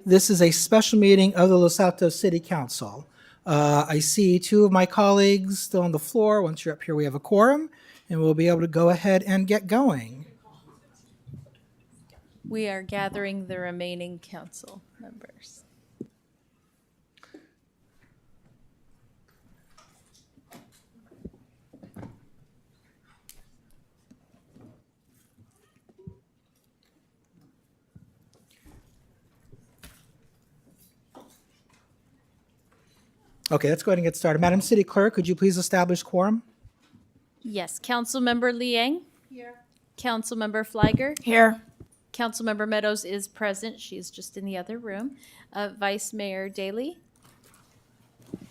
This is a special meeting of the Los Altos City Council. I see two of my colleagues still on the floor. Once you're up here, we have a quorum, and we'll be able to go ahead and get going. We are gathering the remaining council members. Okay, let's go ahead and get started. Madam City Clerk, could you please establish quorum? Yes, Councilmember Liang. Here. Councilmember Fliger. Here. Councilmember Meadows is present. She's just in the other room. Vice Mayor Daley.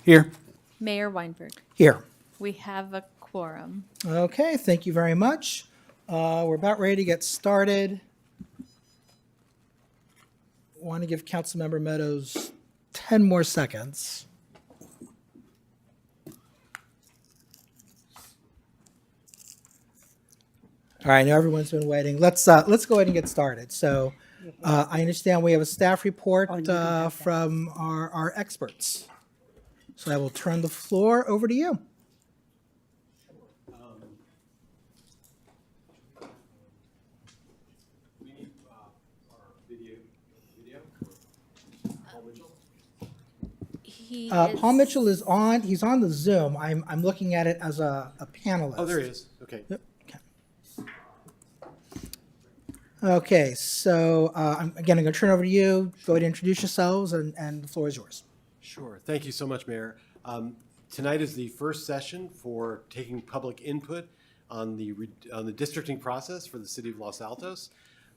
Here. Mayor Weinberg. Here. We have a quorum. Okay, thank you very much. We're about ready to get started. Want to give Councilmember Meadows 10 more seconds. All right, now everyone's been waiting. Let's go ahead and get started. So I understand we have a staff report from our experts. So I will turn the floor over to you. We need our video. Paul Mitchell. Paul Mitchell is on. He's on the Zoom. I'm looking at it as a panelist. Oh, there he is. Okay. Yep. Okay, so I'm going to turn it over to you. Go ahead and introduce yourselves, and the floor is yours. Sure. Thank you so much, Mayor. Tonight is the first session for taking public input on the districting process for the city of Los Altos.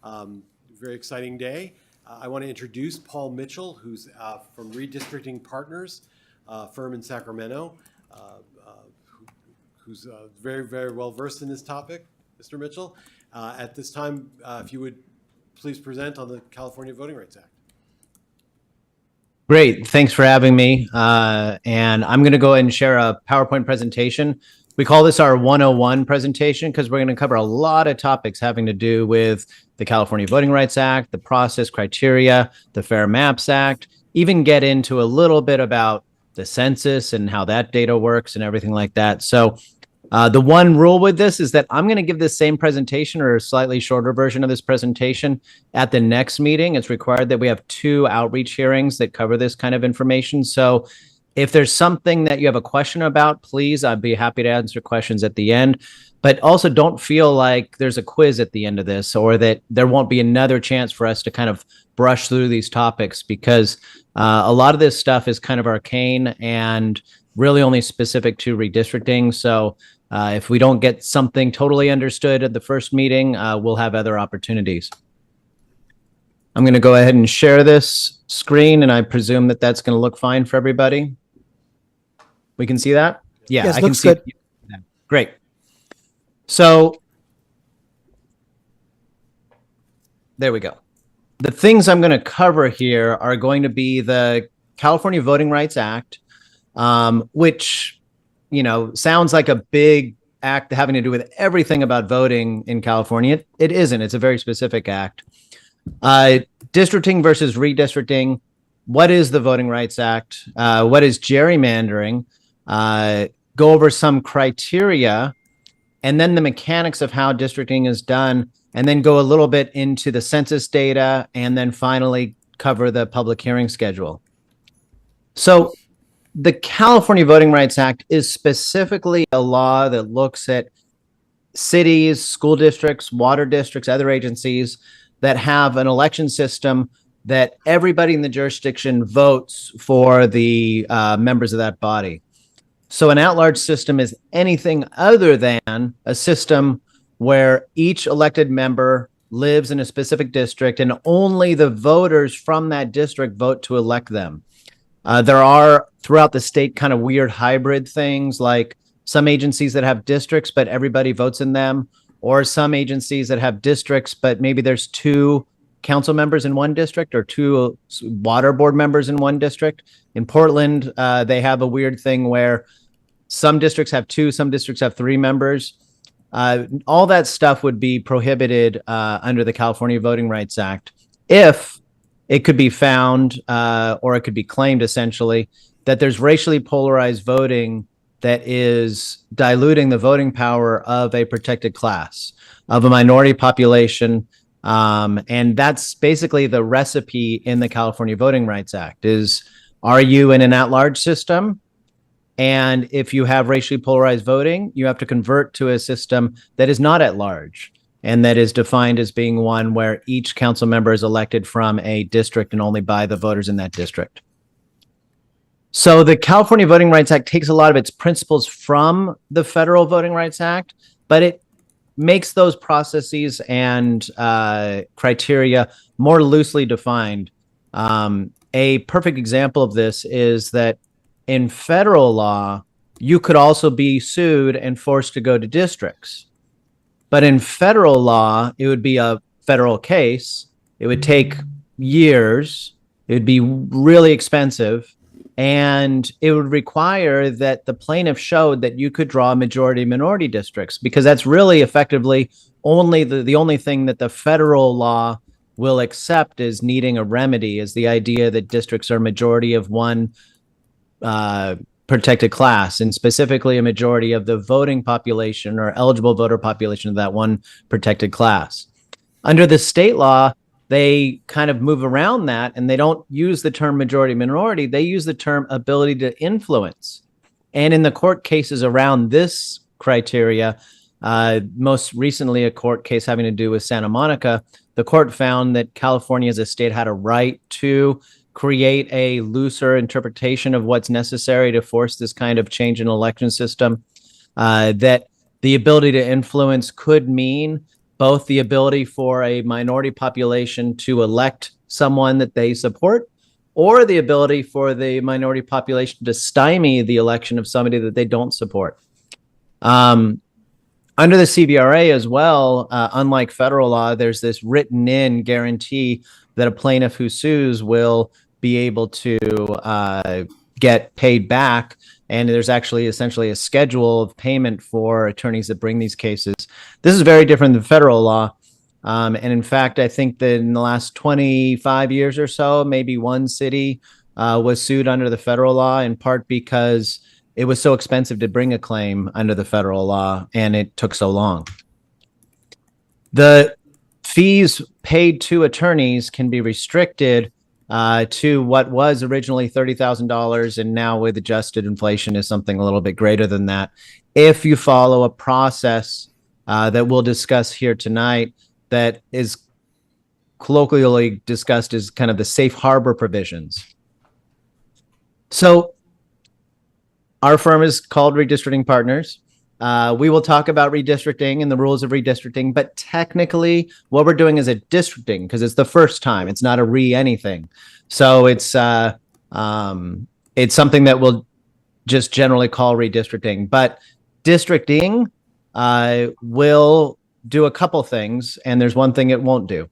Very exciting day. I want to introduce Paul Mitchell, who's from Redistricting Partners, firm in Sacramento, who's very, very well versed in this topic. Mr. Mitchell, at this time, if you would please present on the California Voting Rights Act. Great. Thanks for having me. And I'm going to go ahead and share a PowerPoint presentation. We call this our 101 presentation because we're going to cover a lot of topics having to do with the California Voting Rights Act, the process criteria, the Fair Maps Act, even get into a little bit about the census and how that data works and everything like that. So the one rule with this is that I'm going to give the same presentation or a slightly shorter version of this presentation at the next meeting. It's required that we have 2 outreach hearings that cover this kind of information. So if there's something that you have a question about, please, I'd be happy to answer questions at the end. But also don't feel like there's a quiz at the end of this or that there won't be another chance for us to kind of brush through these topics because a lot of this stuff is kind of arcane and really only specific to redistricting. So if we don't get something totally understood at the first meeting, we'll have other opportunities. I'm going to go ahead and share this screen, and I presume that that's going to look fine for everybody. We can see that? Yeah, yes, I can see. Good. Great. So there we go. The things I'm going to cover here are going to be the California Voting Rights Act, which sounds like a big act having to do with everything about voting in California. It isn't. It's a very specific act. Districting versus redistricting. What is the Voting Rights Act? What is gerrymandering? Go over some criteria, and then the mechanics of how districting is done, and then go a little bit into the census data, and then finally cover the public hearing schedule. So the California Voting Rights Act is specifically a law that looks at cities, school districts, water districts, other agencies that have an election system that everybody in the jurisdiction votes for the members of that body. So an at-large system is anything other than a system where each elected member lives in a specific district and only the voters from that district vote to elect them. There are throughout the state kind of weird hybrid things, like some agencies that have districts, but everybody votes in them, or some agencies that have districts, but maybe there's 2 council members in one district or 2 water board members in one district. In Portland, they have a weird thing where some districts have 2, some districts have 3 members. All that stuff would be prohibited under the California Voting Rights Act if it could be found, or it could be claimed essentially, that there's racially polarized voting that is diluting the voting power of a protected class, of a minority population. And that's basically the recipe in the California Voting Rights Act is, are you in an at-large system? And if you have racially polarized voting, you have to convert to a system that is not at large and that is defined as being one where each council member is elected from a district and only by the voters in that district. So the California Voting Rights Act takes a lot of its principles from the Federal Voting Rights Act, but it makes those processes and criteria more loosely defined. A perfect example of this is that in federal law, you could also be sued and forced to go to districts. But in federal law, it would be a federal case. It would take years. It would be really expensive. And it would require that the plaintiff showed that you could draw majority minority districts, because that's really effectively only the only thing that the federal law will accept as needing a remedy, is the idea that districts are majority of one protected class, and specifically a majority of the voting population or eligible voter population of that one protected class. Under the state law, they kind of move around that, and they don't use the term majority minority. They use the term ability to influence. And in the court cases around this criteria, most recently a court case having to do with Santa Monica, the court found that California as a state had a right to create a looser interpretation of what's necessary to force this kind of change in election system, that the ability to influence could mean both the ability for a minority population to elect someone that they support, or the ability for the minority population to stymie the election of somebody that they don't support. Under the CVRA as well, unlike federal law, there's this written in guarantee that a plaintiff who sues will be able to get paid back. And there's actually essentially a schedule of payment for attorneys that bring these cases. This is very different than federal law. And in fact, I think that in the last 25 years or so, maybe one city was sued under the federal law, in part because it was so expensive to bring a claim under the federal law and it took so long. The fees paid to attorneys can be restricted to what was originally $30,000, and now with adjusted inflation is something a little bit greater than that, if you follow a process that we'll discuss here tonight that is colloquially discussed as kind of the safe harbor provisions. So our firm is called Redistricting Partners. We will talk about redistricting and the rules of redistricting, but technically what we're doing is a districting because it's the first time. It's not a anything. So it's something that we'll just generally call redistricting. But districting will do a couple things, and there's one thing it won't do.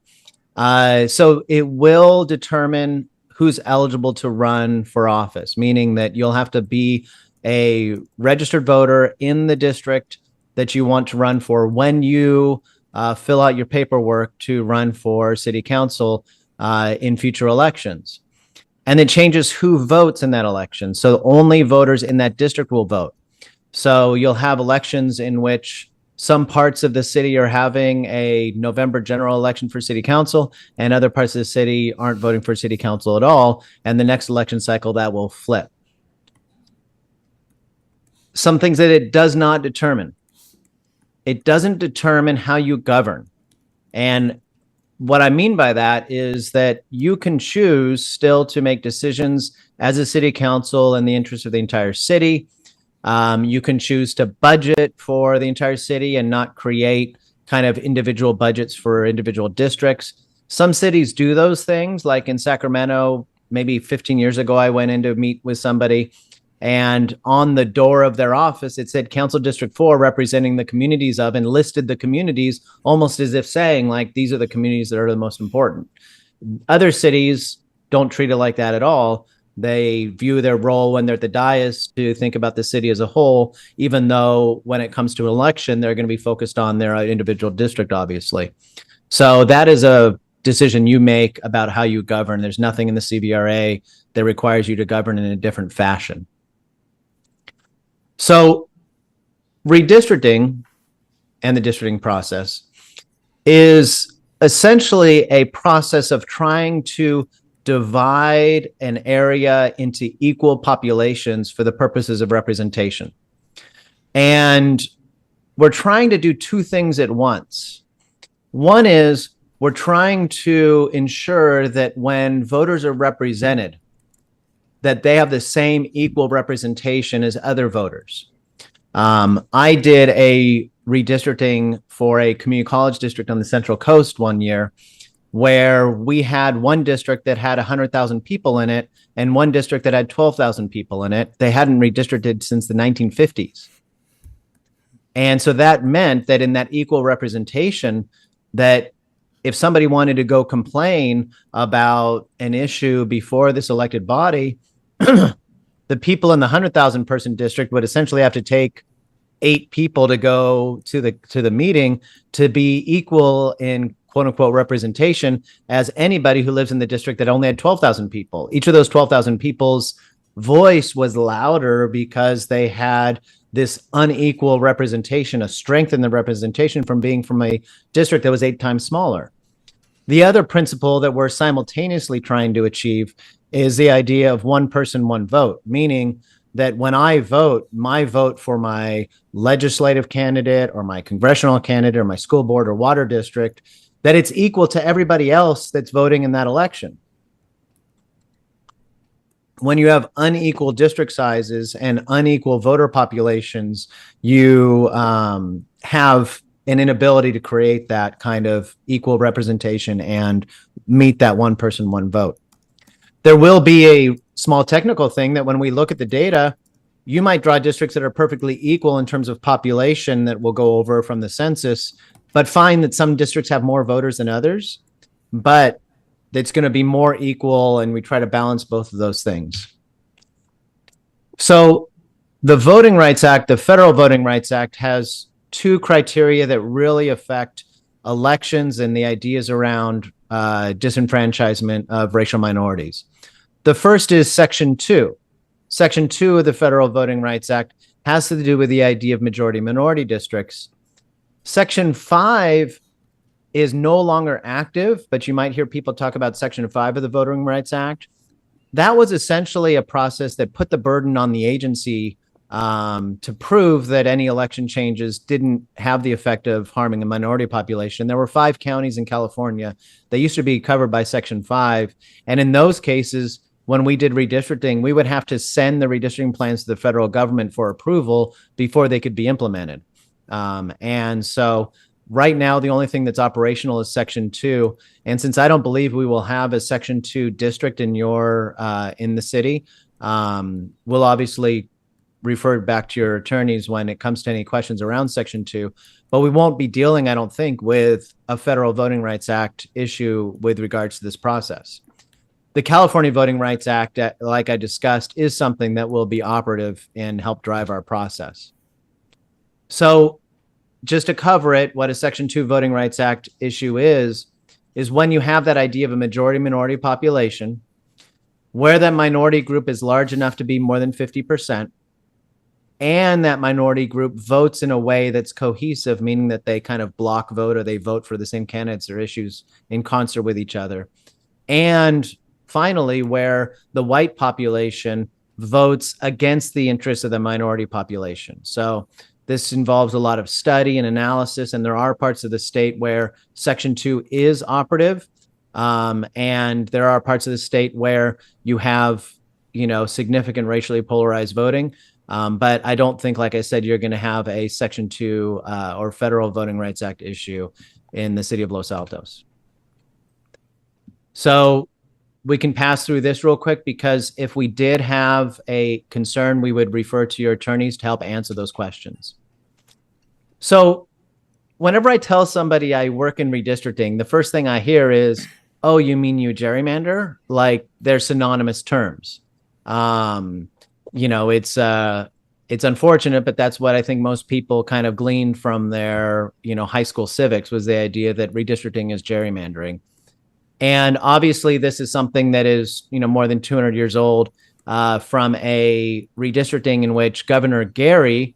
So it will determine who's eligible to run for office, meaning that you'll have to be a registered voter in the district that you want to run for when you fill out your paperwork to run for city council in future elections. And it changes who votes in that election. So only voters in that district will vote. So you'll have elections in which some parts of the city are having a November general election for city council, and other parts of the city aren't voting for city council at all. And the next election cycle, that will flip. Some things that it does not determine. It doesn't determine how you govern. And what I mean by that is that you can choose still to make decisions as a city council in the interest of the entire city. You can choose to budget for the entire city and not create kind of individual budgets for individual districts. Some cities do those things, like in Sacramento, maybe 15 years ago, I went in to meet with somebody, and on the door of their office, it said Council District 4 representing the communities of, and listed the communities almost as if saying, like, these are the communities that are the most important. Other cities don't treat it like that at all. They view their role when they're at the dais to think about the city as a whole, even though when it comes to an election, they're going to be focused on their individual district, obviously. So that is a decision you make about how you govern. There's nothing in the CVRA that requires you to govern in a different fashion. So redistricting and the districting process is essentially a process of trying to divide an area into equal populations for the purposes of representation. And we're trying to do two things at once. One is we're trying to ensure that when voters are represented, that they have the same equal representation as other voters. I did a redistricting for a community college district on the Central Coast one year, where we had one district that had 100,000 people in it and one district that had 12,000 people in it. They hadn't redistricted since the 1950s. And so that meant that in that equal representation, that if somebody wanted to go complain about an issue before this elected body, the people in the 100,000 person district would essentially have to take 8 people to go to the meeting to be equal in quote unquote representation as anybody who lives in the district that only had 12,000 people. Each of those 12,000 people's voice was louder because they had this unequal representation, a strength in the representation from being from a district that was 8 times smaller. The other principle that we're simultaneously trying to achieve is the idea of one person, one vote, meaning that when I vote, my vote for my legislative candidate or my congressional candidate or my school board or water district, that it's equal to everybody else that's voting in that election. When you have unequal district sizes and unequal voter populations, you have an inability to create that kind of equal representation and meet that one person, one vote. There will be a small technical thing that when we look at the data, you might draw districts that are perfectly equal in terms of population that we'll go over from the census, but find that some districts have more voters than others, but it's going to be more equal, and we try to balance both of those things. So the Voting Rights Act, the Federal Voting Rights Act, has 2 criteria that really affect elections and the ideas around disenfranchisement of racial minorities. The first is Section 2. Section 2 of the Federal Voting Rights Act has to do with the idea of majority-minority districts. Section 5 is no longer active, but you might hear people talk about Section 5 of the Voting Rights Act. That was essentially a process that put the burden on the agency to prove that any election changes didn't have the effect of harming a minority population. There were 5 counties in California that used to be covered by Section 5. And in those cases, when we did redistricting, we would have to send the redistricting plans to the federal government for approval before they could be implemented. And so right now, the only thing that's operational is Section 2. And since I don't believe we will have a Section 2 district in the city, we'll obviously refer back to your attorneys when it comes to any questions around Section 2. But we won't be dealing, I don't think, with a Federal Voting Rights Act issue with regards to this process. The California Voting Rights Act, like I discussed, is something that will be operative and help drive our process. So just to cover it, what a Section 2 Voting Rights Act issue is when you have that idea of a majority-minority population, where that minority group is large enough to be more than 50%, and that minority group votes in a way that's cohesive, meaning that they kind of block vote or they vote for the same candidates or issues in concert with each other. And finally, where the white population votes against the interests of the minority population. So this involves a lot of study and analysis, and there are parts of the state where Section 2 is operative. And there are parts of the state where you have, significant racially polarized voting. But I don't think, like I said, you're going to have a Section 2 or Federal Voting Rights Act issue in the city of Los Altos. So we can pass through this real quick, because if we did have a concern, we would refer to your attorneys to help answer those questions. So whenever I tell somebody I work in redistricting, the first thing I hear is, oh, you mean you gerrymander? Like they're synonymous terms. It's unfortunate, but that's what I think most people kind of gleaned from their, high school civics, was the idea that redistricting is gerrymandering. And obviously, this is something that is, more than 200 years old, from a redistricting in which Governor Gary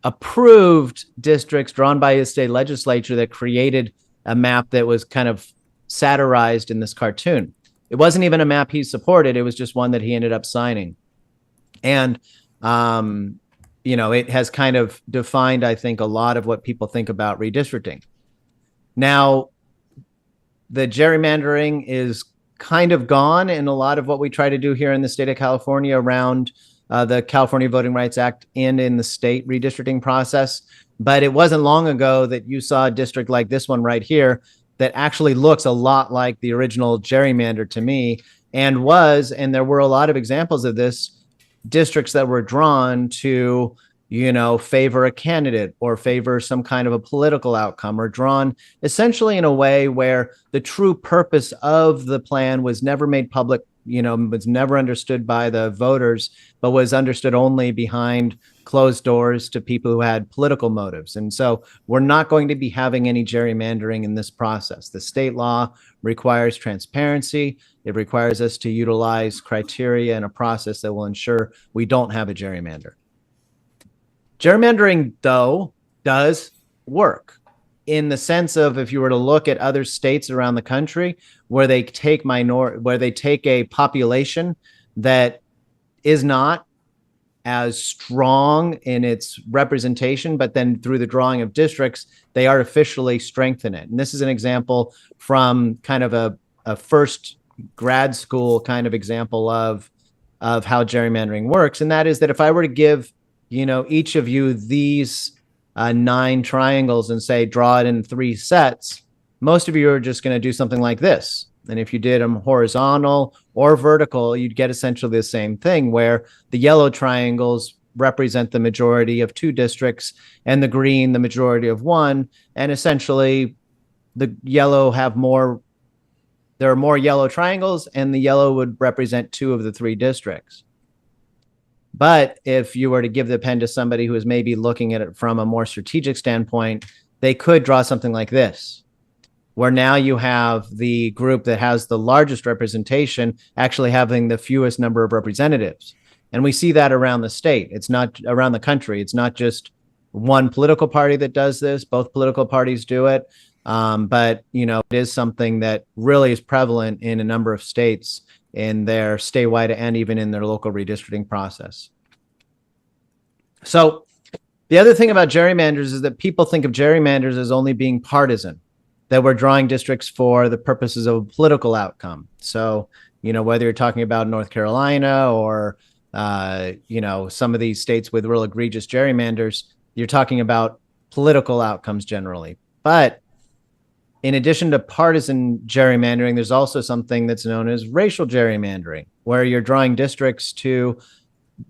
approved districts drawn by his state legislature that created a map that was kind of satirized in this cartoon. It wasn't even a map he supported. It was just one that he ended up signing. And, it has kind of defined, I think, a lot of what people think about redistricting. Now, the gerrymandering is kind of gone in a lot of what we try to do here in the state of California around the California Voting Rights Act and in the state redistricting process. But it wasn't long ago that you saw a district like this one right here that actually looks a lot like the original gerrymander to me, and there were a lot of examples of this, districts that were drawn to, favor a candidate or favor some kind of a political outcome, or drawn essentially in a way where the true purpose of the plan was never made public, was never understood by the voters, but was understood only behind closed doors to people who had political motives. And so we're not going to be having any gerrymandering in this process. The state law requires transparency. It requires us to utilize criteria and a process that will ensure we don't have a gerrymander. Gerrymandering, though, does work in the sense of, if you were to look at other states around the country where they take a population that is not as strong in its representation, but then through the drawing of districts, they artificially strengthen it. And this is an example from kind of a first grad school kind of example of how gerrymandering works. And that is that if I were to give, each of you these 9 triangles and say, draw it in 3 sets, most of you are just going to do something like this. And if you did them horizontal or vertical, you'd get essentially the same thing, where the yellow triangles represent the majority of 2 districts and the green, the majority of 1. And essentially the yellow there are more yellow triangles, and the yellow would represent 2 of the 3 districts. But if you were to give the pen to somebody who is maybe looking at it from a more strategic standpoint, they could draw something like this, where now you have the group that has the largest representation actually having the fewest number of representatives. And we see that around the state. It's not around the country. It's not just one political party that does this. Both political parties do it. But, it is something that really is prevalent in a number of states in their statewide and even in their local redistricting process. So the other thing about gerrymanders is that people think of gerrymanders as only being partisan, that we're drawing districts for the purposes of a political outcome. So, whether you're talking about North Carolina or, some of these states with real egregious gerrymanders, you're talking about political outcomes generally. But in addition to partisan gerrymandering, there's also something that's known as racial gerrymandering, where you're drawing districts to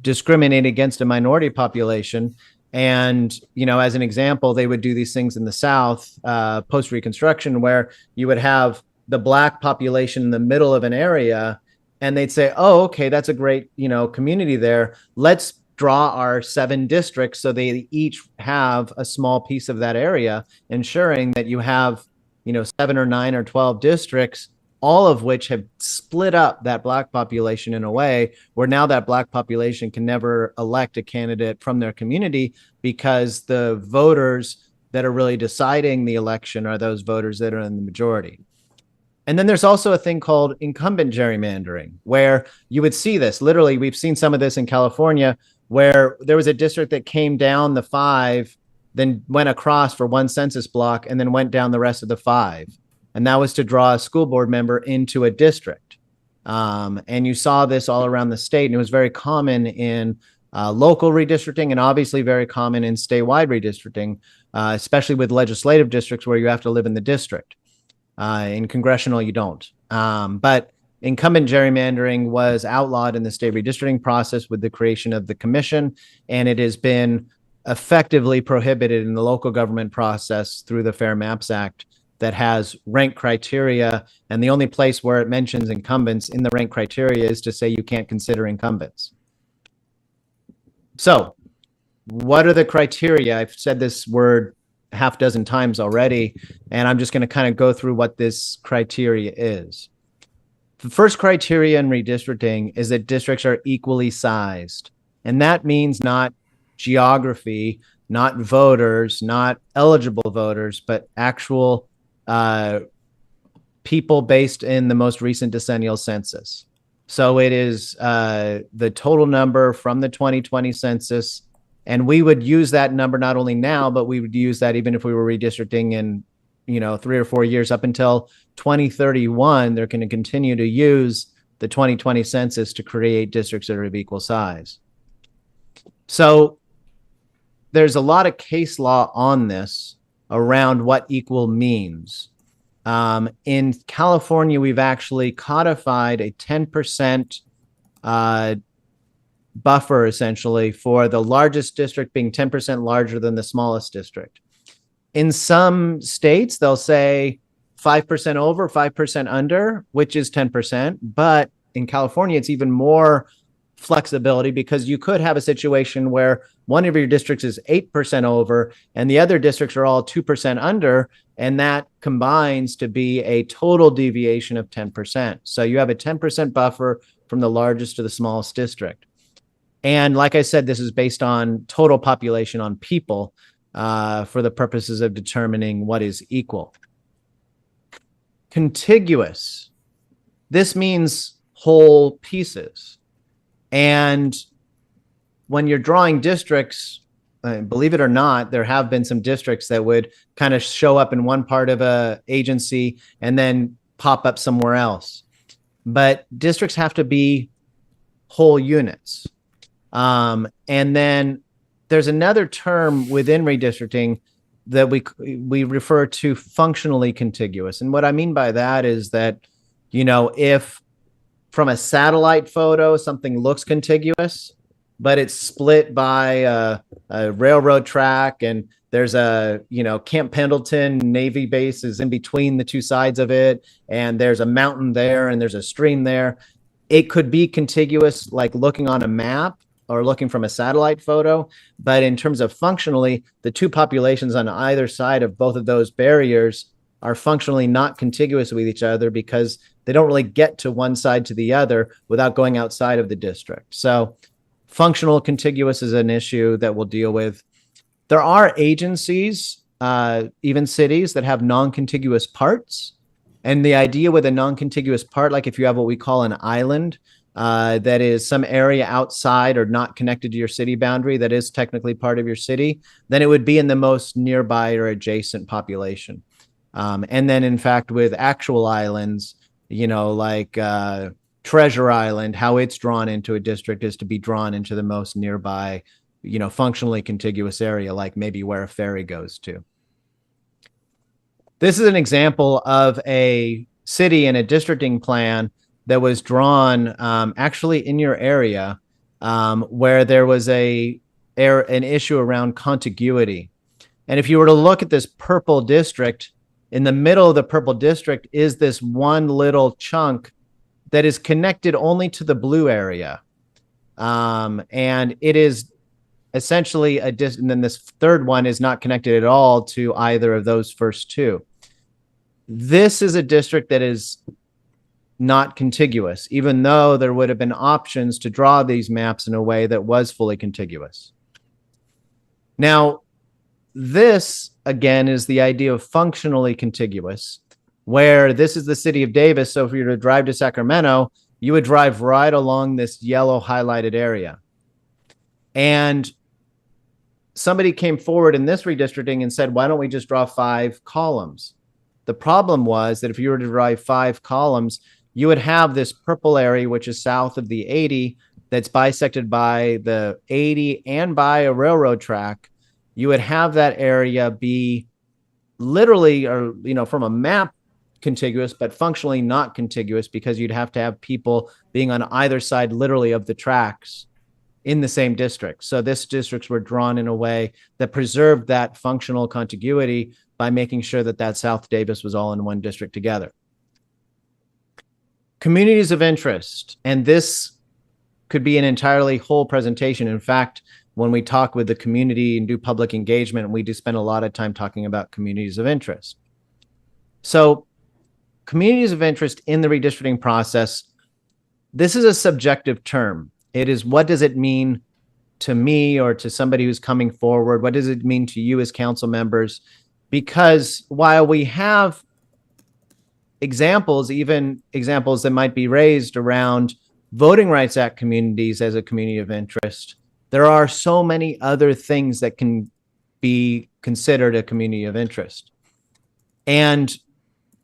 discriminate against a minority population. And, as an example, they would do these things in the South post-Reconstruction, where you would have the Black population in the middle of an area, and they'd say, oh, okay, that's a great, community there. Let's draw our 7 districts so they each have a small piece of that area, ensuring that you have 7 or 9 or 12 districts, all of which have split up that Black population in a way where now that Black population can never elect a candidate from their community, because the voters that are really deciding the election are those voters that are in the majority. And then there's also a thing called incumbent gerrymandering, where you would see this. Literally, we've seen some of this in California, where there was a district that came down the 5, then went across for 1 census block, and then went down the rest of the 5. And that was to draw a school board member into a district. And you saw this all around the state, and it was very common in local redistricting, and obviously very common in statewide redistricting, especially with legislative districts where you have to live in the district. In congressional, you don't. But incumbent gerrymandering was outlawed in the state redistricting process with the creation of the commission, and it has been effectively prohibited in the local government process through the Fair Maps Act that has rank criteria. And the only place where it mentions incumbents in the rank criteria is to say you can't consider incumbents. So what are the criteria? I've said this word half dozen times already, and I'm just going to kind of go through what this criteria is. The first criteria in redistricting is that districts are equally sized. And that means not geography, not voters, not eligible voters, but actual people based in the most recent decennial census. So it is the total number from the 2020 census. And we would use that number not only now, but we would use that even if we were redistricting in 3 or 4 years up until 2031. They're going to continue to use the 2020 census to create districts that are of equal size. So there's a lot of case law on this around what equal means. In California, we've actually codified a 10% buffer, essentially, for the largest district being 10% larger than the smallest district. In some states, they'll say 5% over, 5% under, which is 10%. But in California, it's even more flexibility, because you could have a situation where one of your districts is 8% over and the other districts are all 2% under, and that combines to be a total deviation of 10%. So you have a 10% buffer from the largest to the smallest district. And like I said, this is based on total population on people for the purposes of determining what is equal. Contiguous. This means whole pieces. And when you're drawing districts, believe it or not, there have been some districts that would kind of show up in one part of a agency and then pop up somewhere else. But districts have to be whole units. And then there's another term within redistricting that we refer to functionally contiguous. And what I mean by that is that, if from a satellite photo, something looks contiguous, but it's split by a railroad track, and there's a, Camp Pendleton Navy base is in between the two sides of it, and there's a mountain there, and there's a stream there. It could be contiguous, like looking on a map or looking from a satellite photo. But in terms of functionally, the two populations on either side of both of those barriers are functionally not contiguous with each other, because they don't really get to one side to the other without going outside of the district. So functional contiguous is an issue that we'll deal with. There are agencies, even cities, that have non-contiguous parts. And the idea with a non-contiguous part, like if you have what we call an island, that is some area outside or not connected to your city boundary that is technically part of your city, then it would be in the most nearby or adjacent population. And then, in fact, with actual islands, like Treasure Island, how it's drawn into a district is to be drawn into the most nearby, functionally contiguous area, like maybe where a ferry goes to. This is an example of a city in a districting plan that was drawn actually in your area, where there was an issue around contiguity. And if you were to look at this purple district, in the middle of the purple district is this one little chunk that is connected only to the blue area. And it is essentially and then this third one is not connected at all to either of those first two. This is a district that is not contiguous, even though there would have been options to draw these maps in a way that was fully contiguous. Now, this, again, is the idea of functionally contiguous, where this is the city of Davis. So if you were to drive to Sacramento, you would drive right along this yellow highlighted area. And somebody came forward in this redistricting and said, why don't we just draw 5 columns? The problem was that if you were to drive 5 columns, you would have this purple area, which is south of the 80, that's bisected by the 80 and by a railroad track. You would have that area be literally, or, from a map, contiguous, but functionally not contiguous, because you'd have to have people being on either side, literally, of the tracks in the same district. So this districts were drawn in a way that preserved that functional contiguity by making sure that South Davis was all in one district together. Communities of interest, and this could be an entirely whole presentation. In fact, when we talk with the community and do public engagement, we do spend a lot of time talking about communities of interest. So communities of interest in the redistricting process, this is a subjective term. It is, what does it mean to me or to somebody who's coming forward? What does it mean to you as council members? Because while we have examples, even examples that might be raised around Voting Rights Act communities as a community of interest, there are so many other things that can be considered a community of interest. And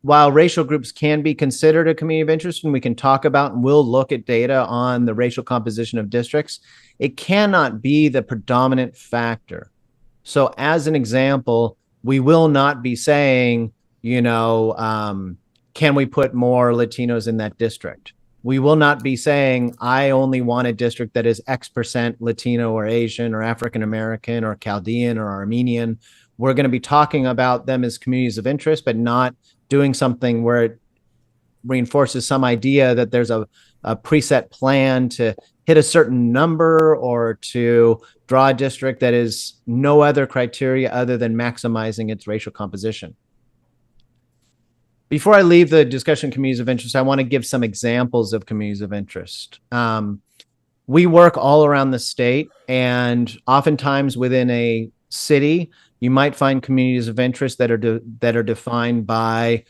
while racial groups can be considered a community of interest, and we can talk about and we'll look at data on the racial composition of districts, it cannot be the predominant factor. So as an example, we will not be saying, can we put more Latinos in that district? We will not be saying, I only want a district that is X percent Latino or Asian or African American or Chaldean or Armenian. We're going to be talking about them as communities of interest, but not doing something where it reinforces some idea that there's a preset plan to hit a certain number or to draw a district that is no other criteria other than maximizing its racial composition. Before I leave the discussion communities of interest, I want to give some examples of communities of interest. We work all around the state, and oftentimes within a city, you might find communities of interest that are defined by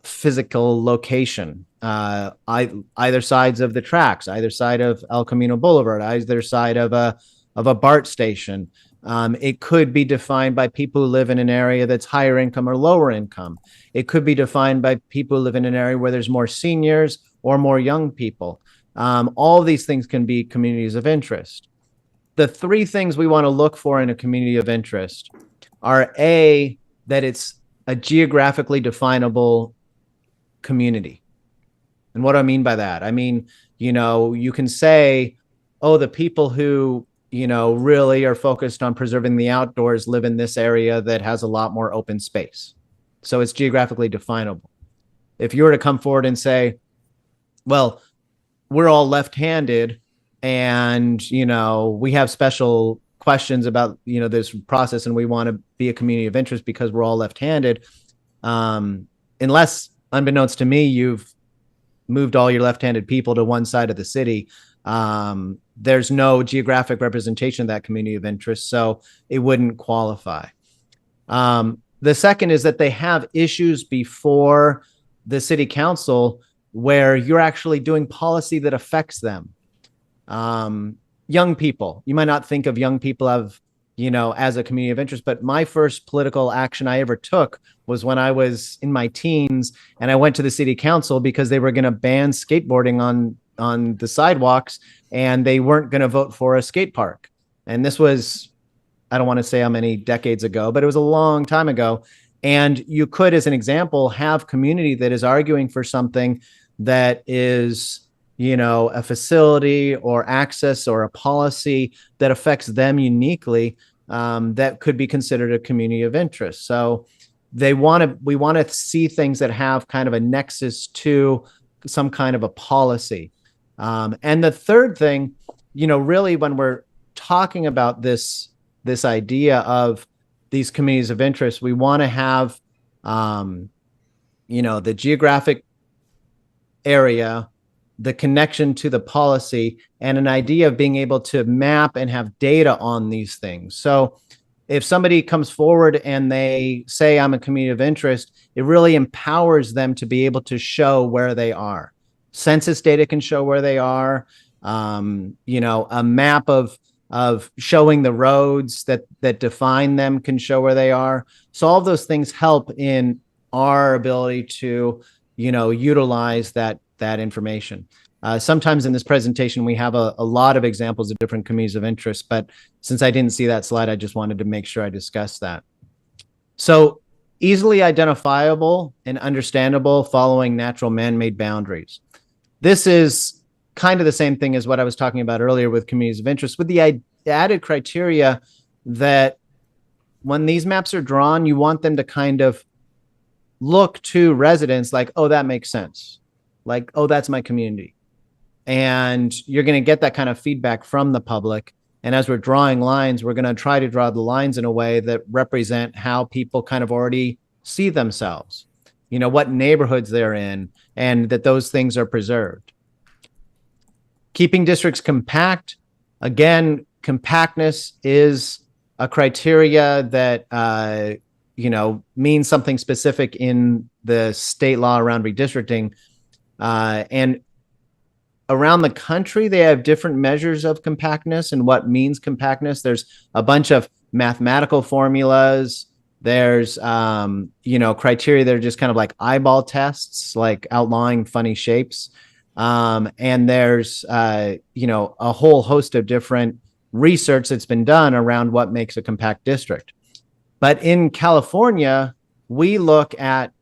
physical location, either sides of the tracks, either side of El Camino Boulevard, either side of a BART station. It could be defined by people who live in an area that's higher income or lower income. It could be defined by people who live in an area where there's more seniors or more young people. All of these things can be communities of interest. The three things we want to look for in a community of interest are A, that it's a geographically definable community. And what do I mean by that? I mean, you can say, oh, the people who really are focused on preserving the outdoors live in this area that has a lot more open space. So it's geographically definable. If you were to come forward and say, well, we're all left-handed and, we have special questions about, this process and we want to be a community of interest because we're all left-handed. Unless, unbeknownst to me, you've moved all your left-handed people to one side of the city, there's no geographic representation of that community of interest, so it wouldn't qualify. The second is that they have issues before the city council where you're actually doing policy that affects them. Young people, you might not think of young people as a community of interest, but my first political action I ever took was when I was in my teens and I went to the city council because they were going to ban skateboarding on the sidewalks and they weren't going to vote for a skate park. And this was, I don't want to say how many decades ago, but it was a long time ago. And you could, as an example, have community that is arguing for something that is, a facility or access or a policy that affects them uniquely, that could be considered a community of interest. So we want to see things that have kind of a nexus to some kind of a policy. And the third thing, really when we're talking about this idea of these communities of interest, we want to have, the geographic area, the connection to the policy, and an idea of being able to map and have data on these things. So if somebody comes forward and they say, I'm a community of interest, it really empowers them to be able to show where they are. Census data can show where they are. A map of showing the roads that define them can show where they are. So all of those things help in our ability to, utilize that information. Sometimes in this presentation, we have a lot of examples of different communities of interest, but since I didn't see that slide, I just wanted to make sure I discussed that. So easily identifiable and understandable following natural man-made boundaries. This is kind of the same thing as what I was talking about earlier with communities of interest, with the added criteria that when these maps are drawn, you want them to kind of look to residents like, oh, that makes sense. Like, oh, that's my community. And you're going to get that kind of feedback from the public. And as we're drawing lines, we're going to try to draw the lines in a way that represent how people kind of already see themselves, what neighborhoods they're in, and that those things are preserved. Keeping districts compact, again, compactness is a criteria that means something specific in the state law around redistricting. And around the country, they have different measures of compactness and what means compactness. There's a bunch of mathematical formulas. There's, criteria that are just kind of like eyeball tests, like outlining funny shapes. And there's, a whole host of different research that's been done around what makes a compact district. But in California, we look at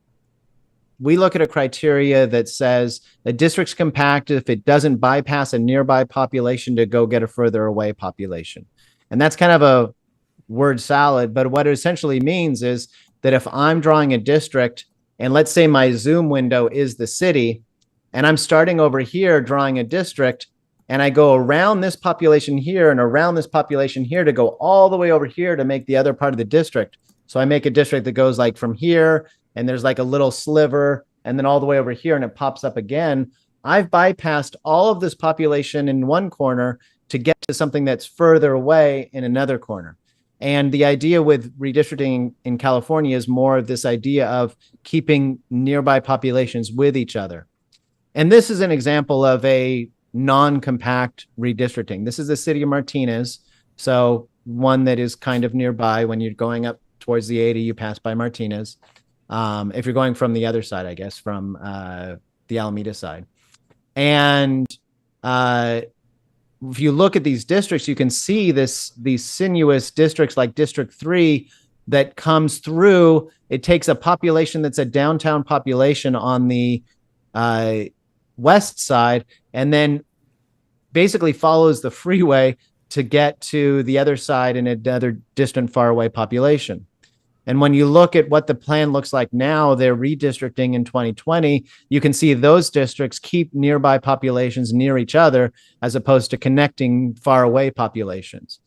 a criteria that says a district's compact if it doesn't bypass a nearby population to go get a further away population. And that's kind of a word salad, but what it essentially means is that if I'm drawing a district, and let's say my Zoom window is the city, and I'm starting over here drawing a district, and I go around this population here and around this population here to go all the way over here to make the other part of the district. So I make a district that goes like from here, and there's like a little sliver, and then all the way over here, and it pops up again. I've bypassed all of this population in one corner to get to something that's further away in another corner. And the idea with redistricting in California is more of this idea of keeping nearby populations with each other. And this is an example of a non-compact redistricting. This is the city of Martinez. So one that is kind of nearby. When you're going up towards the 80, you pass by Martinez. If you're going from the other side, I guess, from the Alameda side. And if you look at these districts, you can see these sinuous districts like District 3 that comes through. It takes a population that's a downtown population on the west side, and then basically follows the freeway to get to the other side in another distant, faraway population. And when you look at what the plan looks like now, they're redistricting in 2020, you can see those districts keep nearby populations near each other as opposed to connecting faraway populations.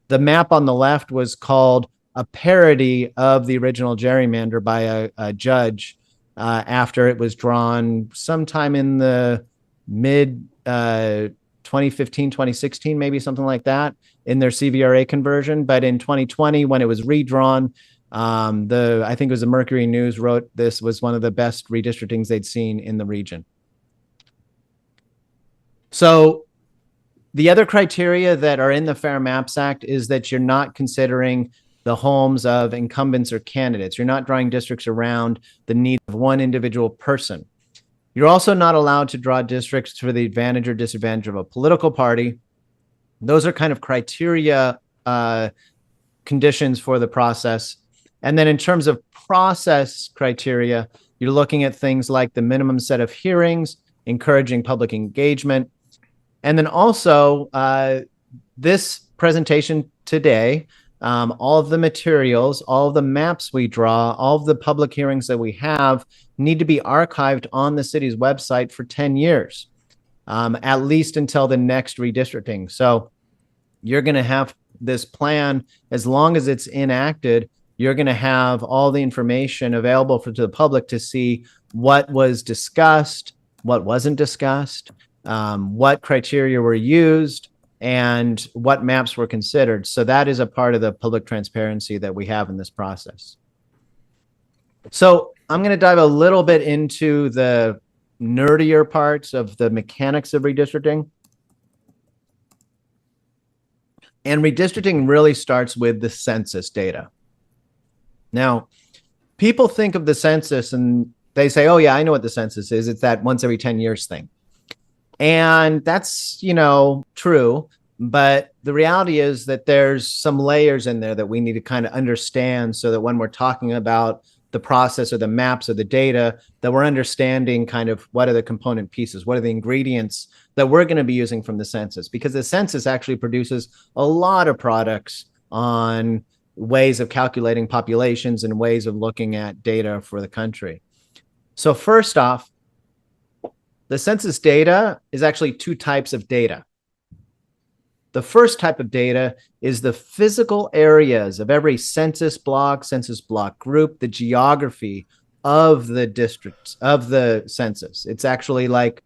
The map on the left was called a parody of the original gerrymander by a judge after it was drawn sometime in the mid 2015, 2016, maybe something like that in their CVRA conversion. But in 2020, when it was redrawn, I think it was the Mercury News wrote this was one of the best redistrictings they'd seen in the region. So the other criteria that are in the Fair Maps Act is that you're not considering the homes of incumbents or candidates. You're not drawing districts around the need of one individual person. You're also not allowed to draw districts for the advantage or disadvantage of a political party. Those are kind of criteria conditions for the process. And then in terms of process criteria, you're looking at things like the minimum set of hearings, encouraging public engagement. And then also this presentation today, all of the materials, all of the maps we draw, all of the public hearings that we have need to be archived on the city's website for 10 years, at least until the next redistricting. So you're going to have this plan, as long as it's enacted, you're going to have all the information available to the public to see what was discussed, what wasn't discussed, what criteria were used, and what maps were considered. So that is a part of the public transparency that we have in this process. So I'm going to dive a little bit into the nerdier parts of the mechanics of redistricting. And redistricting really starts with the census data. Now, people think of the census and they say, oh yeah, I know what the census is. It's that once every 10 years thing. And that's, true. But the reality is that there's some layers in there that we need to kind of understand so that when we're talking about the process or the maps or the data, that we're understanding kind of what are the component pieces, what are the ingredients that we're going to be using from the census, because the census actually produces a lot of products on ways of calculating populations and ways of looking at data for the country. So first off, the census data is actually two types of data. The first type of data is the physical areas of every census block group, the geography of the districts of the census. It's actually like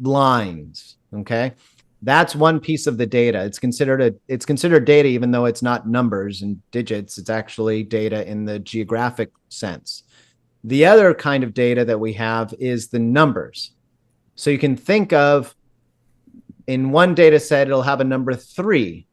lines. Okay. That's one piece of the data. It's considered data, even though it's not numbers and digits. It's actually data in the geographic sense. The other kind of data that we have is the numbers. So you can think of, in one data set, it'll have a number 3,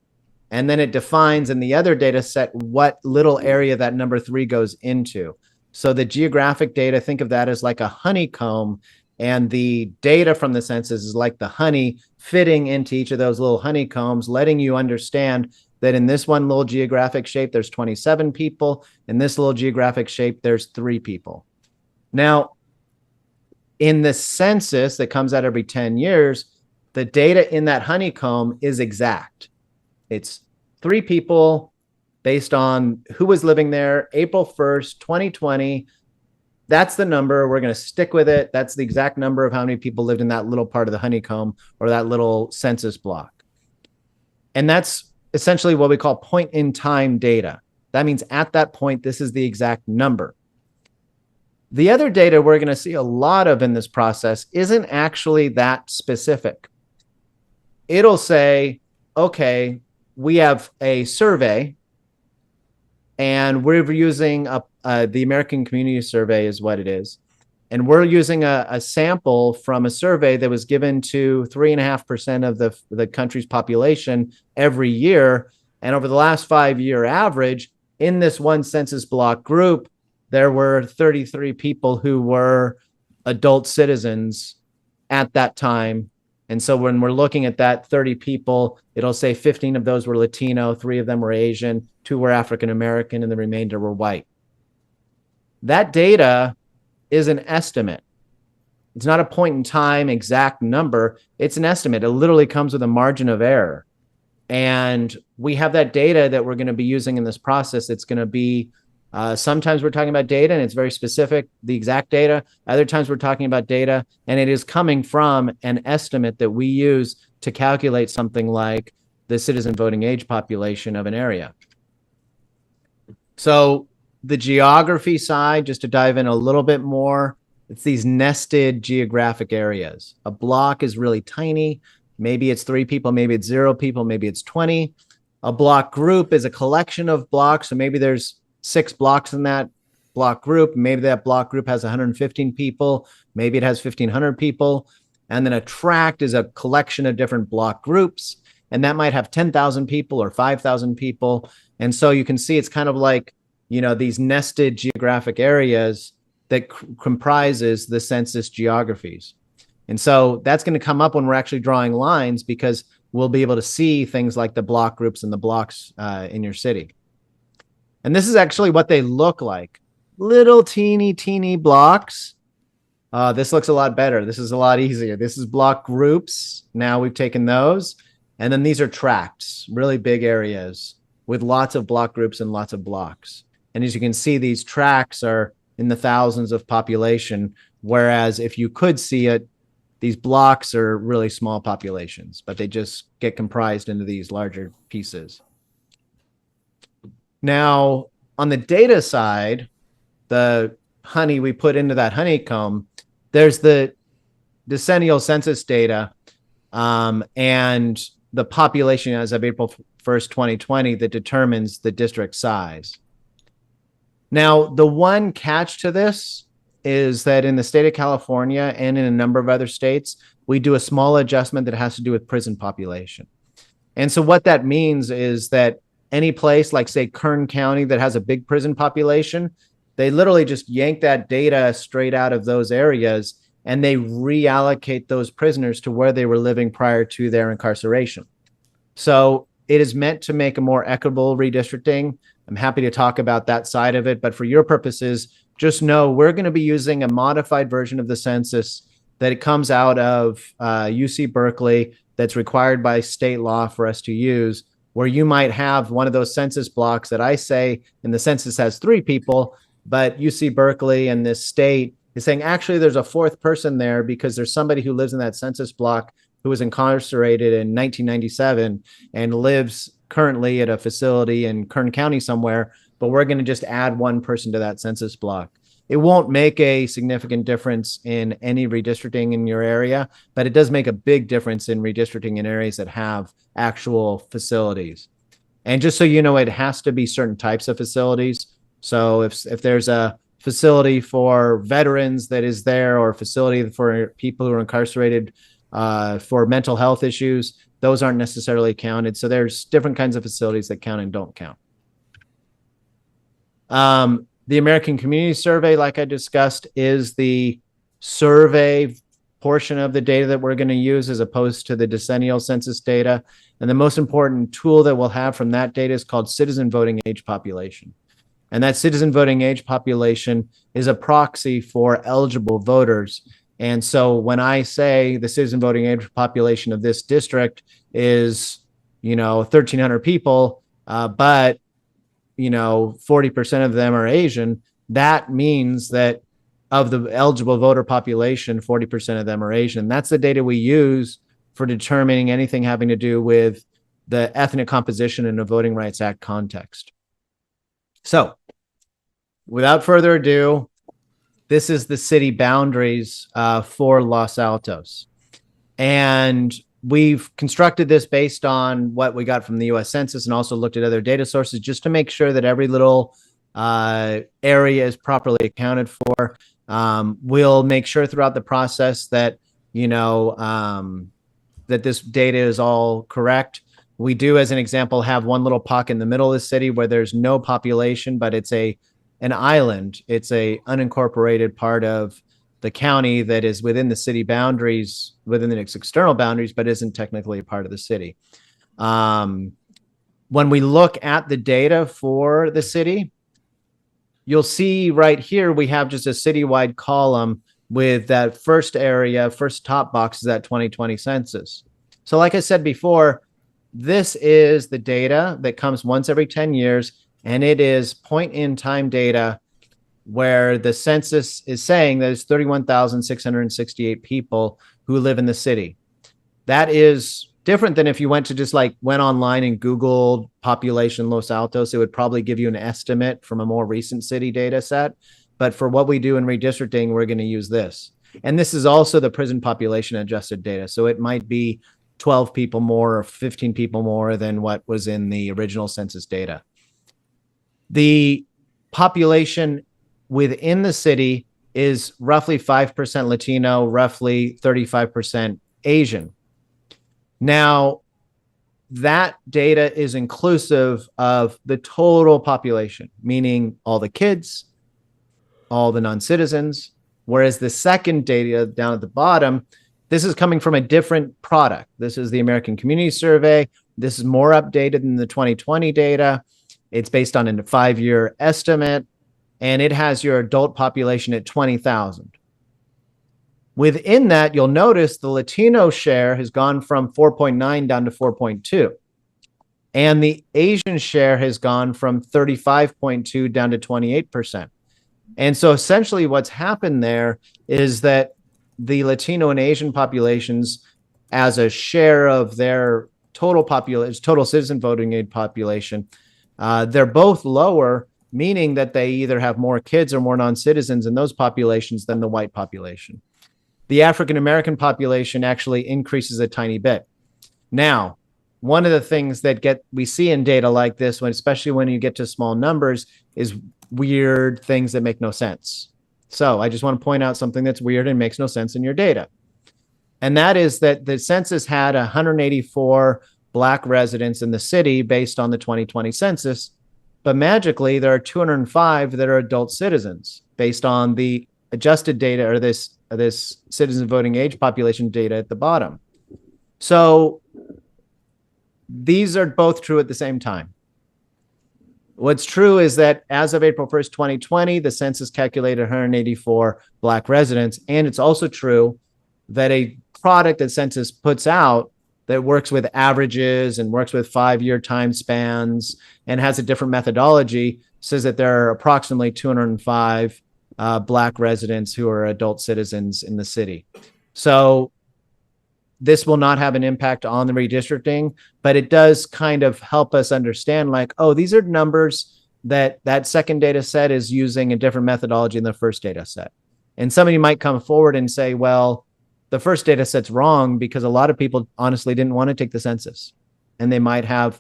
and then it defines in the other data set what little area that number 3 goes into. So the geographic data, think of that as like a honeycomb, and the data from the census is like the honey fitting into each of those little honeycombs, letting you understand that in this one little geographic shape, there's 27 people. In this little geographic shape, there's 3 people. Now, in the census that comes out every 10 years, the data in that honeycomb is exact. It's 3 people based on who was living there, April 1st, 2020. That's the number. We're going to stick with it. That's the exact number of how many people lived in that little part of the honeycomb or that little census block. And that's essentially what we call point in time data. That means at that point, this is the exact number. The other data we're going to see a lot of in this process isn't actually that specific. It'll say, okay, we have a survey, and we're using the American Community Survey is what it is. And we're using a sample from a survey that was given to 3.5% of the country's population every year. And over the last 5-year average, in this one census block group, there were 33 people who were adult citizens at that time. And so when we're looking at that 30 people, it'll say 15 of those were Latino, 3 of them were Asian, 2 were African American, and the remainder were white. That data is an estimate. It's not a point in time exact number. It's an estimate. It literally comes with a margin of error. And we have that data that we're going to be using in this process. It's going to be sometimes we're talking about data and it's very specific, the exact data. Other times we're talking about data and it is coming from an estimate that we use to calculate something like the citizen voting age population of an area. So the geography side, just to dive in a little bit more, it's these nested geographic areas. A block is really tiny. Maybe it's 3 people, maybe it's 0 people, maybe it's 20. A block group is a collection of blocks. So maybe there's 6 blocks in that block group. Maybe that block group has 115 people. Maybe it has 1,500 people. And then a tract is a collection of different block groups. And that might have 10,000 people or 5,000 people. And so you can see it's kind of like, you know, these nested geographic areas that comprises the census geographies. And so that's going to come up when we're actually drawing lines, because we'll be able to see things like the block groups and the blocks in your city. And this is actually what they look like. Little teeny blocks. This looks a lot better. This is a lot easier. This is block groups. Now we've taken those. And then these are tracts, really big areas with lots of block groups and lots of blocks. And as you can see, these tracts are in the thousands of population, whereas if you could see it, these blocks are really small populations, but they just get comprised into these larger pieces. Now, on the data side, the honey we put into that honeycomb, there's the decennial census data and the population as of April 1st, 2020 that determines the district size. Now, the one catch to this is that in the state of California and in a number of other states, we do a small adjustment that has to do with prison population. And so what that means is that any place like, say, Kern County that has a big prison population, they literally just yank that data straight out of those areas and they reallocate those prisoners to where they were living prior to their incarceration. So it is meant to make a more equitable redistricting. I'm happy to talk about that side of it, but for your purposes, just know we're going to be using a modified version of the census that it comes out of UC Berkeley that's required by state law for us to use, where you might have one of those census blocks that I say in the census has 3 people, but UC Berkeley and this state is saying, actually, there's a 4th person there because there's somebody who lives in that census block who was incarcerated in 1997 and lives currently at a facility in Kern County somewhere, but we're going to just add one person to that census block. It won't make a significant difference in any redistricting in your area, but it does make a big difference in redistricting in areas that have actual facilities. And just so you know, it has to be certain types of facilities. So if there's a facility for veterans that is there, or a facility for people who are incarcerated for mental health issues, those aren't necessarily counted. So there's different kinds of facilities that count and don't count. The American Community Survey, like I discussed, is the survey portion of the data that we're going to use as opposed to the decennial census data. And the most important tool that we'll have from that data is called citizen voting age population. And that citizen voting age population is a proxy for eligible voters. And so when I say the citizen voting age population of this district is, 1,300 people, but 40% of them are Asian, that means that of the eligible voter population, 40% of them are Asian. That's the data we use for determining anything having to do with the ethnic composition in a Voting Rights Act context. So without further ado, this is the city boundaries for Los Altos. And we've constructed this based on what we got from the US Census and also looked at other data sources just to make sure that every little area is properly accounted for. We'll make sure throughout the process that, that this data is all correct. We do, as an example, have one little pocket in the middle of the city where there's no population, but it's an island. It's a unincorporated part of the county that is within the city boundaries, within its external boundaries, but isn't technically a part of the city. When we look at the data for the city, you'll see right here, we have just a citywide column with that first area, first top box is that 2020 census. So like I said before, this is the data that comes once every 10 years, and it is point in time data where the census is saying that there's 31,668 people who live in the city. That is different than if you went online and Googled population Los Altos. It would probably give you an estimate from a more recent city data set. But for what we do in redistricting, we're going to use this. And this is also the prison population adjusted data. So it might be 12 people more or 15 people more than what was in the original census data. The population within the city is roughly 5% Latino, roughly 35% Asian. Now, that data is inclusive of the total population, meaning all the kids, all the non-citizens, whereas the second data down at the bottom, this is coming from a different product. This is the American Community Survey. This is more updated than the 2020 data. It's based on a 5-year estimate, and it has your adult population at 20,000. Within that, you'll notice the Latino share has gone from 4.9 down to 4.2. And the Asian share has gone from 35.2 down to 28%. And so essentially what's happened there is that the Latino and Asian populations, as a share of their total population, total citizen voting age population, they're both lower, meaning that they either have more kids or more non-citizens in those populations than the white population. The African-American population actually increases a tiny bit. Now, one of the things that we see in data like this, especially when you get to small numbers, is weird things that make no sense. So I just want to point out something that's weird and makes no sense in your data. And that is that the census had 184 Black residents in the city based on the 2020 census, but magically there are 205 that are adult citizens based on the adjusted data, or this citizen voting age population data at the bottom. So these are both true at the same time. What's true is that as of April 1st, 2020, the census calculated 184 Black residents. And it's also true that a product that census puts out that works with averages and works with 5-year time spans and has a different methodology says that there are approximately 205 Black residents who are adult citizens in the city. So this will not have an impact on the redistricting, but it does kind of help us understand like, oh, these are numbers that second data set is using a different methodology than the first data set. And somebody might come forward and say, well, the first data set's wrong because a lot of people honestly didn't want to take the census. And they might have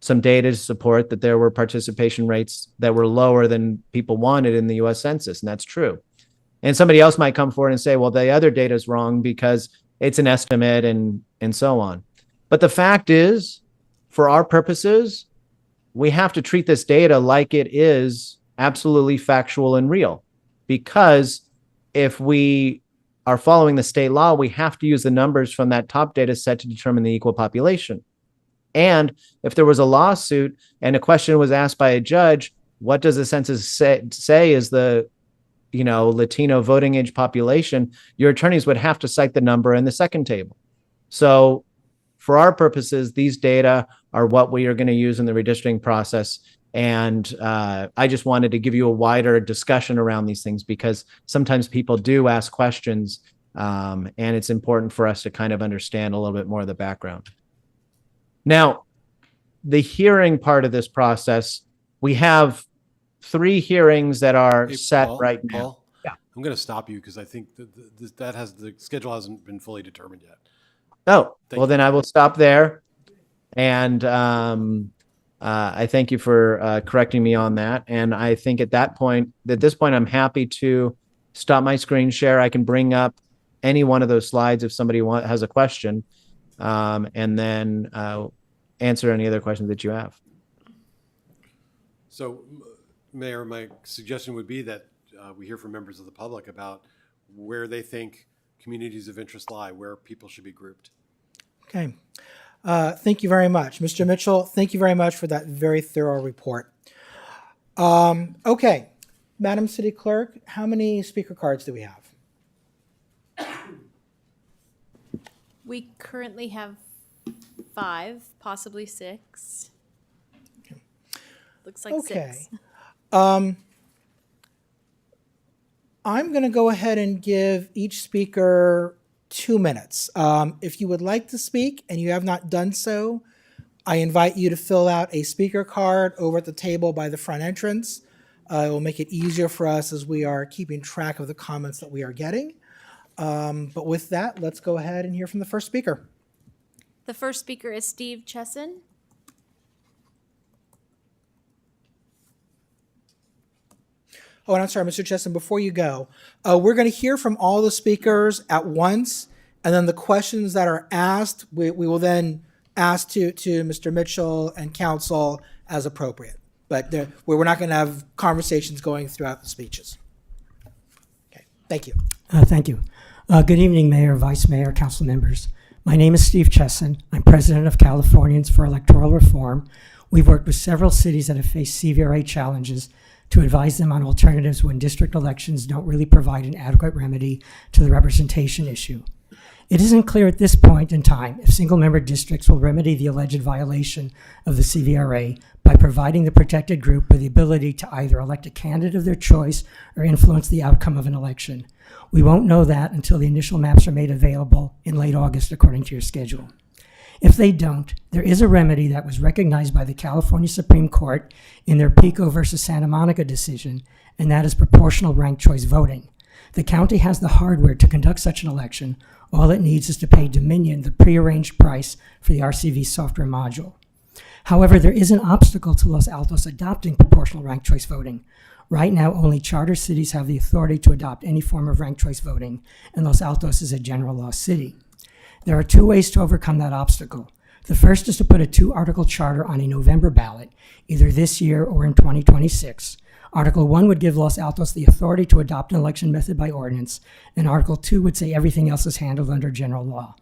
some data to support that there were participation rates that were lower than people wanted in the US Census. And that's true. And somebody else might come forward and say, well, the other data is wrong because it's an estimate and so on. But the fact is, for our purposes, we have to treat this data like it is absolutely factual and real. Because if we are following the state law, we have to use the numbers from that top data set to determine the equal population. And if there was a lawsuit and a question was asked by a judge, what does the census say is the Latino voting age population, your attorneys would have to cite the number in the second table. So for our purposes, these data are what we are going to use in the redistricting process. And I just wanted to give you a wider discussion around these things because sometimes people do ask questions, and it's important for us to kind of understand a little bit more of the background. Now, the hearing part of this process, we have 3 hearings that are set Paul, right now. Paul, Yeah. I'm going to stop you because I think the schedule hasn't been fully determined yet. Oh, Thank well, you. then I will stop there. And I thank you for correcting me on that. And I think at this point, I'm happy to stop my screen share. I can bring up any one of those slides if somebody has a question, and then answer any other questions that you have. So, Mayor, my suggestion would be that we hear from members of the public about where they think communities of interest lie, where people should be grouped. Okay. Thank you very much. Mr. Mitchell, thank you very much for that very thorough report. Okay. Madam City Clerk, how many speaker cards do we have? We currently have 5, possibly 6. Looks like Okay. 6. I'm going to go ahead and give each speaker 2 minutes. If you would like to speak and you have not done so, I invite you to fill out a speaker card over at the table by the front entrance. It will make it easier for us as we are keeping track of the comments that we are getting. But with that, let's go ahead and hear from the first speaker. The first speaker is Steve Chesson. Oh, and I'm sorry, Mr. Chesson, before you go, we're going to hear from all the speakers at once, and then the questions that are asked, we will then ask to Mr. Mitchell and council as appropriate. But we're not going to have conversations going throughout the speeches. Okay, thank you. Thank you. Good evening, Mayor, Vice Mayor, council members. My name is Steve Chesson. I'm president of Californians for Electoral Reform. We've worked with several cities that have faced CVRA challenges to advise them on alternatives when district elections don't really provide an adequate remedy to the representation issue. It isn't clear at this point in time if single-member districts will remedy the alleged violation of the CVRA by providing the protected group with the ability to either elect a candidate of their choice or influence the outcome of an election. We won't know that until the initial maps are made available in late August, according to your schedule. If they don't, there is a remedy that was recognized by the California Supreme Court in their Pico versus Santa Monica decision, and that is proportional ranked choice voting. The county has the hardware to conduct such an election. All it needs is to pay Dominion the prearranged price for the RCV software module. However, there is an obstacle to Los Altos adopting proportional ranked choice voting. Right now, only charter cities have the authority to adopt any form of ranked choice voting, and Los Altos is a general law city. There are 2 ways to overcome that obstacle. The first is to put a 2-article charter on a November ballot, either this year or in 2026. Article 1 would give Los Altos the authority to adopt an election method by ordinance, and Article 2 would say everything else is handled under general law.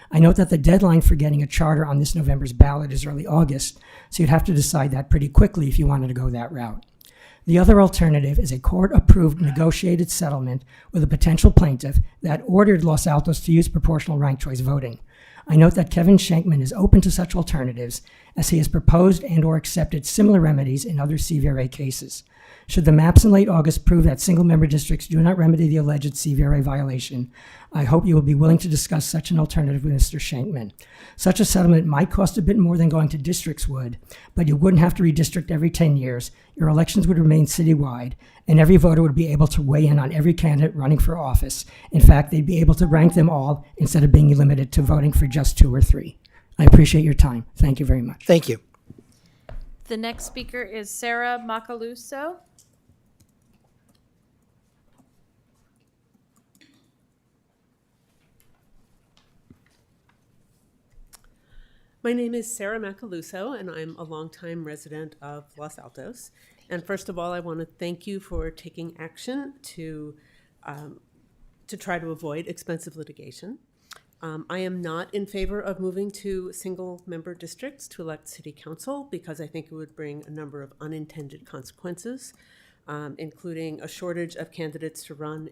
I note that the deadline for getting a charter on this November's ballot is early August, so you'd have to decide that pretty quickly if you wanted to go that route. The other alternative is a court-approved negotiated settlement with a potential plaintiff that ordered Los Altos to use proportional ranked choice voting. I note that Kevin Shankman is open to such alternatives, as he has proposed and or accepted similar remedies in other CVRA cases. Should the maps in late August prove that single-member districts do not remedy the alleged CVRA violation, I hope you will be willing to discuss such an alternative with Mr. Shankman. Such a settlement might cost a bit more than going to districts would, but you wouldn't have to redistrict every 10 years, your elections would remain citywide, and every voter would be able to weigh in on every candidate running for office. In fact, they'd be able to rank them all instead of being limited to voting for just 2 or 3. I appreciate your time. Thank you very much. Thank you. The next speaker is Sarah Macaluso. My name is Sarah Macaluso, and I'm a longtime resident of Los Altos. And first of all, I want to thank you for taking action to try to avoid expensive litigation. I am not in favor of moving to single-member districts to elect city council because I think it would bring a number of unintended consequences, including a shortage of candidates to run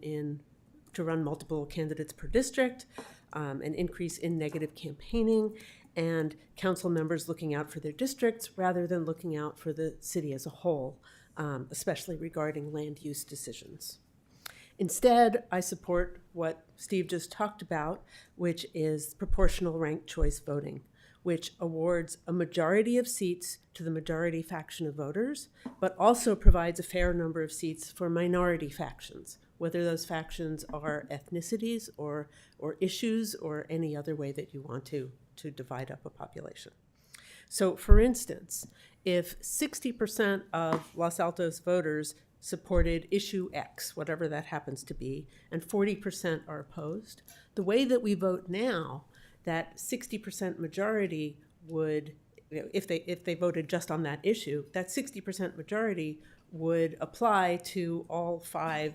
multiple candidates per district, an increase in negative campaigning, and council members looking out for their districts rather than looking out for the city as a whole, especially regarding land use decisions. Instead, I support what Steve just talked about, which is proportional ranked choice voting, which awards a majority of seats to the majority faction of voters, but also provides a fair number of seats for minority factions, whether those factions are ethnicities or issues or any other way that you want to divide up a population. So, for instance, if 60% of Los Altos voters supported issue X, whatever that happens to be, and 40% are opposed, the way that we vote now, that 60% majority would, if they voted just on that issue, that 60% majority would apply to all 5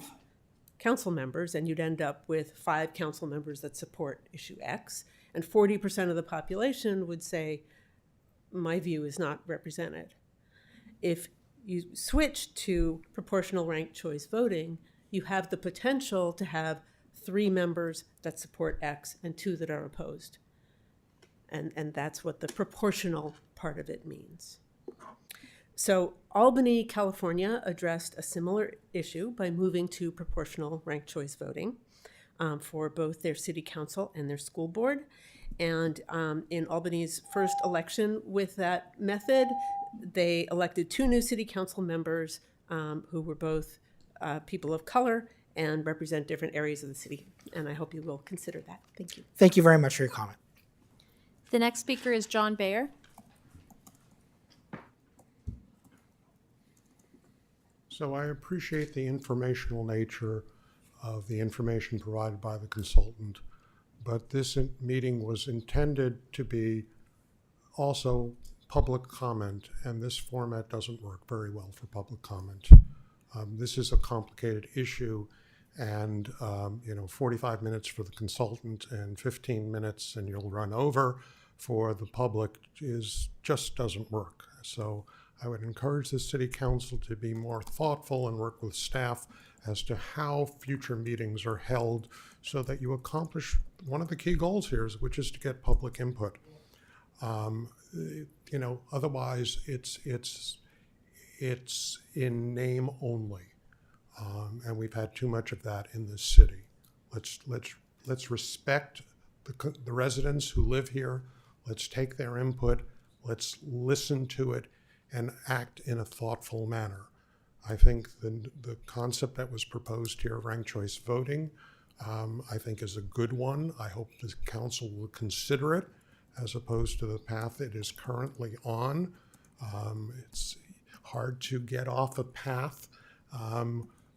council members, and you'd end up with 5 council members that support issue X, and 40% of the population would say, my view is not represented. If you switch to proportional ranked choice voting, you have the potential to have 3 members that support X and 2 that are opposed. And that's what the proportional part of it means. So Albany, California addressed a similar issue by moving to proportional ranked choice voting for both their city council and their school board. And in Albany's first election with that method, they elected 2 new city council members who were both people of color and represent different areas of the city. And I hope you will consider that. Thank you. Thank you very much for your comment. The next speaker is John Bayer. So I appreciate the informational nature of the information provided by the consultant, but this meeting was intended to be also public comment, and this format doesn't work very well for public comment. This is a complicated issue, and 45 minutes for the consultant and 15 minutes and you'll run over for the public just doesn't work. So I would encourage the city council to be more thoughtful and work with staff as to how future meetings are held so that you accomplish one of the key goals here, which is to get public input. Otherwise it's in name only, and we've had too much of that in this city. Let's respect the residents who live here. Let's take their input. Let's listen to it and act in a thoughtful manner. I think the concept that was proposed here, ranked choice voting, I think is a good one. I hope the council will consider it as opposed to the path it is currently on. It's hard to get off a path,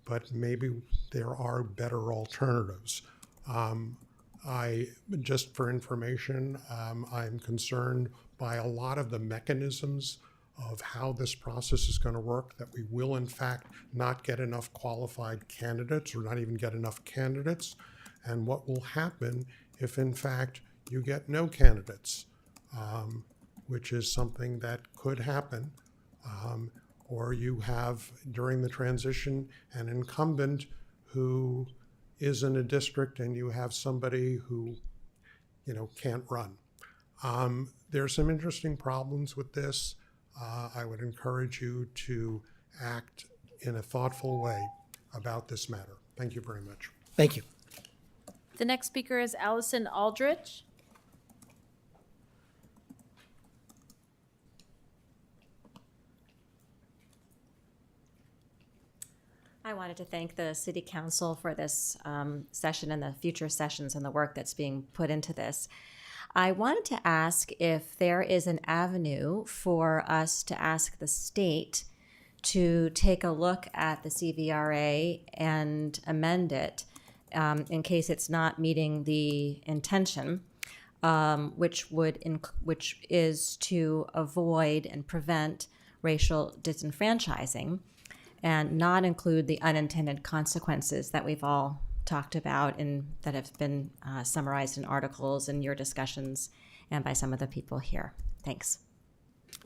but maybe there are better alternatives. Just for information, I'm concerned by a lot of the mechanisms of how this process is going to work, that we will in fact not get enough qualified candidates or not even get enough candidates, and what will happen if in fact you get no candidates, which is something that could happen, or you have during the transition an incumbent who is in a district and you have somebody who can't run. There are some interesting problems with this. I would encourage you to act in a thoughtful way about this matter. Thank you very much. Thank you. The next speaker is Allison Aldrich. I wanted to thank the City Council for this session and the future sessions and the work that's being put into this. I wanted to ask if there is an avenue for us to ask the state to take a look at the CVRA and amend it in case it's not meeting the intention, which is to avoid and prevent racial disenfranchising, and not include the unintended consequences that we've all talked about and that have been summarized in articles and your discussions and by some of the people here. Thanks.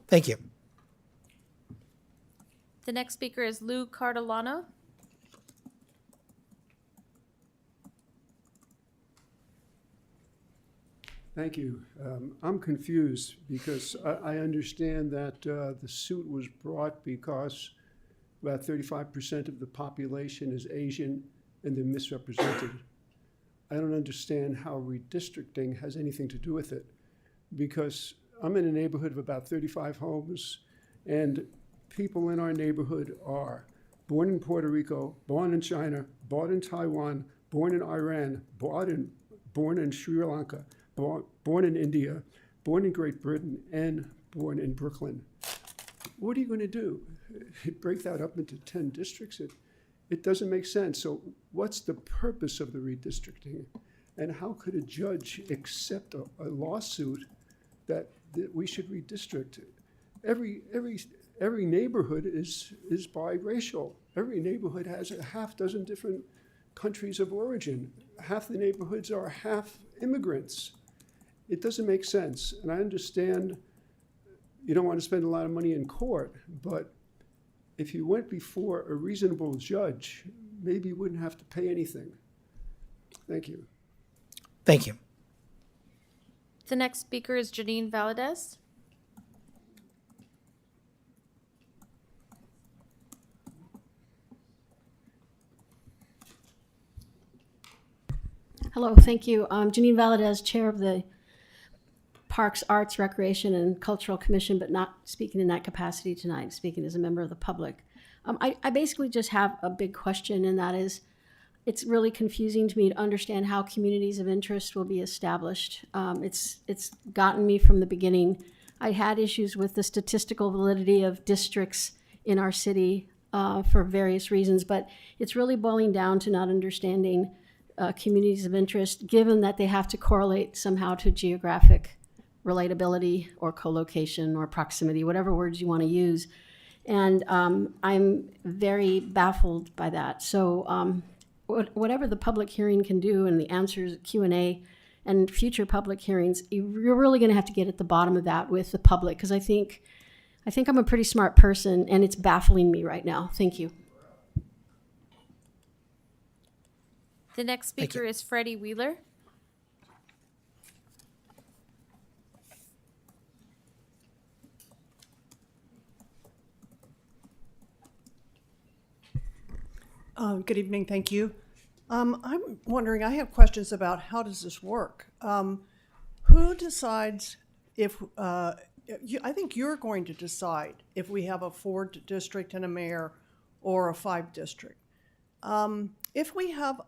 Thank you. The next speaker is Lou Cardilano. Thank you. I'm confused because I understand that the suit was brought because about 35% of the population is Asian and they're misrepresented. I don't understand how redistricting has anything to do with it, because I'm in a neighborhood of about 35 homes, and people in our neighborhood are born in Puerto Rico, born in China, born in Taiwan, born in Iran, born in Sri Lanka, born in India, born in Great Britain, and born in Brooklyn. What are you going to do? Break that up into 10 districts? It doesn't make sense. So what's the purpose of the redistricting? And how could a judge accept a lawsuit that we should redistrict? Every neighborhood is biracial. Every neighborhood has a half dozen different countries of origin. Half the neighborhoods are half immigrants. It doesn't make sense. And I understand you don't want to spend a lot of money in court, but if you went before a reasonable judge, maybe you wouldn't have to pay anything. Thank you. Thank you. The next speaker is Janine Valadez. Hello, thank you. Janine Valadez, Chair of the Parks, Arts, Recreation, and Cultural Commission, but not speaking in that capacity tonight, speaking as a member of the public. I basically just have a big question, and that is, it's really confusing to me to understand how communities of interest will be established. It's gotten me from the beginning. I had issues with the statistical validity of districts in our city for various reasons, but it's really boiling down to not understanding communities of interest, given that they have to correlate somehow to geographic relatability or co-location or proximity, whatever words you want to use. And I'm very baffled by that. So whatever the public hearing can do, and the answers, Q&A, and future public hearings, you're really going to have to get at the bottom of that with the public, because I think I'm a pretty smart person, and it's baffling me right now. Thank you. The next speaker is Freddie Wheeler. Good evening, thank you. I'm wondering, I have questions about how does this work? Who decides if, I think you're going to decide if we have a 4-district and a mayor or a 5-district. If we have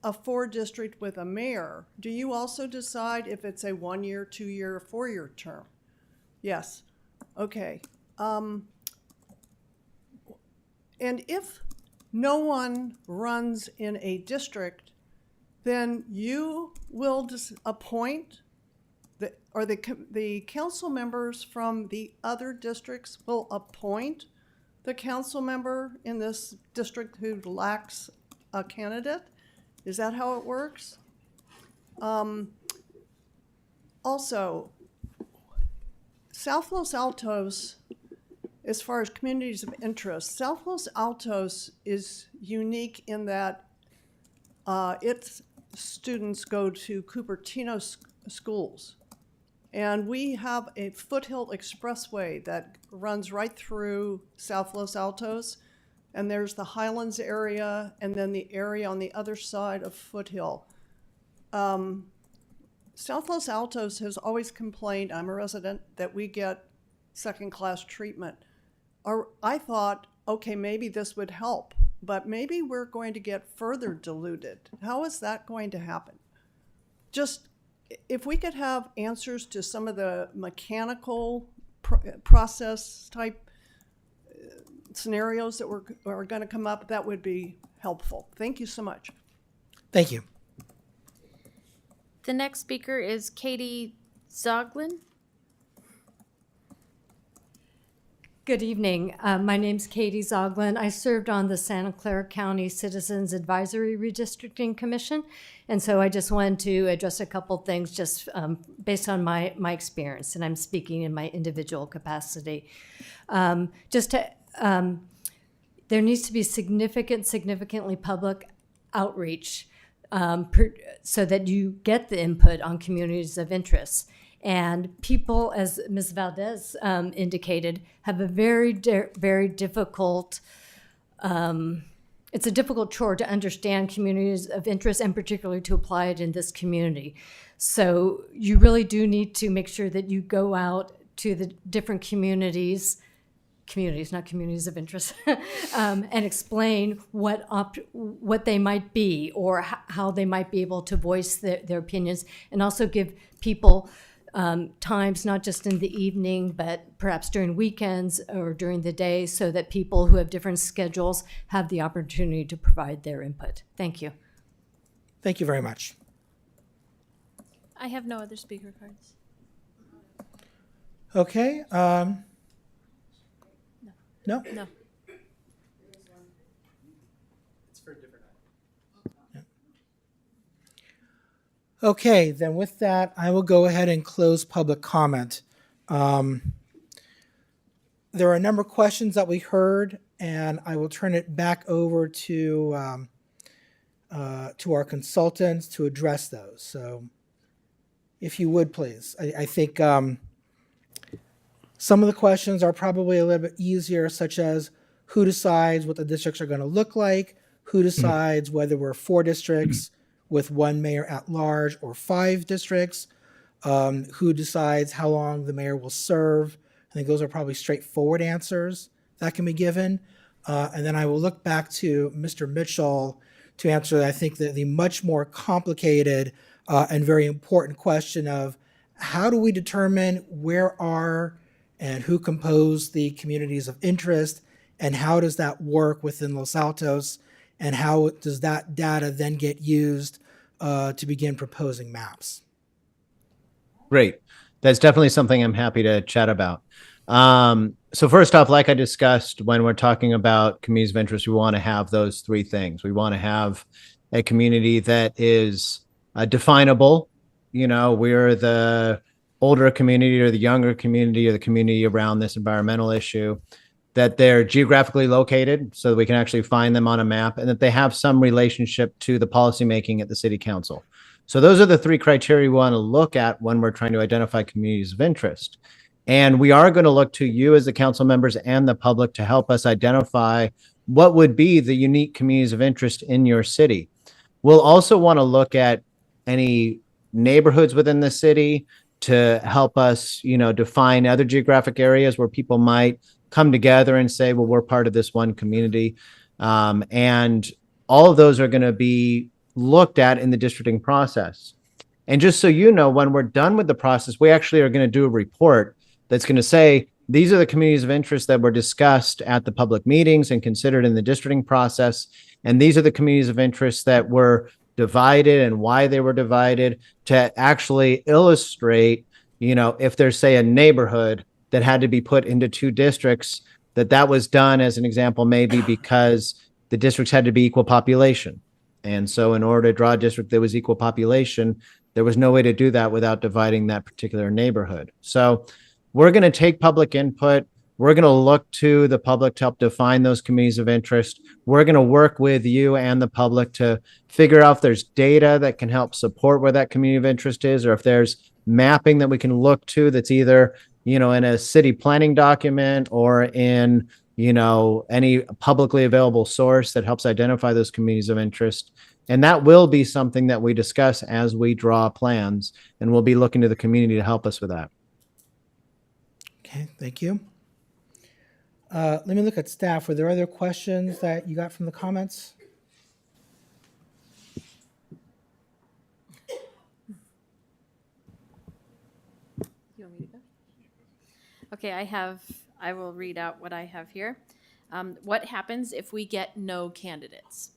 a 4-district with a mayor, do you also decide if it's a 1-year, 2-year, or 4-year term? Yes, okay. And if no one runs in a district, then you will appoint, the council members from the other districts will appoint the council member in this district who lacks a candidate? Is that how it works? Also, South Los Altos, as far as communities of interest, South Los Altos is unique in that its students go to Cupertino schools. And we have a foothill expressway that runs right through South Los Altos. and there's the Highlands area, and then the area on the other side of Foothill. South Los Altos has always complained, I'm a resident, that we get second-class treatment. I thought, okay, maybe this would help, but maybe we're going to get further diluted. How is that going to happen? Just, if we could have answers to some of the mechanical process type scenarios that are going to come up, that would be helpful. Thank you so much. Thank you. The next speaker is Katie Zoglin. Good evening. My name's Katie Zoglin. I served on the Santa Clara County Citizens Advisory Redistricting Commission, and so I just wanted to address a couple things just based on my experience, and I'm speaking in my individual capacity. There needs to be significantly public outreach so that you get the input on communities of interest. And people, as Ms. Valdez indicated, have a very difficult, it's a difficult chore to understand communities of interest and particularly to apply it in this community. So you really do need to make sure that you go out to the different communities, not communities of interest, and explain what they might be or how they might be able to voice their opinions, and also give people times, not just in the evening, but perhaps during weekends or during the day, so that people who have different schedules have the opportunity to provide their input. Thank you. Thank you very much. I have no other speaker cards. Okay. No? No. It's for a different item. Okay, then with that, I will go ahead and close public comment. There are a number of questions that we heard, and I will turn it back over to our consultants to address those. So if you would, please. I think some of the questions are probably a little bit easier, such as who decides what the districts are going to look like, who decides whether we're 4 districts with 1 mayor at large or 5 districts, who decides how long the mayor will serve. I think those are probably straightforward answers that can be given. And then I will look back to Mr. Mitchell to answer, I think, the much more complicated and very important question of how do we determine where are and who compose the communities of interest, and how does that work within Los Altos, and how does that data then get used to begin proposing maps? Great. That's definitely something I'm happy to chat about. So first off, like I discussed, when we're talking about communities of interest, we want to have those 3 things. We want to have a community that is definable. You know, we're the older community or the younger community or the community around this environmental issue, that they're geographically located so that we can actually find them on a map, and that they have some relationship to the policymaking at the city council. So those are the 3 criteria we want to look at when we're trying to identify communities of interest. And we are going to look to you as the council members and the public to help us identify what would be the unique communities of interest in your city. We'll also want to look at any neighborhoods within the city to help us, define other geographic areas where people might come together and say, well, we're part of this one community. And all of those are going to be looked at in the districting process. And just so you know, when we're done with the process, we actually are going to do a report that's going to say, these are the communities of interest that were discussed at the public meetings and considered in the districting process. And these are the communities of interest that were divided and why they were divided, to actually illustrate, if there's, say, a neighborhood that had to be put into 2 districts, that was done as an example, maybe because the districts had to be equal population. And so in order to draw a district that was equal population, there was no way to do that without dividing that particular neighborhood. So we're going to take public input. We're going to look to the public to help define those communities of interest. We're going to work with you and the public to figure out if there's data that can help support where that community of interest is, or if there's mapping that we can look to that's either, in a city planning document or in any publicly available source that helps identify those communities of interest. And that will be something that we discuss as we draw plans, and we'll be looking to the community to help us with that. Okay, thank you. Let me look at staff. Were there other questions that you got from the comments? You want me to go? Okay, I will read out what I have here. What happens if we get no candidates?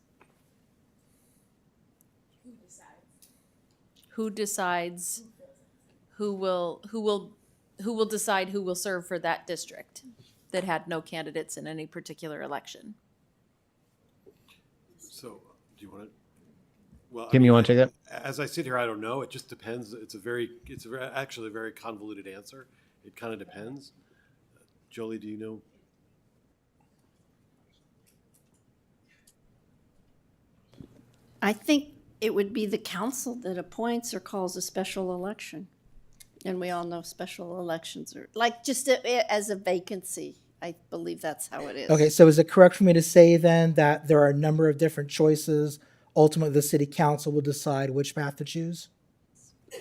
Who decides who will decide who will serve for that district that had no candidates in any particular election? So, do you want to? Well, Kim, you want to take that? As I sit here, I don't know. It just depends. Actually a very convoluted answer. It kind of depends. Jolie, do you know? I think it would be the council that appoints or calls a special election. And we all know special elections are, like, just as a vacancy. I believe that's how it is. Okay, so is it correct for me to say then that there are a number of different choices? Ultimately, the city council will decide which path to choose?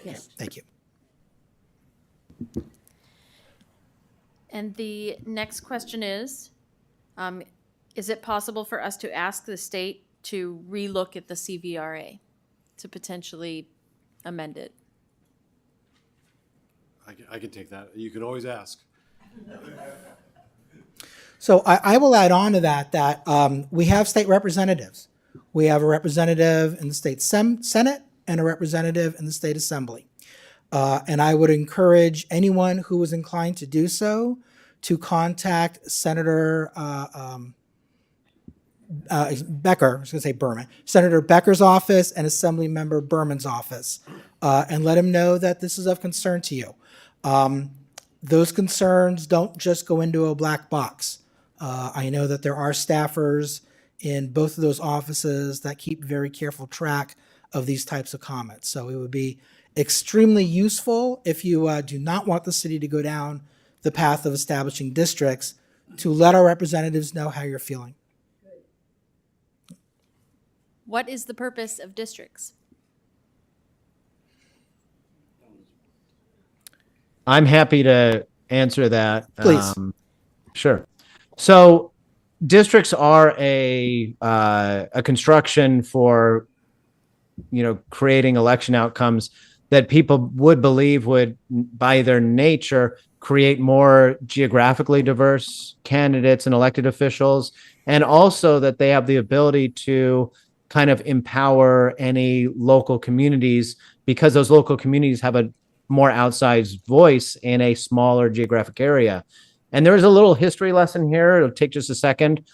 Yes. Thank you. And the next question is it possible for us to ask the state to relook at the CVRA, to potentially amend it? I can take that. You can always ask. So I will add on to that we have state representatives. We have a representative in the state Senate and a representative in the state assembly. And I would encourage anyone who is inclined to do so to contact Senator Becker, I was going to say Berman, Senator Becker's office and Assembly Member Berman's office, and let him know that this is of concern to you. Those concerns don't just go into a black box. I know that there are staffers in both of those offices that keep very careful track of these types of comments. So it would be extremely useful if you do not want the city to go down the path of establishing districts to let our representatives know how you're feeling. What is the purpose of districts? I'm happy to answer that. Please. Sure. So districts are a construction for, creating election outcomes that people would believe would, by their nature, create more geographically diverse candidates and elected officials, and also that they have the ability to kind of empower any local communities, because those local communities have a more outsized voice in a smaller geographic area. And there's a little history lesson here. It'll take just a second.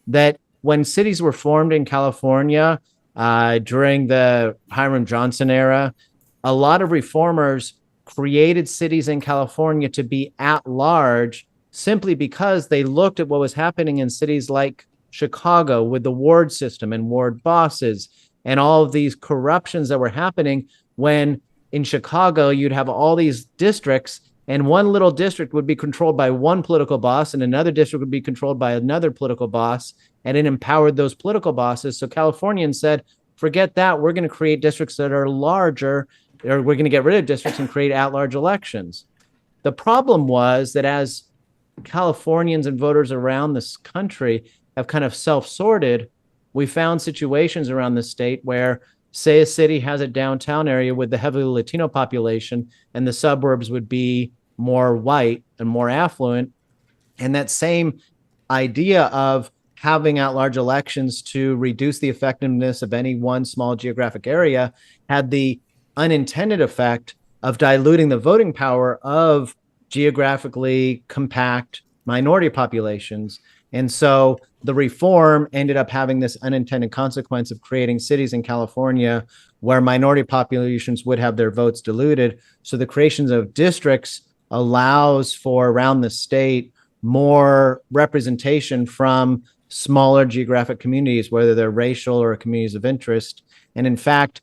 That when cities were formed in California during the Hiram Johnson era, a lot of reformers created cities in California to be at large simply because they looked at what was happening in cities like Chicago with the ward system and ward bosses and all of these corruptions that were happening, when in Chicago you'd have all these districts and one little district would be controlled by one political boss and another district would be controlled by another political boss, and it empowered those political bosses. So Californians said, forget that, we're going to create districts that are larger, or we're going to get rid of districts and create at-large elections. The problem was that as Californians and voters around this country have kind of self-sorted, we found situations around the state where, say, a city has a downtown area with the heavily Latino population and the suburbs would be more white and more affluent. And that same idea of having at-large elections to reduce the effectiveness of any one small geographic area had the unintended effect of diluting the voting power of geographically compact minority populations. And so the reform ended up having this unintended consequence of creating cities in California where minority populations would have their votes diluted. So the creation of districts allows for, around the state, more representation from smaller geographic communities, whether they're racial or communities of interest. And in fact,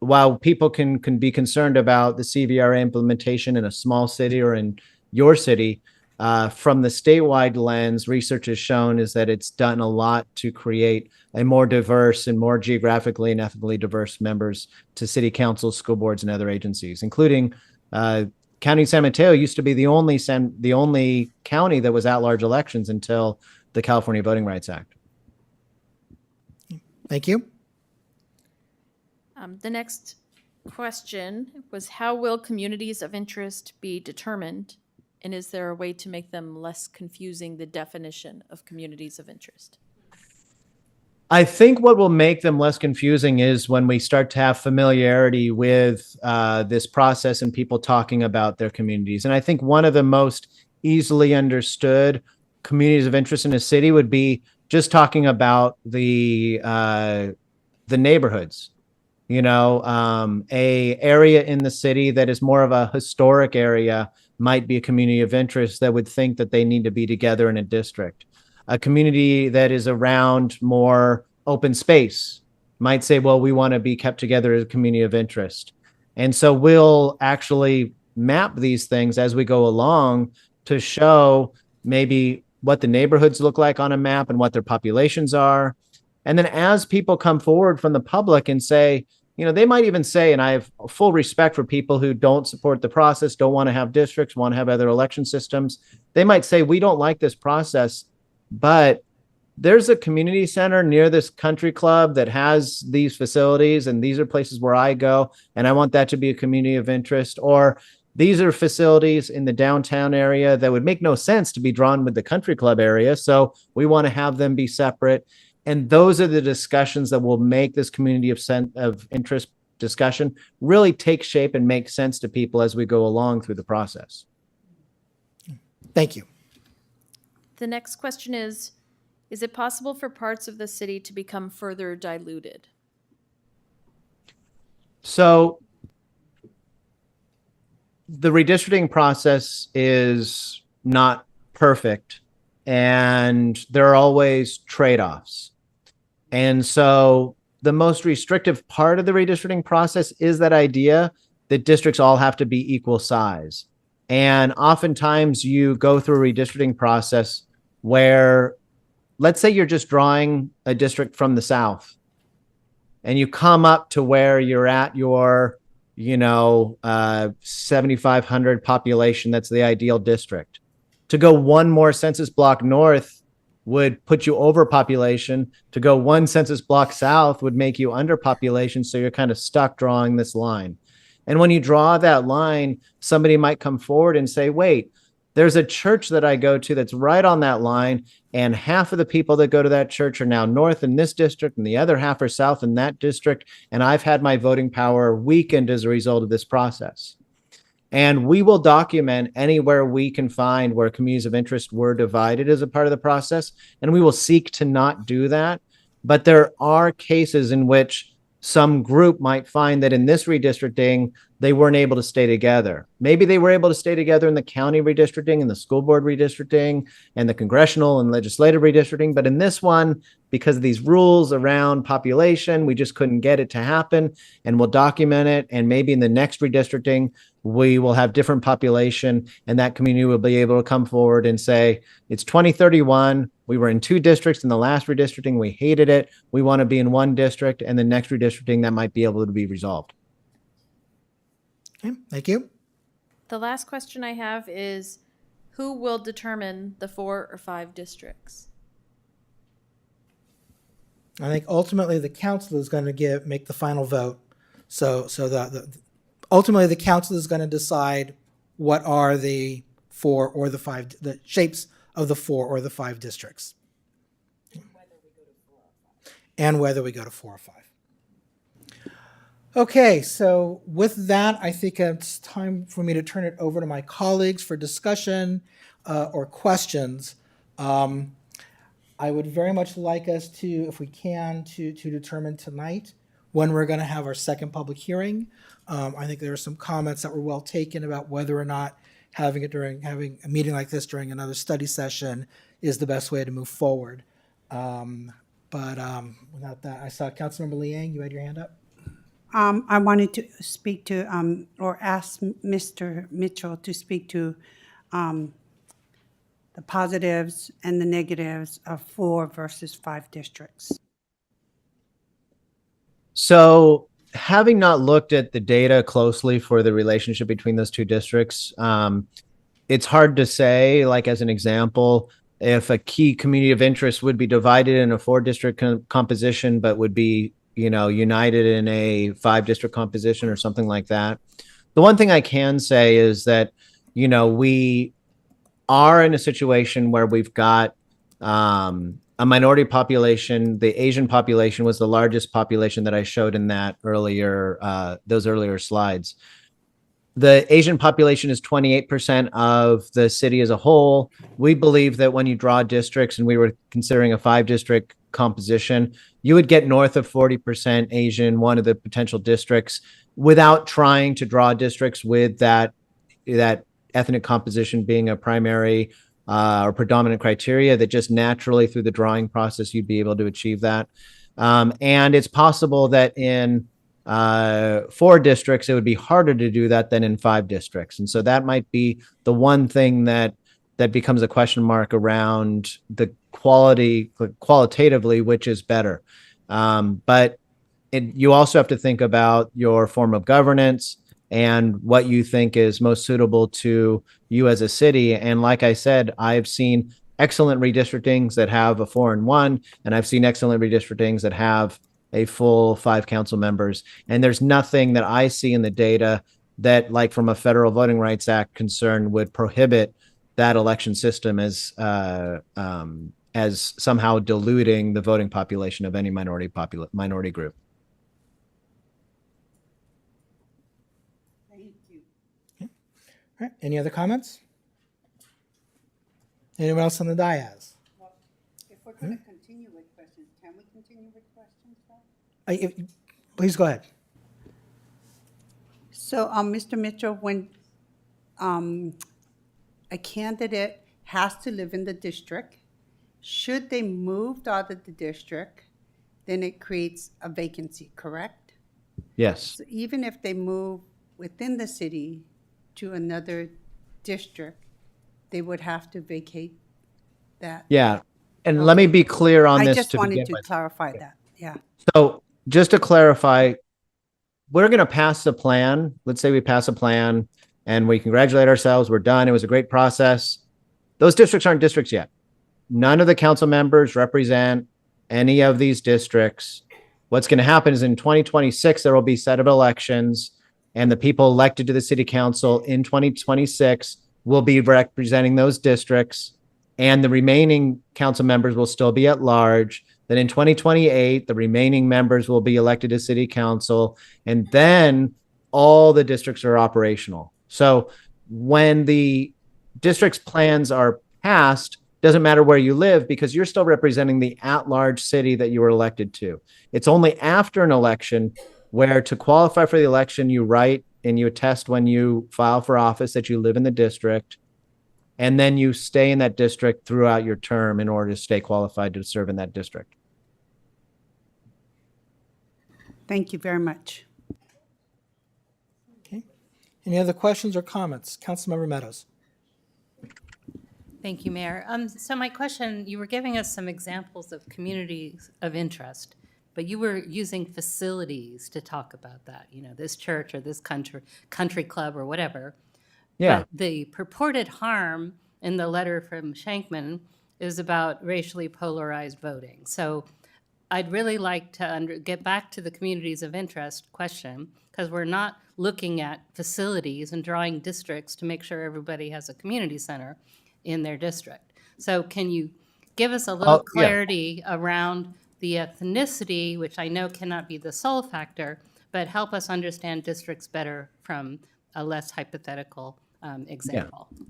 while people can be concerned about the CVRA implementation in a small city or in your city, from the statewide lens, research has shown is that it's done a lot to create a more diverse and more geographically and ethnically diverse members to city councils, school boards, and other agencies, including County San Mateo used to be the only county that was at-large elections until the California Voting Rights Act. Thank you. The next question was, how will communities of interest be determined? And is there a way to make them less confusing, the definition of communities of interest? I think what will make them less confusing is when we start to have familiarity with this process and people talking about their communities. And I think one of the most easily understood communities of interest in a city would be just talking about the neighborhoods. You know, a area in the city that is more of a historic area might be a community of interest that would think that they need to be together in a district. A community that is around more open space might say, well, we want to be kept together as a community of interest. And so we'll actually map these things as we go along to show maybe what the neighborhoods look like on a map and what their populations are. And then as people come forward from the public and say, you know, they might even say, and I have full respect for people who don't support the process, don't want to have districts, want to have other election systems. They might say, we don't like this process, but there's a community center near this country club that has these facilities, and these are places where I go, and I want that to be a community of interest. Or these are facilities in the downtown area that would make no sense to be drawn with the country club area, so we want to have them be separate. And those are the discussions that will make this community of interest discussion really take shape and make sense to people as we go along through the process. Thank you. The next question is it possible for parts of the city to become further diluted? So the redistricting process is not perfect, and there are always trade-offs. And so the most restrictive part of the redistricting process is that idea that districts all have to be equal size. And oftentimes you go through a redistricting process where, let's say you're just drawing a district from the South, and you come up to where you're at your, 7,500 population. That's the ideal district. To go one more census block north would put you over population. To go one census block south would make you under population. So you're kind of stuck drawing this line. And when you draw that line, somebody might come forward and say, wait, there's a church that I go to that's right on that line, and half of the people that go to that church are now north in this district and the other half are south in that district. And I've had my voting power weakened as a result of this process. And we will document anywhere we can find where communities of interest were divided as a part of the process. And we will seek to not do that. But there are cases in which some group might find that in this redistricting, they weren't able to stay together. Maybe they were able to stay together in the county redistricting and the school board redistricting and the congressional and legislative redistricting. But in this one, because of these rules around population, we just couldn't get it to happen. And we'll document it. And maybe in the next redistricting, we will have different population, and that community will be able to come forward and say, it's 2031. We were in 2 districts in the last redistricting. We hated it. We want to be in 1 district, and the next redistricting that might be able to be resolved. Okay, thank you. The last question I have is, who will determine the 4 or 5 districts? I think ultimately the council is going to make the final vote. So ultimately the council is going to decide what are the 4 or the 5, the shapes of the 4 or the 5 districts. And whether we go to 4 or 5. Okay, so with that, I think it's time for me to turn it over to my colleagues for discussion or questions. I would very much like us to, if we can, to determine tonight when we're going to have our second public hearing. I think there are some comments that were well taken about whether or not having a meeting like this during another study session is the best way to move forward. But without that, I saw Councilmember Liang, you had your hand up. I wanted to speak to or ask Mr. Mitchell to speak to the positives and the negatives of 4 versus 5 districts? So, having not looked at the data closely for the relationship between those two districts, it's hard to say, like as an example, if a key community of interest would be divided in a 4-district composition, but would be, united in a 5-district composition or something like that. The one thing I can say is that, we are in a situation where we've got a minority population. The Asian population was the largest population that I showed in that those earlier slides. The Asian population is 28% of the city as a whole. We believe that when you draw districts, and we were considering a 5-district composition, you would get north of 40% Asian, one of the potential districts, without trying to draw districts with that ethnic composition being a primary or predominant criteria, that just naturally through the drawing process, you'd be able to achieve that. And it's possible that in 4 districts, it would be harder to do that than in 5 districts. And so that might be the one thing that becomes a question mark around the qualitatively, which is better. But you also have to think about your form of governance and what you think is most suitable to you as a city. And like I said, I've seen excellent redistrictings that have a 4 and 1, and I've seen excellent redistrictings that have a full 5 council members. And there's nothing that I see in the data that, like from a Federal Voting Rights Act concern, would prohibit that election system as somehow diluting the voting population of any minority group. Thank you. All right. Any other comments? Anyone else on the dais? If we're going to continue with questions, can we continue with questions? Please go ahead. So, Mr. Mitchell, when a candidate has to live in the district, should they move out of the district, then it creates a vacancy, correct? Yes. So even if they move within the city to another district, they would have to vacate that. Yeah. And let me be clear on this. I just wanted to clarify that. Yeah. So just to clarify, we're going to pass the plan. Let's say we pass a plan and we congratulate ourselves. We're done. It was a great process. Those districts aren't districts yet. None of the council members represent any of these districts. What's going to happen is in 2026, there will be a set of elections, and the people elected to the city council in 2026 will be representing those districts, and the remaining council members will still be at large. Then in 2028, the remaining members will be elected to city council, and then all the districts are operational. So when the district's plans are passed, doesn't matter where you live, because you're still representing the at-large city that you were elected to. It's only after an election where, to qualify for the election, you write and you attest when you file for office that you live in the district, and then you stay in that district throughout your term in order to stay qualified to serve in that district. Thank you very much. Okay. Any other questions or comments? Councilmember Meadows. Thank you, Mayor. So my question, you were giving us some examples of communities of interest, but you were using facilities to talk about that, this church or this country club or whatever. Yeah. But the purported harm in the letter from Shankman is about racially polarized voting. So I'd really like to get back to the communities of interest question, because we're not looking at facilities and drawing districts to make sure everybody has a community center in their district. So can you give us a little clarity around the ethnicity, which I know cannot be the sole factor, but help us understand districts better from a less hypothetical example? Yeah.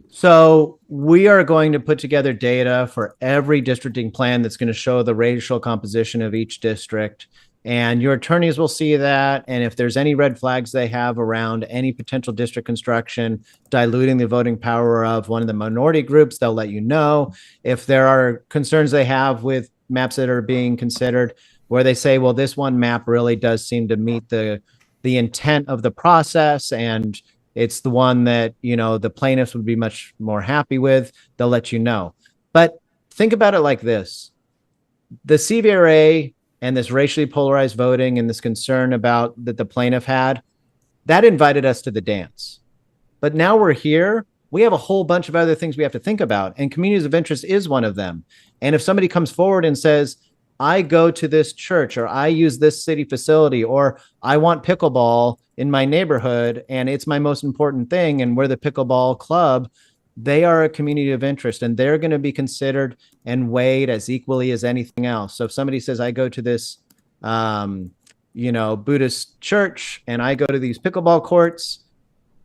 So we are going to put together data for every districting plan that's going to show the racial composition of each district. And your attorneys will see that. And if there's any red flags they have around any potential district construction diluting the voting power of one of the minority groups, they'll let you know. If there are concerns they have with maps that are being considered where they say, well, this one map really does seem to meet the intent of the process, and it's the one that, the plaintiffs would be much more happy with, they'll let you know. But think about it like this. The CVRA and this racially polarized voting and this concern about that the plaintiff had, that invited us to the dance. But now we're here. We have a whole bunch of other things we have to think about, and communities of interest is one of them. And if somebody comes forward and says, I go to this church, or I use this city facility, or I want pickleball in my neighborhood, and it's my most important thing, and we're the pickleball club, they are a community of interest, and they're going to be considered and weighed as equally as anything else. So if somebody says, I go to this, Buddhist church, and I go to these pickleball courts,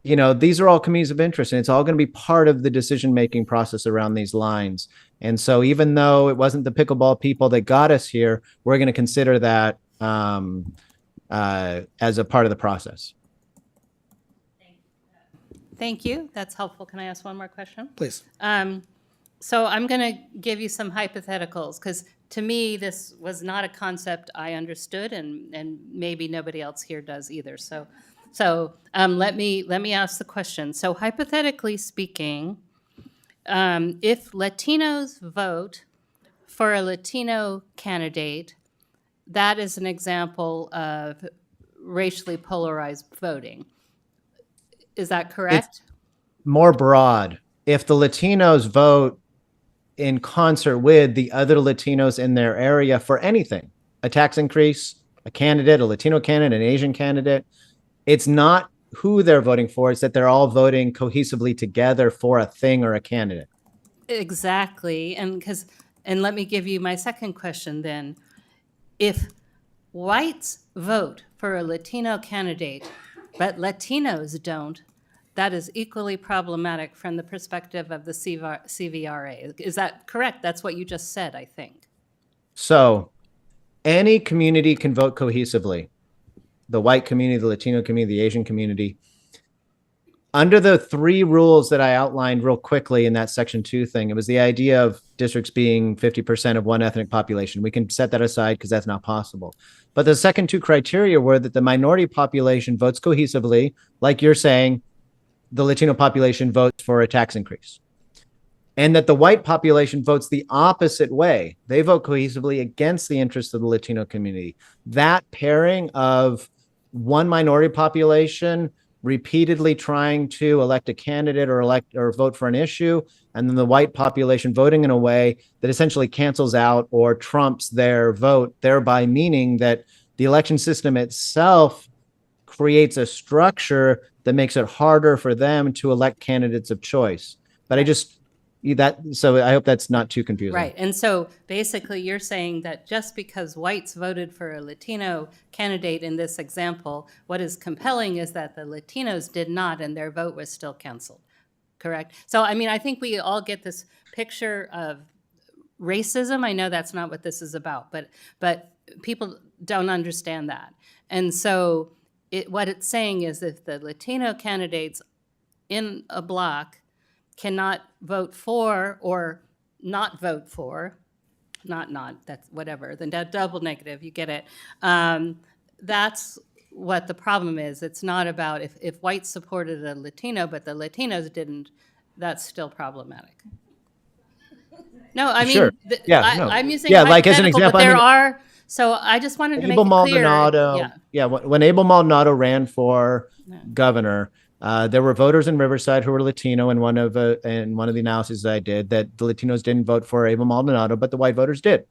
these are all communities of interest, and it's all going to be part of the decision-making process around these lines. And so even though it wasn't the pickleball people that got us here, we're going to consider that as a part of the process. Thank you. That's helpful. Can I ask one more question? Please. So I'm going to give you some hypotheticals, because to me, this was not a concept I understood, and maybe nobody else here does either. So let me ask the question. So hypothetically speaking, if Latinos vote for a Latino candidate, that is an example of racially polarized voting. Is that correct? It's more broad. If the Latinos vote in concert with the other Latinos in their area for anything, a tax increase, a candidate, a Latino candidate, an Asian candidate, it's not who they're voting for, it's that they're all voting cohesively together for a thing or a candidate. Exactly. And let me give you my second question then. If whites vote for a Latino candidate, but Latinos don't, that is equally problematic from the perspective of the CVRA. Is that correct? That's what you just said, I think. So any community can vote cohesively. The white community, the Latino community, the Asian community. Under the 3 rules that I outlined real quickly in that Section 2 thing, it was the idea of districts being 50% of one ethnic population. We can set that aside because that's not possible. But the second 2 criteria were that the minority population votes cohesively, like you're saying, the Latino population votes for a tax increase. And that the white population votes the opposite way. They vote cohesively against the interests of the Latino community. That pairing of one minority population repeatedly trying to elect a candidate or vote for an issue, and then the white population voting in a way that essentially cancels out or trumps their vote, thereby meaning that the election system itself creates a structure that makes it harder for them to elect candidates of choice. But so I hope that's not too confusing. Right. And so basically you're saying that just because whites voted for a Latino candidate in this example, what is compelling is that the Latinos did not, and their vote was still canceled. Correct? So, I mean, I think we all get this picture of racism. I know that's not what this is about, but people don't understand that. And so what it's saying is if the Latino candidates in a block cannot vote for or not vote for, that's whatever, then double negative, you get it. That's what the problem is. It's not about if whites supported a Latino, but the Latinos didn't, that's still problematic. No, I mean, Sure. I'm using like as an hypothetical, example, but there are, so I just wanted to make it clear. When Abel Maldonado ran for governor, there were voters in Riverside who were Latino in one of the analyses I did that the Latinos didn't vote for Abel Maldonado, but the white voters did.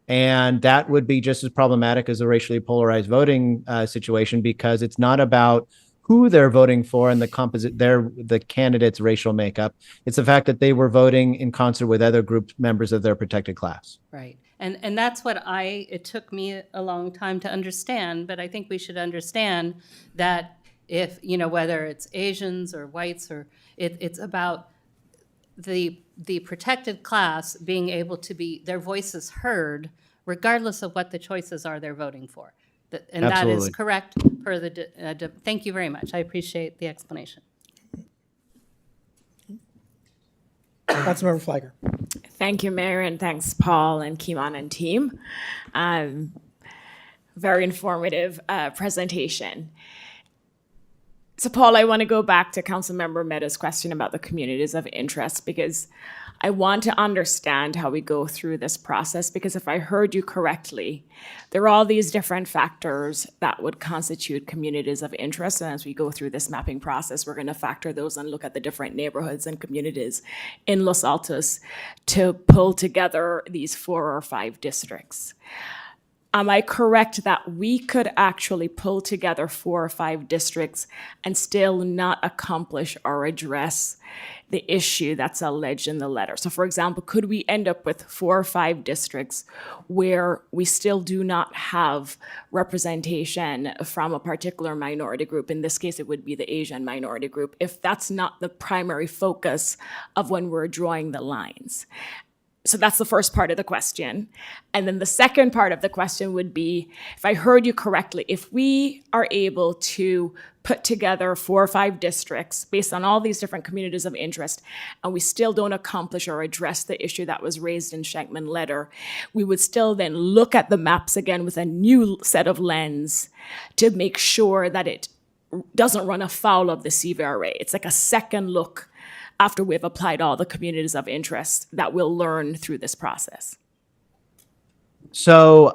And that would be just as problematic as a racially polarized voting situation, because it's not about who they're voting for and the candidate's racial makeup. It's the fact that they were voting in concert with other group members of their protected class. Right. And that's what it took me a long time to understand, but I think we should understand that if, whether it's Asians or whites, or it's about the protected class being able to be, their voices heard, regardless of what the choices are they're voting for. And Absolutely. That is correct per the, thank you very much. I appreciate the explanation. Councilmember Flagger. Thank you, Mayor, and thanks, Paul and Kimon and team. Very informative presentation. So, Paul, I want to go back to Councilmember Mehta's question about the communities of interest because I want to understand how we go through this process. Because if I heard you correctly, there are all these different factors that would constitute communities of interest. And as we go through this mapping process, we're going to factor those and look at the different neighborhoods and communities in Los Altos to pull together these 4 or 5 districts. Am I correct that we could actually pull together 4 or 5 districts and still not accomplish or address the issue that's alleged in the letter? So for example, could we end up with 4 or 5 districts where we still do not have representation from a particular minority group? In this case, it would be the Asian minority group, if that's not the primary focus of when we're drawing the lines. So that's the first part of the question. And then the second part of the question would be, if I heard you correctly, if we are able to put together 4 or 5 districts based on all these different communities of interest, and we still don't accomplish or address the issue that was raised in Shankman letter, we would still then look at the maps again with a new set of lens to make sure that it doesn't run afoul of the CVRA. It's like a second look after we've applied all the communities of interest that we'll learn through this process. So,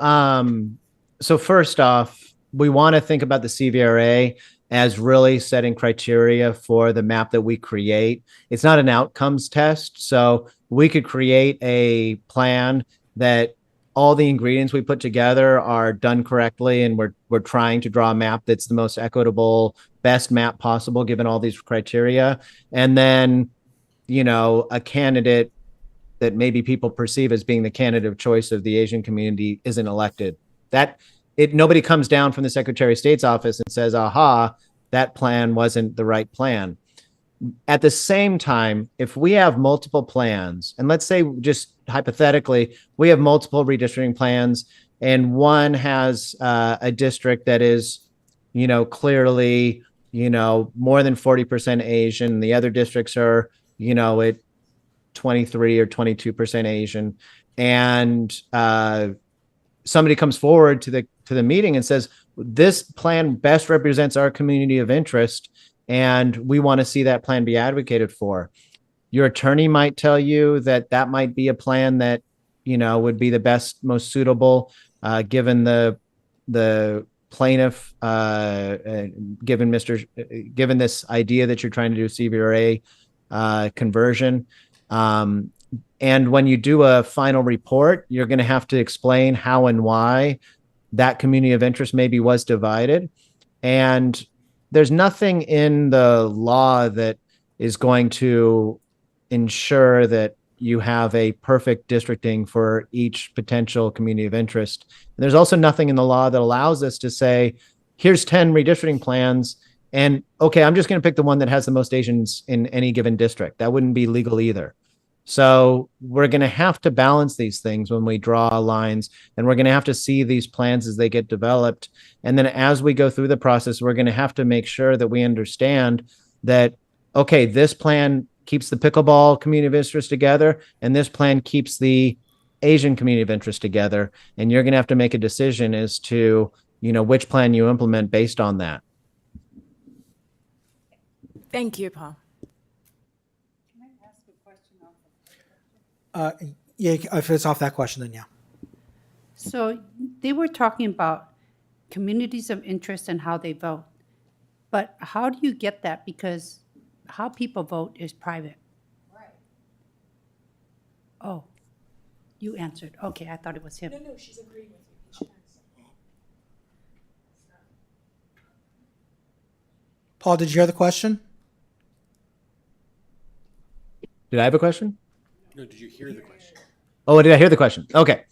so first off, we want to think about the CVRA as really setting criteria for the map that we create. It's not an outcomes test. So we could create a plan that all the ingredients we put together are done correctly, and we're trying to draw a map that's the most equitable, best map possible given all these criteria. And then, you know, a candidate that maybe people perceive as being the candidate of choice of the Asian community isn't elected. Nobody comes down from the Secretary of State's office and says, aha, that plan wasn't the right plan. At the same time, if we have multiple plans, and let's say just hypothetically, we have multiple redistricting plans, and one has a district that is, you know, clearly, you know, more than 40% Asian, the other districts are, you know, at 23 or 22% Asian, and somebody comes forward to the meeting and says, this plan best represents our community of interest, and we want to see that plan be advocated for. Your attorney might tell you that that might be a plan that, you know, would be the best, most suitable, given the plaintiff, given this idea that you're trying to do CVRA conversion. And when you do a final report, you're going to have to explain how and why that community of interest maybe was divided. And there's nothing in the law that is going to ensure that you have a perfect districting for each potential community of interest. And there's also nothing in the law that allows us to say, here's 10 redistricting plans, and okay, I'm just going to pick the one that has the most Asians in any given district. That wouldn't be legal either. So we're going to have to balance these things when we draw lines, and we're going to have to see these plans as they get developed. And then as we go through the process, we're going to have to make sure that we understand that, okay, this plan keeps the pickleball community of interest together, and this plan keeps the Asian community of interest together. And you're going to have to make a decision as to, you know, which plan you implement based on that. Thank you, Paul. Yeah, if it's off that question, then yeah. So they were talking about communities of interest and how they vote. But how do you get that? Because how people vote is private. Right. Oh, you answered. Okay, I thought it was him. No, she's agreeing with you. Paul, did you hear the question? Did I have a question? No, did you hear the question? Oh, did I hear the question? Okay.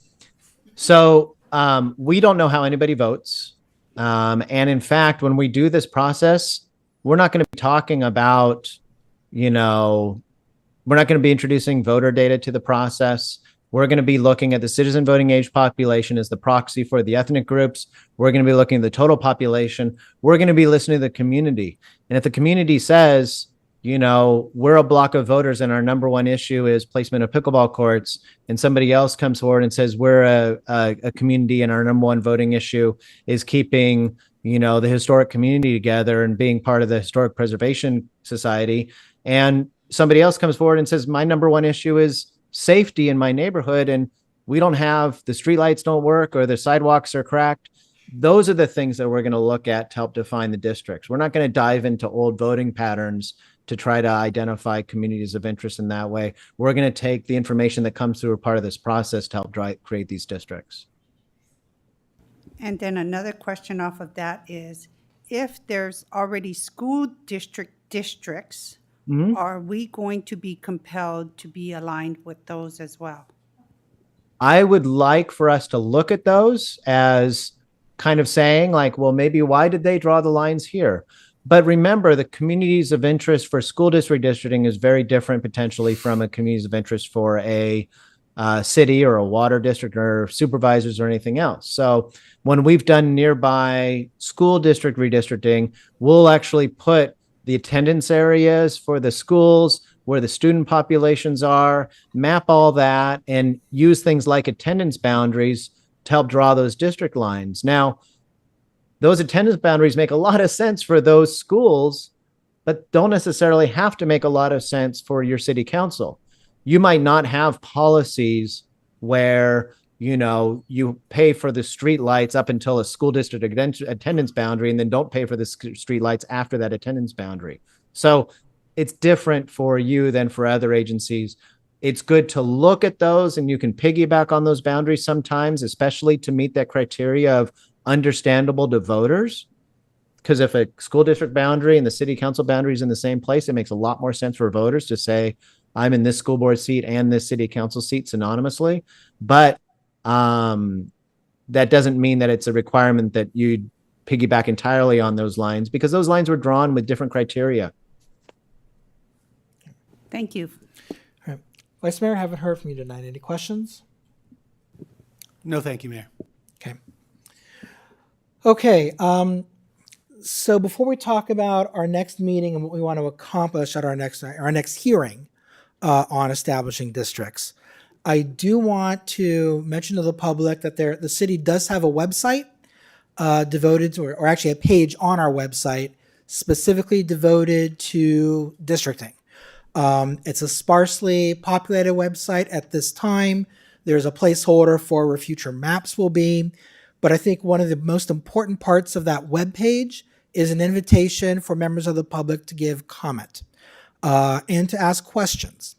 So we don't know how anybody votes. And in fact, when we do this process, we're not going to be talking about, you know, we're not going to be introducing voter data to the process. We're going to be looking at the citizen voting age population as the proxy for the ethnic groups. We're going to be looking at the total population. We're going to be listening to the community. And if the community says, you know, we're a block of voters and our number one issue is placement of pickleball courts, and somebody else comes forward and says we're a community and our number one voting issue is keeping, the historic community together and being part of the Historic Preservation Society. And somebody else comes forward and says, my number one issue is safety in my neighborhood, and we don't have, the streetlights don't work or the sidewalks are cracked. Those are the things that we're going to look at to help define the districts. We're not going to dive into old voting patterns to try to identify communities of interest in that way. We're going to take the information that comes through a part of this process to help create these districts. And then another question off of that is, if there's already school districts, are we going to be compelled to be aligned with those as well? I would like for us to look at those as kind of saying like, well, maybe why did they draw the lines here? But remember, the communities of interest for school district districting is very different potentially from a communities of interest for a city or a water district or supervisors or anything else. So when we've done nearby school district redistricting, we'll actually put the attendance areas for the schools, where the student populations are, map all that, and use things like attendance boundaries to help draw those district lines. Now, those attendance boundaries make a lot of sense for those schools, but don't necessarily have to make a lot of sense for your city council. You might not have policies where, you pay for the street lights up until a school district attendance boundary and then don't pay for the street lights after that attendance boundary. So it's different for you than for other agencies. It's good to look at those, and you can piggyback on those boundaries sometimes, especially to meet that criteria of understandable to voters. Because if a school district boundary and the city council boundary is in the same place, it makes a lot more sense for voters to say, I'm in this school board seat and this city council seat synonymously. But that doesn't mean that it's a requirement that you piggyback entirely on those lines, because those lines were drawn with different criteria. Thank you. All right. Vice Mayor, haven't heard from you tonight. Any questions? No, thank you, Mayor. Okay. So before we talk about our next meeting and what we want to accomplish at our next hearing on establishing districts, I do want to mention to the public that the city does have a website devoted to, or actually a page on our website specifically devoted to districting. It's a sparsely populated website at this time. There's a placeholder for where future maps will be. But I think one of the most important parts of that web page is an invitation for members of the public to give comment and to ask questions.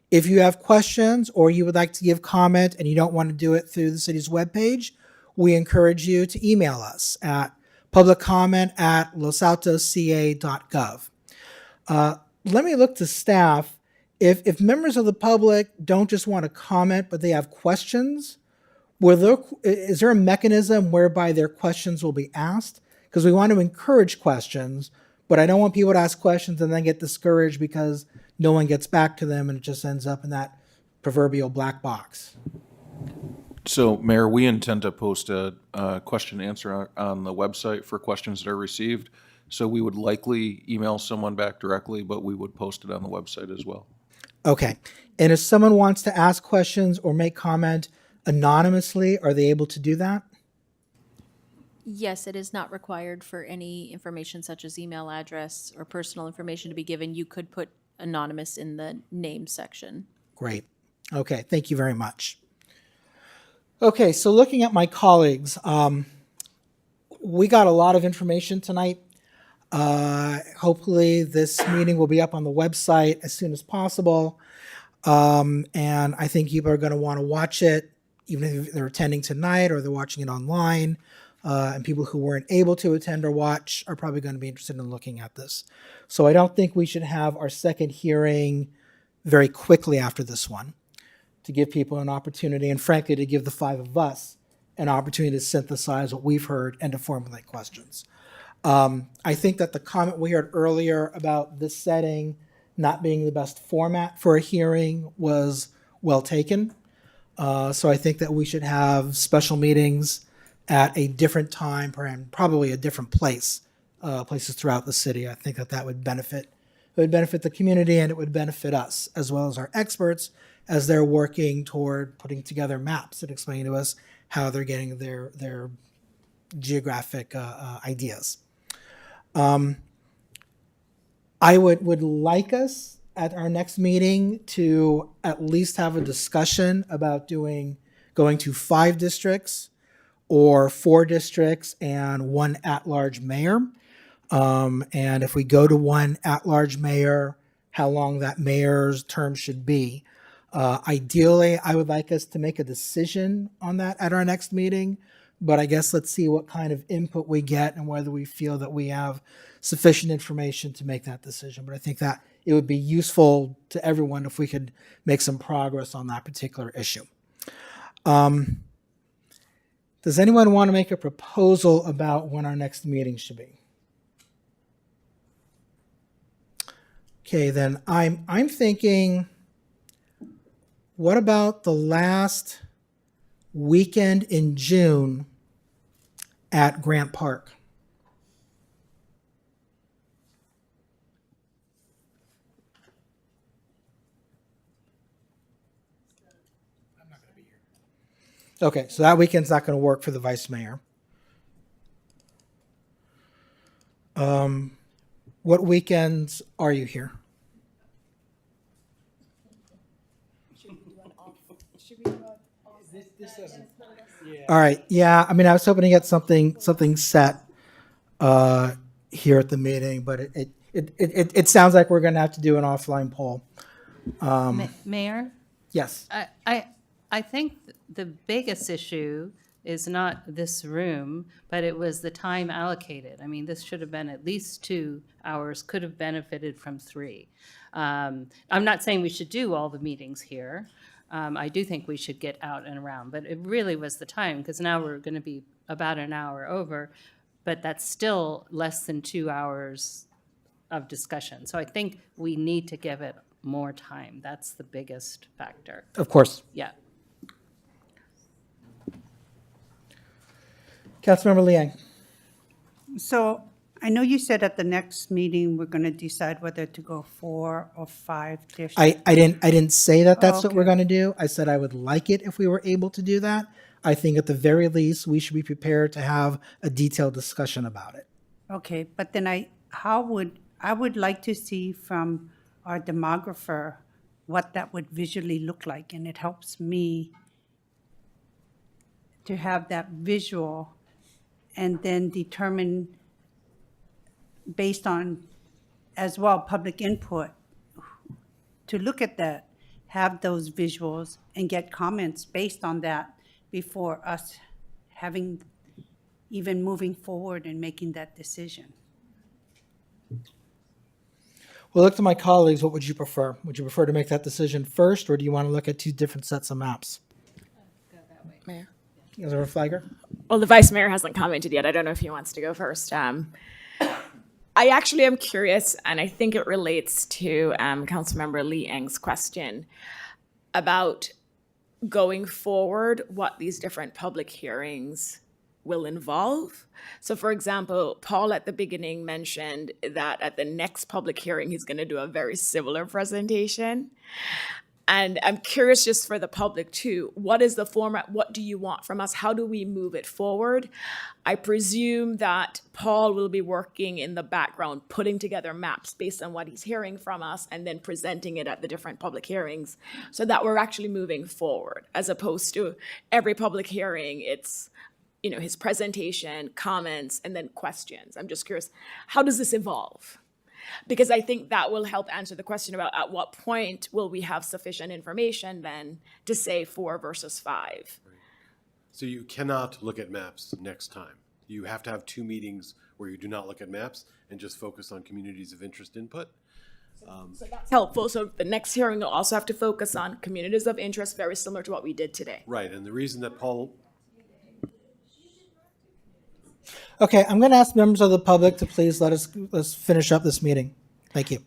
If you have questions or you would like to give comment and you don't want to do it through the city's webpage, we encourage you to email us at publiccomment@losaltosca.gov. Let me look to staff. If members of the public don't just want to comment, but they have questions, is there a mechanism whereby their questions will be asked? Because we want to encourage questions, but I don't want people to ask questions and then get discouraged because no one gets back to them and it just ends up in that proverbial black box. So, Mayor, we intend to post a question and answer on the website for questions that are received. So we would likely email someone back directly, but we would post it on the website as well. Okay. And if someone wants to ask questions or make comment anonymously, are they able to do that? Yes, it is not required for any information such as email address or personal information to be given. You could put anonymous in the name section. Great. Okay. Thank you very much. Okay. So looking at my colleagues, we got a lot of information tonight. Hopefully this meeting will be up on the website as soon as possible. And I think people are going to want to watch it, even if they're attending tonight or they're watching it online. And people who weren't able to attend or watch are probably going to be interested in looking at this. So I don't think we should have our second hearing very quickly after this one, to give people an opportunity, and frankly, to give the five of us an opportunity to synthesize what we've heard and to formulate questions. I think that the comment we heard earlier about this setting not being the best format for a hearing was well taken. So I think that we should have special meetings at a different time, and probably a different places throughout the city. I think that would benefit. It would benefit the community, and it would benefit us as well as our experts as they're working toward putting together maps that explain to us how they're getting their geographic ideas. I would like us at our next meeting to at least have a discussion about going to 5 districts or 4 districts and 1 at-large mayor. And if we go to 1 at-large mayor, how long that mayor's term should be. Ideally, I would like us to make a decision on that at our next meeting, but I guess let's see what kind of input we get and whether we feel that we have sufficient information to make that decision. But I think that it would be useful to everyone if we could make some progress on that particular issue. Does anyone want to make a proposal about when our next meeting should be? Okay, then I'm thinking, what about the last weekend in June at Grant Park? Okay, so that weekend's not going to work for the vice mayor. What weekends are you here? All right, yeah, I mean, I was hoping to get something set here at the meeting, but it sounds like we're going to have to do an offline poll. Mayor? Yes. I think the biggest issue is not this room, but it was the time allocated. I mean, this should have been at least 2 hours, could have benefited from 3. I'm not saying we should do all the meetings here. I do think we should get out and around, but it really was the time, because now we're going to be about an hour over, but that's still less than 2 hours of discussion. So I think we need to give it more time. That's the biggest factor. Of course. Yeah. Councilmember Liang. So I know you said at the next meeting, we're going to decide whether to go 4 or 5 districts. I didn't say that that's what we're Okay. going to do. I said I would like it if we were able to do that. I think at the very least, we should be prepared to have a detailed discussion about it. Okay, but then I would like to see from our demographer what that would visually look like, and it helps me to have that visual and then determine based on, as well, public input, to look at that, have those visuals and get comments based on that before us having, even moving forward and making that decision. Well, look to my colleagues. What would you prefer? Would you prefer to make that decision first, or do you want to look at 2 different sets of maps? Mayor. Councilmember Flagger? Well, the vice mayor hasn't commented yet. I don't know if he wants to go first. I actually am curious, and I think it relates to Councilmember Lee Eng's question about going forward, what these different public hearings will involve. So for example, Paul at the beginning mentioned that at the next public hearing, he's going to do a very similar presentation. And I'm curious just for the public too, what is the format? What do you want from us? How do we move it forward? I presume that Paul will be working in the background, putting together maps based on what he's hearing from us and then presenting it at the different public hearings so that we're actually moving forward, as opposed to every public hearing, it's, you know, his presentation, comments, and then questions. I'm just curious, how does this evolve? Because I think that will help answer the question about at what point will we have sufficient information then to say 4 versus 5. So you cannot look at maps next time. You have to have 2 meetings where you do not look at maps and just focus on communities of interest input. So that's helpful. So the next hearing will also have to focus on communities of interest, very similar to what we did today. Right, and the reason that Paul, Okay, I'm going to ask members of the public to please let's finish up this meeting. Thank you.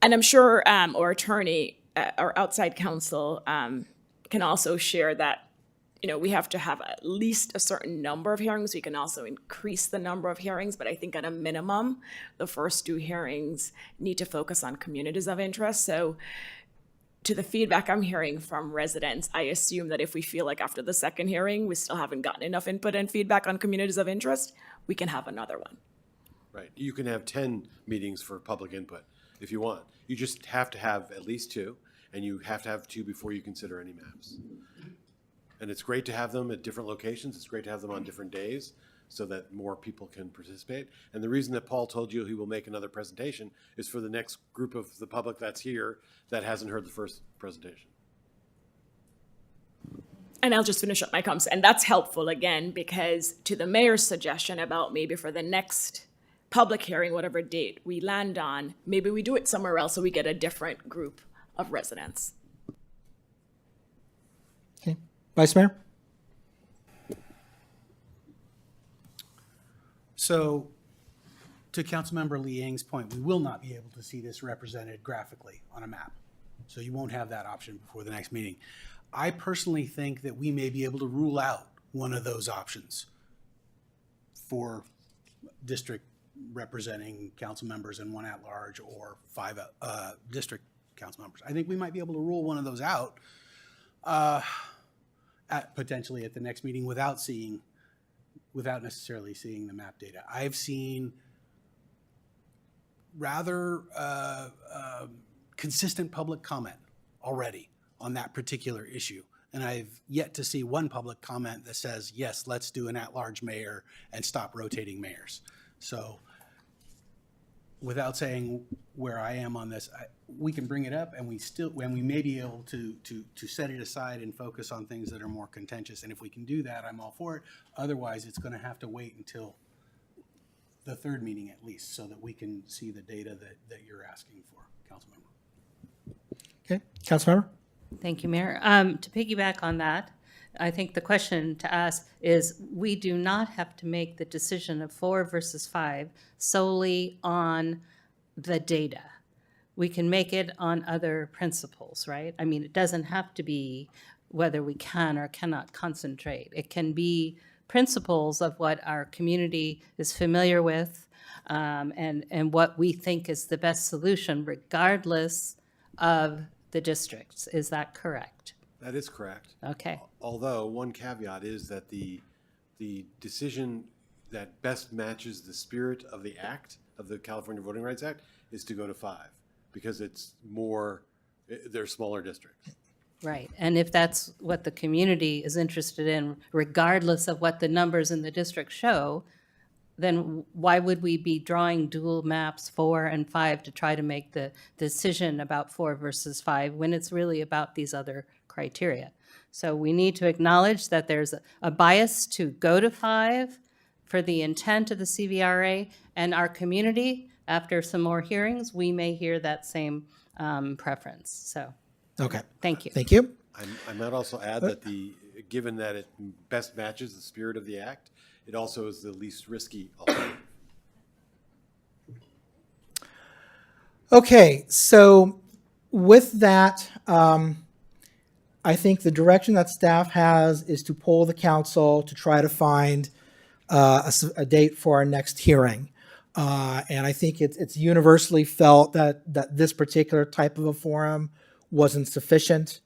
And I'm sure our attorney or outside counsel can also share that, you know, we have to have at least a certain number of hearings. We can also increase the number of hearings, but I think at a minimum, the first 2 hearings need to focus on communities of interest. So to the feedback I'm hearing from residents, I assume that if we feel like after the second hearing, we still haven't gotten enough input and feedback on communities of interest, we can have another one. Right. You can have 10 meetings for public input if you want. You just have to have at least 2, and you have to have 2 before you consider any maps. And it's great to have them at different locations. It's great to have them on different days so that more people can participate. And the reason that Paul told you he will make another presentation is for the next group of the public that's here that hasn't heard the first presentation. And I'll just finish up my comments. And that's helpful again, because to the mayor's suggestion about maybe for the next public hearing, whatever date we land on, maybe we do it somewhere else so we get a different group of residents. Okay. Vice Mayor? So, to Councilmember Liang's point, we will not be able to see this represented graphically on a map. So you won't have that option before the next meeting. I personally think that we may be able to rule out one of those options for district representing council members and 1 at-large or 5 district council members. I think we might be able to rule one of those out potentially at the next meeting without necessarily seeing the map data. I've seen rather consistent public comment already on that particular issue. And I've yet to see one public comment that says, yes, let's do an at-large mayor and stop rotating mayors. So without saying where I am on this, we can bring it up and we may be able to set it aside and focus on things that are more contentious. And if we can do that, I'm all for it. Otherwise, it's going to have to wait until the third meeting at least so that we can see the data that you're asking for, Councilmember. Okay, Councilmember? Thank you, Mayor. To piggyback on that, I think the question to ask is, we do not have to make the decision of 4 versus 5 solely on the data. We can make it on other principles, right? I mean, it doesn't have to be whether we can or cannot concentrate. It can be principles of what our community is familiar with, and what we think is the best solution regardless of the districts. Is that correct? That is correct. Okay. Although one caveat is that the decision that best matches the spirit of the act, of the California Voting Rights Act, is to go to 5 because it's they're smaller districts. Right, and if that's what the community is interested in, regardless of what the numbers in the district show, then why would we be drawing dual maps 4 and 5 to try to make the decision about 4 versus 5 when it's really about these other criteria? So we need to acknowledge that there's a bias to go to 5 for the intent of the CVRA, and our community, after some more hearings, we may hear that same preference, so. Okay. Thank you. Thank you. I might also add that given that it best matches the spirit of the act, it also is the least risky alternative. Okay, so with that, I think the direction that staff has is to poll the council to try to find a date for our next hearing. And I think it's universally felt that this particular type of a forum wasn't sufficient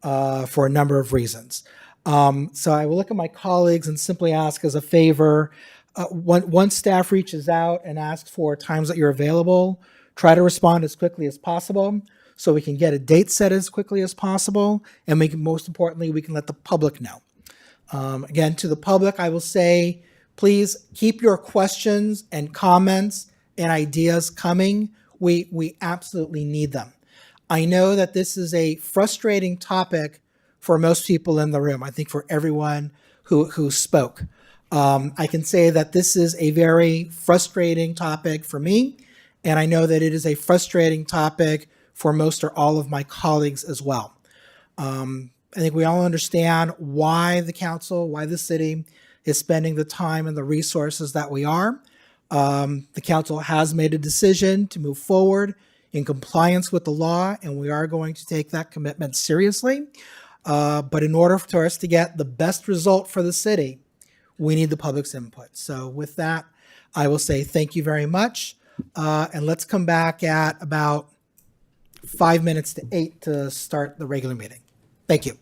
for a number of reasons. So I will look at my colleagues and simply ask as a favor, once staff reaches out and asks for times that you're available, try to respond as quickly as possible so we can get a date set as quickly as possible, and most importantly, we can let the public know. Again, to the public, I will say, please keep your questions and comments and ideas coming. We absolutely need them. I know that this is a frustrating topic for most people in the room. I think for everyone who spoke. I can say that this is a very frustrating topic for me, and I know that it is a frustrating topic for most or all of my colleagues as well. I think we all understand why the council, why the city is spending the time and the resources that we are. The council has made a decision to move forward in compliance with the law, and we are going to take that commitment seriously. But in order for us to get the best result for the city, we need the public's input. So with that, I will say thank you very much. And let's come back at about 5 minutes to 8 to start the regular meeting. Thank you.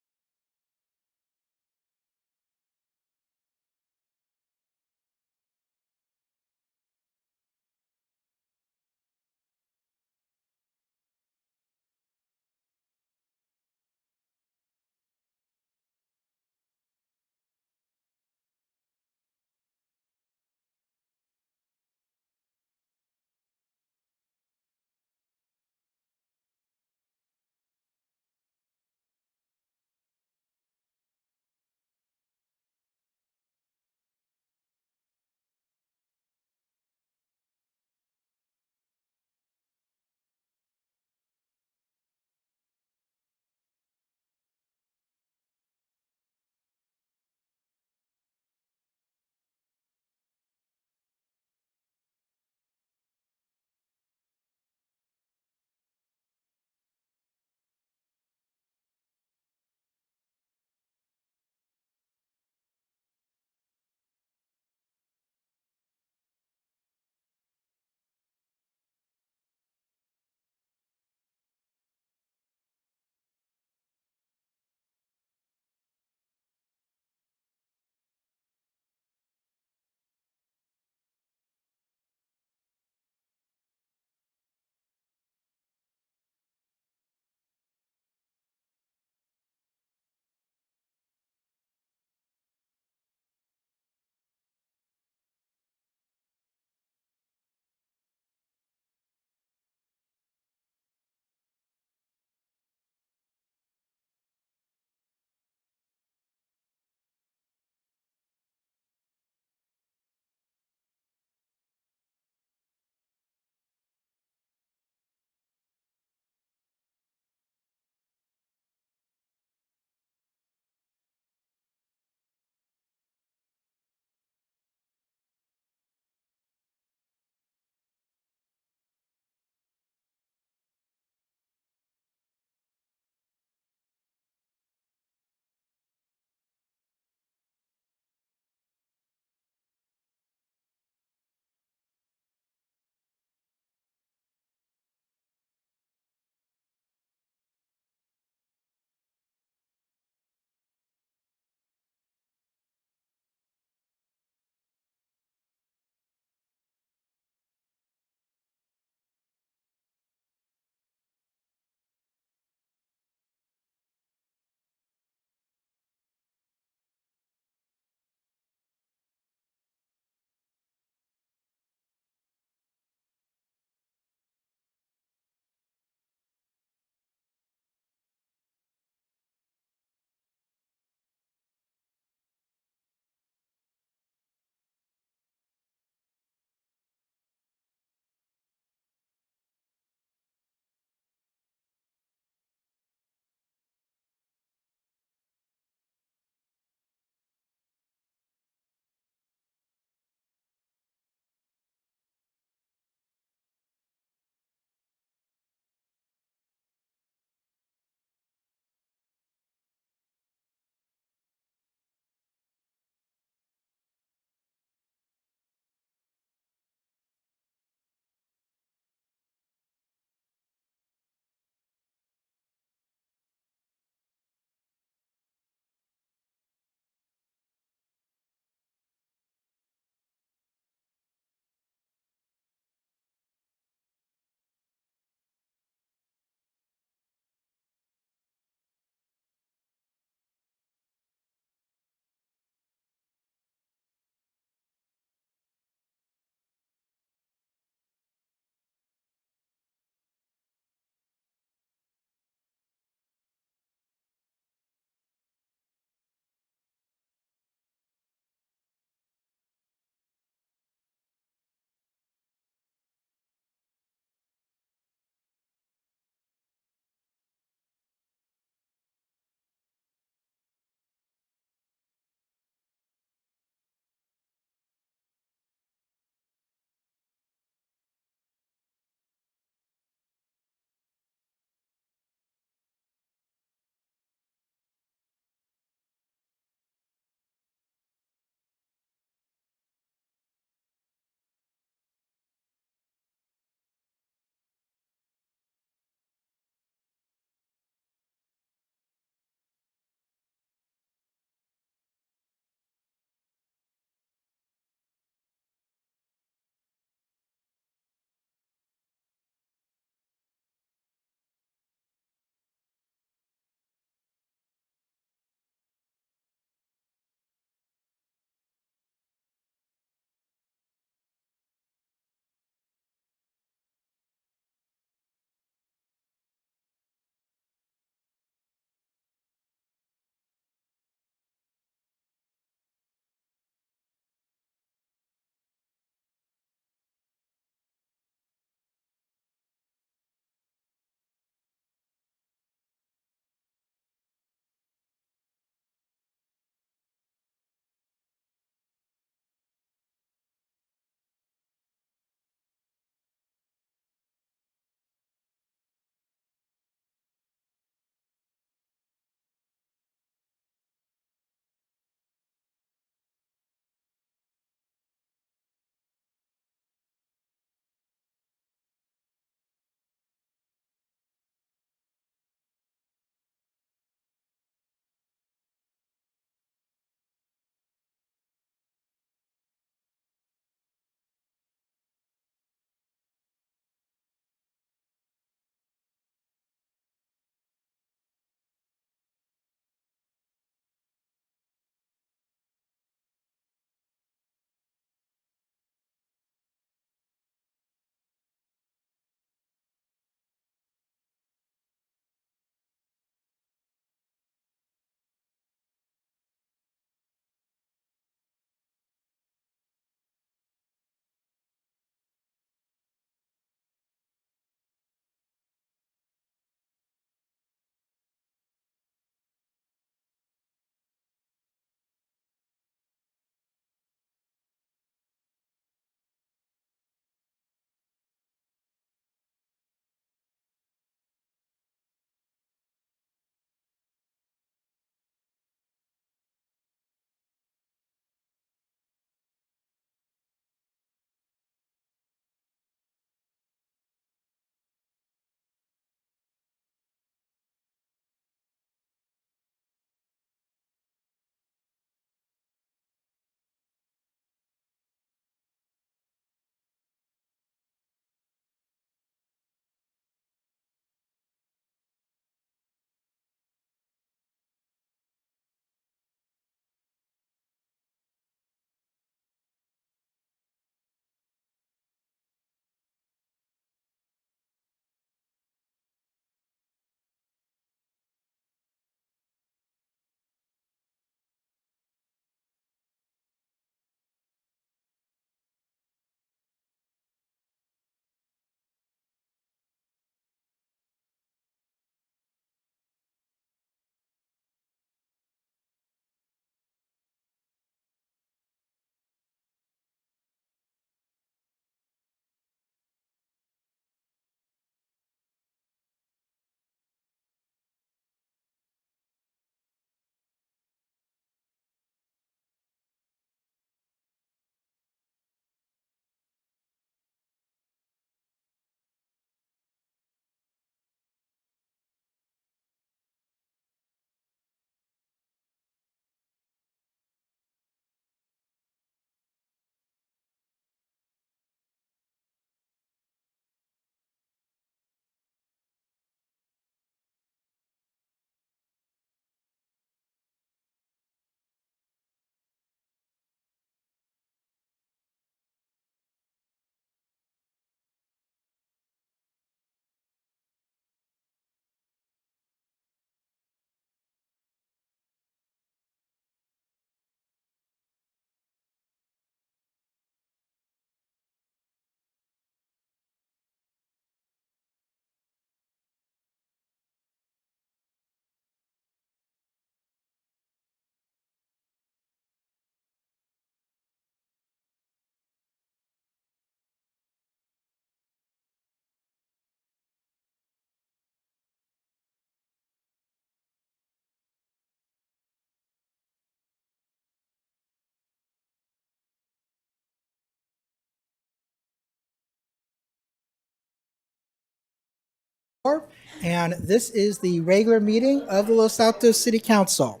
And this is the regular meeting of the Los Altos City Council.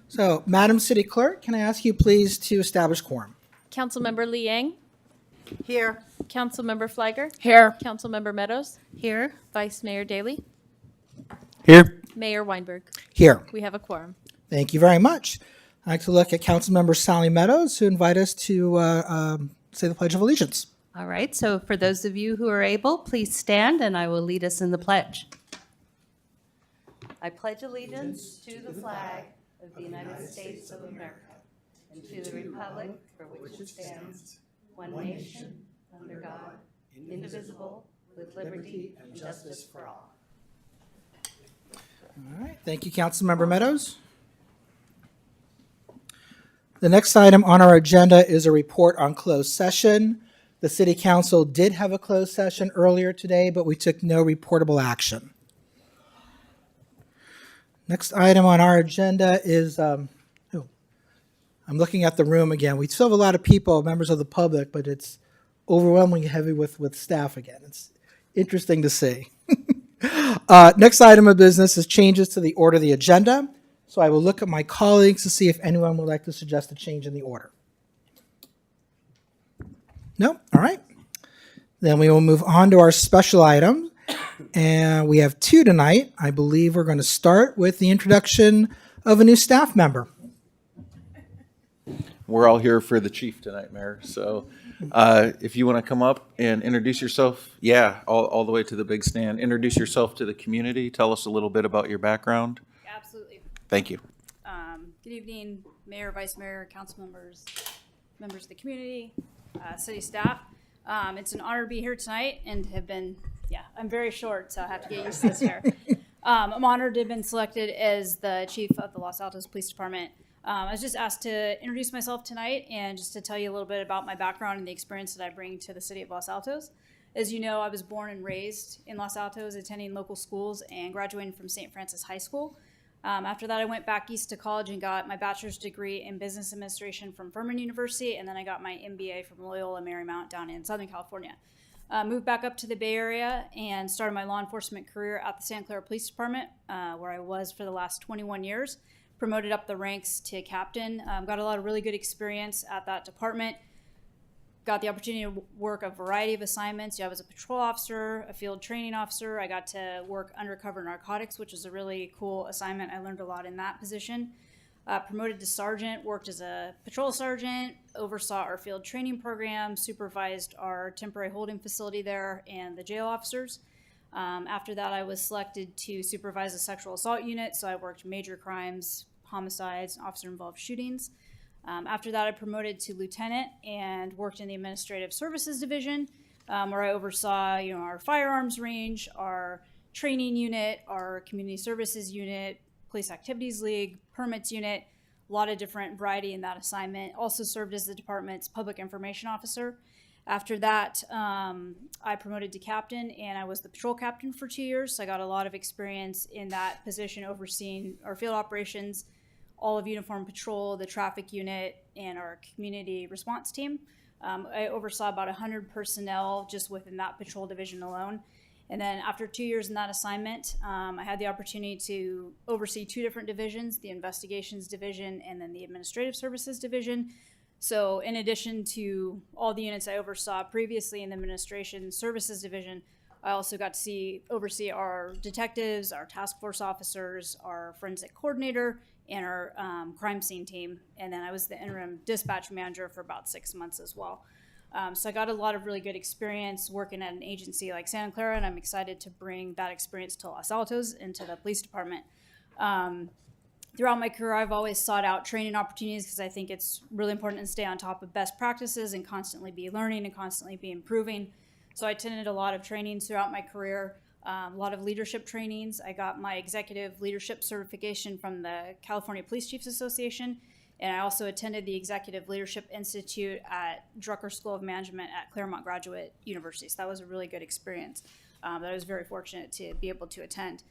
So, Madam City Clerk, can I ask you please to establish quorum? Councilmember Liang, Here. Councilmember Fliger, Here. Councilmember Meadows, Here. Vice Mayor Daley, Here. Mayor Weinberg. Here. We have a quorum. Thank you very much. I'd like to look at Councilmember Sally Meadows, who invite us to say the Pledge of Allegiance. All right, so for those of you who are able, please stand and I will lead us in the pledge. I pledge allegiance to the flag of the United States of America and to the republic for which it stands, one nation, under God, indivisible, with liberty and justice for all. All right. Thank you, Councilmember Meadows. The next item on our agenda is a report on closed session. The City Council did have a closed session earlier today, but we took no reportable action. Next item on our agenda is, I'm looking at the room again. We still have a lot of people, members of the public, but it's overwhelmingly heavy with staff again. It's interesting to see. Next item of business is changes to the order of the agenda. So I will look at my colleagues to see if anyone would like to suggest a change in the order. No? All right. Then we will move on to our special items. And we have two tonight. I believe we're going to start with the introduction of a new staff member. We're all here for the chief tonight, Mayor. So if you want to come up and introduce yourself, all the way to the big stand. Introduce yourself to the community. Tell us a little bit about your background. Absolutely. Thank you. Good evening, Mayor, Vice Mayor, council members, members of the community, city staff. It's an honor to be here tonight and have been, I'm very short, so I have to get used to this here. I'm honored to have been selected as the chief of the Los Altos Police Department. I was just asked to introduce myself tonight and just to tell you a little bit about my background and the experience that I bring to the city of Los Altos. As you know, I was born and raised in Los Altos, attending local schools and graduating from St. Francis High School. After that, I went back east to college and got my bachelor's degree in business administration from Furman University, and then I got my MBA from Loyola Marymount down in Southern California. Moved back up to the Bay Area and started my law enforcement career at the Santa Clara Police Department, where I was for the last 21 years. Promoted up the ranks to captain. Got a lot of really good experience at that department. Got the opportunity to work a variety of assignments. I was a patrol officer, a field training officer. I got to work undercover narcotics, which was a really cool assignment. I learned a lot in that position. Promoted to sergeant, worked as a patrol sergeant, oversaw our field training program, supervised our temporary holding facility there and the jail officers. After that, I was selected to supervise a sexual assault unit, so I worked major crimes, homicides, officer-involved shootings. After that, I promoted to lieutenant and worked in the Administrative Services Division, where I oversaw, our firearms range, our training unit, our community services unit, police activities league, permits unit, a lot of different variety in that assignment. Also served as the department's public information officer. After that, I promoted to captain, and I was the patrol captain for 2 years. So I got a lot of experience in that position, overseeing our field operations, all of uniform patrol, the traffic unit, and our community response team. I oversaw about 100 personnel just within that patrol division alone. And then after 2 years in that assignment, I had the opportunity to oversee two different divisions, the investigations division and then the administrative services division. So in addition to all the units I oversaw previously in the administration services division, I also got to oversee our detectives, our task force officers, our forensic coordinator, and our crime scene team. And then I was the interim dispatch manager for about 6 months as well. So I got a lot of really good experience working at an agency like Santa Clara, and I'm excited to bring that experience to Los Altos and to the police department. Throughout my career, I've always sought out training opportunities because I think it's really important to stay on top of best practices and constantly be learning and constantly be improving. So I attended a lot of trainings throughout my career, a lot of leadership trainings. I got my executive leadership certification from the California Police Chiefs Association, and I also attended the Executive Leadership Institute at Drucker School of Management at Claremont Graduate University. So that was a really good experience that I was very fortunate to be able to attend.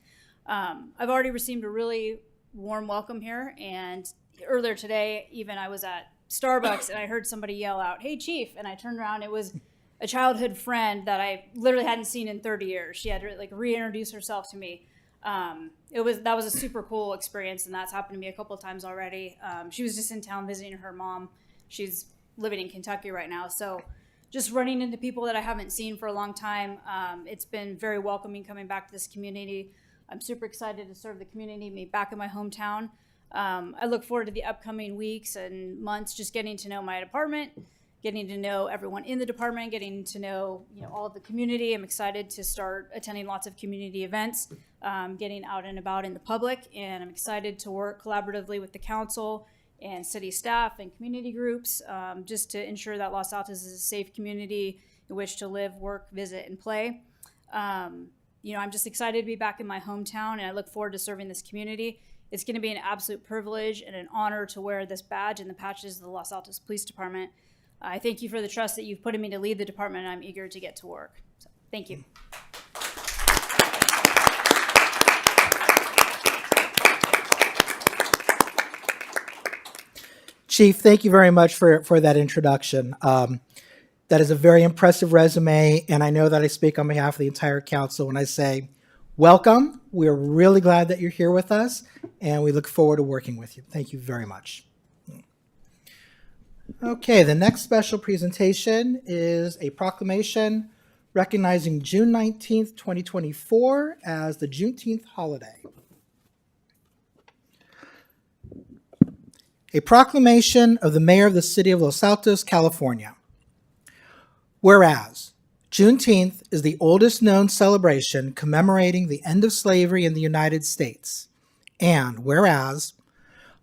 I've already received a really warm welcome here, and earlier today, even I was at Starbucks and I heard somebody yell out, "Hey, Chief," and I turned around, it was a childhood friend that I literally hadn't seen in 30 years. She had to like reintroduce herself to me. That was a super cool experience, and that's happened to me a couple of times already. She was just in town visiting her mom. She's living in Kentucky right now, so just running into people that I haven't seen for a long time. It's been very welcoming coming back to this community. I'm super excited to serve the community, be back in my hometown. I look forward to the upcoming weeks and months, just getting to know my department, getting to know everyone in the department, getting to know all of the community. I'm excited to start attending lots of community events, getting out and about in the public, and I'm excited to work collaboratively with the council and city staff and community groups, just to ensure that Los Altos is a safe community in which to live, work, visit, and play. I'm just excited to be back in my hometown, and I look forward to serving this community. It's going to be an absolute privilege and an honor to wear this badge and the patches of the Los Altos Police Department. I thank you for the trust that you've put in me to lead the department, and I'm eager to get to work. So, thank you. Chief, thank you very much for that introduction. That is a very impressive resume, and I know that I speak on behalf of the entire council when I say welcome. We're really glad that you're here with us, and we look forward to working with you. Thank you very much. Okay, the next special presentation is a proclamation recognizing June 19th, 2024 as the Juneteenth holiday. A proclamation of the Mayor of the City of Los Altos, California. Whereas, Juneteenth is the oldest known celebration commemorating the end of slavery in the United States. And whereas,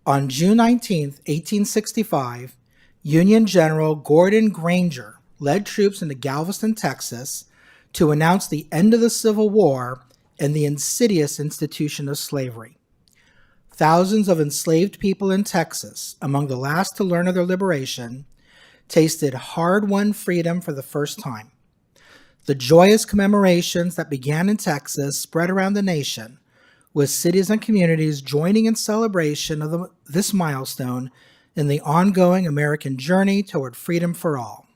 on June 19th, 1865, Union General Gordon Granger led troops into Galveston, Texas, to announce the end of the Civil War and the insidious institution of slavery. Thousands of enslaved people in Texas, among the last to learn of their liberation, tasted hard-won freedom for the first time. The joyous commemorations that began in Texas spread around the nation, with cities and communities joining in celebration of this milestone in the ongoing American journey toward freedom for all.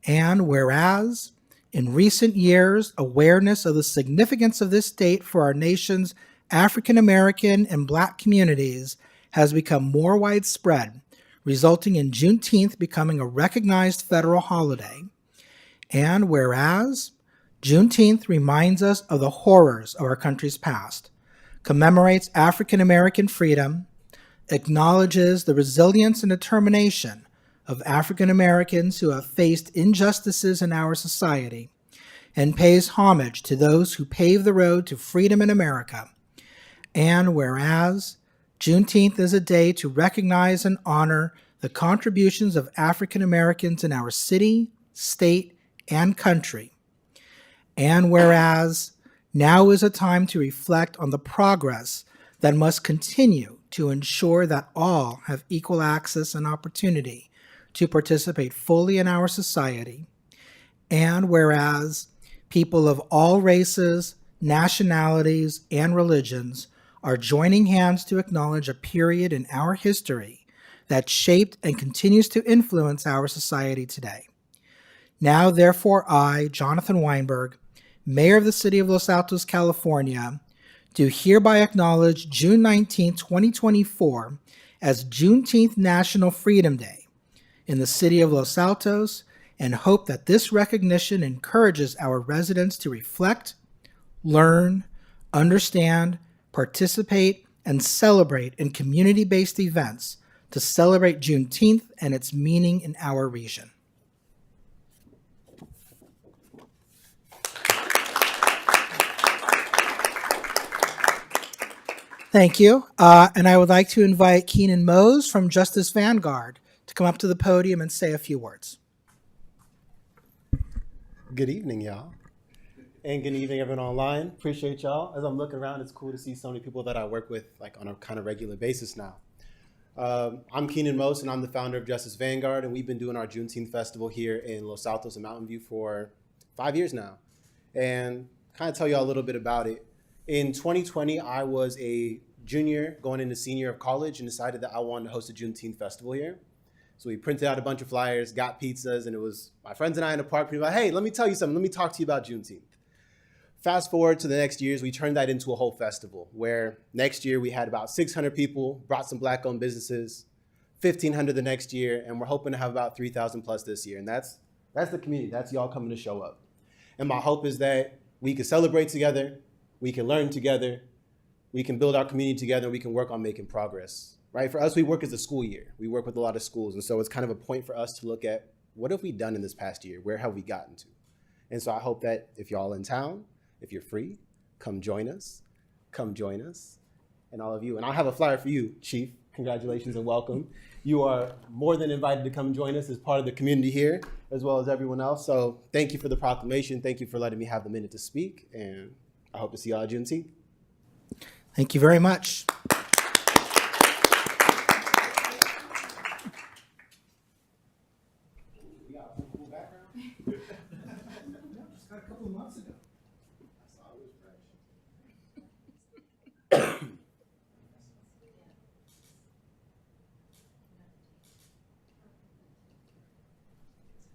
And whereas, in recent years, awareness of the significance of this date for our nation's African American and Black communities has become more widespread, resulting in Juneteenth becoming a recognized federal holiday. And whereas, Juneteenth reminds us of the horrors of our country's past, commemorates African American freedom, acknowledges the resilience and determination of African Americans who have faced injustices in our society, and pays homage to those who paved the road to freedom in America. And whereas, Juneteenth is a day to recognize and honor the contributions of African Americans in our city, state, and country. And whereas, now is a time to reflect on the progress that must continue to ensure that all have equal access and opportunity to participate fully in our society. And whereas, people of all races, nationalities, and religions are joining hands to acknowledge a period in our history that shaped and continues to influence our society today. Now, therefore, I, Jonathan Weinberg, Mayor of the City of Los Altos, California, do hereby acknowledge June 19, 2024 as Juneteenth National Freedom Day in the City of Los Altos, and hope that this recognition encourages our residents to reflect, learn, understand, participate, and celebrate in community-based events to celebrate Juneteenth and its meaning in our region. Thank you. And I would like to invite Keenan Mose from Justice Vanguard to come up to the podium and say a few words. Good evening, y'all. And good evening, everyone online. Appreciate y'all. As I'm looking around, it's cool to see so many people that I work with on a kind of regular basis now. I'm Keenan Mose, and I'm the founder of Justice Vanguard, and we've been doing our Juneteenth Festival here in Los Altos and Mountain View for 5 years now. And kind of tell y'all a little bit about it. In 2020, I was a junior going into senior of college and decided that I wanted to host a Juneteenth Festival here. So we printed out a bunch of flyers, got pizzas, and it was my friends and I in the park. People were like, hey, let me tell you something. Let me talk to you about Juneteenth. Fast forward to the next years, we turned that into a whole festival where next year we had about 600 people, brought some Black-owned businesses, 1,500 the next year, and we're hoping to have about 3,000 plus this year. And that's the community. That's y'all coming to show up. And my hope is that we can celebrate together, we can learn together, we can build our community together, and we can work on making progress. Right? For us, we work as a school year. We work with a lot of schools. And so it's kind of a point for us to look at what have we done in this past year? Where have we gotten to? And so I hope that if y'all in town, if you're free, come join us, and all of you. And I'll have a flyer for you, Chief. Congratulations and welcome. You are more than invited to come join us as part of the community here, as well as everyone else. So thank you for the proclamation. Thank you for letting me have the minute to speak. And I hope to see y'all at Juneteenth. Thank you very much.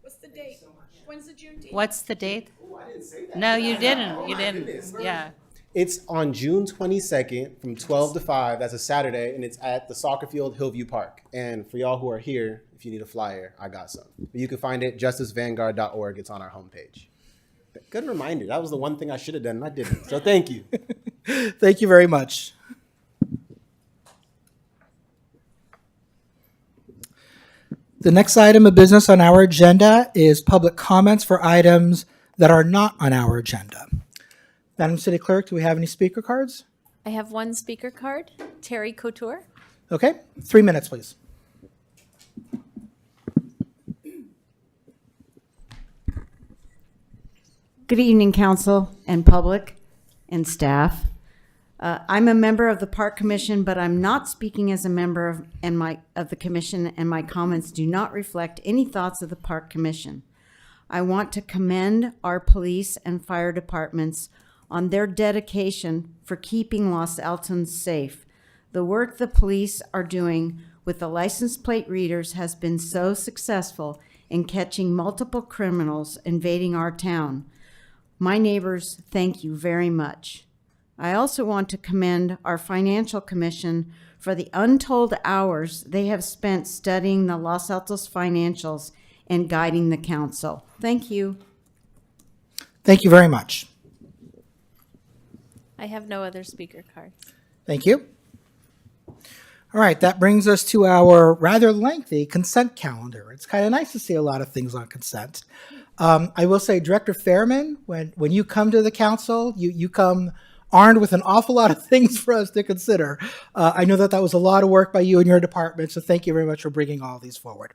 What's the date? When's the Juneteenth? What's the date? Oh, I didn't say that. No, you didn't. Oh, You my didn't. goodness. Yeah. It's on June 22nd from 12 to 5. That's a Saturday, and it's at the soccer field, Hillview Park. And for y'all who are here, if you need a flyer, I got some. But you can find it justicevanguard.org. It's on our homepage. Good reminder. That was the one thing I should have done, and I didn't. So thank you. Thank you very much. The next item of business on our agenda is public comments for items that are not on our agenda. Madam City Clerk, do we have any speaker cards? I have one speaker card, Terry Couture. Okay, 3 minutes, please. Good evening, council and public and staff. I'm a member of the Park Commission, but I'm not speaking as a member of the commission, and my comments do not reflect any thoughts of the Park Commission. I want to commend our police and fire departments on their dedication for keeping Los Altos safe. The work the police are doing with the license plate readers has been so successful in catching multiple criminals invading our town. My neighbors, thank you very much. I also want to commend our Financial Commission for the untold hours they have spent studying the Los Altos financials and guiding the council. Thank you. Thank you very much. I have no other speaker cards. Thank you. All right, that brings us to our rather lengthy consent calendar. It's kind of nice to see a lot of things on consent. I will say, Director Fairman, when you come to the council, you come armed with an awful lot of things for us to consider. I know that was a lot of work by you and your department, so thank you very much for bringing all these forward.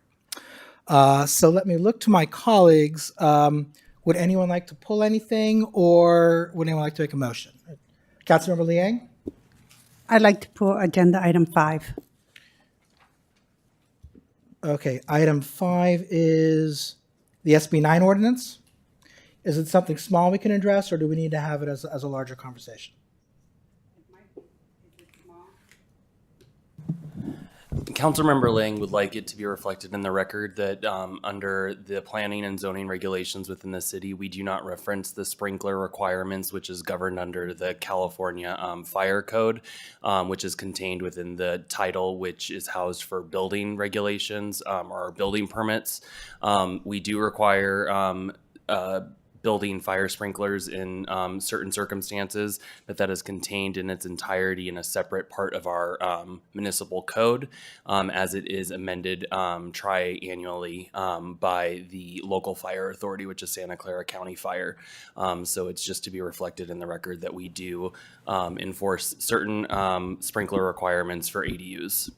So let me look to my colleagues. Would anyone like to pull anything, or would anyone like to make a motion? Councilmember Liang? I'd like to pull agenda item 5. Okay, item 5 is the SB 9 ordinance. Is it something small we can address, or do we need to have it as a larger conversation? Councilmember Lang would like it to be reflected in the record that under the planning and zoning regulations within the city, we do not reference the sprinkler requirements, which is governed under the California Fire Code, which is contained within the title, which is housed for building regulations or building permits. We do require building fire sprinklers in certain circumstances, but that is contained in its entirety in a separate part of our municipal code, as it is amended tri-annually by the local fire authority, which is Santa Clara County Fire. So it's just to be reflected in the record that we do enforce certain sprinkler requirements for ADUs.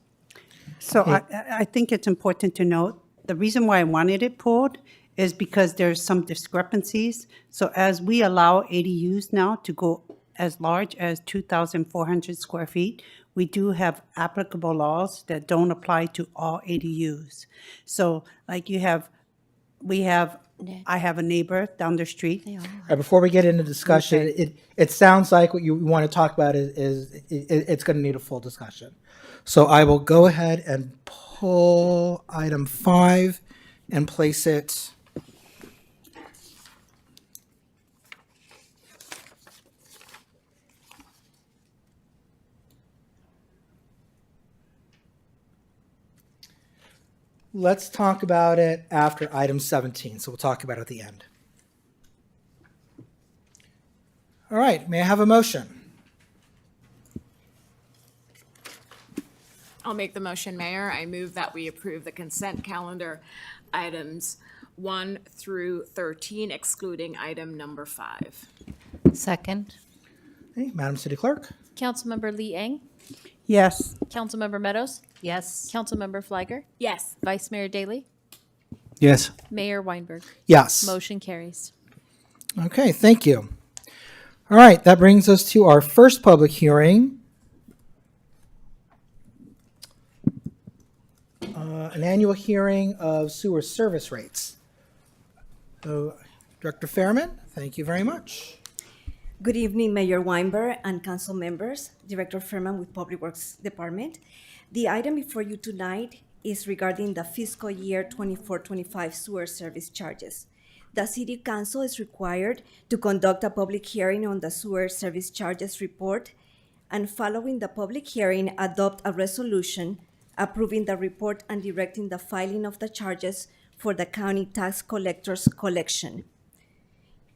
So I think it's important to note, the reason why I wanted it pulled is because there's some discrepancies. So as we allow ADUs now to go as large as 2,400 square feet, we do have applicable laws that don't apply to all ADUs. So like I have a neighbor down the street. Before we get into discussion, okay. It sounds like what you want to talk about is it's going to need a full discussion. So I will go ahead and pull item 5 and place it Let's talk about it after item 17, so we'll talk about it at the end. All right, may I have a motion? I'll make the motion, Mayor. I move that we approve the consent calendar items 1 through 13, excluding item number 5. Second. Okay, Madam City Clerk? Councilmember Lee Eng, Yes. Councilmember Meadows, Yes. Councilmember Fliger, Yes. Vice Mayor Daley, Yes. Mayor Weinberg. Yes. Motion carries. Okay, thank you. All right, that brings us to our first public hearing. An annual hearing of sewer service rates. So, Director Fairman, thank you very much. Good evening, Mayor Weinberg and council members. Director Furman with Public Works Department. The item before you tonight is regarding the fiscal year 24-25 sewer service charges. The City Council is required to conduct a public hearing on the sewer service charges report, and following the public hearing, adopt a resolution approving the report and directing the filing of the charges for the county tax collector's collection.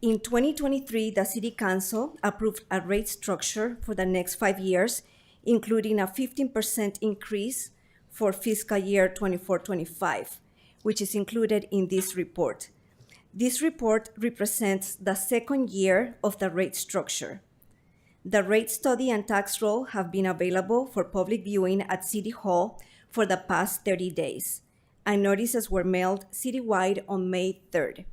In 2023, the City Council approved a rate structure for the next 5 years, including a 15% increase for fiscal year 24-25, which is included in this report. This report represents the second year of the rate structure. The rate study and tax roll have been available for public viewing at City Hall for the past 30 days, and notices were mailed citywide on May 3rd.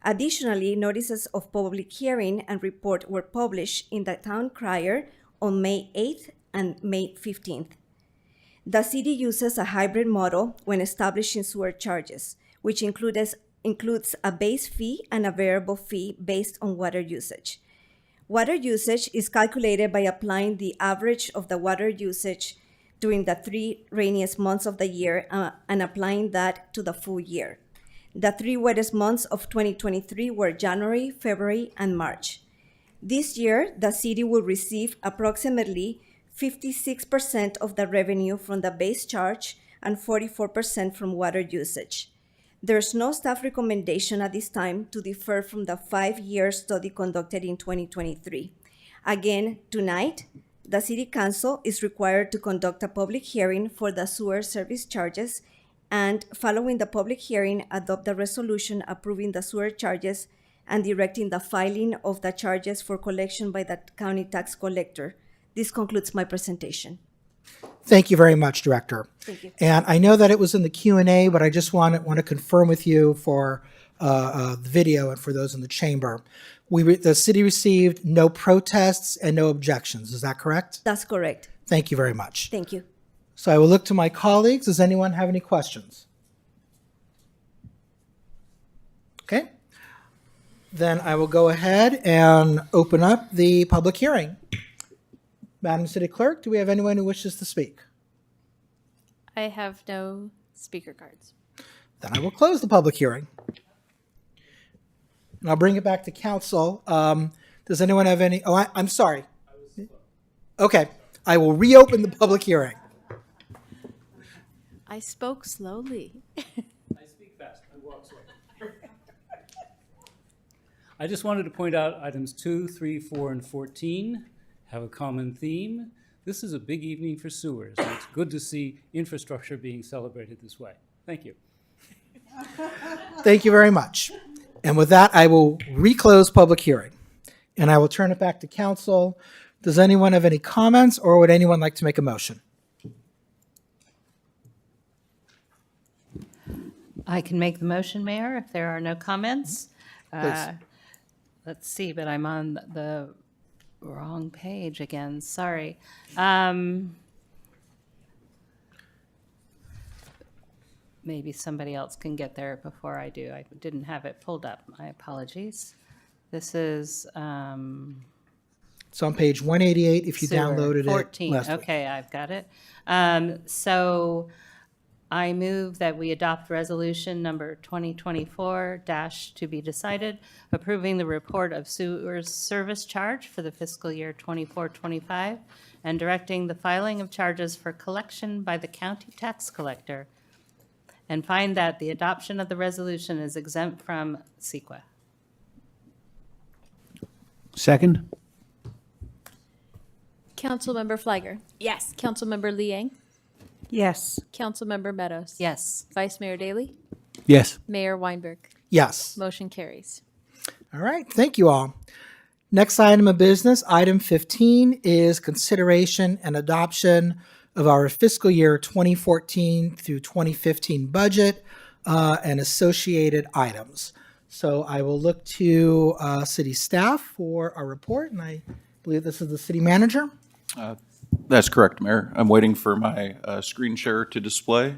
Additionally, notices of public hearing and report were published in the Town Crier on May 8th and May 15th. The city uses a hybrid model when establishing sewer charges, which includes a base fee and a variable fee based on water usage. Water usage is calculated by applying the average of the water usage during the 3 rainiest months of the year and applying that to the full year. The 3 wettest months of 2023 were January, February, and March. This year, the city will receive approximately 56% of the revenue from the base charge and 44% from water usage. There's no staff recommendation at this time to defer from the 5-year study conducted in 2023. Again, tonight, the City Council is required to conduct a public hearing for the sewer service charges, and following the public hearing, adopt the resolution approving the sewer charges and directing the filing of the charges for collection by the county tax collector. This concludes my presentation. Thank you very much, Director. Thank you. And I know that it was in the Q&A, but I just want to confirm with you for the video and for those in the chamber. The city received no protests and no objections. Is that correct? That's correct. Thank you very much. Thank you. So I will look to my colleagues. Does anyone have any questions? Okay. Then I will go ahead and open up the public hearing. Madam City Clerk, do we have anyone who wishes to speak? I have no speaker cards. Then I will close the public hearing. And I'll bring it back to council. Does anyone have any? Oh, I'm sorry. Okay, I will reopen the public hearing. I spoke slowly. I speak fast. I walk slow. I just wanted to point out items 2, 3, 4, and 14 have a common theme. This is a big evening for sewers, and it's good to see infrastructure being celebrated this way. Thank you. Thank you very much. And with that, I will reclose public hearing. And I will turn it back to council. Does anyone have any comments, or would anyone like to make a motion? I can make the motion, Mayor, if there are no comments. Please. Let's see, but I'm on the wrong page again. Sorry. Maybe somebody else can get there before I do. I didn't have it pulled up. My apologies. This is It's on page 188 if you sewer, downloaded 14. it last week. Okay, I've got it. So I move that we adopt resolution number 2024 to be decided, approving the report of sewers service charge for the fiscal year 24-25 and directing the filing of charges for collection by the county tax collector, and find that the adoption of the resolution is exempt from CEQA. Second? Councilmember Fliger. Yes. Councilmember Liang. Yes. Councilmember Meadows. Yes. Vice Mayor Daley. Yes. Mayor Weinberg. Yes. Motion carries. All right, thank you all. Next item of business, item 15, is consideration and adoption of our fiscal year 2014 through 2015 budget and associated items. So I will look to city staff for our report, and I believe this is the city manager. That's correct, Mayor. I'm waiting for my screen share to display,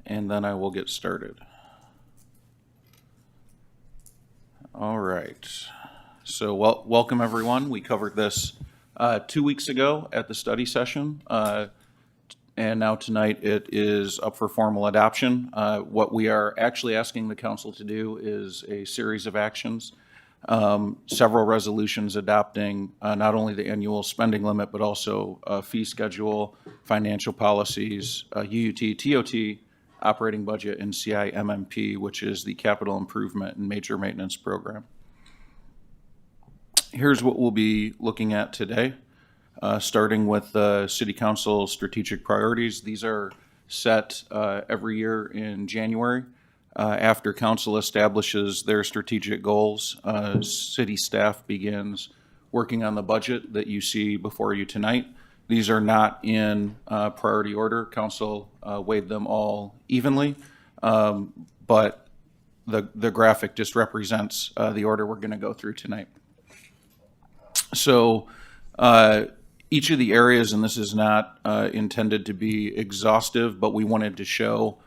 and then I will get started. All right. So welcome, everyone. We covered this 2 weeks ago at the study session, and now tonight it is up for formal adoption. What we are actually asking the council to do is a series of actions. Several resolutions adopting not only the annual spending limit, but also fee schedule, financial policies, UUT, TOT, operating budget, and CIMMP, which is the capital improvement and major maintenance program. Here's what we'll be looking at today, starting with the City Council strategic priorities. These are set every year in January. After council establishes their strategic goals, city staff begins working on the budget that you see before you tonight. These are not in priority order. Council weighed them all evenly, but the graphic just represents the order we're going to go through tonight. So each of the areas, and this is not intended to be exhaustive, but we wanted to show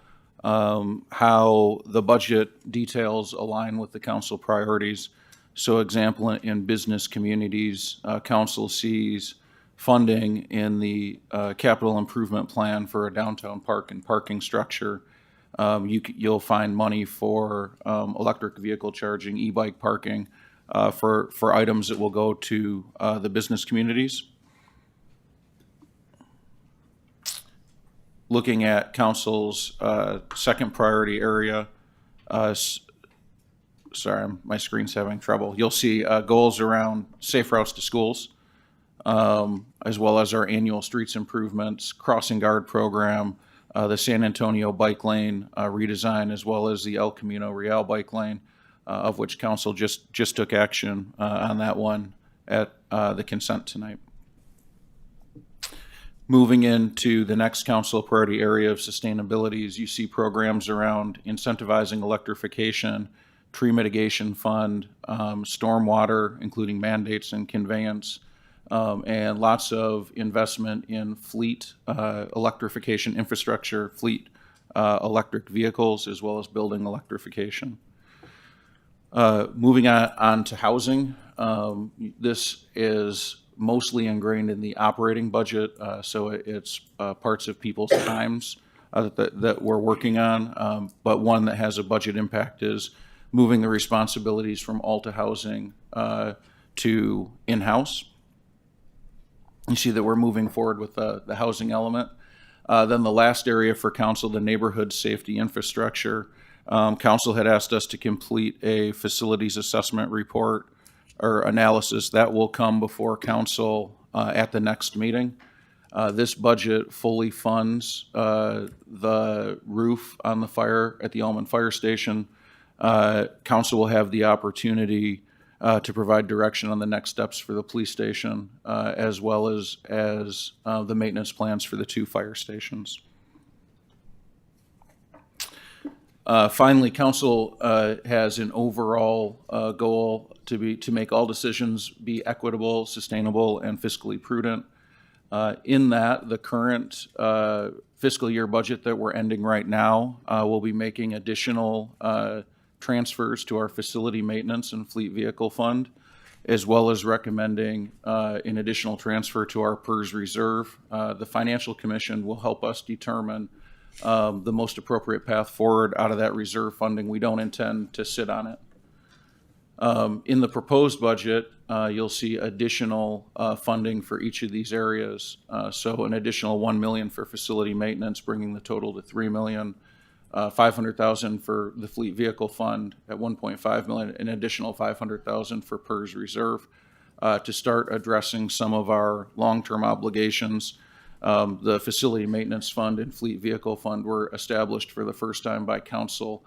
how the budget details align with the council priorities. So example, in business communities, council sees funding in the capital improvement plan for a downtown park and parking structure. You'll find money for electric vehicle charging, e-bike parking, for items that will go to the business communities. Looking at council's second priority area, sorry, my screen's having trouble. You'll see goals around safe routes to schools, as well as our annual streets improvements, crossing guard program, the San Antonio bike lane redesign, as well as the El Camino Real bike lane, of which council just took action on that one at the consent tonight. Moving into the next council priority area of sustainability, you see programs around incentivizing electrification, tree mitigation fund, stormwater, including mandates and conveyance, and lots of investment in fleet electrification infrastructure, fleet electric vehicles, as well as building electrification. Moving on to housing, this is mostly ingrained in the operating budget, so it's parts of people's times that we're working on, but one that has a budget impact is moving the responsibilities from Alta Housing to in-house. You see that we're moving forward with the housing element. Then the last area for council, the neighborhood safety infrastructure. Council had asked us to complete a facilities assessment report or analysis that will come before council at the next meeting. This budget fully funds the roof on the fire at the Allman Fire Station. Council will have the opportunity to provide direction on the next steps for the police station, as well as the maintenance plans for the 2 fire stations. Finally, council has an overall goal to make all decisions be equitable, sustainable, and fiscally prudent. In that, the current fiscal year budget that we're ending right now will be making additional transfers to our facility maintenance and fleet vehicle fund, as well as recommending an additional transfer to our PERS reserve. The Financial Commission will help us determine the most appropriate path forward out of that reserve funding. We don't intend to sit on it. In the proposed budget, you'll see additional funding for each of these areas. So an additional $1 million for facility maintenance, bringing the total to $3 million. $500,000 for the fleet vehicle fund at $1.5 million, an additional $500,000 for PERS reserve to start addressing some of our long-term obligations. The facility maintenance fund and fleet vehicle fund were established for the first time by council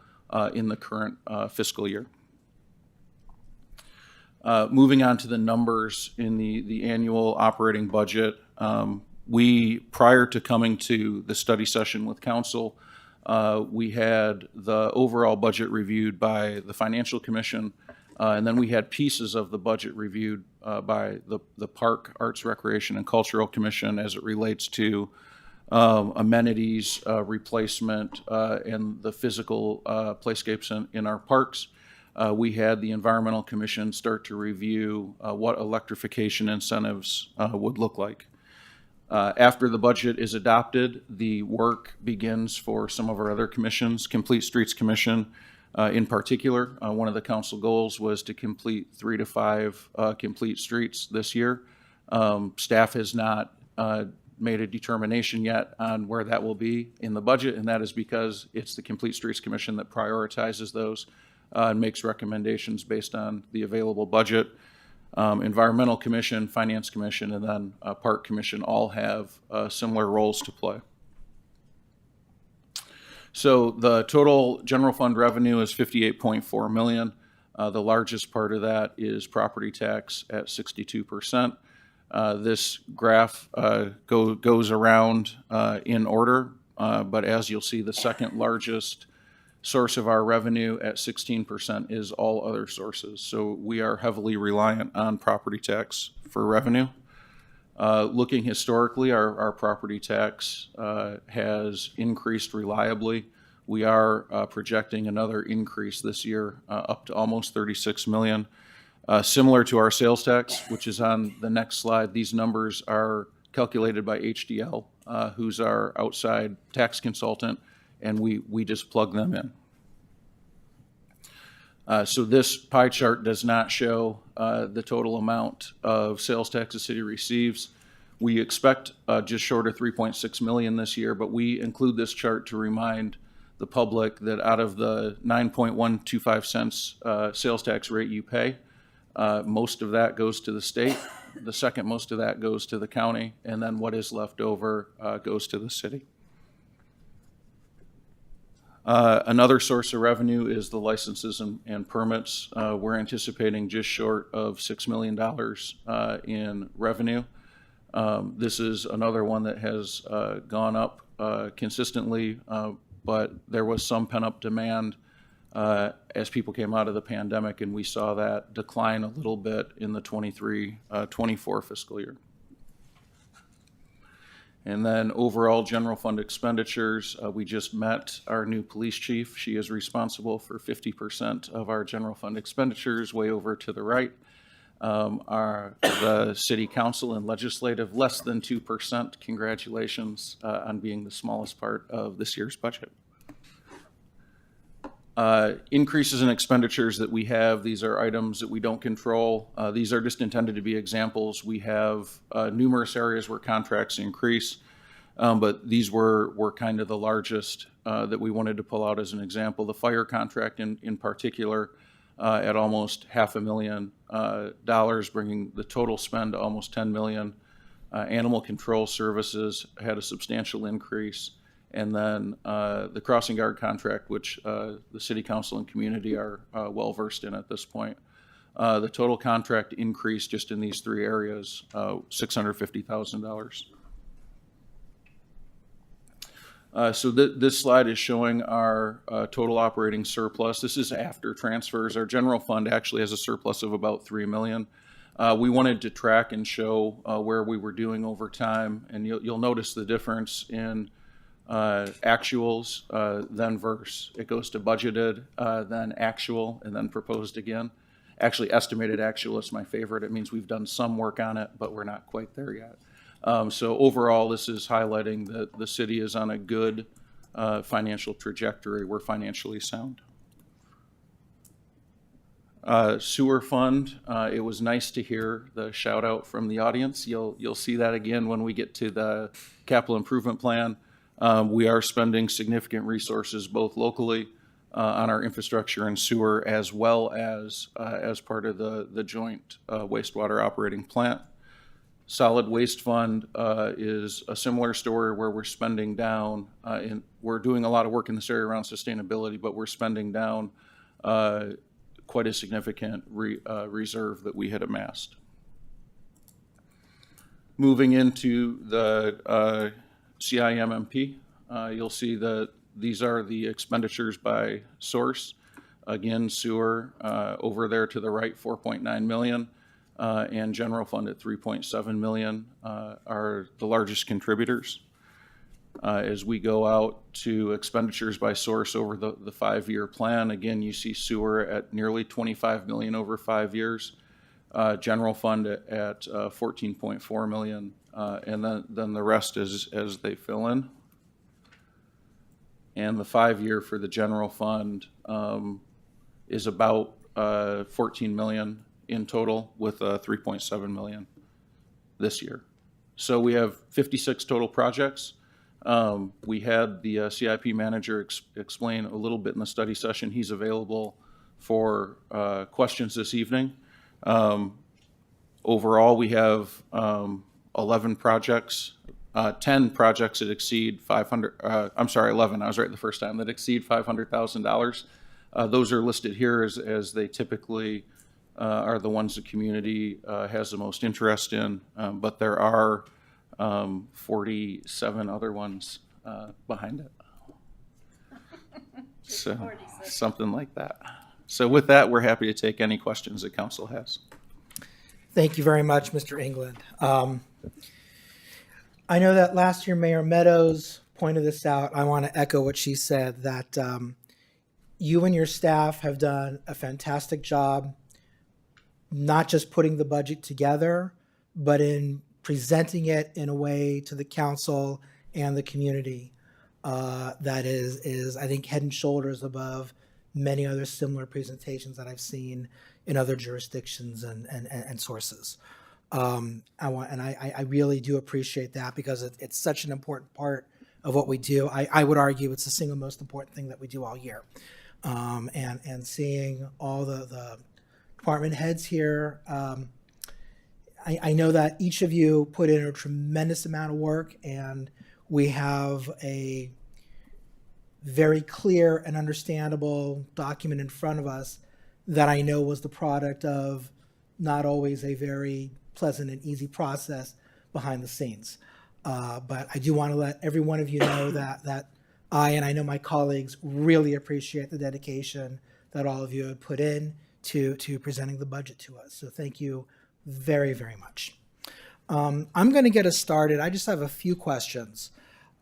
in the current fiscal year. Moving on to the numbers in the annual operating budget, we, prior to coming to the study session with council, we had the overall budget reviewed by the Financial Commission, and then we had pieces of the budget reviewed by the Park, Arts, Recreation, and Cultural Commission as it relates to amenities, replacement, and the physical playscapes in our parks. We had the Environmental Commission start to review what electrification incentives would look like. After the budget is adopted, the work begins for some of our other commissions. Complete Streets Commission, in particular, one of the council goals was to complete 3 to 5 complete streets this year. Staff has not made a determination yet on where that will be in the budget, and that is because it's the Complete Streets Commission that prioritizes those and makes recommendations based on the available budget. Environmental Commission, Finance Commission, and then Park Commission all have similar roles to play. So the total general fund revenue is $58.4 million. The largest part of that is property tax at 62%. This graph goes around in order, but as you'll see, the second largest source of our revenue at 16% is all other sources. So we are heavily reliant on property tax for revenue. Looking historically, our property tax has increased reliably. We are projecting another increase this year up to almost $36 million. Similar to our sales tax, which is on the next slide, these numbers are calculated by HDL, who's our outside tax consultant, and we just plug them in. So this pie chart does not show the total amount of sales tax the city receives. We expect just short of $3.6 million this year, but we include this chart to remind the public that out of the 9.125 cents sales tax rate you pay, most of that goes to the state, the second most of that goes to the county, and then what is left over goes to the city. Another source of revenue is the licenses and permits. We're anticipating just short of $6 million in revenue. This is another one that has gone up consistently, but there was some pent-up demand as people came out of the pandemic, and we saw that decline a little bit in the 23-24 fiscal year. And then overall general fund expenditures, we just met our new police chief. She is responsible for 50% of our general fund expenditures, way over to the right. The city council and legislative, less than 2%. Congratulations on being the smallest part of this year's budget. Increases in expenditures that we have, these are items that we don't control. These are just intended to be examples. We have numerous areas where contracts increase, but these were kind of the largest that we wanted to pull out as an example. The fire contract in particular at almost $500,000, bringing the total spend to almost $10 million. Animal control services had a substantial increase. And then the crossing guard contract, which the city council and community are well versed in at this point. The total contract increase just in these three areas, $650,000. So this slide is showing our total operating surplus. This is after transfers. Our general fund actually has a surplus of about $3 million. We wanted to track and show where we were doing over time, and you'll notice the difference in actuals, then verse. It goes to budgeted, then actual, and then proposed again. Actually, estimated actual is my favorite. It means we've done some work on it, but we're not quite there yet. So overall, this is highlighting that the city is on a good financial trajectory. We're financially sound. Sewer fund, it was nice to hear the shout out from the audience. You'll see that again when we get to the capital improvement plan. We are spending significant resources both locally on our infrastructure and sewer, as well as part of the joint wastewater operating plant. Solid waste fund is a similar story where we're spending down, we're doing a lot of work in this area around sustainability, but we're spending down quite a significant reserve that we had amassed. Moving into the CIMMP, you'll see that these are the expenditures by source. Again, sewer over there to the right, 4.9 million, and general fund at 3.7 million are the largest contributors. As we go out to expenditures by source over the 5-year plan, again, you see sewer at nearly 25 million over 5 years, general fund at 14.4 million, and then the rest is as they fill in. And the 5-year for the general fund is about 14 million in total, with 3.7 million this year. So we have 56 total projects. We had the CIP manager explain a little bit in the study session. He's available for questions this evening. Overall, we have 11 projects, 10 projects that exceed 11, I was right the first time, that exceed $500,000. Those are listed here as they typically are the ones the community has the most interest in, but there are 47 other ones behind it. So 46. Something like that. So with that, we're happy to take any questions that council has. Thank you very much, Mr. England. I know that last year Mayor Meadows pointed this out. I want to echo what she said, that you and your staff have done a fantastic job, not just putting the budget together, but in presenting it in a way to the council and the community that is, I think, head and shoulders above many other similar presentations that I've seen in other jurisdictions and sources. I really do appreciate that, because it's such an important part of what we do. I would argue it's the single most important thing that we do all year. And seeing all the department heads here, I know that each of you put in a tremendous amount of work, and we have a very clear and understandable document in front of us that I know was the product of not always a very pleasant and easy process behind the scenes. But I do want to let every one of you know that I know my colleagues really appreciate the dedication that all of you have put in to presenting the budget to us. So thank you very, very much. I'm going to get us started. I just have a few questions.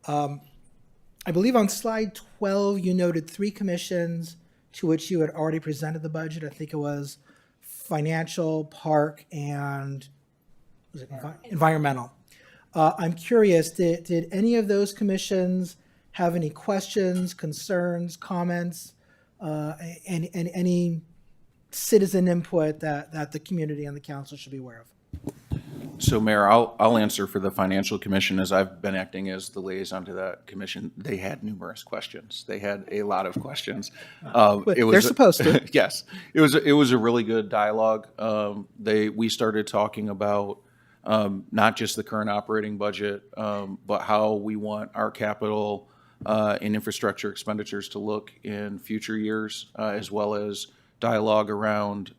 I believe on slide 12, you noted 3 commissions to which you had already presented the budget. I think it was financial, park, and was it environmental. I'm curious, did any of those commissions have any questions, concerns, comments, and any citizen input that the community and the council should be aware of? So Mayor, I'll answer for the Financial Commission, as I've been acting as the liaison to that commission. They had numerous questions. They had a lot of questions. They're supposed to. Yes, it was a really good dialogue. We started talking about not just the current operating budget, but how we want our capital and infrastructure expenditures to look in future years, as well as dialogue around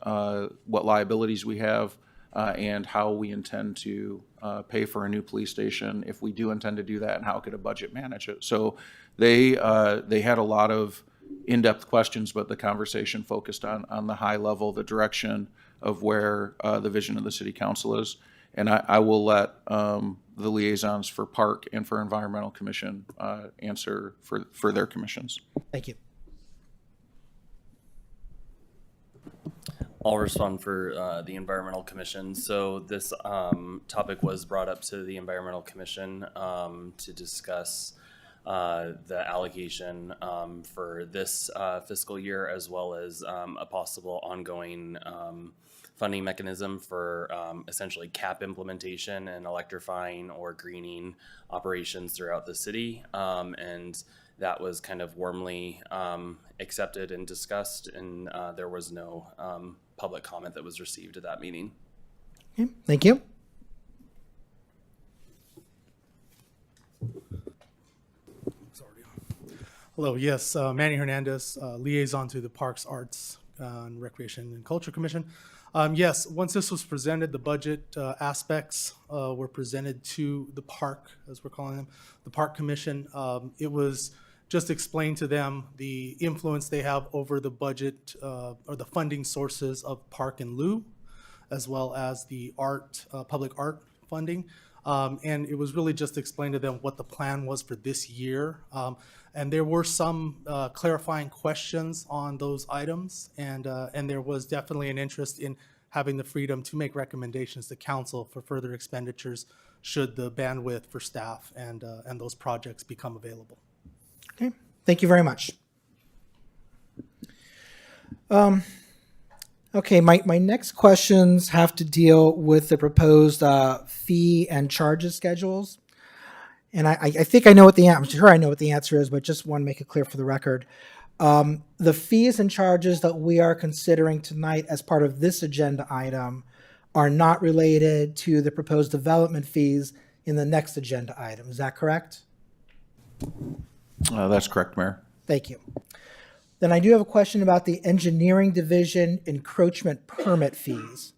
what liabilities we have. And how we intend to pay for a new police station if we do intend to do that, and how could a budget manage it. So they had a lot of in-depth questions, but the conversation focused on the high level, the direction of where the vision of the city council is. And I will let the liaisons for Park and for Environmental Commission answer for their commissions. Thank you. I'll respond for the Environmental Commission. So this topic was brought up to the Environmental Commission to discuss the allocation for this fiscal year, as well as a possible ongoing funding mechanism for essentially CAP implementation and electrifying or greening operations throughout the city. And that was kind of warmly accepted and discussed, and there was no public comment that was received at that meeting. Okay, thank you. Hello, yes, Manny Hernandez, liaison to the Parks, Arts, and Recreation and Culture Commission. Yes, once this was presented, the budget aspects were presented to the park, as we're calling them, the Park Commission. It was just explained to them the influence they have over the budget or the funding sources of Park and Lieu, as well as the art, public art funding. And it was really just explained to them what the plan was for this year. And there were some clarifying questions on those items, and there was definitely an interest in having the freedom to make recommendations to council for further expenditures should the bandwidth for staff and those projects become available. Okay, thank you very much. Okay, my next questions have to deal with the proposed fee and charges schedules. And I think I know what I'm sure I know what the answer is, but just want to make it clear for the record. The fees and charges that we are considering tonight as part of this agenda item are not related to the proposed development fees in the next agenda item. Is that correct? That's correct, Mayor. Thank you. Then I do have a question about the engineering division encroachment permit fees.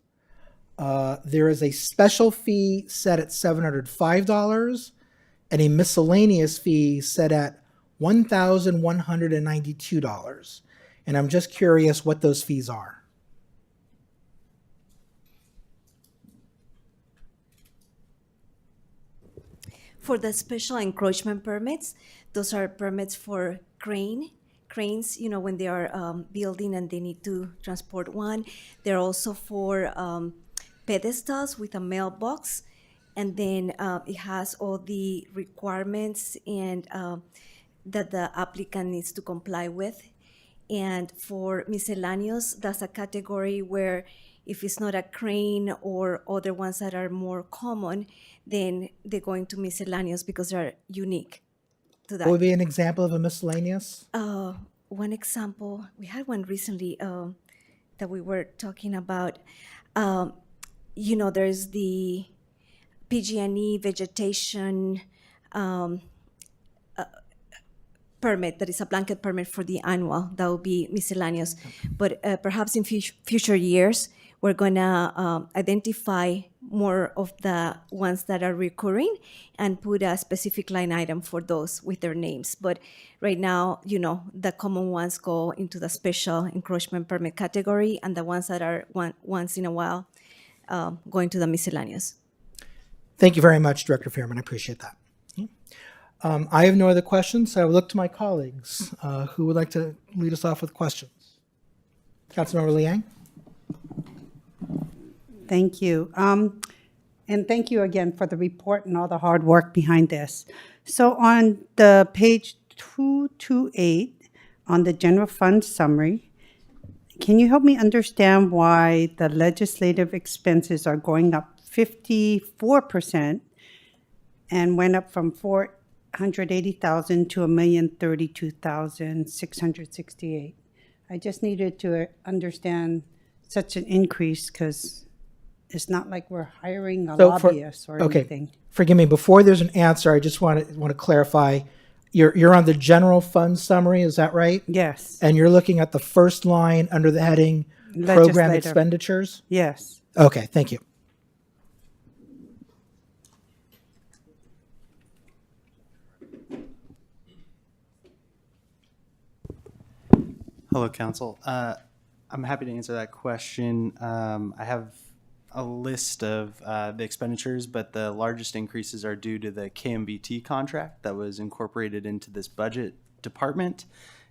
There is a special fee set at $705 and a miscellaneous fee set at $1,192. And I'm just curious what those fees are. For the special encroachment permits, those are permits for cranes, when they are building and they need to transport one. They're also for pedestals with a mailbox. And then it has all the requirements and that the applicant needs to comply with. And for miscellaneous, that's a category where if it's not a crane or other ones that are more common, then they're going to miscellaneous because they're unique to that. What would be an example of a miscellaneous? One example, we had one recently that we were talking about. There's the PG&E vegetation permit that is a blanket permit for the annual. That will be miscellaneous. But perhaps in future years, we're going to identify more of the ones that are recurring and put a specific line item for those with their names. But right now, the common ones go into the special encroachment permit category, and the ones that are once in a while go into the miscellaneous. Thank you very much, Director Fairman. I appreciate that. I have no other questions, so I will look to my colleagues who would like to lead us off with questions. Councilmember Liang. Thank you. And thank you again for the report and all the hard work behind this. So on the page 228, on the general fund summary, can you help me understand why the legislative expenses are going up 54% and went up from $480,000 to $1,032,668? I just needed to understand such an increase because it's not like we're hiring a lobbyist or anything. Forgive me. Before there's an answer, I just want to clarify. You're on the general fund summary, is that right? Yes. And you're looking at the first line under the heading program expenditures? Yes. Okay, thank you. Hello, Council. I'm happy to answer that question. I have a list of the expenditures, but the largest increases are due to the KMBT contract that was incorporated into this budget department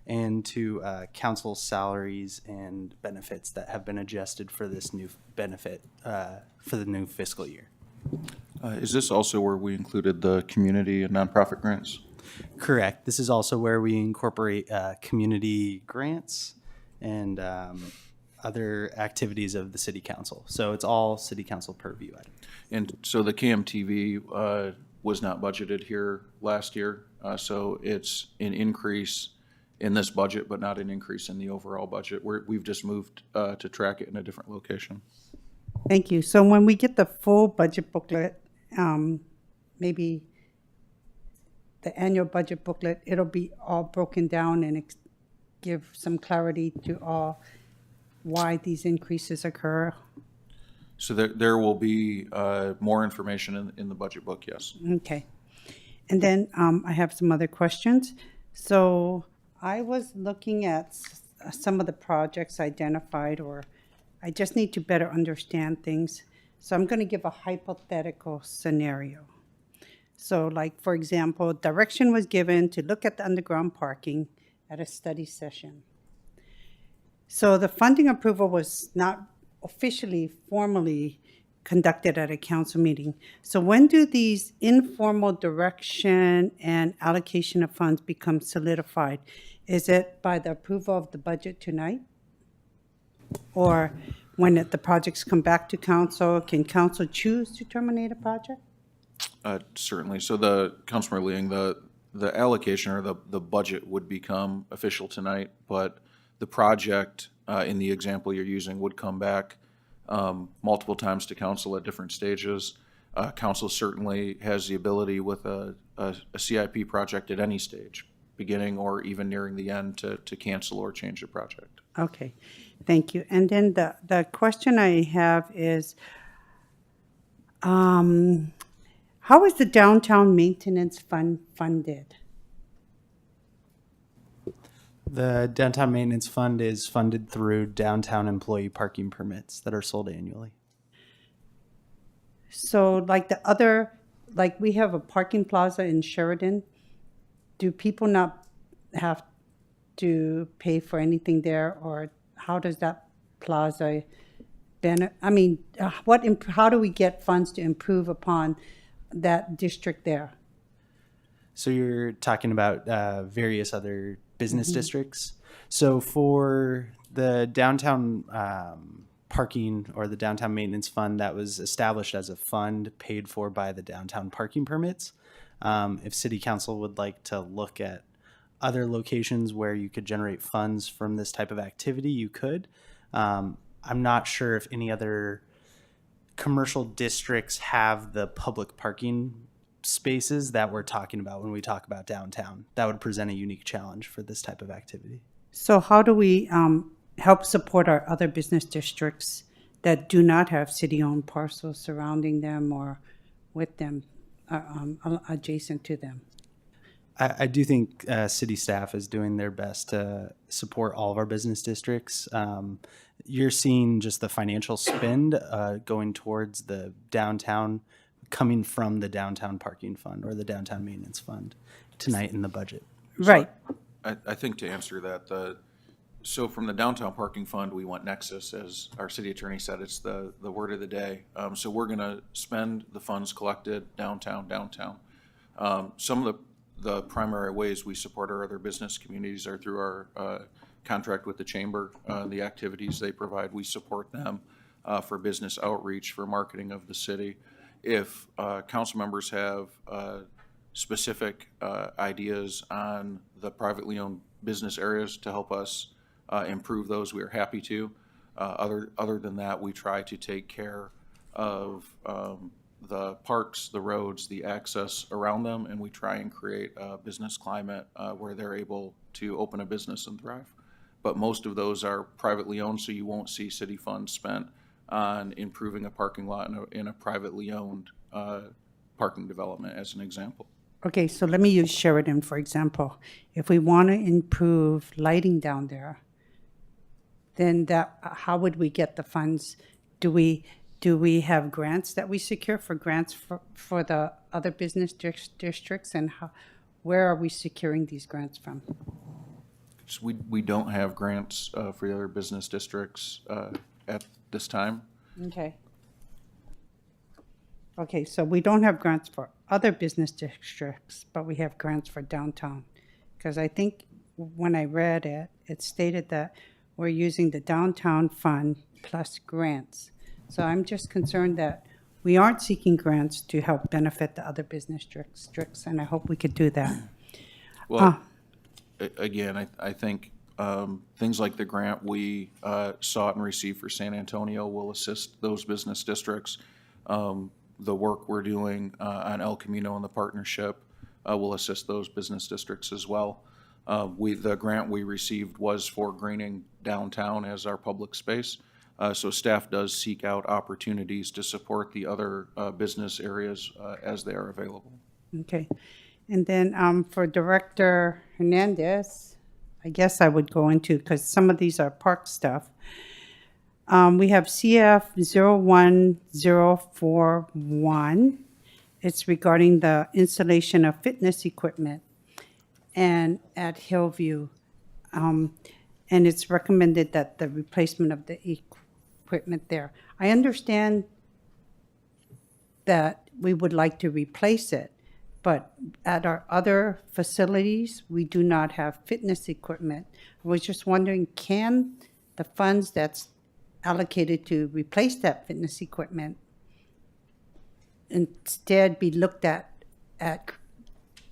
and to council salaries and benefits that have been adjusted for this new benefit for the new fiscal year. Is this also where we included the community and nonprofit grants? Correct. This is also where we incorporate community grants and other activities of the city council. So it's all city council purview item. And so the KMTV was not budgeted here last year, so it's an increase in this budget, but not an increase in the overall budget. We've just moved to track it in a different location. Thank you. So when we get the full budget booklet, maybe the annual budget booklet, it'll be all broken down and give some clarity to all why these increases occur. So there will be more information in the budget book, yes. Okay. And then I have some other questions. So I was looking at some of the projects identified, or I just need to better understand things. So I'm going to give a hypothetical scenario. So like, for example, direction was given to look at the underground parking at a study session. So the funding approval was not officially, formally conducted at a council meeting. So when do these informal direction and allocation of funds become solidified? Is it by the approval of the budget tonight? Or when the projects come back to council, can council choose to terminate a project? Certainly. So the Councilmember Leang, the allocation or the budget would become official tonight, but the project in the example you're using would come back multiple times to council at different stages. Council certainly has the ability with a CIP project at any stage, beginning or even nearing the end, to cancel or change the project. Okay, thank you. And then the question I have is, how is the downtown maintenance fund funded? The downtown maintenance fund is funded through downtown employee parking permits that are sold annually. So like the other, like we have a parking plaza in Sheridan. Do people not have to pay for anything there, or how does that plaza how do we get funds to improve upon that district there? So you're talking about various other business districts. So for the downtown parking or the downtown maintenance fund, that was established as a fund paid for by the downtown parking permits. If city council would like to look at other locations where you could generate funds from this type of activity, you could. I'm not sure if any other commercial districts have the public parking spaces that we're talking about when we talk about downtown. That would present a unique challenge for this type of activity. So how do we help support our other business districts that do not have city-owned parcels surrounding them or with them, adjacent to them? I do think city staff is doing their best to support all of our business districts. You're seeing just the financial spend going towards the downtown, coming from the downtown parking fund or the downtown maintenance fund tonight in the budget. Right. I think to answer that, so from the downtown parking fund, we want Nexus, as our city attorney said, it's the word of the day. So we're going to spend the funds collected downtown. Some of the primary ways we support our other business communities are through our contract with the chamber, the activities they provide. We support them for business outreach, for marketing of the city. If council members have specific ideas on the privately owned business areas to help us improve those, we are happy to. Other than that, we try to take care of the parks, the roads, the access around them, and we try and create a business climate where they're able to open a business and thrive. But most of those are privately owned, so you won't see city funds spent on improving a parking lot in a privately owned parking development, as an example. Okay, so let me use Sheridan, for example. If we want to improve lighting down there, then how would we get the funds? Do we have grants that we secure for grants for the other business districts, and where are we securing these grants from? So we don't have grants for the other business districts at this time. Okay. Okay, so we don't have grants for other business districts, but we have grants for downtown. Because I think when I read it, it stated that we're using the downtown fund plus grants. So I'm just concerned that we aren't seeking grants to help benefit the other business districts, and I hope we could do that. Well, again, I think things like the grant we sought and received for San Antonio will assist those business districts. The work we're doing on El Camino and the partnership will assist those business districts as well. The grant we received was for greening downtown as our public space. So staff does seek out opportunities to support the other business areas as they are available. Okay. And then for Director Hernandez, I guess I would go into, because some of these are park stuff. We have CF 01041. It's regarding the installation of fitness equipment and at Hillview. And it's recommended that the replacement of the equipment there. I understand that we would like to replace it, but at our other facilities, we do not have fitness equipment. I was just wondering, can the funds that's allocated to replace that fitness equipment instead be looked at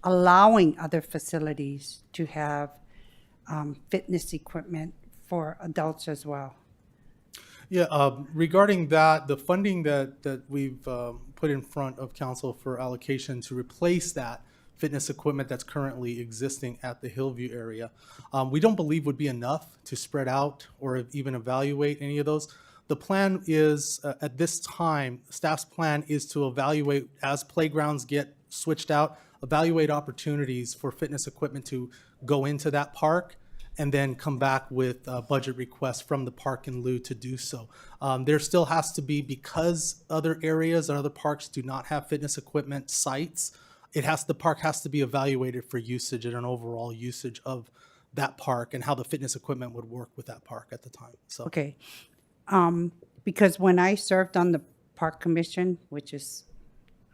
allowing other facilities to have fitness equipment for adults as well? Yeah, regarding that, the funding that we've put in front of council for allocation to replace that fitness equipment that's currently existing at the Hillview area, we don't believe would be enough to spread out or even evaluate any of those. The plan is, at this time, staff's plan is to evaluate as playgrounds get switched out, evaluate opportunities for fitness equipment to go into that park, and then come back with a budget requests from the park in lieu to do so. There still has to be, because other areas and other parks do not have fitness equipment sites, the park has to be evaluated for usage and an overall usage of that park and how the fitness equipment would work with that park at the time. So. Okay. Because when I served on the Park Commission, which is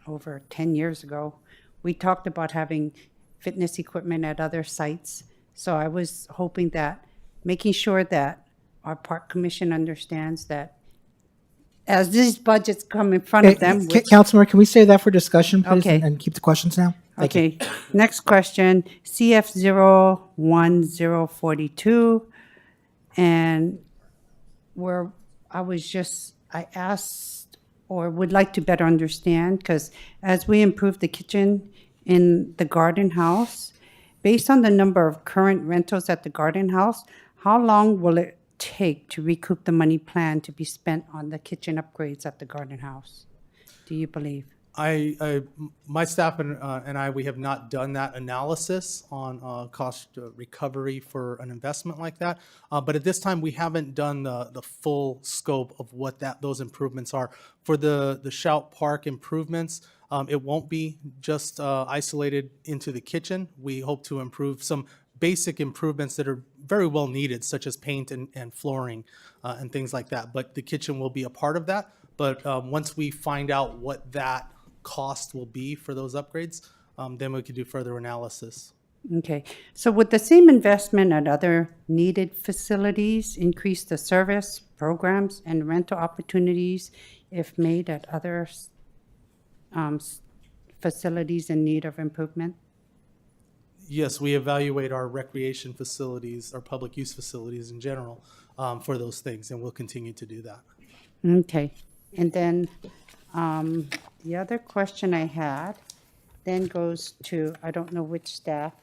over 10 years ago, we talked about having fitness equipment at other sites. So I was hoping that, making sure that our Park Commission understands that as these budgets come in front of them. Councilmember, can we save that for discussion, please, Okay. and keep the questions now? Thank you. Okay, next question, CF 01042. And I asked or would like to better understand, because as we improve the kitchen in the garden house, based on the number of current rentals at the garden house, how long will it take to recoup the money planned to be spent on the kitchen upgrades at the garden house, do you believe? My staff and I, we have not done that analysis on cost recovery for an investment like that. But at this time, we haven't done the full scope of what those improvements are. For the Shout Park improvements, it won't be just isolated into the kitchen. We hope to improve some basic improvements that are very well needed, such as paint and flooring and things like that. But the kitchen will be a part of that. But once we find out what that cost will be for those upgrades, then we could do further analysis. Okay, so would the same investment at other needed facilities increase the service, programs, and rental opportunities if made at other facilities in need of improvement? Yes, we evaluate our recreation facilities, our public use facilities in general for those things, and we'll continue to do that. Okay, and then the other question I had then goes to, I don't know which staff,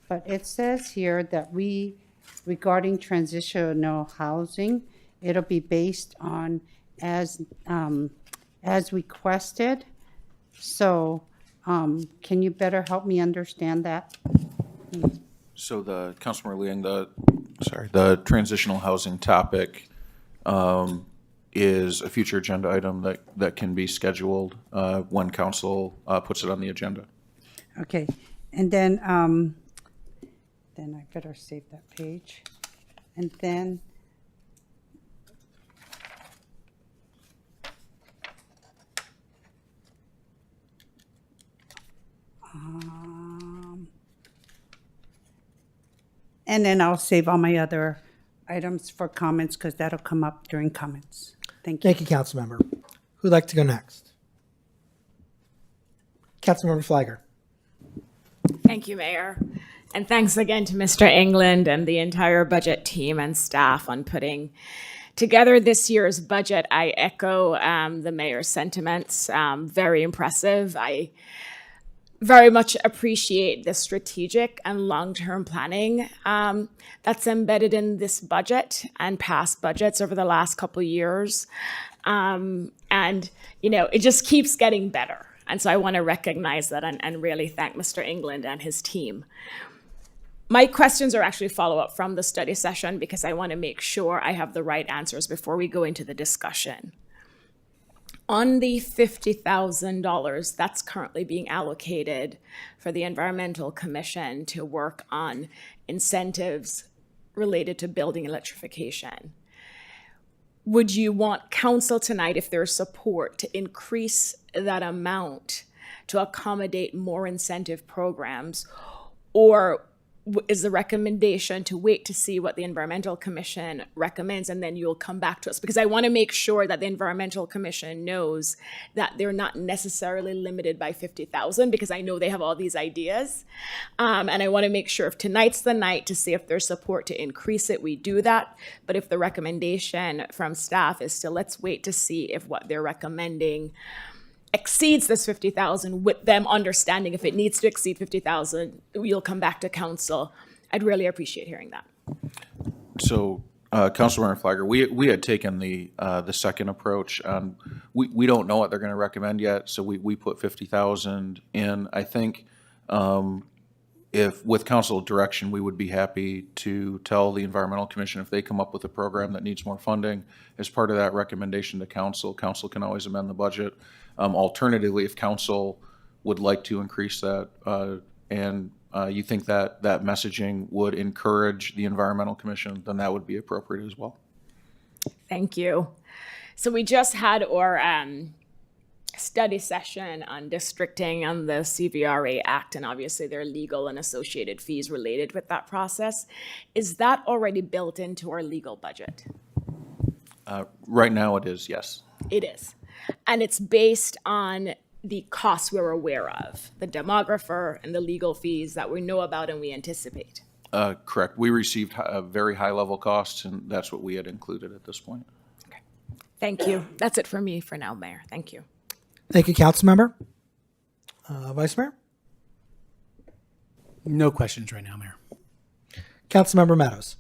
but it says here that regarding transitional housing, it'll be based on as requested. So can you better help me understand that? So Councilmember Liang, the transitional housing topic is a future agenda item that can be scheduled when council puts it on the agenda. Okay, and then I better save that page. And then And then I'll save all my other items for comments because that'll come up during comments. Thank you. Thank you, Councilmember. Who'd like to go next? Councilmember Flagger. Thank you, Mayor. And thanks again to Mr. England and the entire budget team and staff on putting together this year's budget. I echo the mayor's sentiments. Very impressive. I very much appreciate the strategic and long-term planning that's embedded in this budget and past budgets over the last couple of years. And, you know, it just keeps getting better. And so I want to recognize that and really thank Mr. England and his team. My questions are actually follow-up from the study session because I want to make sure I have the right answers before we go into the discussion. On the $50,000 that's currently being allocated for the Environmental Commission to work on incentives related to building electrification, would you want council tonight, if there's support, to increase that amount to accommodate more incentive programs? Or is the recommendation to wait to see what the Environmental Commission recommends and then you'll come back to us? Because I want to make sure that the Environmental Commission knows that they're not necessarily limited by 50,000 because I know they have all these ideas. And I want to make sure if tonight's the night to see if there's support to increase it, we do that. But if the recommendation from staff is to let's wait to see if what they're recommending exceeds this 50,000, with them understanding if it needs to exceed 50,000, you'll come back to council. I'd really appreciate hearing that. So, Councilmember Flagger, we had taken the second approach. We don't know what they're going to recommend yet, so we put 50,000 in. I think if with council direction, we would be happy to tell the Environmental Commission if they come up with a program that needs more funding as part of that recommendation to council. Council can always amend the budget. Alternatively, if council would like to increase that and you think that that messaging would encourage the Environmental Commission, then that would be appropriate as well. Thank you. So we just had our study session on districting on the CVRA Act, and obviously there are legal and associated fees related with that process. Is that already built into our legal budget? Right now it is, yes. It is. And it's based on the costs we're aware of, the demographer and the legal fees that we know about and we anticipate. Correct. We received very high level costs, and that's what we had included at this point. Okay. Thank you. That's it for me for now, Mayor. Thank you. Thank you, Councilmember. Vice Mayor? No questions right now, Mayor. Councilmember Meadows.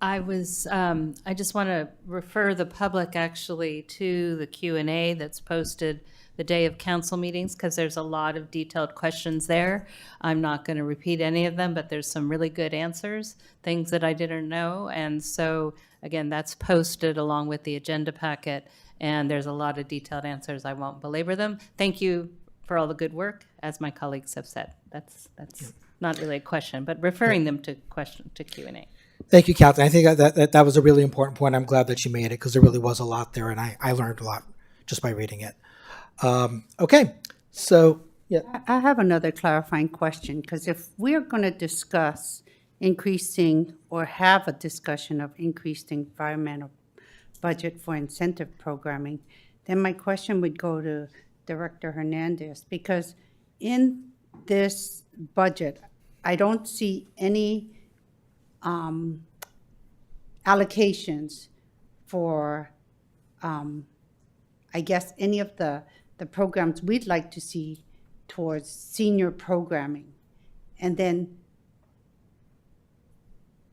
I just want to refer the public actually to the Q&A that's posted the day of council meetings because there's a lot of detailed questions there. I'm not going to repeat any of them, but there's some really good answers, things that I didn't know. And so, again, that's posted along with the agenda packet, and there's a lot of detailed answers. I won't belabor them. Thank you for all the good work, as my colleagues have said. That's not really a question, but referring them to Q&A. Thank you, Catherine. I think that was a really important point. I'm glad that you made it because there really was a lot there, and I learned a lot just by reading it. Okay, so yeah. I have another clarifying question because if we're going to discuss increasing or have a discussion of increased environmental budget for incentive programming, then my question would go to Director Hernandez because in this budget, I don't see any allocations for, I guess, any of the programs we'd like to see towards senior programming. And then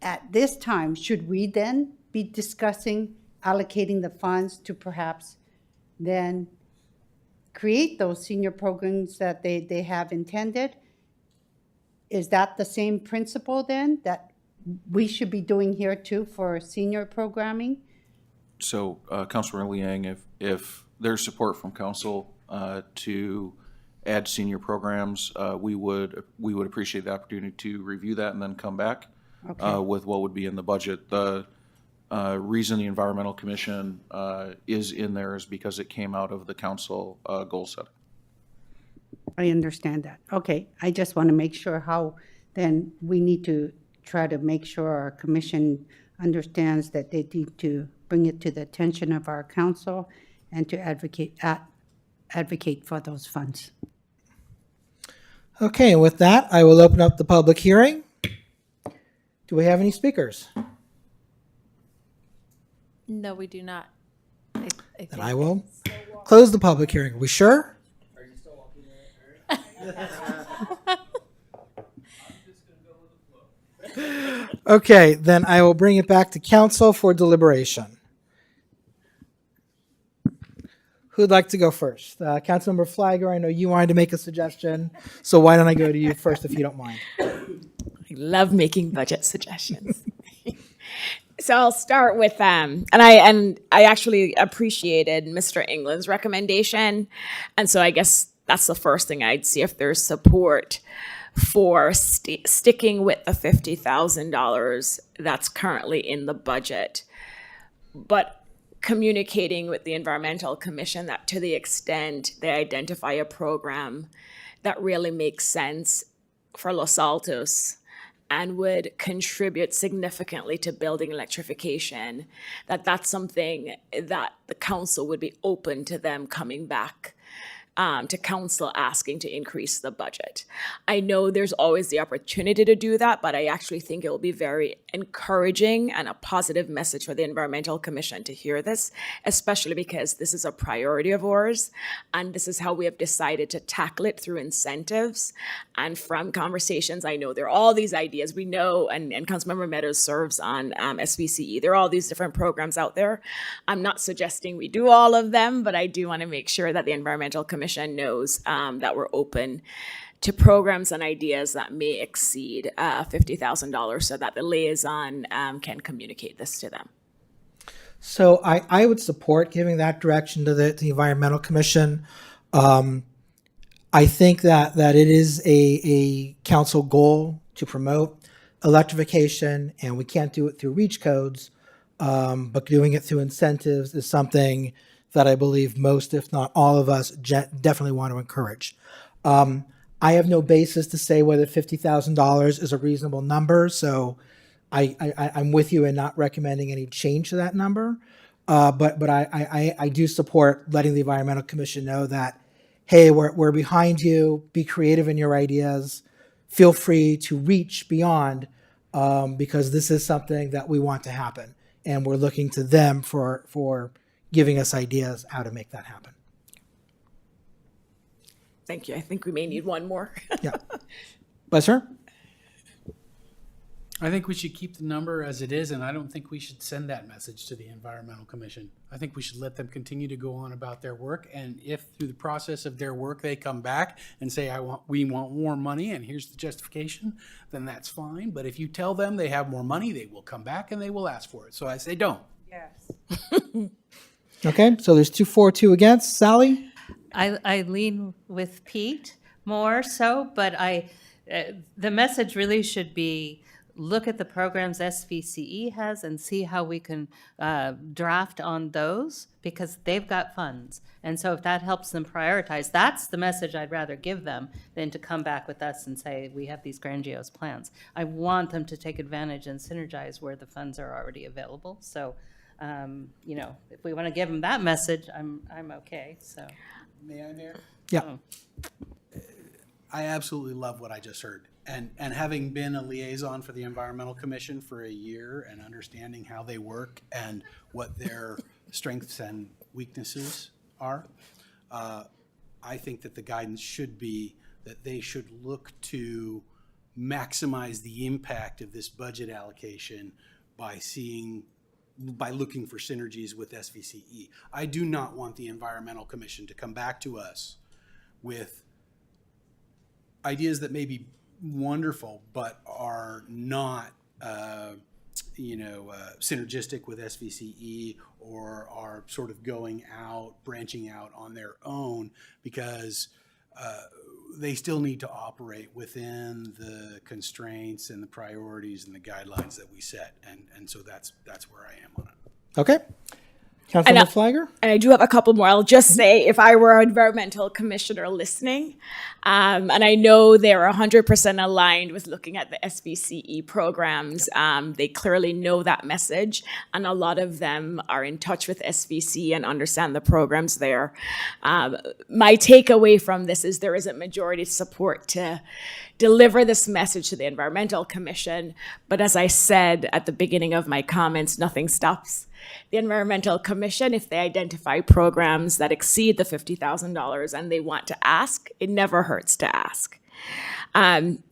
at this time, should we then be discussing allocating the funds to perhaps then create those senior programs that they have intended? Is that the same principle then that we should be doing here too for senior programming? So, Councilor Liang, if there's support from council to add senior programs, we would appreciate the opportunity to review that and then come back with what would be in the budget. The reason the Environmental Commission is in there is because it came out of the council goal setting. I understand that. Okay, I just want to make sure how, then we need to try to make sure our commission understands that they need to bring it to the attention of our council and to advocate for those funds. Okay, and with that, I will open up the public hearing. Do we have any speakers? No, we do not. I Then I will close the public hearing. Are we sure? Okay, then I will bring it back to council for deliberation. Who'd like to go first? Councilmember Flagger, I know you wanted to make a suggestion, so why don't I go to you first if you don't mind? I love making budget suggestions. So I'll start with and I actually appreciated Mr. England's recommendation, and so I guess that's the first thing I'd see if there's support for sticking with the $50,000 that's currently in the budget, but communicating with the Environmental Commission that to the extent they identify a program that really makes sense for Los Altos and would contribute significantly to building electrification, that's something that the council would be open to them coming back to council asking to increase the budget. I know there's always the opportunity to do that, but I actually think it will be very encouraging and a positive message for the Environmental Commission to hear this, especially because this is a priority of ours, and this is how we have decided to tackle it through incentives. And from conversations, I know there are all these ideas. We know, and Councilmember Meadows serves on SVCE. There are all these different programs out there. I'm not suggesting we do all of them, but I do want to make sure that the Environmental Commission knows that we're open to programs and ideas that may exceed $50,000 so that the liaison can communicate this to them. So I would support giving that direction to the Environmental Commission. I think that it is a council goal to promote electrification, and we can't do it through reach codes, but doing it through incentives is something that I believe most, if not all of us, definitely want to encourage. I have no basis to say whether $50,000 is a reasonable number, so I'm with you in not recommending any change to that number. But I do support letting the Environmental Commission know that, hey, we're behind you. Be creative in your ideas. Feel free to reach beyond, because this is something that we want to happen, and we're looking to them for giving us ideas how to make that happen. Thank you. I think we may need one more. Yeah. Bless her. I think we should keep the number as it is, and I don't think we should send that message to the Environmental Commission. I think we should let them continue to go on about their work, and if through the process of their work they come back and say, we want more money and here's the justification, then that's fine. But if you tell them they have more money, they will come back and they will ask for it. So I say don't. Yes. Okay, so there's 2 for, 2 against. Sally? I lean with Pete more so, but the message really should be look at the programs SVCE has and see how we can draft on those, because they've got funds. And so if that helps them prioritize, that's the message I'd rather give them than to come back with us and say, we have these grandiose plans. I want them to take advantage and synergize where the funds are already available. So, if we want to give them that message, I'm okay, so. May I, Mayor? Yeah. I absolutely love what I just heard. And having been a liaison for the Environmental Commission for a year and understanding how they work and what their strengths and weaknesses are, I think that the guidance should be that they should look to maximize the impact of this budget allocation by looking for synergies with SVCE. I do not want the Environmental Commission to come back to us with ideas that may be wonderful but are not synergistic with SVCE, or are sort of branching out on their own, because they still need to operate within the constraints and the priorities and the guidelines that we set. And so that's where I am on it. Okay. Councilmember Flagger? And I do have a couple more. I'll just say, if I were an environmental commissioner listening, and I know they're 100% aligned with looking at the SBCE programs, they clearly know that message, and a lot of them are in touch with SBC and understand the programs there. My takeaway from this is there isn't majority support to deliver this message to the Environmental Commission, but as I said at the beginning of my comments, nothing stops the Environmental Commission if they identify programs that exceed the $50,000 and they want to ask. It never hurts to ask. On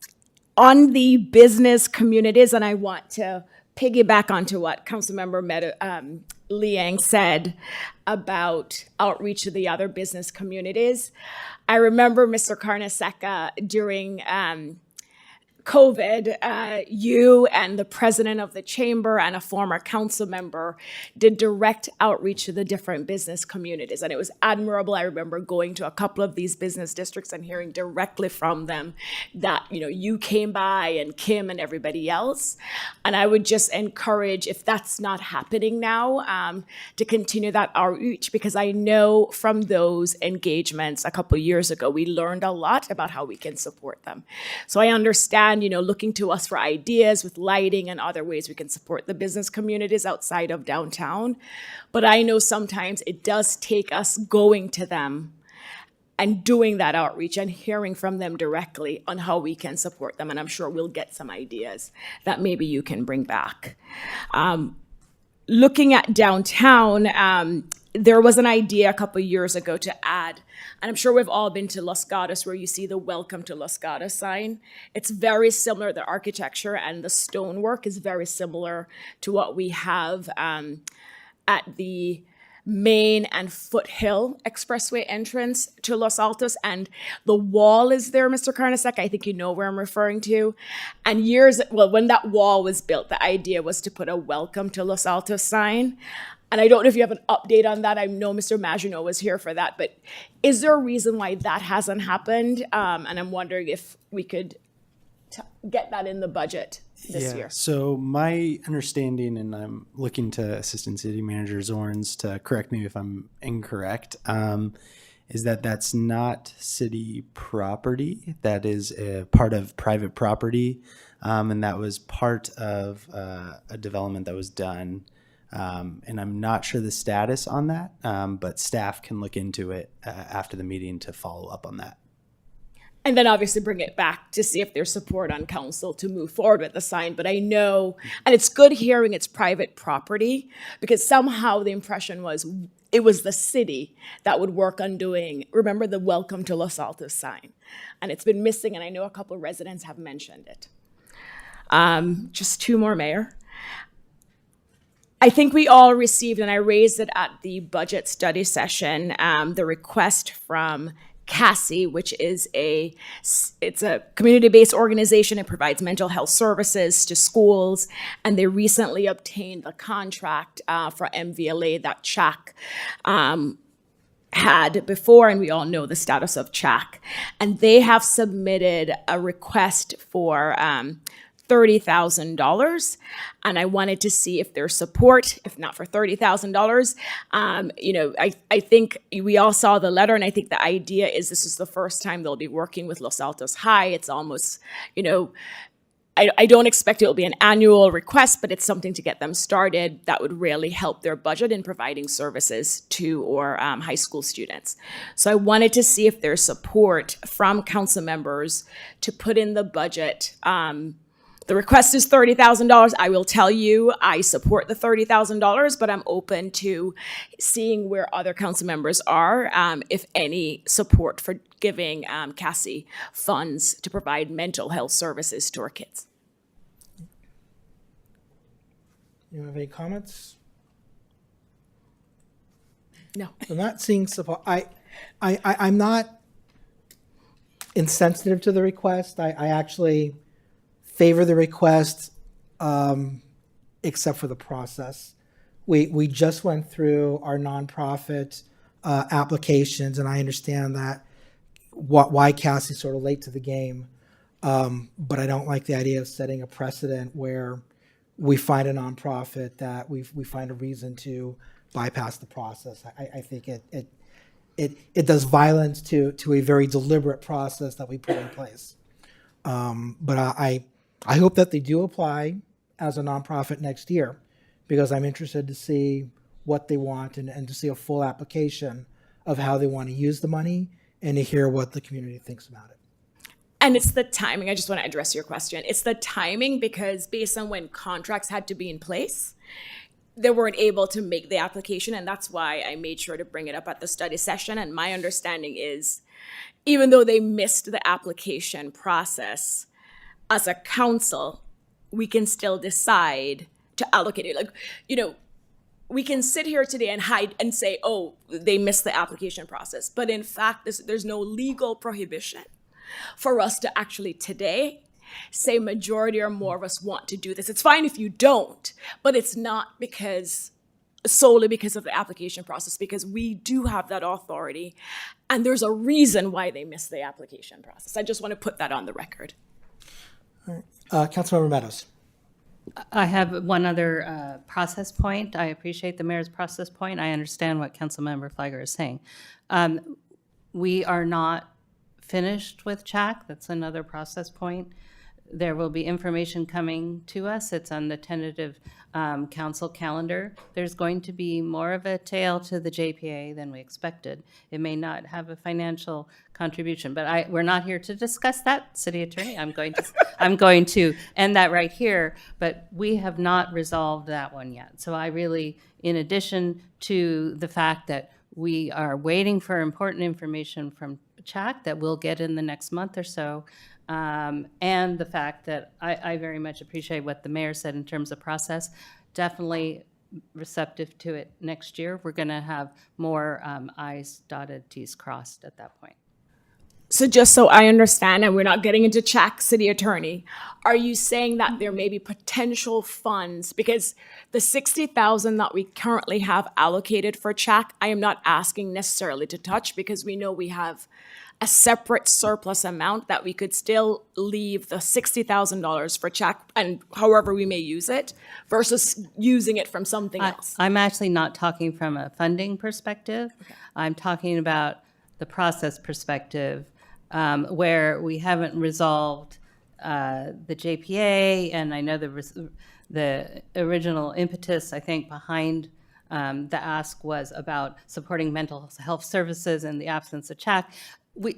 the business communities, and I want to piggyback onto what Councilmember Liang said about outreach to the other business communities. I remember Mr. Carnesecca during COVID, you and the president of the chamber and a former council member did direct outreach to the different business communities. And it was admirable. I remember going to a couple of these business districts and hearing directly from them that, you came by, and Kim and everybody else. And I would just encourage, if that's not happening now, to continue that outreach, because I know from those engagements a couple of years ago, we learned a lot about how we can support them. So I understand, looking to us for ideas with lighting and other ways we can support the business communities outside of downtown. But I know sometimes it does take us going to them and doing that outreach and hearing from them directly on how we can support them. And I'm sure we'll get some ideas that maybe you can bring back. Looking at downtown, there was an idea a couple of years ago to add, and I'm sure we've all been to Los Gatos where you see the Welcome to Los Gatos sign. It's very similar, the architecture and the stonework is very similar to what we have at the Main and Foothill Expressway entrance to Los Altos, and the wall is there, Mr. Carnesecca. I think you know where I'm referring to. And when that wall was built, the idea was to put a Welcome to Los Altos sign. And I don't know if you have an update on that. I know Mr. Maginot was here for that, but is there a reason why that hasn't happened? And I'm wondering if we could get that in the budget this year. So my understanding, and I'm looking to Assistant City Manager Zorns to correct me if I'm incorrect, is that that's not city property. That is a part of private property, and that was part of a development that was done. And I'm not sure the status on that, but staff can look into it after the meeting to follow up on that. And then obviously bring it back to see if there's support on council to move forward with the sign. But I know, and it's good hearing it's private property, because somehow the impression was it was the city that would work on doing, remember the Welcome to Los Altos sign. And it's been missing, and I know a couple of residents have mentioned it. Just two more, Mayor. I think we all received, and I raised it at the budget study session, the request from CASI, which is it's a community-based organization. It provides mental health services to schools, and they recently obtained the contract for MVLA that CHAC had before, and we all know the status of CHAC. And they have submitted a request for $30,000, and I wanted to see if there's support, if not for $30,000. I think we all saw the letter, and I think the idea is this is the first time they'll be working with Los Altos High. It's almost, I don't expect it will be an annual request, but it's something to get them started that would really help their budget in providing services to our high school students. So I wanted to see if there's support from council members to put in the budget. The request is $30,000. I will tell you, I support the $30,000, but I'm open to seeing where other council members are, if any support for giving CASI funds to provide mental health services to our kids. You have any comments? No. I'm not seeing support. I'm not insensitive to the request. I actually favor the request, except for the process. We just went through our nonprofit applications, and I understand that why Cassie's sort of late to the game, but I don't like the idea of setting a precedent where we find a nonprofit that we find a reason to bypass the process. I think it does violence to a very deliberate process that we put in place. But I hope that they do apply as a nonprofit next year, because I'm interested to see what they want and to see a full application of how they want to use the money and to hear what the community thinks about it. And it's the timing. I just want to address your question. It's the timing because based on when contracts had to be in place, they weren't able to make the application. And that's why I made sure to bring it up at the study session. And my understanding is, even though they missed the application process, as a council, we can still decide to allocate it. Like, you know, we can sit here today and hide and say, oh, they missed the application process. But in fact, there's no legal prohibition for us to actually today say majority or more of us want to do this. It's fine if you don't, but it's not solely because of the application process, because we do have that authority and there's a reason why they missed the application process. I just want to put that on the record. Councilmember Meadows. I have one other process point. I appreciate the mayor's process point. I understand what Councilmember Flagger is saying. We are not finished with CHAC. That's another process point. There will be information coming to us. It's on the tentative council calendar. There's going to be more of a tail to the JPA than we expected. It may not have a financial contribution, but we're not here to discuss that, City Attorney. I'm going to end that right here, but we have not resolved that one yet. So I really, in addition to the fact that we are waiting for important information from CHAC that we'll get in the next month or so, and the fact that I very much appreciate what the mayor said in terms of process. Definitely receptive to it next year. We're going to have more I's dotted, T's crossed at that point. So just so I understand, and we're not getting into CHAC, City Attorney, are you saying that there may be potential funds? Because the $60,000 that we currently have allocated for CHAC, I am not asking necessarily to touch, because we know we have a separate surplus amount that we could still leave the $60,000 for CHAC and however we may use it versus using it from something else. I'm actually not talking from a funding perspective. Okay. I'm talking about the process perspective, where we haven't resolved the JPA, and I know the original impetus, I think, behind the ask was about supporting mental health services in the absence of CHAC.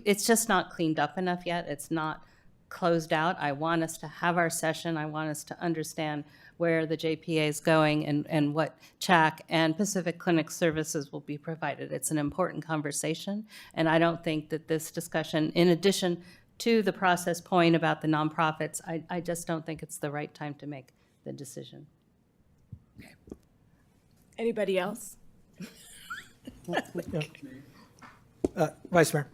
It's just not cleaned up enough yet. It's not closed out. I want us to have our session. I want us to understand where the JPA is going and what CHAC and Pacific Clinic services will be provided. It's an important conversation, and I don't think that this discussion, in addition to the process point about the nonprofits, I just don't think it's the right time to make the decision. Okay. Anybody else? Vice Mayor.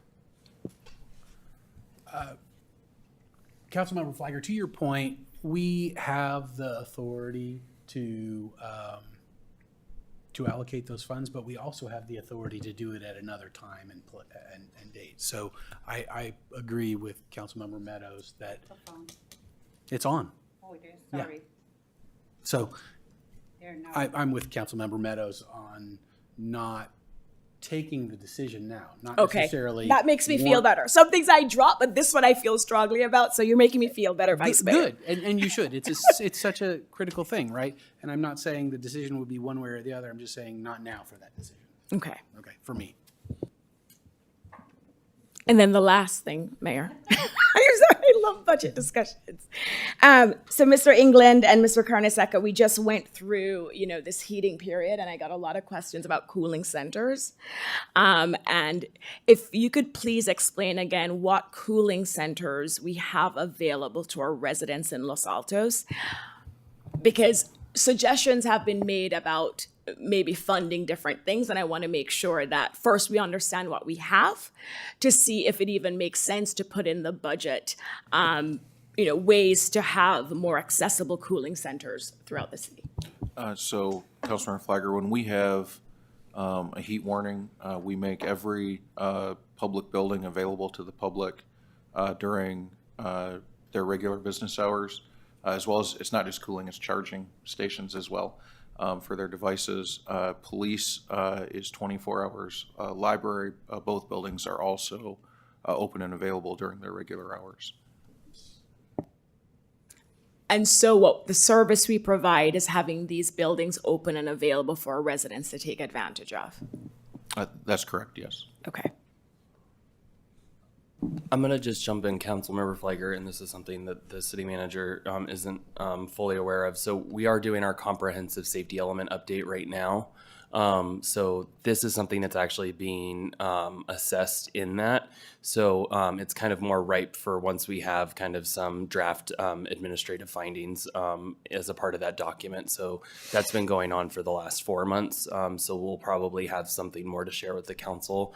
Councilmember Flagger, to your point, we have the authority to allocate those funds, but we also have the authority to do it at another time and date. So I agree with Councilmember Meadows that it's on. Oh, it is. Sorry. Yeah. So I'm with Councilmember Meadows on not taking the decision now, not necessarily. That makes me feel better. Some things I drop, but this one I feel strongly about. So you're making me feel better, Vice Mayor. Good, and you should. It's such a critical thing, right? And I'm not saying the decision would be one way or the other. I'm just saying not now for that decision. Okay. Okay, for me. And then the last thing, Mayor. I love budget discussions. So Mr. England and Mr. Carnesecca, we just went through, this heating period, and I got a lot of questions about cooling centers. And if you could please explain again what cooling centers we have available to our residents in Los Altos, because suggestions have been made about maybe funding different things, and I want to make sure that first we understand what we have to see if it even makes sense to put in the budget, ways to have more accessible cooling centers throughout the city. So, Councilmember Flagger, when we have a heat warning, we make every public building available to the public during their regular business hours, as well as it's not just cooling, it's charging stations as well. for their devices. Police is 24 hours. Library, both buildings are also open and available during their regular hours. And so what the service we provide is having these buildings open and available for our residents to take advantage of. That's correct, yes. Okay. I'm going to just jump in, Councilmember Fliger, and this is something that the city manager isn't fully aware of. So we are doing our comprehensive safety element update right now. So this is something that's actually being assessed in that. So it's kind of more ripe for once we have kind of some draft administrative findings as a part of that document. So that's been going on for the last 4 months. So we'll probably have something more to share with the council,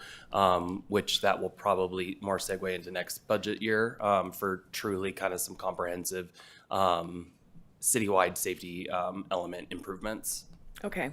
which that will probably more segue into next budget year for truly kind of some comprehensive citywide safety element improvements. Okay.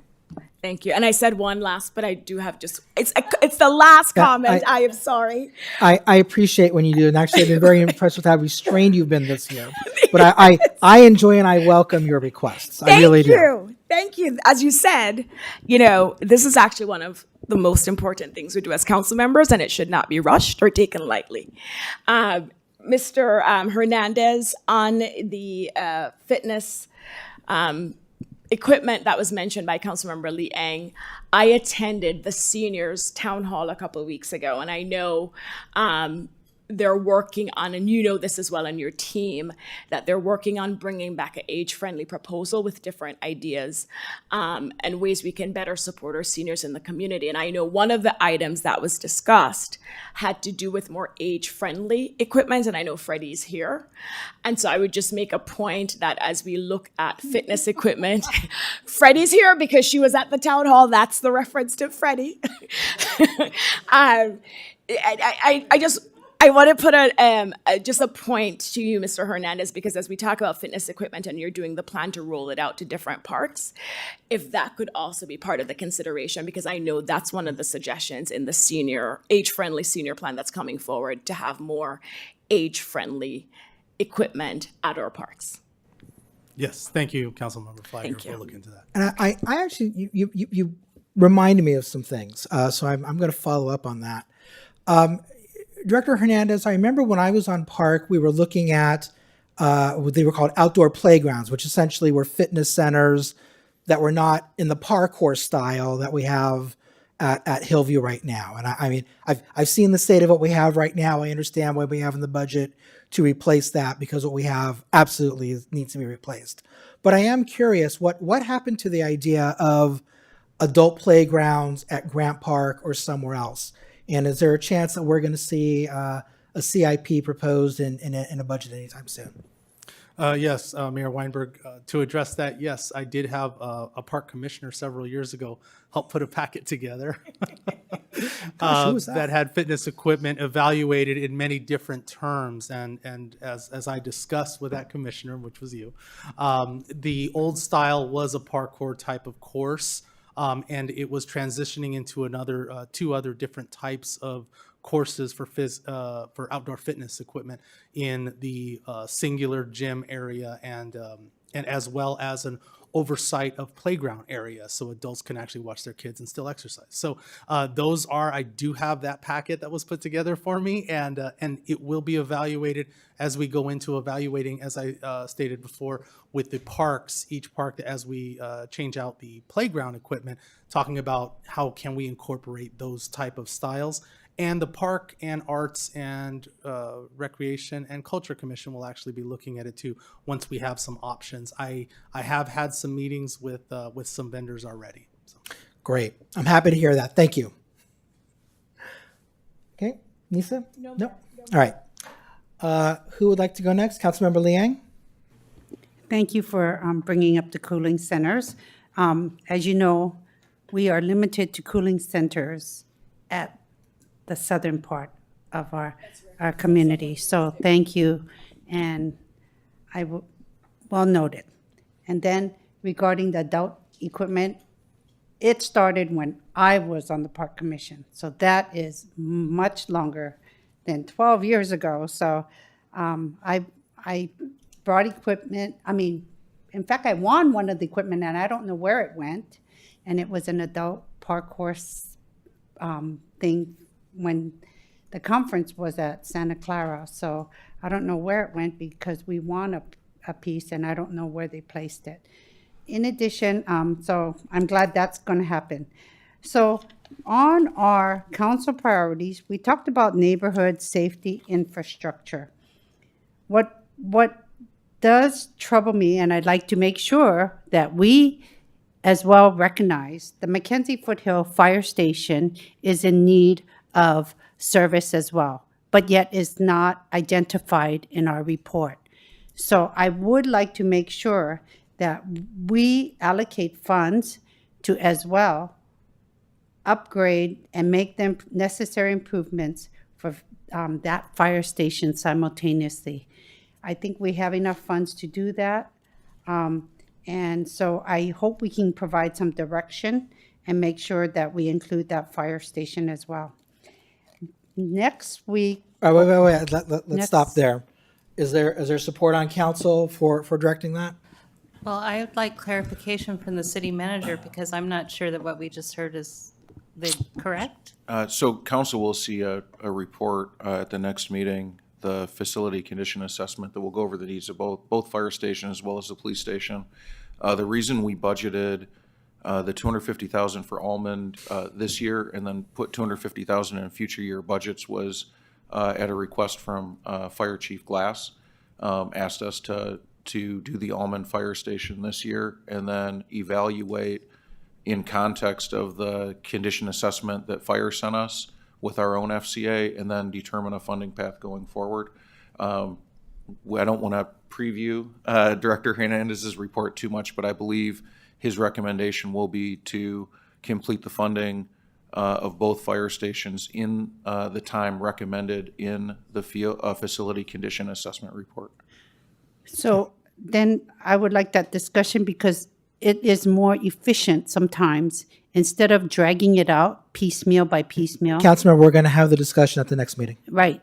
Thank you. And I said one last, but I do have just, it's the last comment. I am sorry. I appreciate when you do, and actually I've been very impressed with how restrained you've been this year. But I enjoy and I welcome your requests. I really do. Thank you. As you said, you know, this is actually one of the most important things we do as council members, and it should not be rushed or taken lightly. Mr. Hernandez, on the fitness equipment that was mentioned by Councilmember Liang, I attended the seniors town hall a couple of weeks ago, and I know they're working on, and you know this as well in your team, that they're working on bringing back an age-friendly proposal with different ideas and ways we can better support our seniors in the community. And I know one of the items that was discussed had to do with more age-friendly equipment, and I know Freddie's here. And so I would just make a point that as we look at fitness equipment, Freddie's here because she was at the town hall. That's the reference to Freddie. I want to put just a point to you, Mr. Hernandez, because as we talk about fitness equipment and you're doing the plan to roll it out to different parks, if that could also be part of the consideration, because I know that's one of the suggestions in the senior, age-friendly senior plan that's coming forward, to have more age-friendly equipment at our parks. Yes, thank you, Councilmember Flagger, for looking into that. And I actually, you reminded me of some things, so I'm going to follow up on that. Director Hernandez, I remember when I was on park, we were looking at what they were called outdoor playgrounds, which essentially were fitness centers that were not in the parkour style that we have at Hillview right now. And I mean, I've seen the state of what we have right now. I understand what we have in the budget to replace that, because what we have absolutely needs to be replaced. But I am curious, what happened to the idea of adult playgrounds at Grant Park or somewhere else? And is there a chance that we're going to see a CIP proposed in a budget anytime soon? Yes, Mayor Weinberg, to address that, yes, I did have a park commissioner several years ago help put a packet together Gosh, who was that? that had fitness equipment evaluated in many different terms. And as I discussed with that commissioner, which was you, the old style was a parkour type of course. And it was transitioning into another two other different types of courses for outdoor fitness equipment in the singular gym area and as well as an oversight of playground area, so adults can actually watch their kids and still exercise. So those are, I do have that packet that was put together for me, and it will be evaluated as we go into evaluating, as I stated before, with the parks, each park, as we change out the playground equipment, talking about how can we incorporate those type of styles. And the Park and Arts and Recreation and Culture Commission will actually be looking at it too once we have some options. I have had some meetings with some vendors already. So. Great. I'm happy to hear that. Thank you. Okay, Nisa? No. All right. Who would like to go next? Councilmember Liang? Thank you for bringing up the cooling centers. As you know, we are limited to cooling centers at the southern part of our community. So thank you, and I will, well noted. And then regarding the adult equipment, it started when I was on the Park Commission. So that is much longer than 12 years ago. So I brought equipment, in fact, I won one of the equipment and I don't know where it went. And it was an adult park horse thing when the conference was at Santa Clara. So I don't know where it went because we won a piece and I don't know where they placed it. In addition, so I'm glad that's going to happen. So on our council priorities, we talked about neighborhood safety infrastructure. What does trouble me, and I'd like to make sure that we as well recognize the Mackenzie Foothill Fire Station is in need of service as well, but yet is not identified in our report. So I would like to make sure that we allocate funds to as well upgrade and make them necessary improvements for that fire station simultaneously. I think we have enough funds to do that. And so I hope we can provide some direction and make sure that we include that fire station as well. Next week. All right, wait. Let's Next- stop there. Is there support on council for directing that? Well, I would like clarification from the city manager because I'm not sure that what we just heard is correct. So council will see a report at the next meeting, the facility condition assessment that will go over the needs of both fire stations as well as the police station. The reason we budgeted the $250,000 for Almond this year and then put $250,000 in future year budgets was at a request from Fire Chief Glass. Asked us to do the Almond Fire Station this year and then evaluate in context of the condition assessment that fire sent us with our own FCA and then determine a funding path going forward. I don't want to preview Director Hernandez's report too much, but I believe his recommendation will be to complete the funding of both fire stations in the time recommended in the facility condition assessment report. So then I would like that discussion because it is more efficient sometimes instead of dragging it out piecemeal by piecemeal. Councilmember, we're going to have the discussion at the next meeting. Right.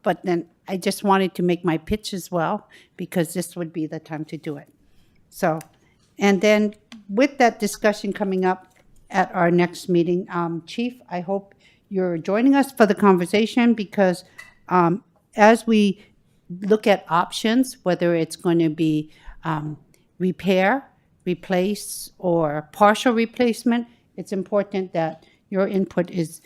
But then I just wanted to make my pitch as well because this would be the time to do it. So, and then with that discussion coming up at our next meeting, Chief, I hope you're joining us for the conversation because as we look at options, whether it's going to be repair, replace, or partial replacement, it's important that your input is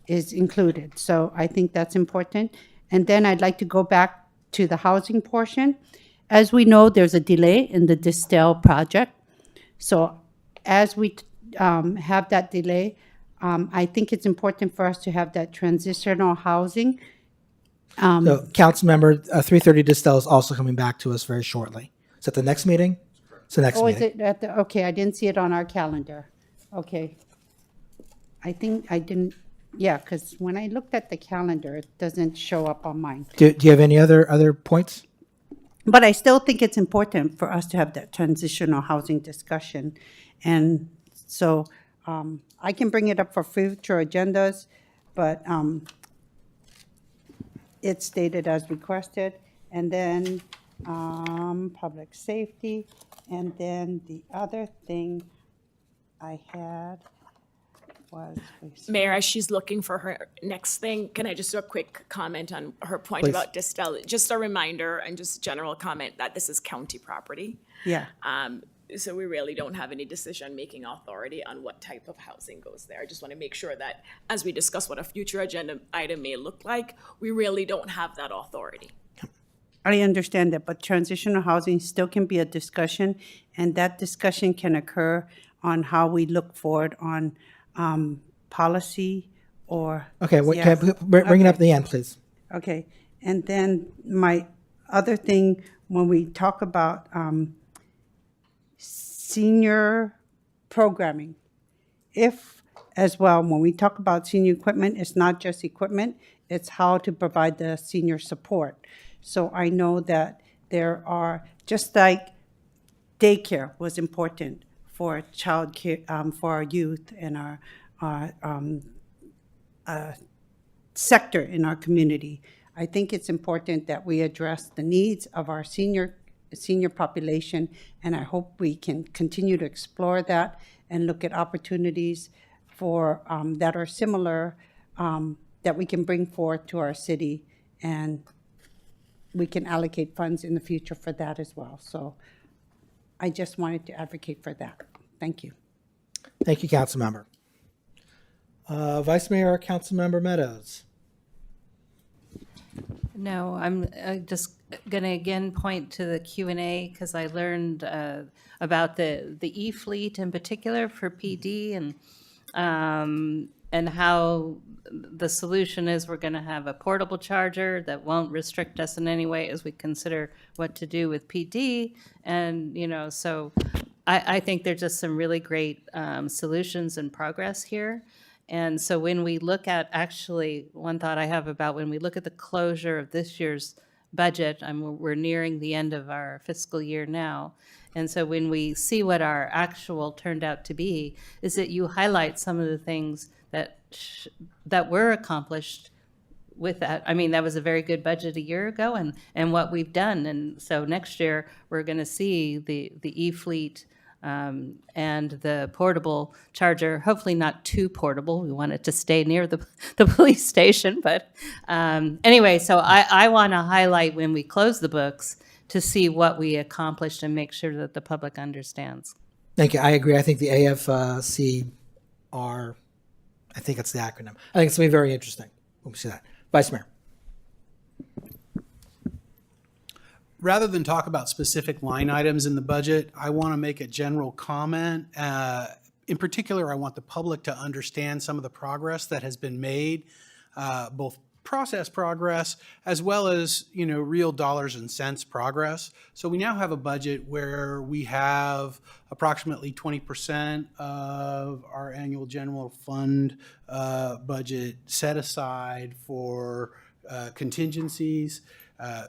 included. So I think that's important. And then I'd like to go back to the housing portion. As we know, there's a delay in the Distel project. So as we have that delay, I think it's important for us to have that transitional housing. So Councilmember 330 Distel is also coming back to us very shortly. Is that the next meeting? It's the next Oh, meeting. is it at the, okay, I didn't see it on our calendar. Okay. I think I didn't, yeah, because when I looked at the calendar, it doesn't show up on mine. Do you have any other points? But I still think it's important for us to have that transitional housing discussion. And so I can bring it up for future agendas, but it's stated as requested. And then public safety. And then the other thing I had was. Mayor, as she's looking for her next thing, can I just do a quick comment on her point Please. about Distel? Just a reminder and just general comment that this is county property. Yeah. So we really don't have any decision-making authority on what type of housing goes there. I just want to make sure that as we discuss what a future agenda item may look like, we really don't have that authority. I understand that, but transitional housing still can be a discussion, and that discussion can occur on how we look forward on policy or. Okay, wait, Yes. can I bring it up at the end, please? Okay, and then my other thing, when we talk about senior programming, if, as well, when we talk about senior equipment, it's not just equipment, it's how to provide the senior support. So I know that there are, just like daycare was important for child care, for our youth and our sector in our community. I think it's important that we address the needs of our senior population, and I hope we can continue to explore that and look at opportunities for that are similar that we can bring forth to our city, and we can allocate funds in the future for that as well. So I just wanted to advocate for that. Thank you. Thank you, Councilmember. Vice Mayor, Councilmember Meadows. No, I'm just going to again point to the Q&A because I learned about the e-fleet in particular for PD and how the solution is we're going to have a portable charger that won't restrict us in any way as we consider what to do with PD. And, you know, so I think there's just some really great solutions and progress here. And so when we look at, actually, one thought I have about when we look at the closure of this year's budget, we're nearing the end of our fiscal year now. And so when we see what our actual turned out to be, is that you highlight some of the things that were accomplished with that. I mean, that was a very good budget a year ago and what we've done. And so next year, we're going to see the e-fleet and the portable charger, hopefully not too portable. We want it to stay near the police station. But anyway, so I want to highlight when we close the books to see what we accomplished and make sure that the public understands. Thank you. I agree. I think the AFCR, I think it's the acronym. I think it's going to be very interesting when we see that. Vice Mayor. Rather than talk about specific line items in the budget, I want to make a general comment. In particular, I want the public to understand some of the progress that has been made, both process progress as well as, you know, real dollars and cents progress. So we now have a budget where we have approximately 20% of our annual general fund budget set aside for contingencies.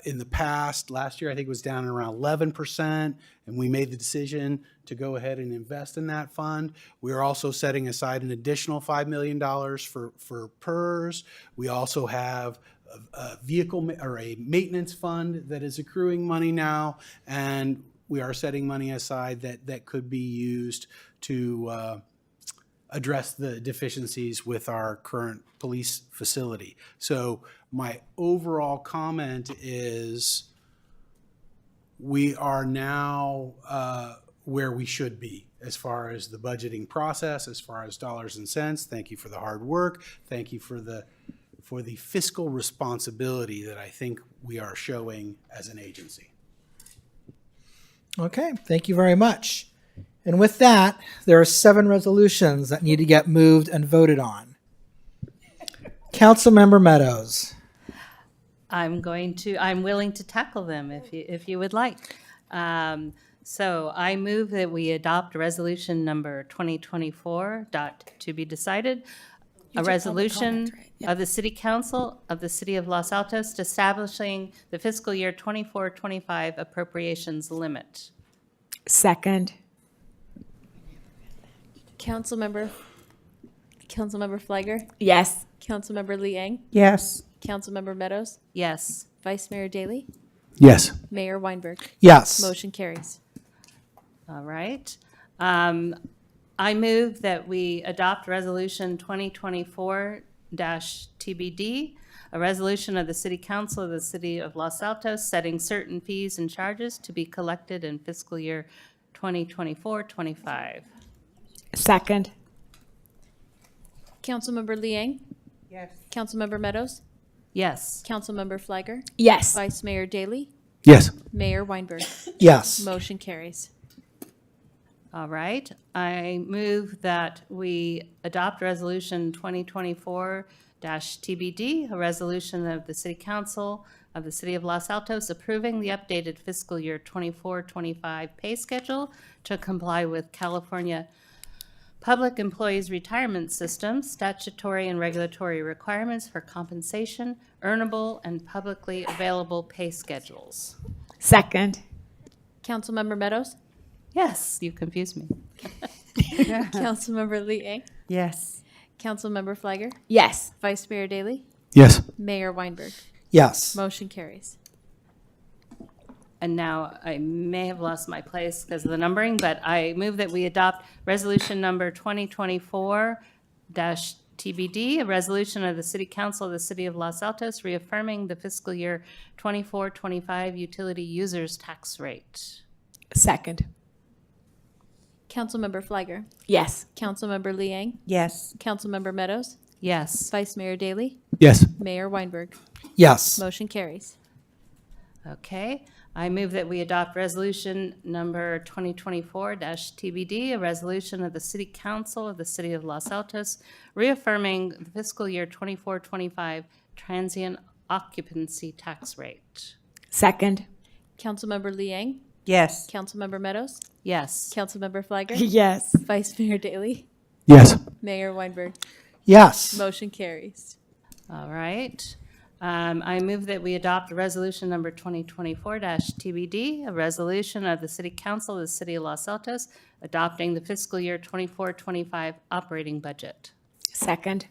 In the past, last year, I think it was down around 11%, and we made the decision to go ahead and invest in that fund. We are also setting aside an additional $5 million for PERS. We also have a vehicle or a maintenance fund that is accruing money now, and we are setting money aside that could be used to address the deficiencies with our current police facility. So my overall comment is we are now where we should be as far as the budgeting process, as far as dollars and cents. Thank you for the hard work. Thank you for the fiscal responsibility that I think we are showing as an agency. Okay, thank you very much. And with that, there are 7 resolutions that need to get moved and voted on. Councilmember Meadows. I'm willing to tackle them if you would like. So I move that we adopt resolution number 2024 to be decided, a resolution of the City Council of the City of Los Altos establishing the fiscal year 24-25 appropriations limit. Second. Councilmember Fliger? Yes. Councilmember Liang? Yes. Councilmember Meadows? Yes. Vice Mayor Daley? Yes. Mayor Weinberg? Yes. Motion carries. All right. I move that we adopt resolution 2024-TBD, a resolution of the City Council of the City of Los Altos setting certain fees and charges to be collected in fiscal year 2024-25. Second. Councilmember Liang? Yes. Councilmember Meadows? Yes. Councilmember Fliger? Yes. Vice Mayor Daley? Yes. Mayor Weinberg? Yes. Motion carries. All right. I move that we adopt resolution 2024-TBD, a resolution of the City Council of the City of Los Altos approving the updated fiscal year 24-25 pay schedule to comply with California Public Employees Retirement System statutory and regulatory requirements for compensation, earnable, and publicly available pay schedules. Second. Councilmember Meadows? Yes, you confused me. Councilmember Liang? Yes. Councilmember Fliger? Yes. Vice Mayor Daley? Yes. Mayor Weinberg? Yes. Motion carries. And now I may have lost my place because of the numbering, but I move that we adopt resolution number 2024-TBD, a resolution of the City Council of the City of Los Altos reaffirming the fiscal year 24-25 utility users tax rate. Second. Councilmember Fliger. Yes. Councilmember Liang. Yes. Councilmember Meadows. Yes. Vice Mayor Daley. Yes. Mayor Weinberg. Yes. Motion carries. Okay. I move that we adopt resolution number 2024-TBD, a resolution of the City Council of the City of Los Altos reaffirming the fiscal year 24-25 transient occupancy tax rate. Second. Councilmember Liang. Yes. Councilmember Meadows. Yes. Councilmember Fliger. Yes. Vice Mayor Daley. Yes. Mayor Weinberg. Yes. Motion carries. All right. I move that we adopt resolution number 2024-TBD, a resolution of the City Council of the City of Los Altos adopting the fiscal year 24-25 operating budget. Second.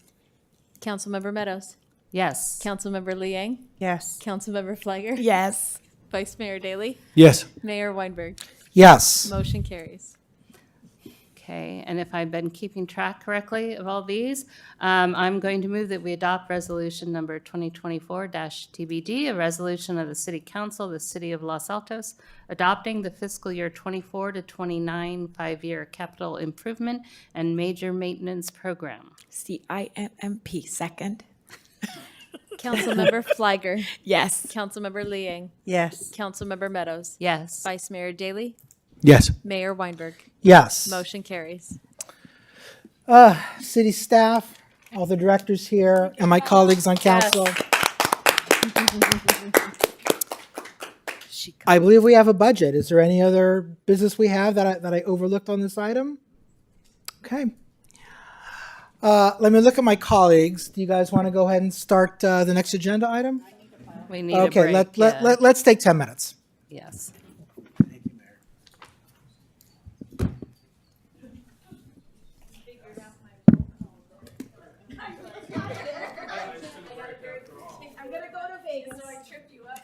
Councilmember Meadows. Yes. Councilmember Liang. Yes. Councilmember Fliger. Yes. Vice Mayor Daley. Yes. Mayor Weinberg. Yes. Motion carries. Okay, and if I've been keeping track correctly of all these, I'm going to move that we adopt resolution number 2024-TBD, a resolution of the City Council of the City of Los Altos adopting the fiscal year 24-29 five-year capital improvement and major maintenance program. CIMMP. Second. Councilmember Fliger. Yes. Councilmember Liang. Yes. Councilmember Meadows. Yes. Vice Mayor Daley. Yes. Mayor Weinberg. Yes. Motion carries. City staff, all the directors here, and my colleagues on council. I believe we have a budget. Is there any other business we have that I overlooked on this item? Okay. Let me look at my colleagues. Do you guys want to go ahead and start the next agenda item? We need a Okay, break. Yeah. let's take 10 minutes. Yes. I'm going to go to Vegas, so I tripped you up.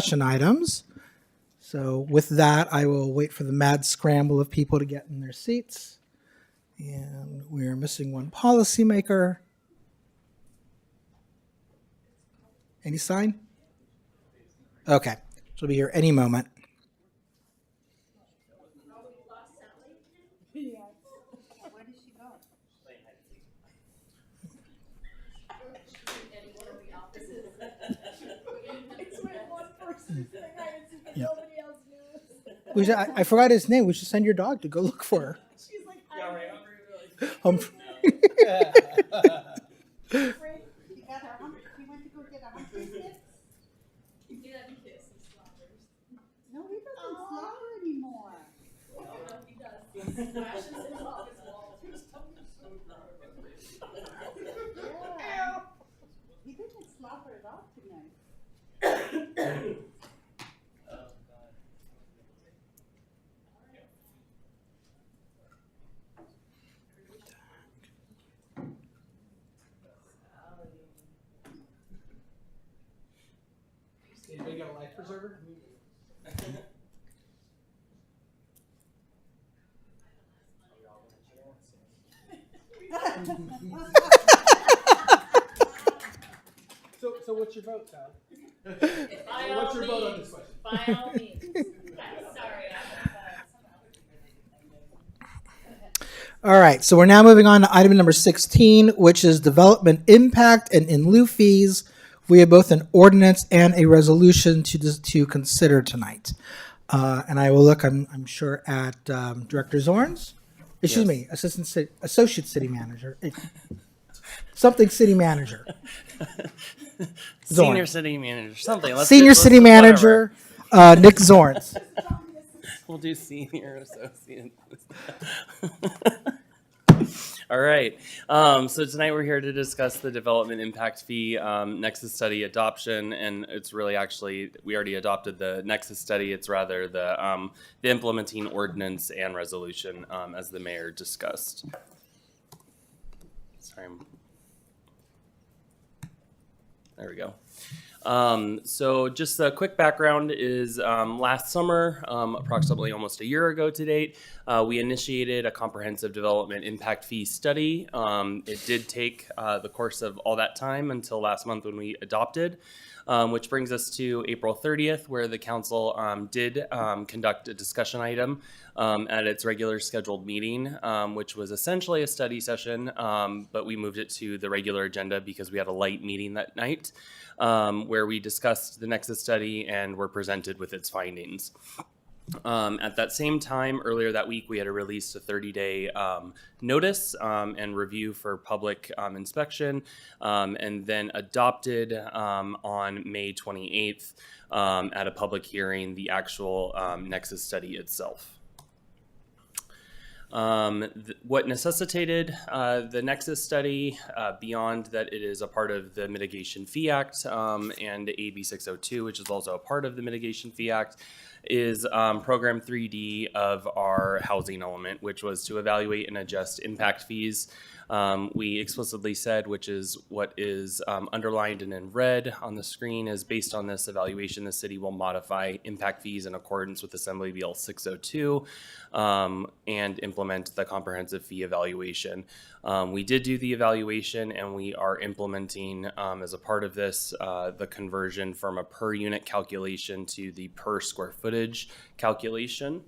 discussion items. So with that, I will wait for the mad scramble of people to get in their seats. And we're missing one policymaker. Any sign? Okay, she'll be here any moment. Yeah. I forgot his name. We should send your dog to go look for her. She's like, No, he doesn't slobber anymore. He does. Splashes his off his wall. Yeah. He didn't slobber it off tonight. Anybody got a life preserver? So what's your vote, Todd? What's your vote on this question? By all means. I'm sorry. All right, so we're now moving on to item number 16, which is development impact and in lieu fees. We have both an ordinance and a resolution to consider tonight. And I will look, I'm sure, at Director Zorns. Excuse me, Associate City Manager. Something City Manager. Senior City Manager, something. Senior City Manager, Nick Zorns. We'll do Senior Associate. All right. So tonight we're here to discuss the development impact fee nexus study adoption, and it's really actually we already adopted the nexus study. It's rather the implementing ordinance and resolution as the mayor discussed. Sorry. There we go. So just a quick background is last summer, approximately almost a year ago to date, we initiated a comprehensive development impact fee study. It did take the course of all that time until last month when we adopted, which brings us to April 30th, where the council did conduct a discussion item at its regular scheduled meeting, which was essentially a study session, but we moved it to the regular agenda because we had a light meeting that night. Where we discussed the Nexus study and were presented with its findings. At that same time, earlier that week, we had released a 30-day notice and review for public inspection, and then adopted on May 28th at a public hearing the actual Nexus study itself. What necessitated the Nexus study, beyond that it is a part of the Mitigation Fee Act and AB 602, which is also a part of the Mitigation Fee Act, is Program 3D of our housing element, which was to evaluate and adjust impact fees. We explicitly said, which is what is underlined and in red on the screen, is based on this evaluation, the city will modify impact fees in accordance with Assembly Bill 602 and implement the comprehensive fee evaluation. We did do the evaluation, and we are implementing as a part of this the conversion from a per unit calculation to the per square footage calculation.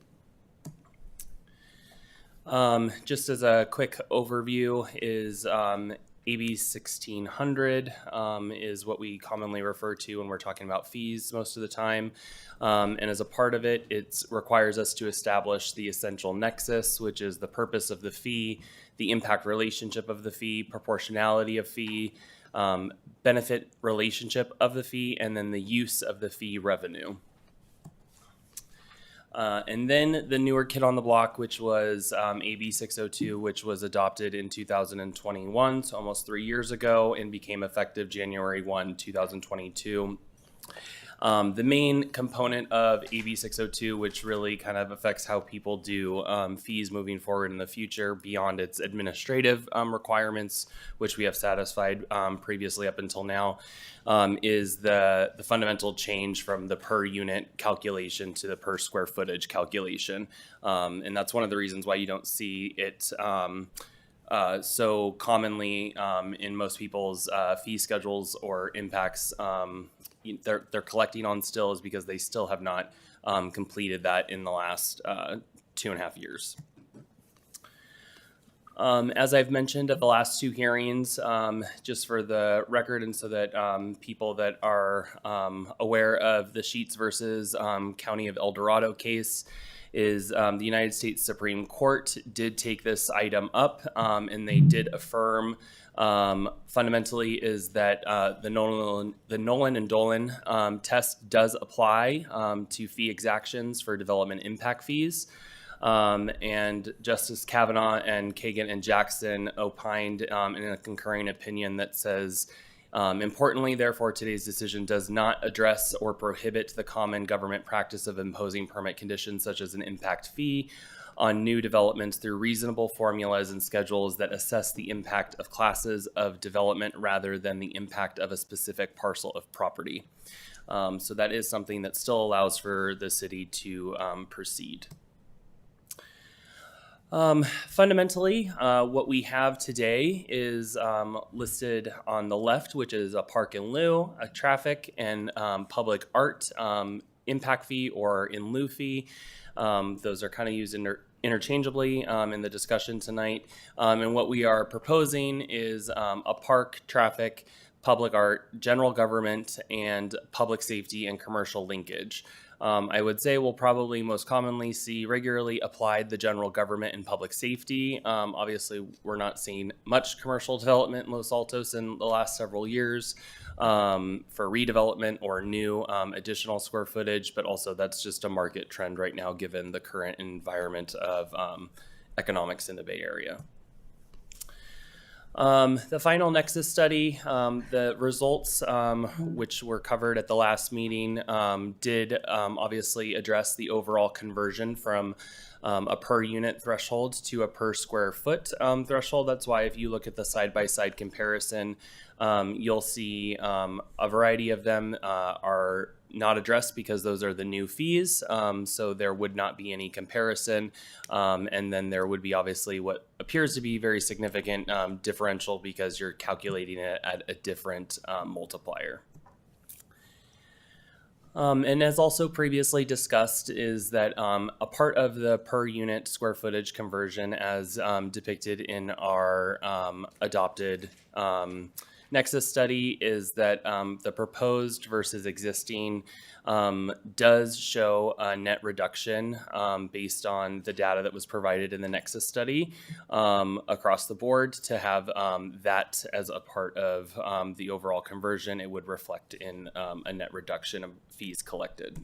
Just as a quick overview is AB 1600 is what we commonly refer to when we're talking about fees most of the time. And as a part of it, it requires us to establish the essential nexus, which is the purpose of the fee, the impact relationship of the fee, proportionality of fee, benefit relationship of the fee, and then the use of the fee revenue. And then the newer kid on the block, which was AB 602, which was adopted in 2021, so almost 3 years ago, and became effective January 1, 2022. The main component of AB 602, which really kind of affects how people do fees moving forward in the future beyond its administrative requirements, which we have satisfied previously up until now, is the fundamental change from the per unit calculation to the per square footage calculation. And that's one of the reasons why you don't see it so commonly in most people's fee schedules or impacts they're collecting on still, is because they still have not completed that in the last 2.5 years. As I've mentioned at the last two hearings, just for the record and so that people that are aware of the Sheets versus County of El Dorado case, is the United States Supreme Court did take this item up, and they did affirm fundamentally is that the Nolan and Dolan test does apply to fee exactions for development impact fees. And Justice Kavanaugh and Kagan and Jackson opined in a concurring opinion that says, importantly, therefore, today's decision does not address or prohibit the common government practice of imposing permit conditions such as an impact fee on new developments through reasonable formulas and schedules that assess the impact of classes of development rather than the impact of a specific parcel of property. So that is something that still allows for the city to proceed. Fundamentally, what we have today is listed on the left, which is a park in lieu, a traffic and public art impact fee or in lieu fee. Those are kind of used interchangeably in the discussion tonight. And what we are proposing is a park, traffic, public art, general government, and public safety and commercial linkage. I would say we'll probably most commonly see regularly applied the general government and public safety. Obviously, we're not seeing much commercial development in Los Altos in the last several years for redevelopment or new additional square footage, but also that's just a market trend right now given the current environment of economics in the Bay Area. The final Nexus study, the results, which were covered at the last meeting, did obviously address the overall conversion from a per unit threshold to a per square foot threshold. That's why if you look at the side-by-side comparison, you'll see a variety of them are not addressed because those are the new fees, so there would not be any comparison, and then there would be obviously what appears to be very significant differential because you're calculating it at a different multiplier. And as also previously discussed is that a part of the per unit square footage conversion as depicted in our adopted Nexus study is that the proposed versus existing does show a net reduction based on the data that was provided in the Nexus study across the board. To have that as a part of the overall conversion, it would reflect in a net reduction of fees collected.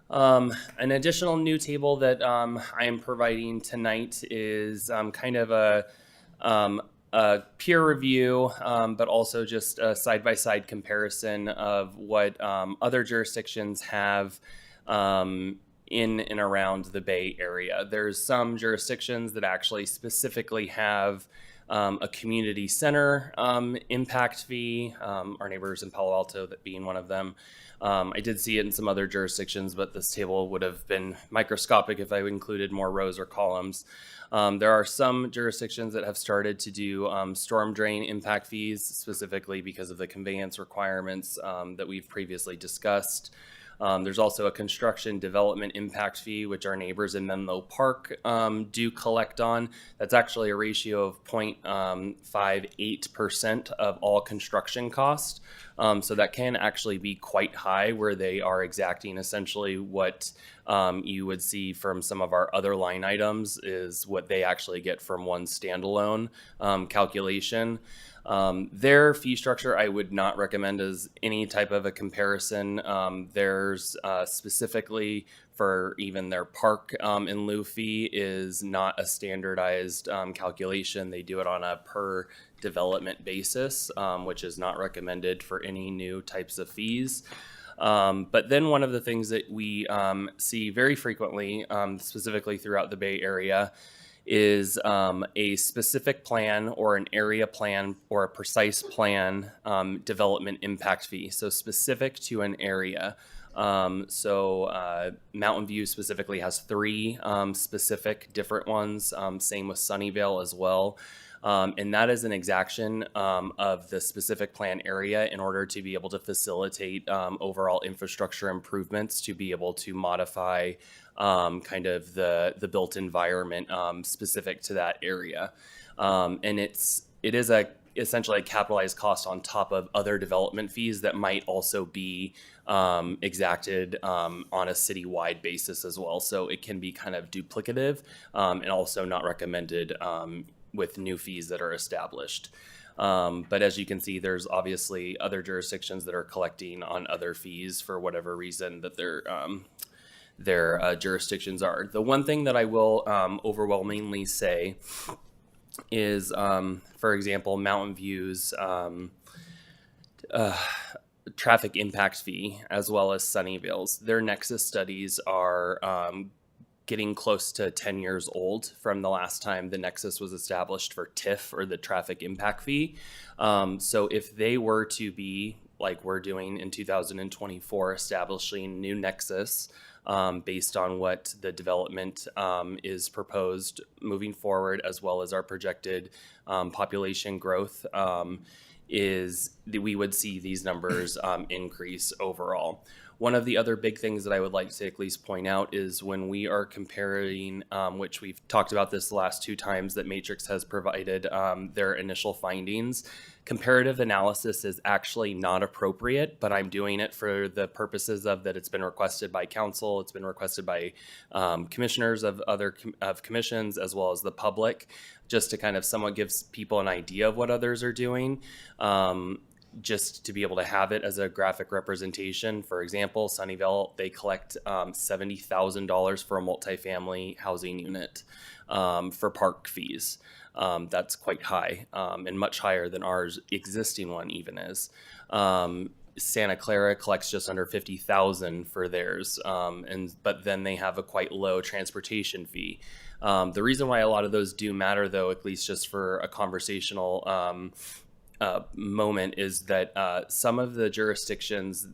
An additional new table that I am providing tonight is kind of a peer review, but also just a side-by-side comparison of what other jurisdictions have in and around the Bay Area. There's some jurisdictions that actually specifically have a community center impact fee, our neighbors in Palo Alto, that being one of them. I did see it in some other jurisdictions, but this table would have been microscopic if I included more rows or columns. There are some jurisdictions that have started to do storm drain impact fees, specifically because of the conveyance requirements that we've previously discussed. There's also a construction development impact fee, which our neighbors in Menlo Park do collect on. That's actually a ratio of 0.58% of all construction cost. So that can actually be quite high, where they are exacting essentially what you would see from some of our other line items is what they actually get from one standalone calculation. Their fee structure, I would not recommend as any type of a comparison. There's specifically for even their park in lieu fee is not a standardized calculation. They do it on a per development basis, which is not recommended for any new types of fees. But then one of the things that we see very frequently, specifically throughout the Bay Area, is a specific plan or an area plan or a precise plan development impact fee. So specific to an area. Mountain View specifically has 3 specific different ones. Same with Sunnyvale as well. And that is an exaction of the specific plan area in order to be able to facilitate overall infrastructure improvements to be able to modify kind of the built environment specific to that area. And it is essentially a capitalized cost on top of other development fees that might also be exacted on a citywide basis as well. So it can be kind of duplicative and also not recommended with new fees that are established. But as you can see, there's obviously other jurisdictions that are collecting on other fees for whatever reason that their jurisdictions are. The one thing that I will overwhelmingly say is, for example, Mountain View's traffic impact fee, as well as Sunnyvale's. Their nexus studies are getting close to 10 years old from the last time the nexus was established for TIF, or the traffic impact fee. So if they were to be, like we're doing in 2024, establishing new nexus based on what the development is proposed moving forward, as well as our projected population growth, is that we would see these numbers increase overall. One of the other big things that I would like to at least point out is when we are comparing, which we've talked about this the last 2 times that Matrix has provided their initial findings, comparative analysis is actually not appropriate, but I'm doing it for the purposes of that it's been requested by council, it's been requested by commissioners of other commissions, as well as the public, just to kind of somewhat give people an idea of what others are doing. Just to be able to have it as a graphic representation. For example, Sunnyvale, they collect $70,000 for a multifamily housing unit for park fees. That's quite high and much higher than ours existing one even is. Santa Clara collects just under $50,000 for theirs, but then they have a quite low transportation fee. The reason why a lot of those do matter, though, at least just for a conversational moment, is that some of the jurisdictions,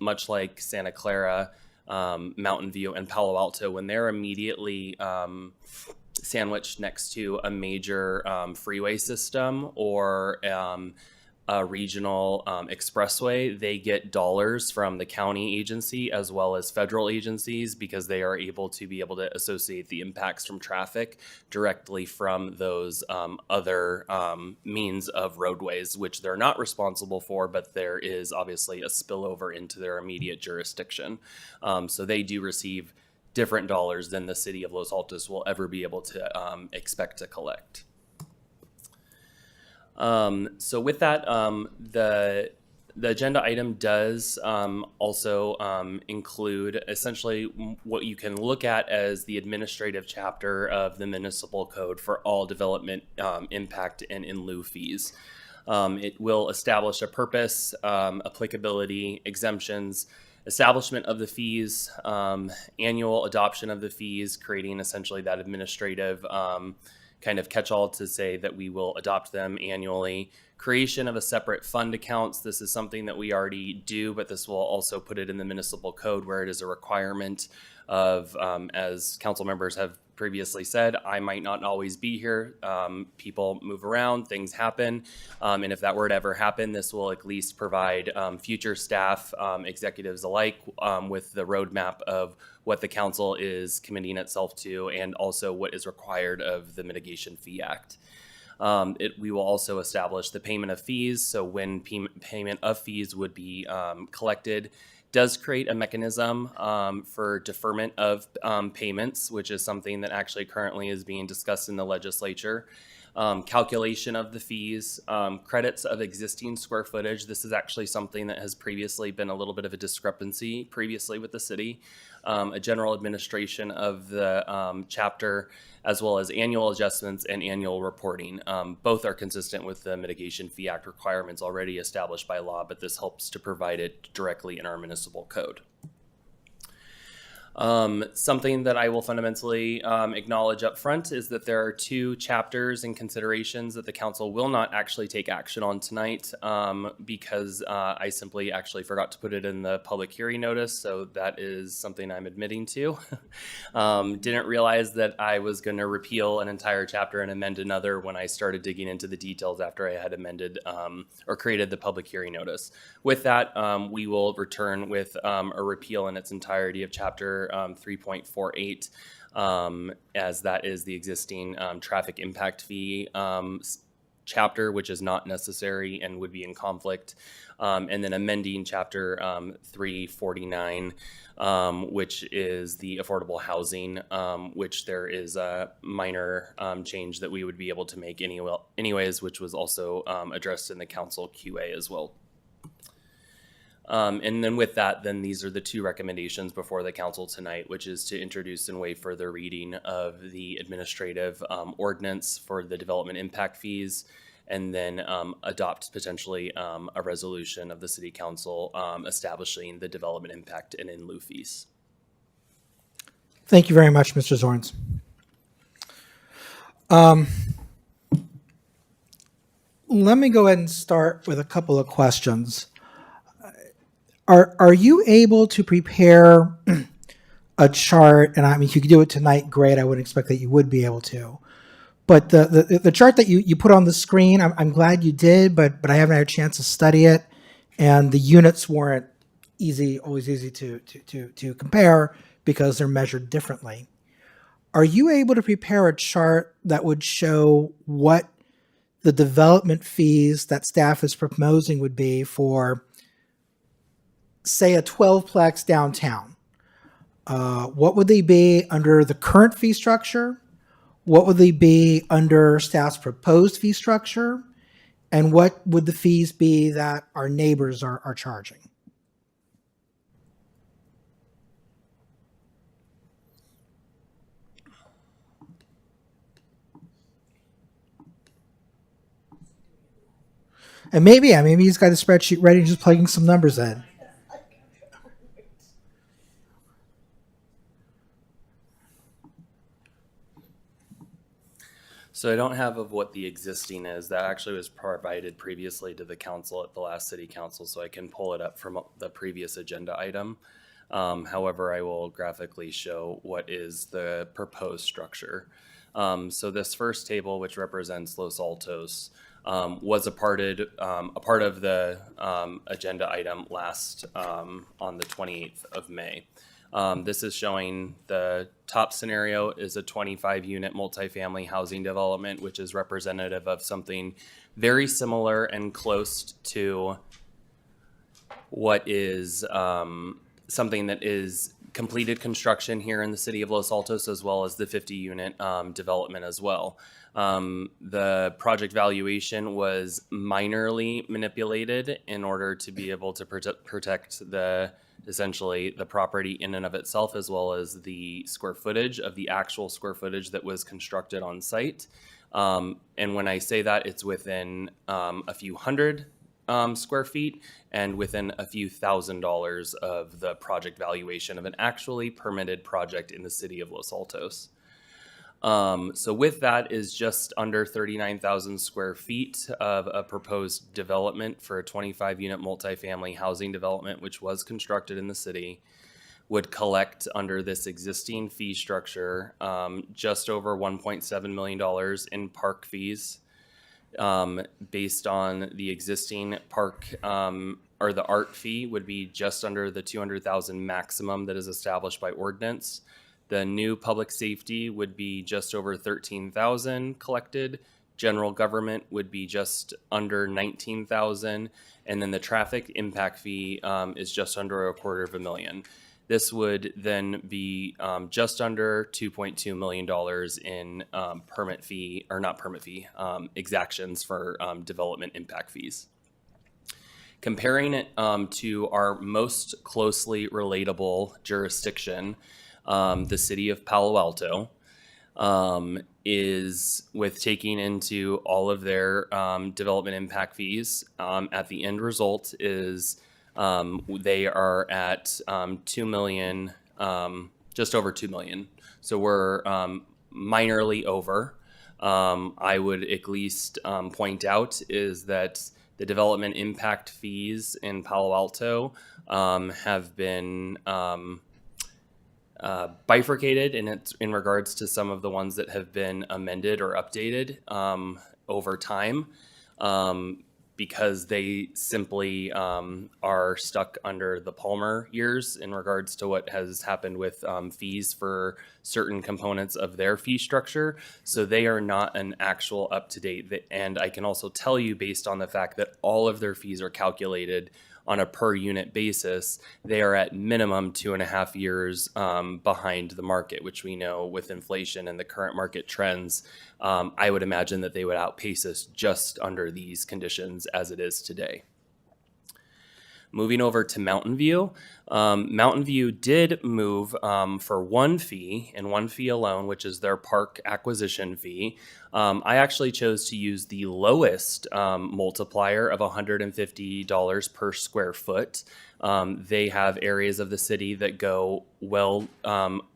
much like Santa Clara, Mountain View, and Palo Alto, when they're immediately sandwiched next to a major freeway system or a regional expressway, they get dollars from the county agency as well as federal agencies, because they are able to associate the impacts from traffic directly from those other means of roadways, which they're not responsible for, but there is obviously a spillover into their immediate jurisdiction. So they do receive different dollars than the city of Los Altos will ever be able to expect to collect. So with that, the agenda item does also include essentially what you can look at as the administrative chapter of the municipal code for all development impact and in lieu fees. It will establish a purpose, applicability, exemptions, establishment of the fees, annual adoption of the fees, creating essentially that administrative kind of catch-all to say that we will adopt them annually. Creation of a separate fund accounts. This is something that we already do, but this will also put it in the municipal code where it is a requirement of, as council members have previously said, I might not always be here. People move around, things happen. And if that were to ever happen, this will at least provide future staff, executives alike, with the roadmap of what the council is committing itself to, and also what is required of the Mitigation Fee Act. We will also establish the payment of fees. So when payment of fees would be collected, does create a mechanism for deferment of payments, which is something that actually currently is being discussed in the legislature. calculation of the fees, credits of existing square footage. This is actually something that has previously been a little bit of a discrepancy previously with the city. A general administration of the chapter, as well as annual adjustments and annual reporting. Both are consistent with the Mitigation Fee Act requirements already established by law, but this helps to provide it directly in our municipal code. Something that I will fundamentally acknowledge up front is that there are two chapters and considerations that the council will not actually take action on tonight because I simply actually forgot to put it in the public hearing notice, so that is something I'm admitting to. Didn't realize that I was going to repeal an entire chapter and amend another when I started digging into the details after I had amended or created the public hearing notice. With that, we will return with a repeal in its entirety of chapter 3.48, as that is the existing traffic impact fee chapter, which is not necessary and would be in conflict, and then amending chapter 349, which is the affordable housing, which there is a minor change that we would be able to make anyways, which was also addressed in the council QA as well. And then with that, then these are the two recommendations before the council tonight, which is to introduce and waive further reading of the administrative ordinance for the development impact fees, and then adopt potentially a resolution of the city council establishing the development impact and in lieu fees. Thank you very much, Mr. Zorns. Let me go ahead and start with a couple of questions. Are you able to prepare a chart? And I mean, if you could do it tonight, great. I wouldn't expect that you would be able to. But the chart that you put on the screen, I'm glad you did, but I haven't had a chance to study it, and the units weren't always easy to compare because they're measured differently. Are you able to prepare a chart that would show what the development fees that staff is proposing would be for, say, a 12-plex downtown? What would they be under the current fee structure? What would they be under staff's proposed fee structure? And what would the fees be that our neighbors are charging? And maybe he's got a spreadsheet ready and just plugging some numbers in. So I don't have of what the existing is. That actually was provided previously to the council at the last city council, so I can pull it up from the previous agenda item. However, I will graphically show what is the proposed structure. So this first table, which represents Los Altos, was a part of the agenda item last on the 28th of May. This is showing the top scenario is a 25-unit multifamily housing development, which is representative of something very similar and close to what is something that is completed construction here in the city of Los Altos, as well as the 50-unit development as well. The project valuation was minorly manipulated in order to be able to protect essentially the property in and of itself, as well as the square footage of the actual square footage that was constructed on site. And when I say that, it's within a few hundred square feet and within a few $1,000s of the project valuation of an actually permitted project in the city of Los Altos. So with that is just under 39,000 square feet of a proposed development for a 25-unit multifamily housing development, which was constructed in the city, would collect under this existing fee structure just over $1.7 million in park fees. Based on the existing park or the art fee would be just under the $200,000 maximum that is established by ordinance. The new public safety would be just over $13,000 collected. General government would be just under $19,000, and then the traffic impact fee is just under $250,000. This would then be just under $2.2 million in permit fee, or not permit fee, exactions for development impact fees. Comparing it to our most closely relatable jurisdiction, the city of Palo Alto, is with taking into all of their development impact fees. At the end result is they are at 2 million, just over 2 million. So we're minorly over. I would at least point out is that the development impact fees in Palo Alto have been bifurcated in regards to some of the ones that have been amended or updated over time, because they simply are stuck under the Palmer years in regards to what has happened with fees for certain components of their fee structure. So they are not an actual up-to-date. And I can also tell you, based on the fact that all of their fees are calculated on a per unit basis, they are at minimum 2.5 years behind the market, which we know with inflation and the current market trends, I would imagine that they would outpace us just under these conditions as it is today. Moving over to Mountain View. Mountain View did move for one fee and one fee alone, which is their park acquisition fee. I actually chose to use the lowest multiplier of $150 per square foot. They have areas of the city that go well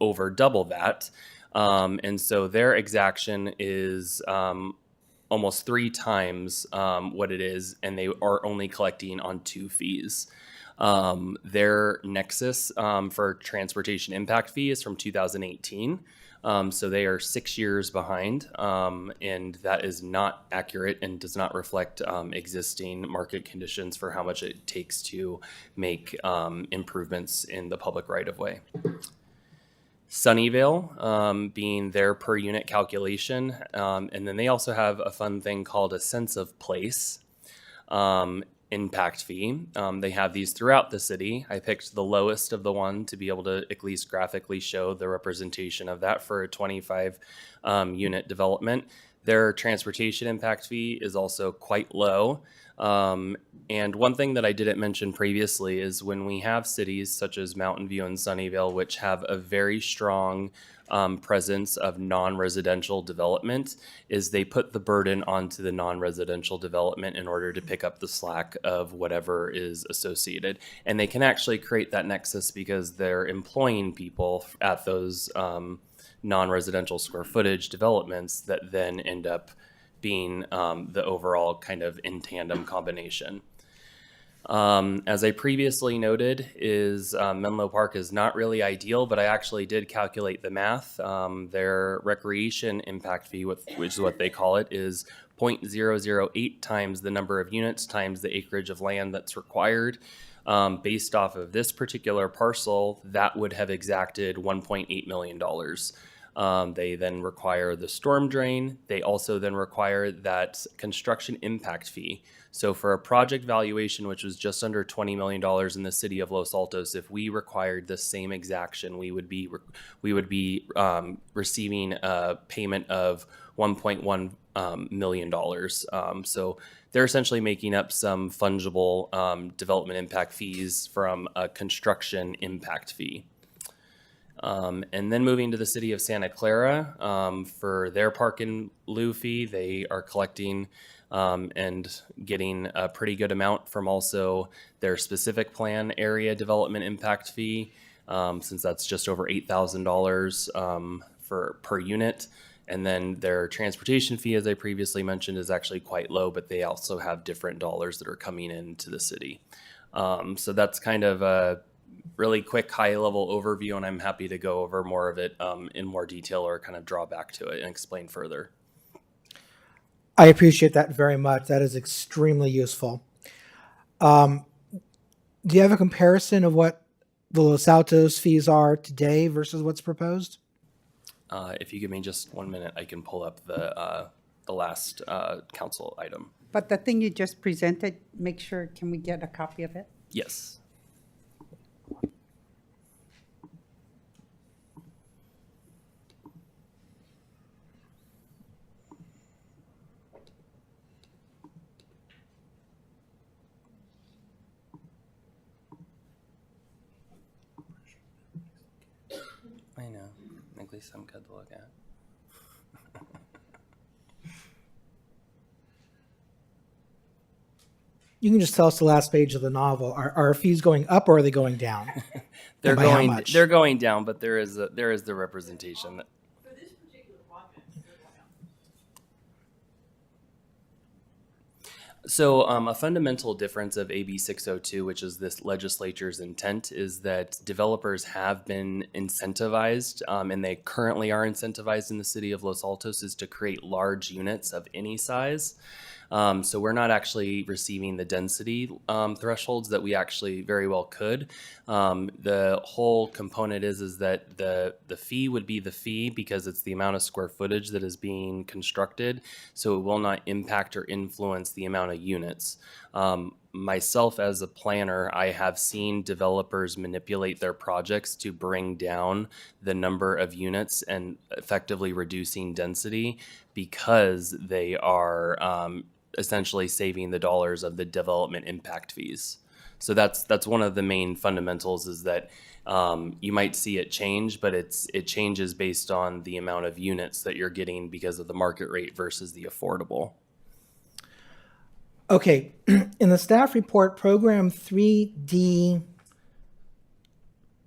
over double that. And so their exaction is almost 3 times what it is, and they are only collecting on 2 fees. Their nexus for transportation impact fee is from 2018. So they are 6 years behind, and that is not accurate and does not reflect existing market conditions for how much it takes to make improvements in the public right-of-way. Sunnyvale being their per unit calculation. And then they also have a fun thing called a sense of place impact fee. They have these throughout the city. I picked the lowest of the one to be able to at least graphically show the representation of that for a 25 unit development. Their transportation impact fee is also quite low. And one thing that I didn't mention previously is when we have cities such as Mountain View and Sunnyvale, which have a very strong presence of non-residential development, is they put the burden onto the non-residential development in order to pick up the slack of whatever is associated. And they can actually create that nexus because they're employing people at those non-residential square footage developments that then end up being the overall kind of in tandem combination. As I previously noted, is Menlo Park is not really ideal, but I actually did calculate the math. Their recreation impact fee, which is what they call it, is 0.008 times the number of units times the acreage of land that's required. Based off of this particular parcel, that would have exacted $1.8 million. They then require the storm drain. They also then require that construction impact fee. So for a project valuation, which was just under $20 million in the city of Los Altos, if we required the same exaction, we would be receiving a payment of $1.1 million. So they're essentially making up some fungible development impact fees from a construction impact fee. And then moving to the city of Santa Clara, for their park and lieu fee, they are collecting and getting a pretty good amount from also their specific plan area development impact fee, since that's just over $8,000 per unit. And then their transportation fee, as I previously mentioned, is actually quite low, but they also have different dollars that are coming into the city. So that's kind of a really quick high-level overview, and I'm happy to go over more of it in more detail or kind of draw back to it and explain further. I appreciate that very much. That is extremely useful. Do you have a comparison of what the Los Altos fees are today versus what's proposed? If you give me just 1 minute, I can pull up the last council item. But the thing you just presented, make sure, can we get a copy of it? Yes. technically some good to look at. You can just tell us the last page of the novel. Are fees going up or are they going down? They're And by how going much? they're going down, but there is the representation that. So a fundamental difference of AB 602, which is this legislature's intent, is that developers have been incentivized, and they currently are incentivized in the city of Los Altos, is to create large units of any size. So we're not actually receiving the density thresholds that we actually very well could. The whole component is that the fee would be the fee because it's the amount of square footage that is being constructed. So it will not impact or influence the amount of units. Myself as a planner, I have seen developers manipulate their projects to bring down the number of units and effectively reducing density because they are essentially saving the dollars of the development impact fees. So that's one of the main fundamentals, is that you might see it change, but it changes based on the amount of units that you're getting because of the market rate versus the affordable. Okay, in the staff report, program 3D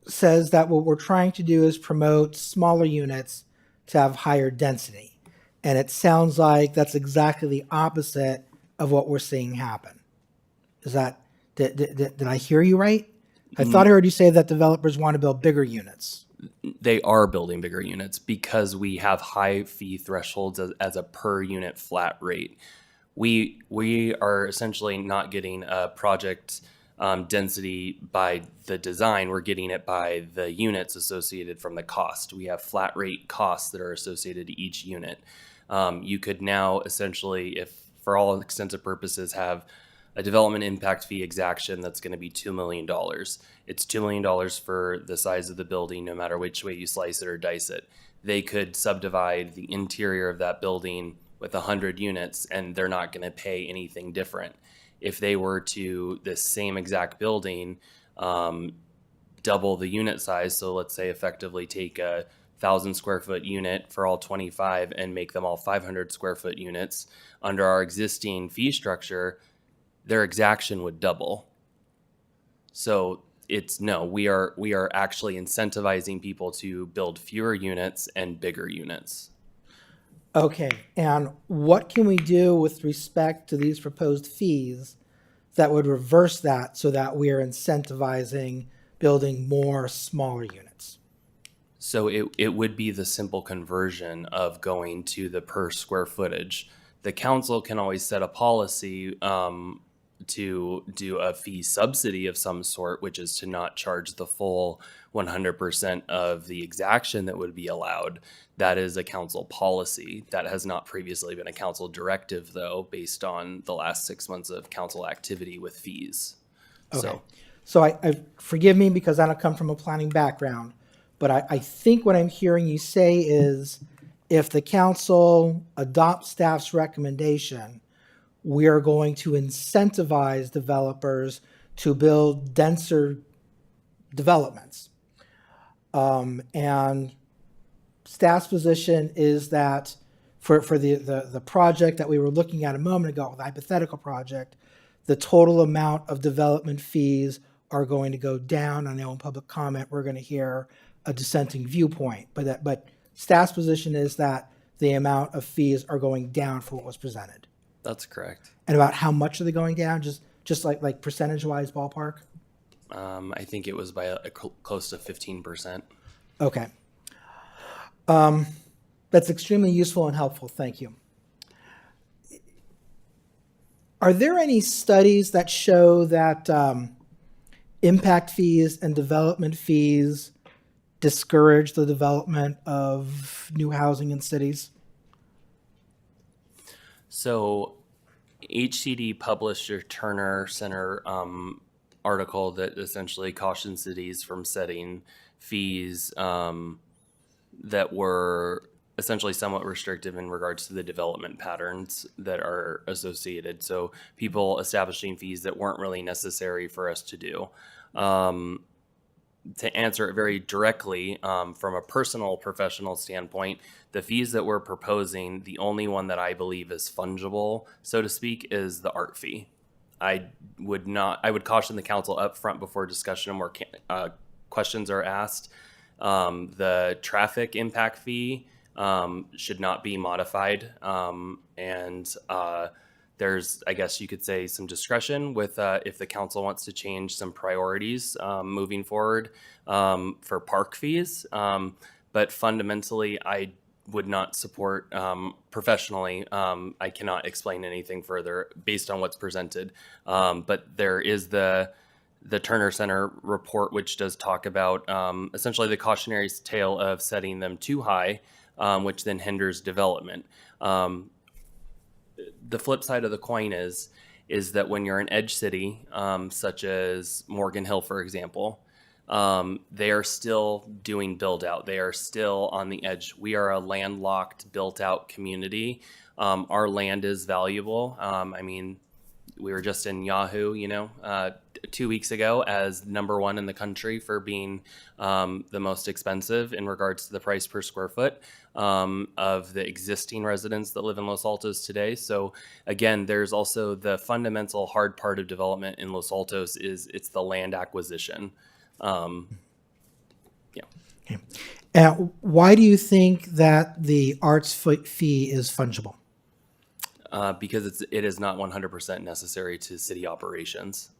says that what we're trying to do is promote smaller units to have higher density. And it sounds like that's exactly the opposite of what we're seeing happen. Is that, did I hear you right? I thought I heard you say that developers want to build bigger units. They are building bigger units because we have high fee thresholds as a per unit flat rate. We are essentially not getting a project density by the design. We're getting it by the units associated from the cost. We have flat rate costs that are associated to each unit. You could now essentially, if for all intents and purposes, have a development impact fee exaction that's going to be $2 million. It's $2 million for the size of the building, no matter which way you slice it or dice it. They could subdivide the interior of that building with 100 units, and they're not going to pay anything different. If they were to this same exact building, double the unit size, so let's say effectively take a 1,000 square foot unit for all 25 and make them all 500 square foot units, under our existing fee structure, their exaction would double. So we are actually incentivizing people to build fewer units and bigger units. Okay, and what can we do with respect to these proposed fees that would reverse that so that we are incentivizing building more smaller units? So it would be the simple conversion of going to the per square footage. The council can always set a policy to do a fee subsidy of some sort, which is to not charge the full 100% of the exaction that would be allowed. That is a council policy. That has not previously been a council directive, though, based on the last 6 months of council activity with fees. Okay. So I forgive me because I don't come from a planning background, but I think what I'm hearing you say is if the council adopts staff's recommendation, we are going to incentivize developers to build denser developments. And staff's position is that for the project that we were looking at a moment ago, the hypothetical project, the total amount of development fees are going to go down. I know in public comment we're going to hear a dissenting viewpoint, but staff's position is that the amount of fees are going down for what was presented. That's correct. And about how much are they going down? Just like percentage-wise ballpark? I think it was by close to 15%. Okay. That's extremely useful and helpful. Thank you. Are there any studies that show that impact fees and development fees discourage the development of new housing in cities? So HCD published a Turner Center article that essentially cautioned cities from setting fees that were essentially somewhat restrictive in regards to the development patterns that are associated. So people establishing fees that weren't really necessary for us to do. to answer it very directly, from a personal professional standpoint, the fees that we're proposing, the only one that I believe is fungible, so to speak, is the art fee. I would caution the council up front before discussion and more questions are asked. The traffic impact fee should not be modified. There's, I guess you could say, some discretion with if the council wants to change some priorities moving forward for park fees. But fundamentally, I would not support professionally. I cannot explain anything further based on what's presented. But there is the Turner Center report, which does talk about essentially the cautionary tale of setting them too high, which then hinders development. The flip side of the coin is that when you're an edge city, such as Morgan Hill, for example, they are still doing build out. They are still on the edge. We are a landlocked, built out community. Our land is valuable. I mean, we were just in Yahoo, 2 weeks ago as #1 in the country for being the most expensive in regards to the price per square foot of the existing residents that live in Los Altos today. So again, there's also the fundamental hard part of development in Los Altos is it's the land acquisition. Why do you think that the arts fee is fungible? Because it is not 100% necessary to city operations.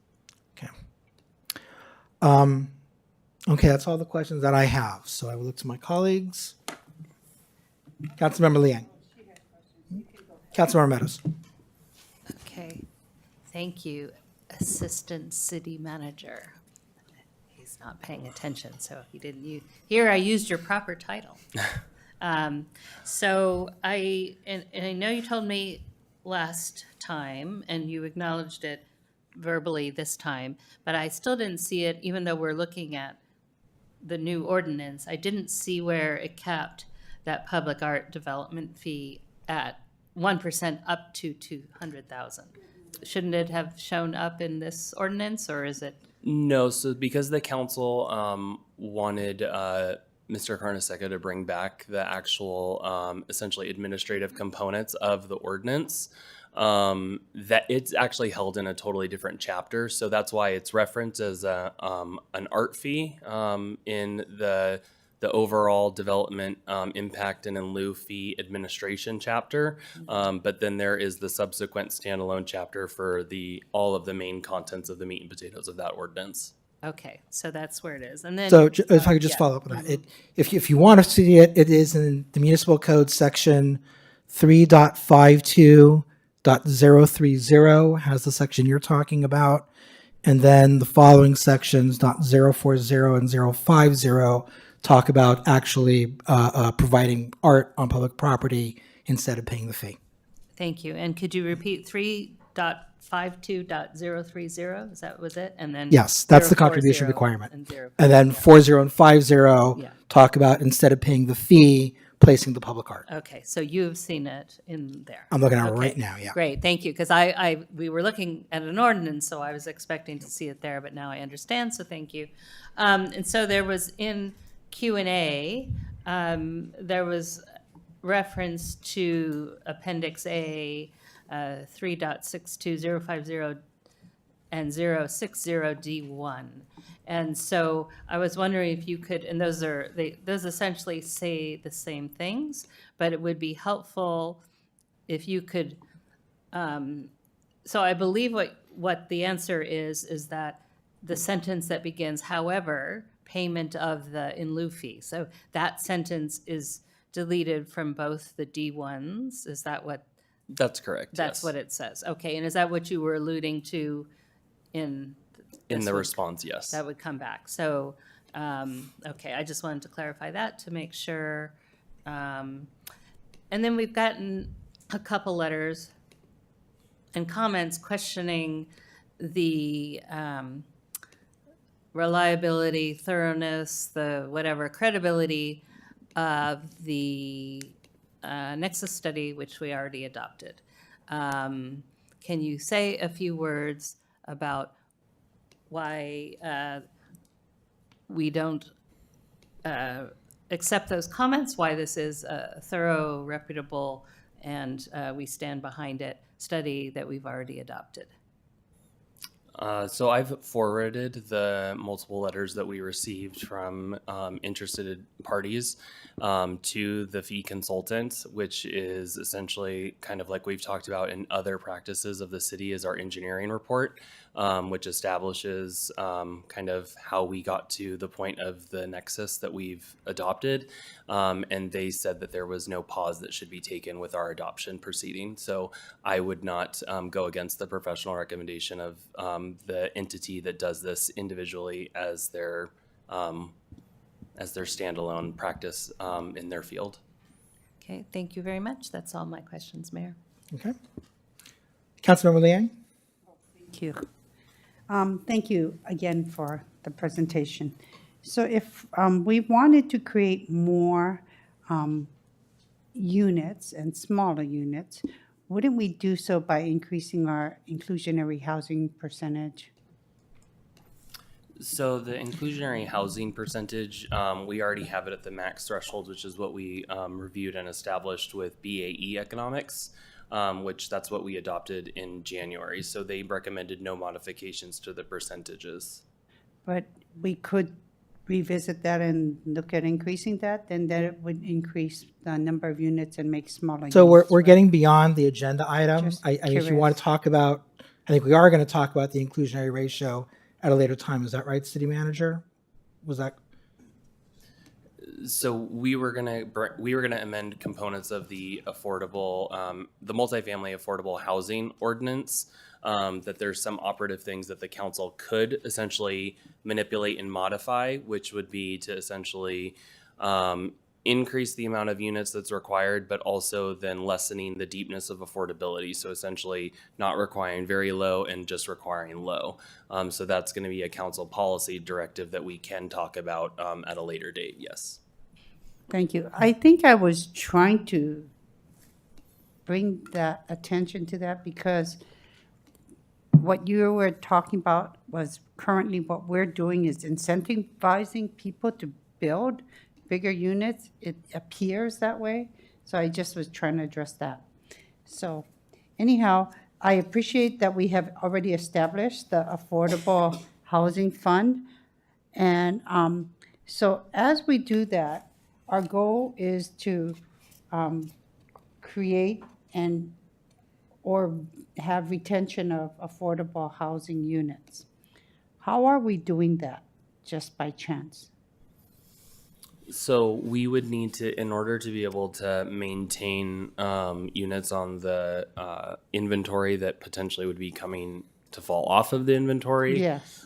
Okay, that's all the questions that I have. So I will look to my colleagues. Councilmember Liang. Councilmember Meadows. Okay, thank you, Assistant City Manager. He's not paying attention, so he didn't use, here I used your proper title. So I know you told me last time, and you acknowledged it verbally this time, but I still didn't see it, even though we're looking at the new ordinance. I didn't see where it capped that public art development fee at 1% up to 200,000. Shouldn't it have shown up in this ordinance, or is it? No, so because the council wanted Mr. Carnesecca to bring back the actual essentially administrative components of the ordinance, that it's actually held in a totally different chapter. So that's why it's referenced as an art fee in the overall development impact and in lieu fee administration chapter. But then there is the subsequent standalone chapter for all of the main contents of the meat and potatoes of that ordinance. Okay, so that's where it is. And then, So if I could just follow up on that. If you want to see it, it is in the Municipal Code section 3.52.030 has the section you're talking about. And then the following sections, .040 and 050, talk about actually providing art on public property instead of paying the fee. Thank you. And could you repeat 3.52.030? Is that was it? And then Yes, that's the 040 contribution requirement. and 050. And then 40 and 50 Yeah. talk about instead of paying the fee, placing the public art. Okay, so you've seen it in there. I'm looking at it Okay, right now, yeah. Great, thank you, because we were looking at an ordinance, so I was expecting to see it there, but now I understand, so thank you. And so there was in Q&A, there was reference to Appendix A, 3.62050 and 060D1. And so I was wondering if you could, and those essentially say the same things, but it would be helpful if you could, so I believe what the answer is that the sentence that begins, however, payment of the in lieu fee. So that sentence is deleted from both the D1s. Is that what? That's correct. That's yes. what it says. Okay, and is that what you were alluding to in the response? Yes. That would come back. So, okay, I just wanted to clarify that to make sure. And then we've gotten a couple letters and comments questioning the reliability, thoroughness, the whatever credibility of the Nexus study, which we already adopted. Can you say a few words about why we don't accept those comments, why this is a thorough, reputable, and we stand behind it study that we've already adopted. So I've forwarded the multiple letters that we received from interested parties to the fee consultant, which is essentially kind of like we've talked about in other practices of the city, is our engineering report, which establishes kind of how we got to the point of the nexus that we've adopted. And they said that there was no pause that should be taken with our adoption proceeding. So I would not go against the professional recommendation of the entity that does this individually as their standalone practice in their field. Okay, thank you very much. That's all my questions, Mayor. Okay. Councilmember Liang? Thank you. Thank you again for the presentation. So if we wanted to create more units and smaller units, wouldn't we do so by increasing our inclusionary housing percentage? So the inclusionary housing percentage, we already have it at the max threshold, which is what we reviewed and established with BAE Economics, which that's what we adopted in January. So they recommended no modifications to the percentages. But we could revisit that and look at increasing that, then that would increase the number of units and make smaller So units. we're getting beyond the agenda item. Just I mean, if you want to curious. talk about, I think we are going to talk about the inclusionary ratio at a later time. Is that right, City Manager? Was that? So we were gonna amend components of the affordable, the multifamily affordable housing ordinance. That there's some operative things that the council could essentially manipulate and modify, which would be to essentially increase the amount of units that's required, but also then lessening the deepness of affordability. So essentially not requiring very low and just requiring low. So that's going to be a council policy directive that we can talk about at a later date. Yes. Thank you. I think I was trying to bring that attention to that because what you were talking about was currently what we're doing is incentivizing people to build bigger units. It appears that way. So I just was trying to address that. So anyhow, I appreciate that we have already established the Affordable Housing Fund. And so as we do that, our goal is to create or have retention of affordable housing units. How are we doing that just by chance? So we would need to, in order to be able to maintain units on the inventory that potentially would be coming to fall off of the inventory, Yes.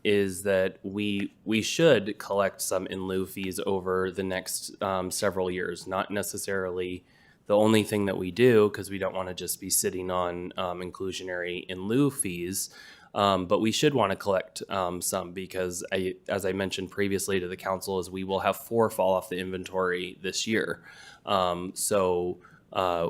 is that we should collect some in lieu fees over the next several years. Not necessarily the only thing that we do, because we don't want to just be sitting on inclusionary in lieu fees. But we should want to collect some because, as I mentioned previously to the council, is we will have 4 fall off the inventory this year. So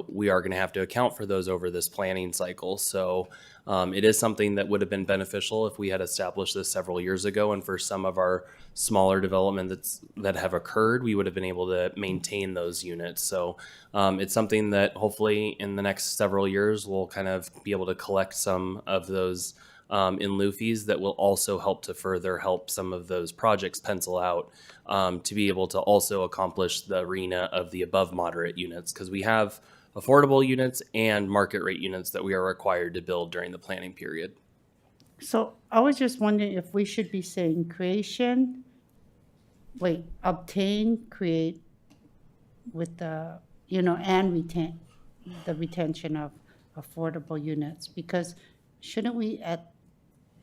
we are going to have to account for those over this planning cycle. So it is something that would have been beneficial if we had established this several years ago. And for some of our smaller developments that have occurred, we would have been able to maintain those units. So it's something that hopefully in the next several years we'll kind of be able to collect some of those in lieu fees that will also help to further help some of those projects pencil out to be able to also accomplish the arena of the above moderate units, because we have affordable units and market rate units that we are required to build during the planning period. So I was just wondering if we should be saying obtain, create with the, and retain the retention of affordable units, because shouldn't we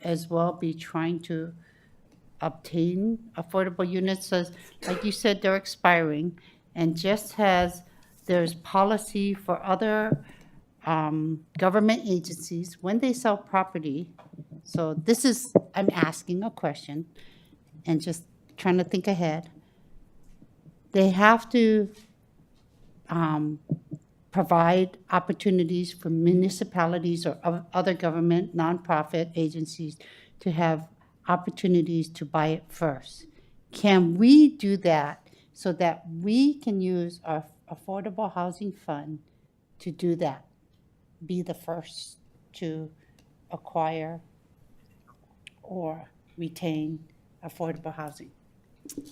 as well be trying to obtain affordable units? So, like you said, they're expiring, and just as there's policy for other government agencies when they sell property. So I'm asking a question and just trying to think ahead. They have to provide opportunities for municipalities or other government nonprofit agencies to have opportunities to buy it first. Can we do that so that we can use our affordable housing fund to do that? Be the first to acquire or retain affordable housing?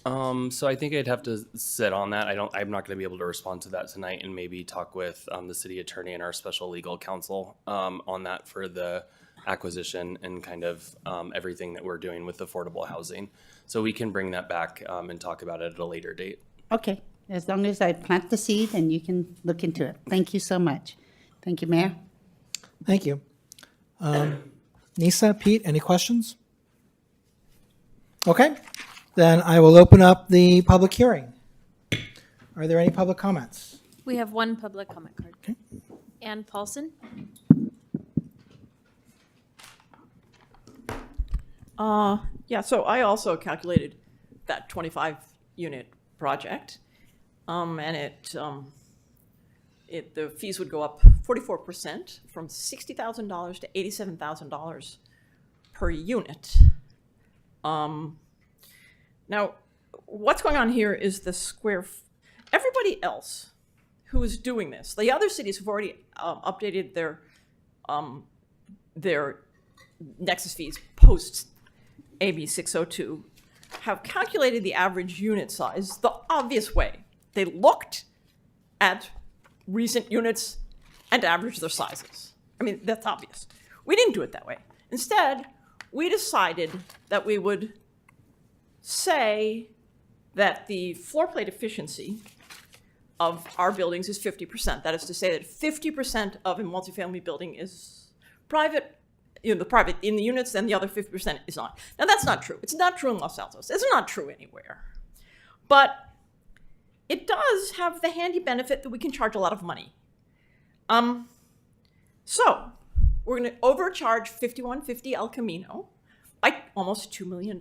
So I think I'd have to sit on that. I'm not going to be able to respond to that tonight, and maybe talk with the city attorney and our special legal counsel on that for the acquisition and kind of everything that we're doing with affordable housing. So we can bring that back and talk about it at a later date. Okay, as long as I plant the seed and you can look into it. Thank you so much. Thank you, Mayor. Thank you. Nisa, Pete, any questions? Okay, then I will open up the public hearing. Are there any public comments? We have one public comment card. Okay. Ann Paulson? Yeah, so I also calculated that 25 unit project. And the fees would go up 44% from $60,000 to $87,000 per unit. Now, what's going on here is the everybody else who is doing this, the other cities have already updated their nexus fees post AB 602, have calculated the average unit size the obvious way. They looked at recent units and averaged their sizes. I mean, that's obvious. We didn't do it that way. Instead, we decided that we would say that the floor plate efficiency of our buildings is 50%. That is to say that 50% of a multifamily building is private, the private in the units, and the other 50% is not. Now, that's not true. It's not true in Los Altos. It's not true anywhere. But it does have the handy benefit that we can charge a lot of money. So we're going to overcharge 5150 El Camino by almost $2 million.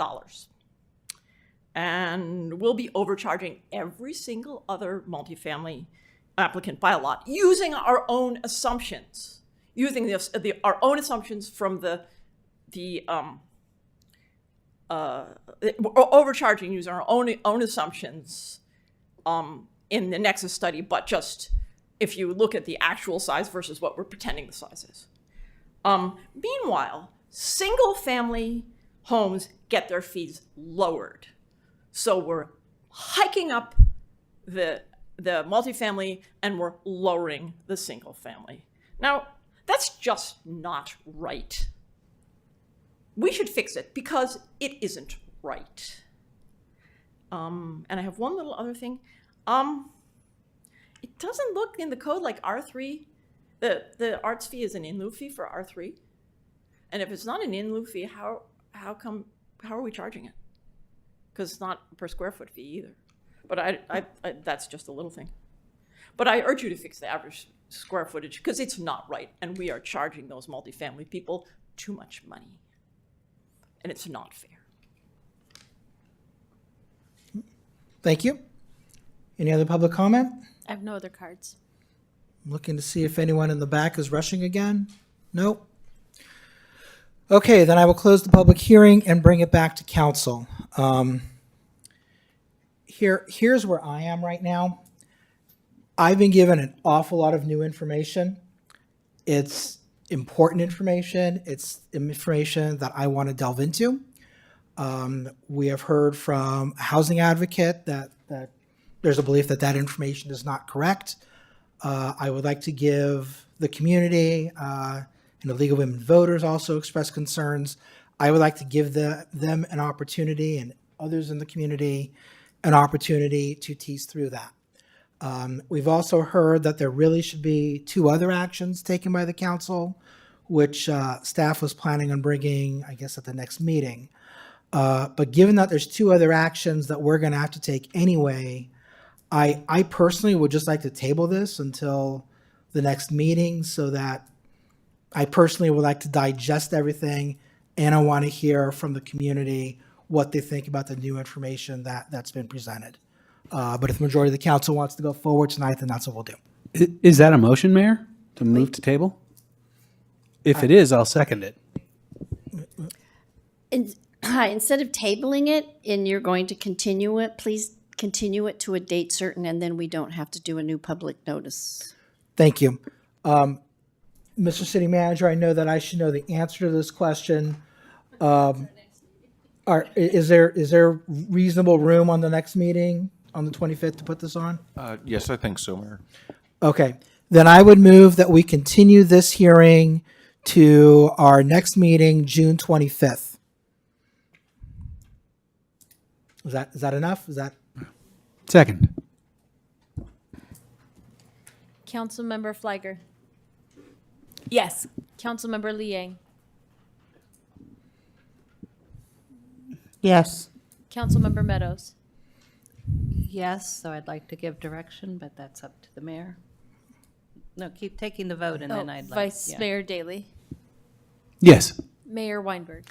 And we'll be overcharging every single other multifamily applicant by a lot, using our own assumptions. Using our own assumptions from overcharging using our own assumptions in the Nexus study, but just if you look at the actual size versus what we're pretending the size is. Meanwhile, single family homes get their fees lowered. So we're hiking up the multifamily and we're lowering the single family. Now, that's just not right. We should fix it because it isn't right. And I have one little other thing. It doesn't look in the code like R3. The arts fee is an in lieu fee for R3. And if it's not an in lieu fee, how are we charging it? Because it's not a per square foot fee either. But I that's just a little thing. But I urge you to fix the average square footage because it's not right. And we are charging those multifamily people too much money. And it's not fair. Thank you. Any other public comment? I have no other cards. I'm looking to see if anyone in the back is rushing again. Nope. Okay, then I will close the public hearing and bring it back to council. Here's where I am right now. I've been given an awful lot of new information. It's important information. It's information that I want to delve into. We have heard from a housing advocate that there's a belief that information is not correct. I would like to give the community and the League of Women Voters also expressed concerns. I would like to give them an opportunity and others in the community an opportunity to tease through that. We've also heard that there really should be two other actions taken by the council, which staff was planning on bringing, I guess, at the next meeting. But given that there's two other actions that we're going to have to take anyway, I personally would just like to table this until the next meeting so that I personally would like to digest everything, and I want to hear from the community what they think about the new information that's been presented. But if the majority of the council wants to go forward tonight, then that's what we'll do. Is that a motion, Mayor, to move to table? If it is, I'll second it. instead of tabling it and you're going to continue it, please continue it to a date certain, and then we don't have to do a new public notice. Thank you. Mr. City Manager, I know that I should know the answer to this question. Is there reasonable room on the next meeting on the 25th to put this on? Yes, I think so, Mayor. Okay, then I would move that we continue this hearing to our next meeting, June 25th. Is that enough? Is that? Second. Councilmember Fliger. Yes. Councilmember Liang. Yes. Councilmember Meadows. Yes, so I'd like to give direction, but that's up to the mayor. No, keep taking the vote and then I'd like. Vice yeah. Mayor Daley. Yes. Mayor Weinberg.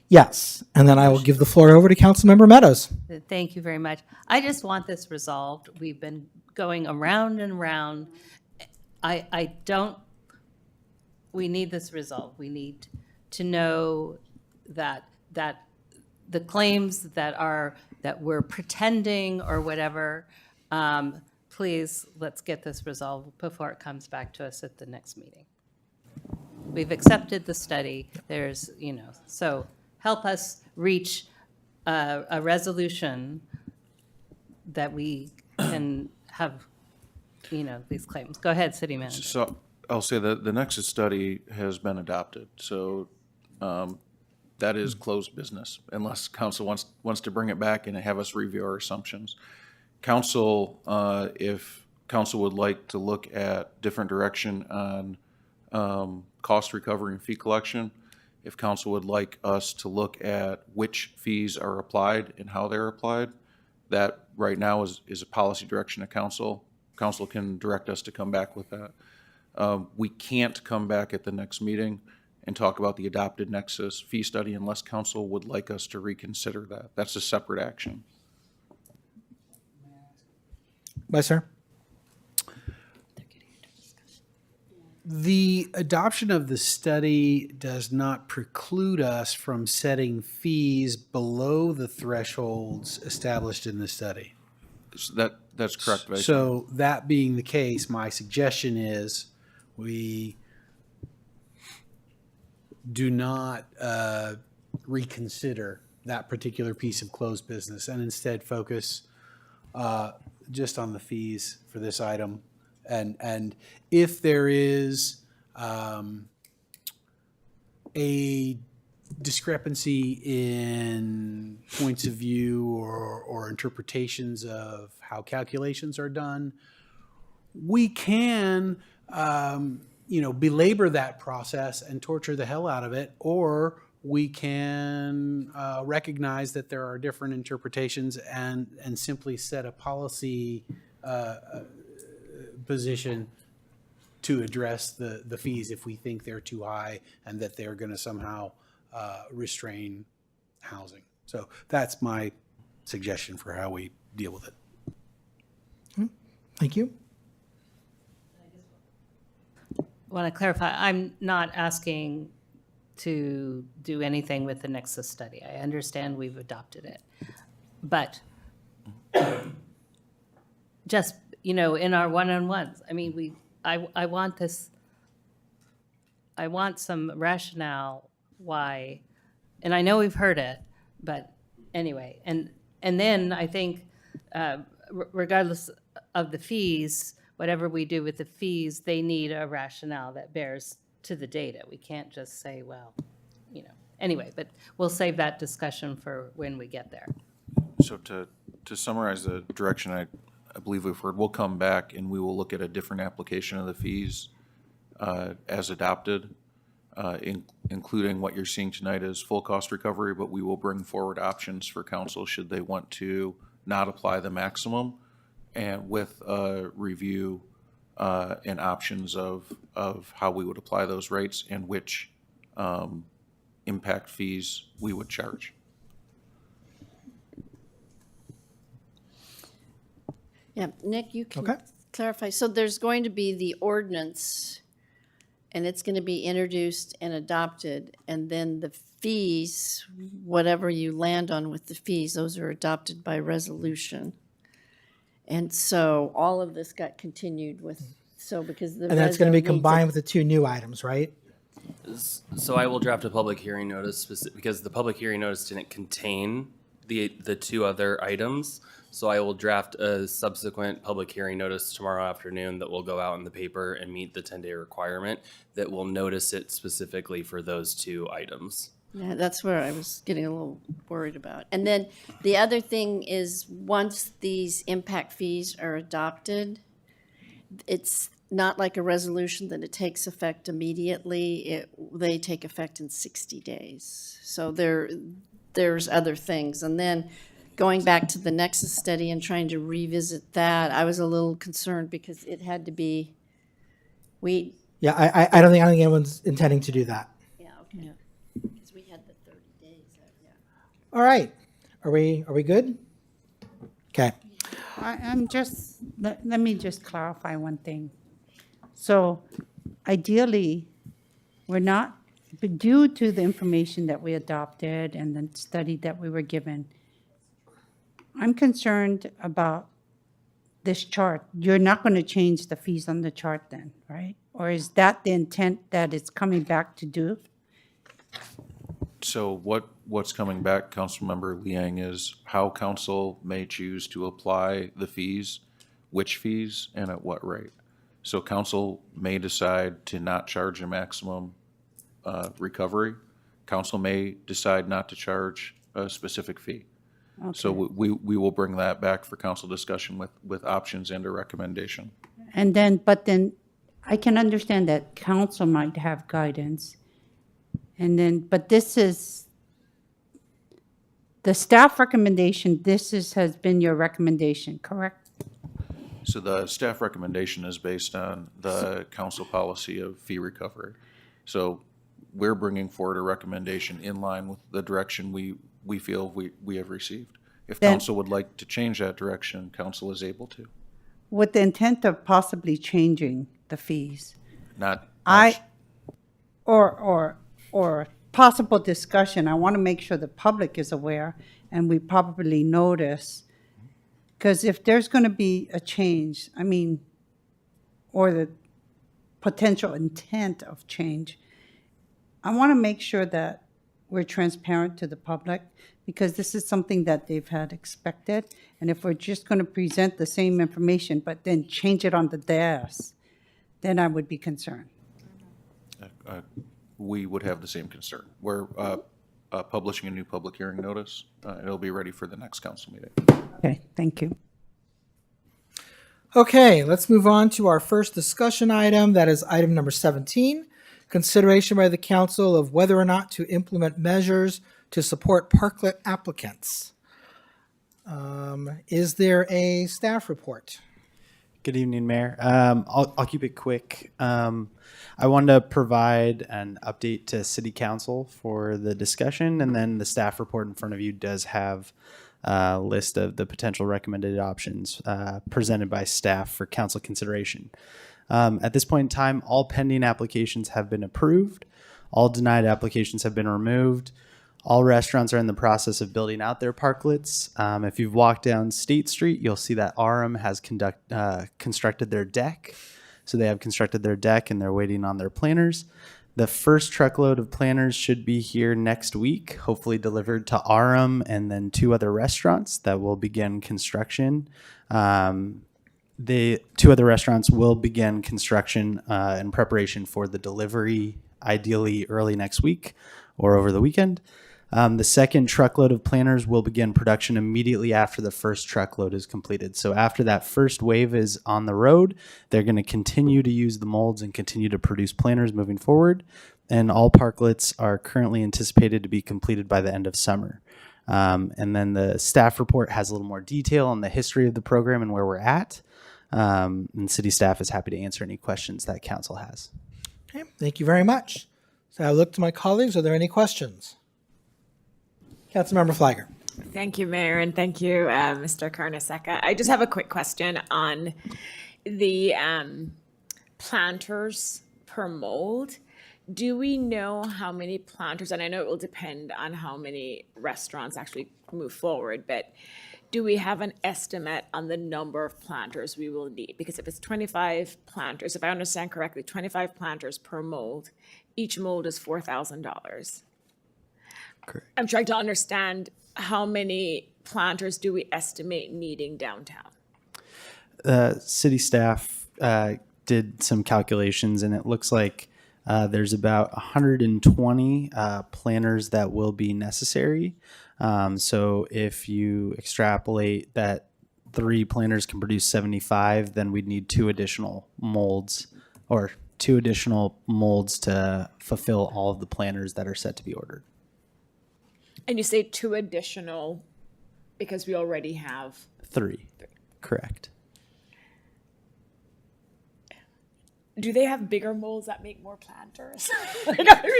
Yes, and then I will give the floor over to Councilmember Meadows. Thank you very much. I just want this resolved. We've been going around and around. We need this resolved. We need to know that the claims that we're pretending or whatever, please, let's get this resolved before it comes back to us at the next meeting. We've accepted the study. There's, so help us reach a resolution that we can have, these claims. Go ahead, City Manager. So I'll say that the Nexus study has been adopted, so that is closed business unless council wants to bring it back and have us review our assumptions. Council, if council would like to look at different direction on cost recovery and fee collection, if council would like us to look at which fees are applied and how they're applied, that right now is a policy direction of council. Council can direct us to come back with that. We can't come back at the next meeting and talk about the adopted Nexus fee study unless council would like us to reconsider that. That's a separate action. Vice Mayor? The adoption of the study does not preclude us from setting fees below the thresholds established in the study. So that's correct, Vice Mayor. So that being the case, my suggestion is we do not reconsider that particular piece of closed business and instead focus just on the fees for this item. And if there is a discrepancy in points of view or interpretations of how calculations are done, we can belabor that process and torture the hell out of it, or we can recognize that there are different interpretations and simply set a policy position to address the fees if we think they're too high and that they're going to somehow restrain housing. So that's my suggestion for how we deal with it. Thank you. Want to clarify, I'm not asking to do anything with the Nexus study. I understand we've adopted it. But just, in our one-on-ones, I want this, I want some rationale why, and I know we've heard it, but anyway, and then I think regardless of the fees, whatever we do with the fees, they need a rationale that bears to the data. We can't just say, well, anyway, but we'll save that discussion for when we get there. So to summarize the direction I believe we've heard, we'll come back and we will look at a different application of the fees as adopted, including what you're seeing tonight as full cost recovery, but we will bring forward options for council should they want to not apply the maximum, and with a review and options of how we would apply those rates and which impact fees we would charge. Yeah, Nick, you can clarify. So there's going to be the ordinance, and it's going to be introduced and adopted, and then the fees, whatever you land on with the fees, those are adopted by resolution. And so all of this got continued with, because the. And that's going to be resident needs combined with the two new items, right? So I will draft a public hearing notice because the public hearing notice didn't contain the two other items. So I will draft a subsequent public hearing notice tomorrow afternoon that will go out in the paper and meet the 10-day requirement that will notice it specifically for those two items. Yeah, that's where I was getting a little worried about. And then the other thing is, once these impact fees are adopted, it's not like a resolution that it takes effect immediately. They take effect in 60 days. So there's other things. And then going back to the Nexus study and trying to revisit that, I was a little concerned because it had to be, Yeah, I don't think anyone's intending to do that. Yeah, okay. Because we had the 30 days. Yeah. All right. Are we good? Okay. I'm just, let me just clarify one thing. So ideally, we're not, but due to the information that we adopted and the study that we were given, I'm concerned about this chart. You're not going to change the fees on the chart then, right? Or is that the intent that it's coming back to do? So what's coming back, Councilmember Liang, is how council may choose to apply the fees, which fees, and at what rate. So council may decide to not charge a maximum recovery. Council may decide not to charge a specific fee. So we will bring that back for council discussion with options and a recommendation. And then, but then I can understand that council might have guidance. And then, but this is the staff recommendation, has been your recommendation, correct? So the staff recommendation is based on the council policy of fee recovery. So we're bringing forward a recommendation in line with the direction we feel we have received. If council would like to change that direction, council is able to. With the intent of possibly changing the fees. Or possible discussion, I want to make sure the public is aware and we probably notice. Because if there's going to be a change, or the potential intent of change, I want to make sure that we're transparent to the public, because this is something that they've had expected. And if we're just going to present the same information, but then change it on the desk, then I would be concerned. We would have the same concern. We're publishing a new public hearing notice. It'll be ready for the next council meeting. Okay, thank you. Okay, let's move on to our first discussion item. That is item number 17, consideration by the council of whether or not to implement measures to support parklet applicants. Is there a staff report? Good evening, Mayor. I'll keep it quick. I wanted to provide an update to City Council for the discussion, and then the staff report in front of you does have a list of the potential recommended options presented by staff for council consideration. At this point in time, all pending applications have been approved. All denied applications have been removed. All restaurants are in the process of building out their parklets. If you've walked down State Street, you'll see that RM has constructed their deck. So they have constructed their deck and they're waiting on their planners. The first truckload of planners should be here next week, hopefully delivered to RM and then 2 other restaurants that will begin construction. The 2 other restaurants will begin construction in preparation for the delivery, ideally early next week or over the weekend. The second truckload of planners will begin production immediately after the first truckload is completed. So after that first wave is on the road, they're going to continue to use the molds and continue to produce planners moving forward. And all parklets are currently anticipated to be completed by the end of summer. And then the staff report has a little more detail on the history of the program and where we're at. And city staff is happy to answer any questions that council has. Okay, thank you very much. So I look to my colleagues. Are there any questions? Councilmember Flagger. Thank you, Mayor, and thank you, Mr. Carnesecca. I just have a quick question on the planters per mold. Do we know how many planters, and I know it will depend on how many restaurants actually move forward, but do we have an estimate on the number of planters we will need? Because if it's 25 planters, if I understand correctly, 25 planters per mold, each mold is $4,000. Correct. I'm trying to understand how many planters do we estimate needing downtown? City staff did some calculations, and it looks like there's about 120 planters that will be necessary. So if you extrapolate that 3 planters can produce 75, then we'd need 2 additional molds, or 2 additional molds to fulfill all of the planters that are set to be ordered. And you say 2 additional because we already have 3. Correct. Do they have bigger molds that make more planters?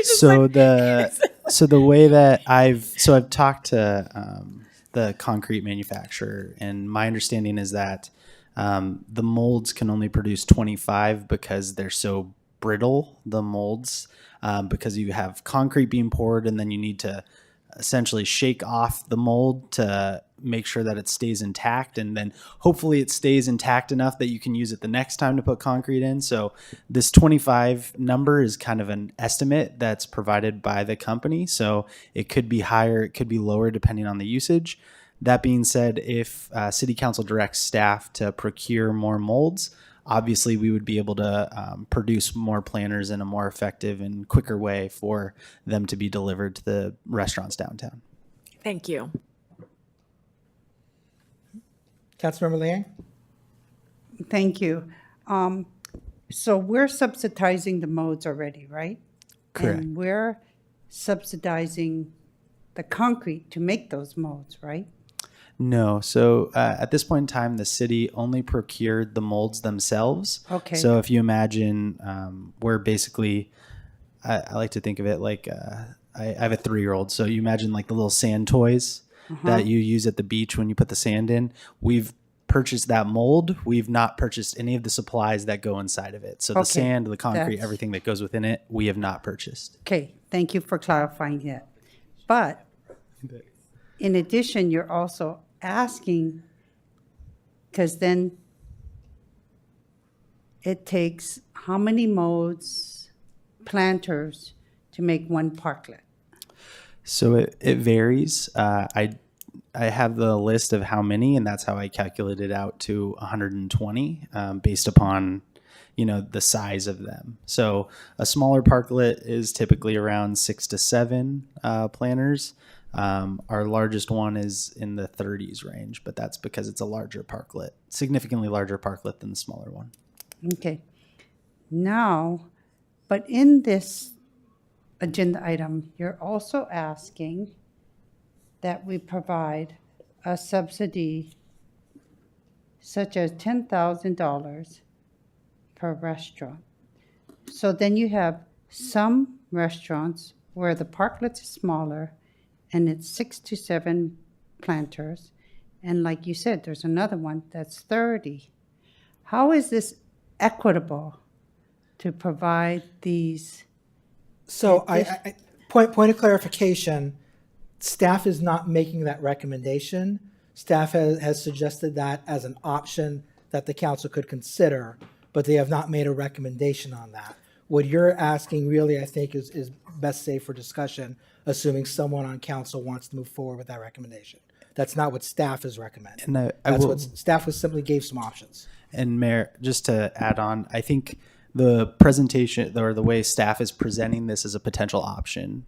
So the way that I've talked to the concrete manufacturer, and my understanding is that the molds can only produce 25 because they're so brittle, the molds, because you have concrete being poured and then you need to essentially shake off the mold to make sure that it stays intact, and then hopefully it stays intact enough that you can use it the next time to put concrete in. So this 25 number is kind of an estimate that's provided by the company. So it could be higher, it could be lower depending on the usage. That being said, if City Council directs staff to procure more molds, obviously we would be able to produce more planters in a more effective and quicker way for them to be delivered to the restaurants downtown. Thank you. Councilmember Liang? Thank you. So we're subsidizing the modes already, right? Correct. And we're subsidizing the concrete to make those modes, right? No. So at this point in time, the city only procured the molds themselves. Okay. So if you imagine, we're basically, I like to think of it like I have a 3-year-old. So you imagine like the little sand toys that you use at the beach when you put the sand in. We've purchased that mold. We've not purchased any of the supplies that go inside of it. So the Okay. sand, the concrete, That's- everything that goes within it, we have not purchased. Okay, thank you for clarifying that. But in addition, you're also asking, because then it takes how many modes, planters, to make one parklet? So it varies. I have the list of how many, and that's how I calculated out to 120 based upon, the size of them. So a smaller parklet is typically around 6 to 7 planters. Our largest one is in the 30s range, but that's because it's a larger parklet, significantly larger parklet than the smaller one. Okay. Now, but in this agenda item, you're also asking that we provide a subsidy such as $10,000 per restaurant. So then you have some restaurants where the parklets is smaller and it's 6 to 7 planters. And like you said, there's another one that's 30. How is this equitable to provide these? So I point of clarification, staff is not making that recommendation. Staff has suggested that as an option that the council could consider, but they have not made a recommendation on that. What you're asking really, I think, is best saved for discussion, assuming someone on council wants to move forward with that recommendation. That's not what staff is recommending. And That's what staff was simply gave some options. And Mayor, just to add on, I think the presentation or the way staff is presenting this as a potential option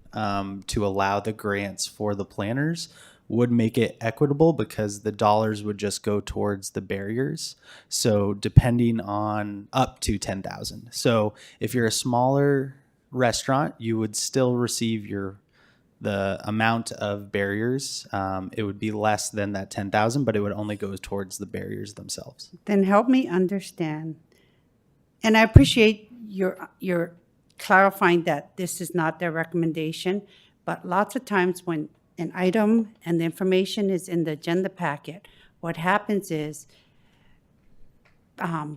to allow the grants for the planners would make it equitable because the dollars would just go towards the barriers. So depending on up to 10,000. So if you're a smaller restaurant, you would still receive the amount of barriers. It would be less than that 10,000, but it would only go towards the barriers themselves. Then help me understand. And I appreciate your clarifying that this is not their recommendation, but lots of times when an item and the information is in the agenda packet, what happens is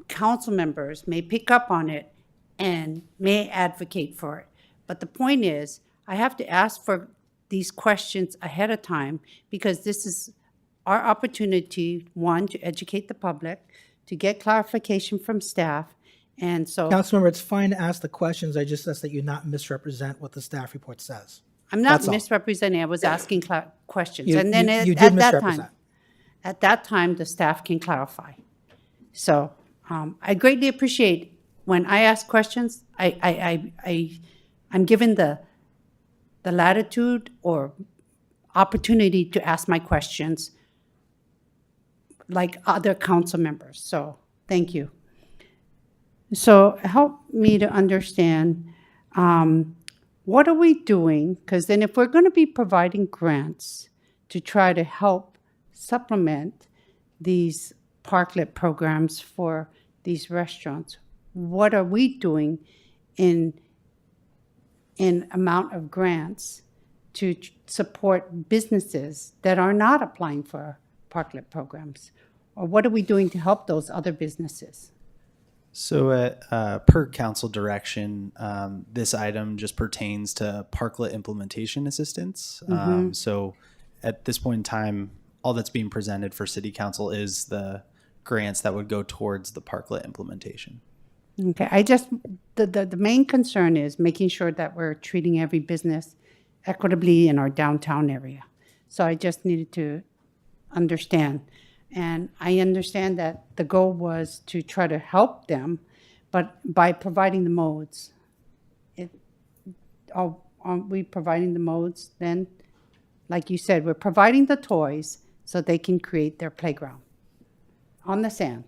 council members may pick up on it and may advocate for it. But the point is, I have to ask for these questions ahead of time because this is our opportunity, one, to educate the public, to get clarification from staff, and so Councilmember, it's fine to ask the questions. I just ask that you not misrepresent what the staff report says. I'm not That's all. misrepresenting. I was asking questions, You- and then you at did that misrepresent. time, the staff can clarify. So I greatly appreciate when I ask questions. I'm given the latitude or opportunity to ask my questions like other council members. So thank you. So help me to understand, what are we doing? Because then if we're going to be providing grants to try to help supplement these parklet programs for these restaurants, what are we doing in amount of grants to support businesses that are not applying for parklet programs? Or what are we doing to help those other businesses? So per council direction, this item just pertains to parklet implementation assistance. So at this point in time, all that's being presented for city council is the grants that would go towards the parklet implementation. Okay, the main concern is making sure that we're treating every business equitably in our downtown area. So I just needed to understand. And I understand that the goal was to try to help them, but by providing the modes, aren't we providing the modes then? Like you said, we're providing the toys so they can create their playground on the sand.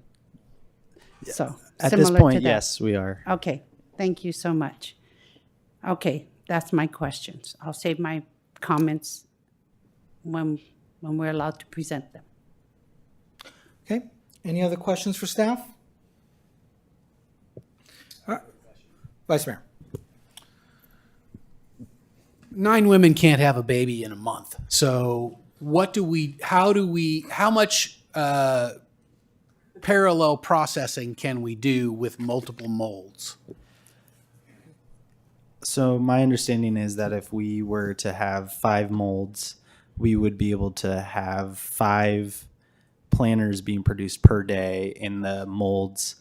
So At this similar to point, that. yes, we are. Okay, thank you so much. Okay, that's my questions. I'll save my comments when we're allowed to present them. Okay, any other questions for staff? All right. Vice Mayor. 9 women can't have a baby in a month. So how much parallel processing can we do with multiple molds? So my understanding is that if we were to have 5 molds, we would be able to have 5 planners being produced per day in the molds,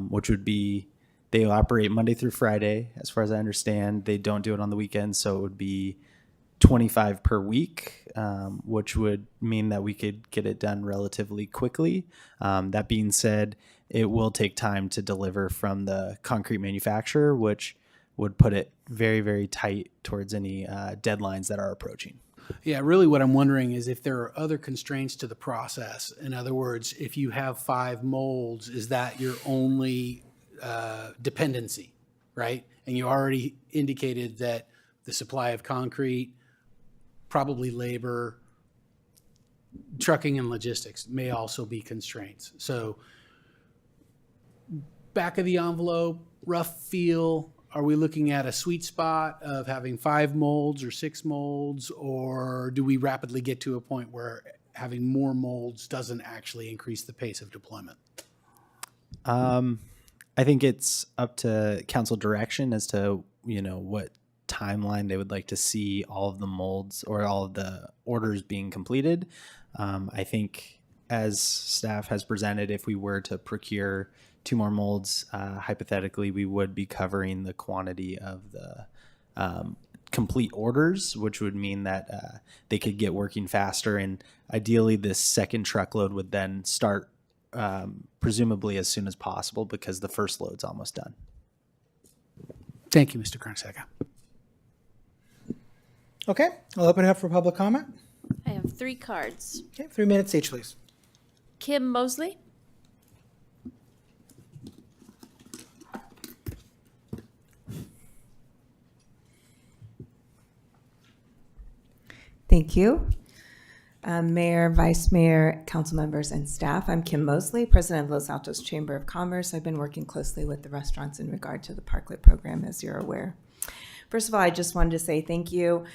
which would be, they operate Monday through Friday, as far as I understand. They don't do it on the weekends, so it would be 25 per week, which would mean that we could get it done relatively quickly. That being said, it will take time to deliver from the concrete manufacturer, which would put it very, very tight towards any deadlines that are approaching. Yeah, really what I'm wondering is if there are other constraints to the process. In other words, if you have 5 molds, is that your only dependency, right? And you already indicated that the supply of concrete, probably labor, trucking and logistics may also be constraints. So back of the envelope, rough feel, are we looking at a sweet spot of having 5 molds or 6 molds, or do we rapidly get to a point where having more molds doesn't actually increase the pace of deployment? I think it's up to council direction as to, what timeline they would like to see all of the molds or all of the orders being completed. I think as staff has presented, if we were to procure 2 more molds, hypothetically, we would be covering the quantity of the complete orders, which would mean that they could get working faster. And ideally, this second truckload would then start presumably as soon as possible because the first load's almost done. Thank you, Mr. Carnesecca. Okay, I'll open it up for public comment. I have 3 cards. Okay, 3 minutes each, please. Kim Mosley. Thank you. Mayor, Vice Mayor, council members, and staff. I'm Kim Mosley, President of Los Altos Chamber of Commerce. I've been working closely with the restaurants in regard to the Parklet program, as you're aware. First of all, I just wanted to say thank you.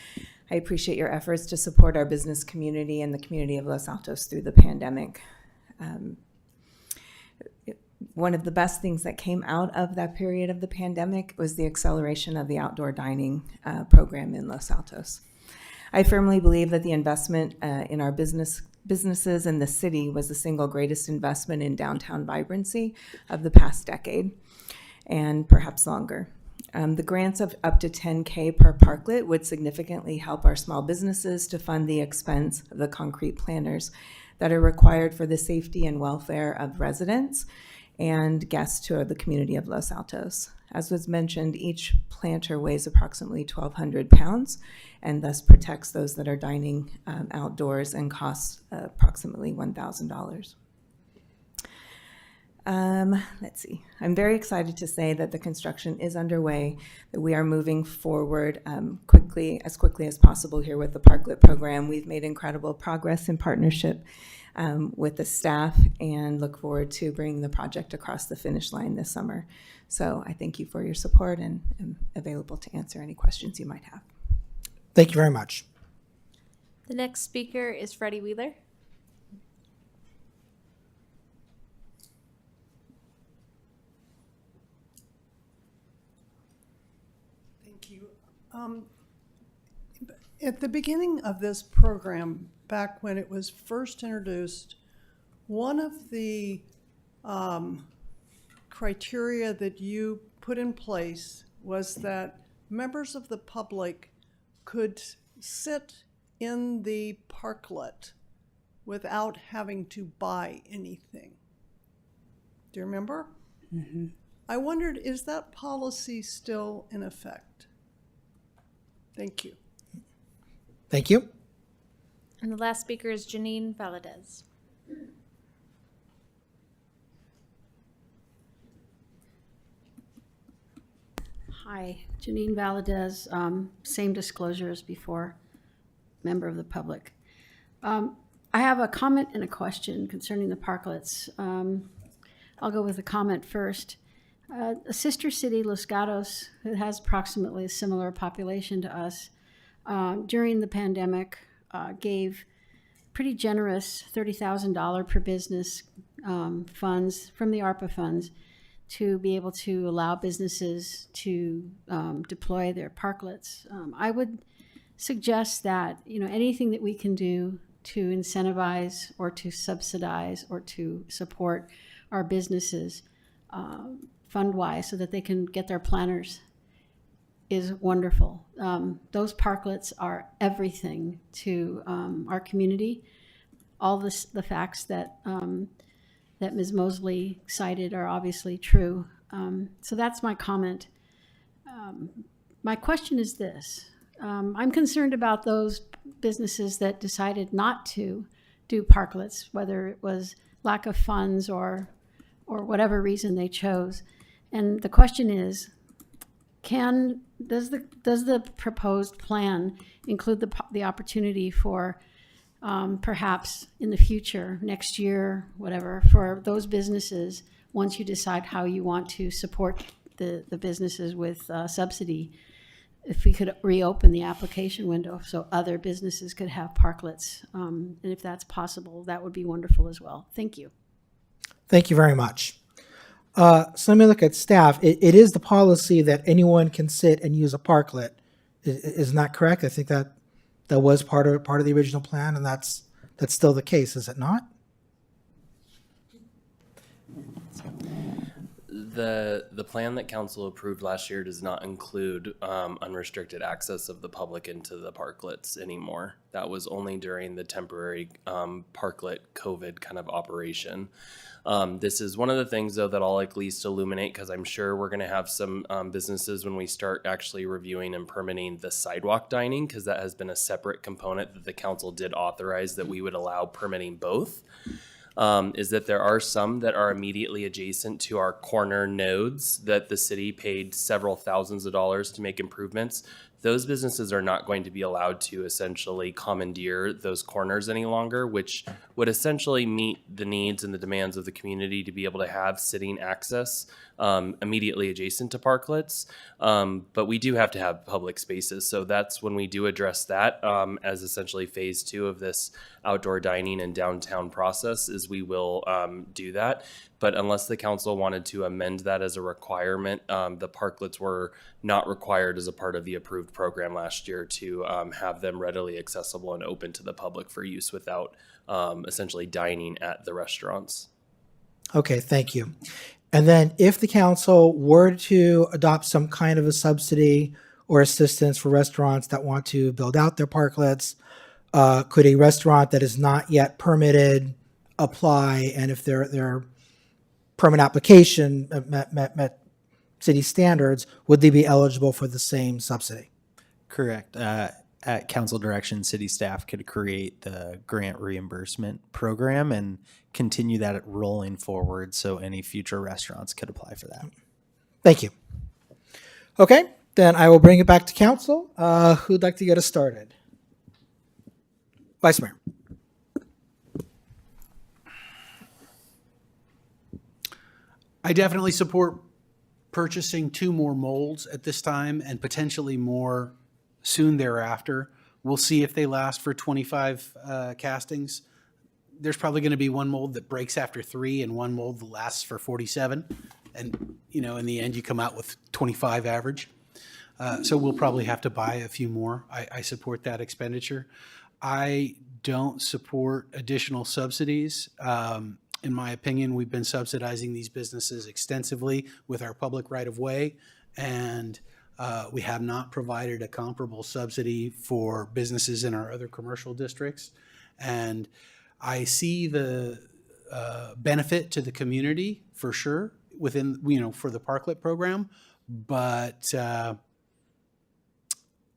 I appreciate your efforts to support our business community and the community of Los Altos through the pandemic. one of the best things that came out of that period of the pandemic was the acceleration of the outdoor dining program in Los Altos. I firmly believe that the investment in our businesses in the city was the single greatest investment in downtown vibrancy of the past decade, and perhaps longer. The grants of up to $10K per parklet would significantly help our small businesses to fund the expense of the concrete planters that are required for the safety and welfare of residents and guests to the community of Los Altos. As was mentioned, each planter weighs approximately 1,200 pounds and thus protects those that are dining outdoors and costs approximately $1,000. Let's see. I'm very excited to say that the construction is underway, that we are moving forward as quickly as possible here with the Parklet program. We've made incredible progress in partnership with the staff and look forward to bringing the project across the finish line this summer. So I thank you for your support and am available to answer any questions you might have. Thank you very much. The next speaker is Freddie Wheeler. Thank you. At the beginning of this program, back when it was first introduced, one of the criteria that you put in place was that members of the public could sit in the parklet without having to buy anything. Do you remember? Mm-hmm. I wondered, is that policy still in effect? Thank you. Thank you. And the last speaker is Janine Valadez. Hi, Janine Valadez, same disclosure as before, member of the public. I have a comment and a question concerning the parklets. I'll go with the comment first. A sister city, Los Gatos, that has approximately a similar population to us, during the pandemic gave pretty generous $30,000 per business funds from the ARPA funds to be able to allow businesses to deploy their parklets. I would suggest that anything that we can do to incentivize or to subsidize or to support our businesses fund-wise so that they can get their planners is wonderful. Those parklets are everything to our community. All the facts that that Ms. Mosley cited are obviously true. So that's my comment. My question is this. I'm concerned about those businesses that decided not to do parklets, whether it was lack of funds or whatever reason they chose. And the question is, does the proposed plan include the opportunity for perhaps in the future, next year, whatever, for those businesses, once you decide how you want to support the businesses with subsidy, if we could reopen the application window so other businesses could have parklets, and if that's possible, that would be wonderful as well. Thank you. Thank you very much. So let me look at staff. It is the policy that anyone can sit and use a parklet. Is not correct? I think that was part of the original plan, and that's still the case, is it not? The plan that council approved last year does not include unrestricted access of the public into the parklets anymore. That was only during the temporary parklet COVID kind of operation. This is one of the things, though, that I'll at least illuminate, because I'm sure we're going to have some businesses when we start actually reviewing and permitting the sidewalk dining, because that has been a separate component that the council did authorize that we would allow permitting both. Is that there are some that are immediately adjacent to our corner nodes that the city paid several thousands of dollars to make improvements those businesses are not going to be allowed to essentially commandeer those corners any longer, which would essentially meet the needs and the demands of the community to be able to have sitting access immediately adjacent to parklets. But we do have to have public spaces. So that's when we do address that as essentially phase 2 of this outdoor dining and downtown process, is we will do that. But unless the council wanted to amend that as a requirement, the parklets were not required as a part of the approved program last year to have them readily accessible and open to the public for use without essentially dining at the restaurants. Okay, thank you. And then if the council were to adopt some kind of a subsidy or assistance for restaurants that want to build out their parklets, could a restaurant that is not yet permitted apply? And if their permit application met city standards, would they be eligible for the same subsidy? Correct. At council direction, city staff could create the grant reimbursement program and continue that rolling forward, so any future restaurants could apply for that. Thank you. Okay, then I will bring it back to council. Who'd like to get us started? Vice Mayor. I definitely support purchasing 2 more molds at this time and potentially more soon thereafter. We'll see if they last for 25 castings. There's probably going to be one mold that breaks after 3 and one mold that lasts for 47. And, you know, in the end, you come out with 25 average. So we'll probably have to buy a few more. I support that expenditure. I don't support additional subsidies. In my opinion, we've been subsidizing these businesses extensively with our public right-of-way, and we have not provided a comparable subsidy for businesses in our other commercial districts. And I see the benefit to the community for sure within, you know, for the parklet program, but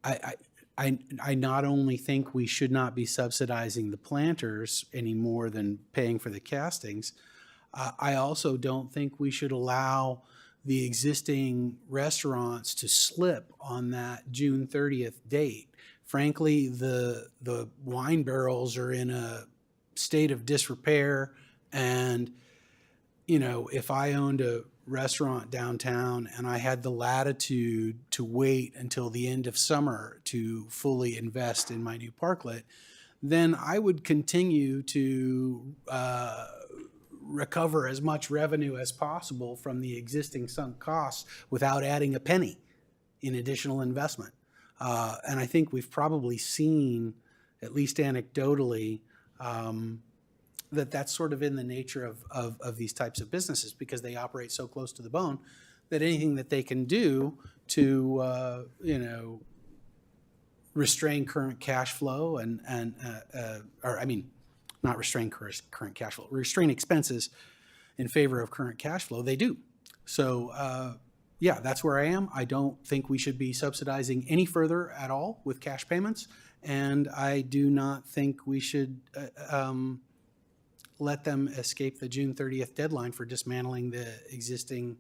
I not only think we should not be subsidizing the planters any more than paying for the castings, I also don't think we should allow the existing restaurants to slip on that June 30th date. Frankly, the wine barrels are in a state of disrepair, and you know, if I owned a restaurant downtown and I had the latitude to wait until the end of summer to fully invest in my new parklet, then I would continue to recover as much revenue as possible from the existing sunk costs without adding a penny in additional investment. And I think we've probably seen, at least anecdotally, that that's sort of in the nature of these types of businesses, because they operate so close to the bone that anything that they can do to, you know, restrain current cash flow or I mean, not restrain current cash flow, restrain expenses in favor of current cash flow, they do. So, yeah, that's where I am. I don't think we should be subsidizing any further at all with cash payments, and I do not think we should let them escape the June 30th deadline for dismantling the existing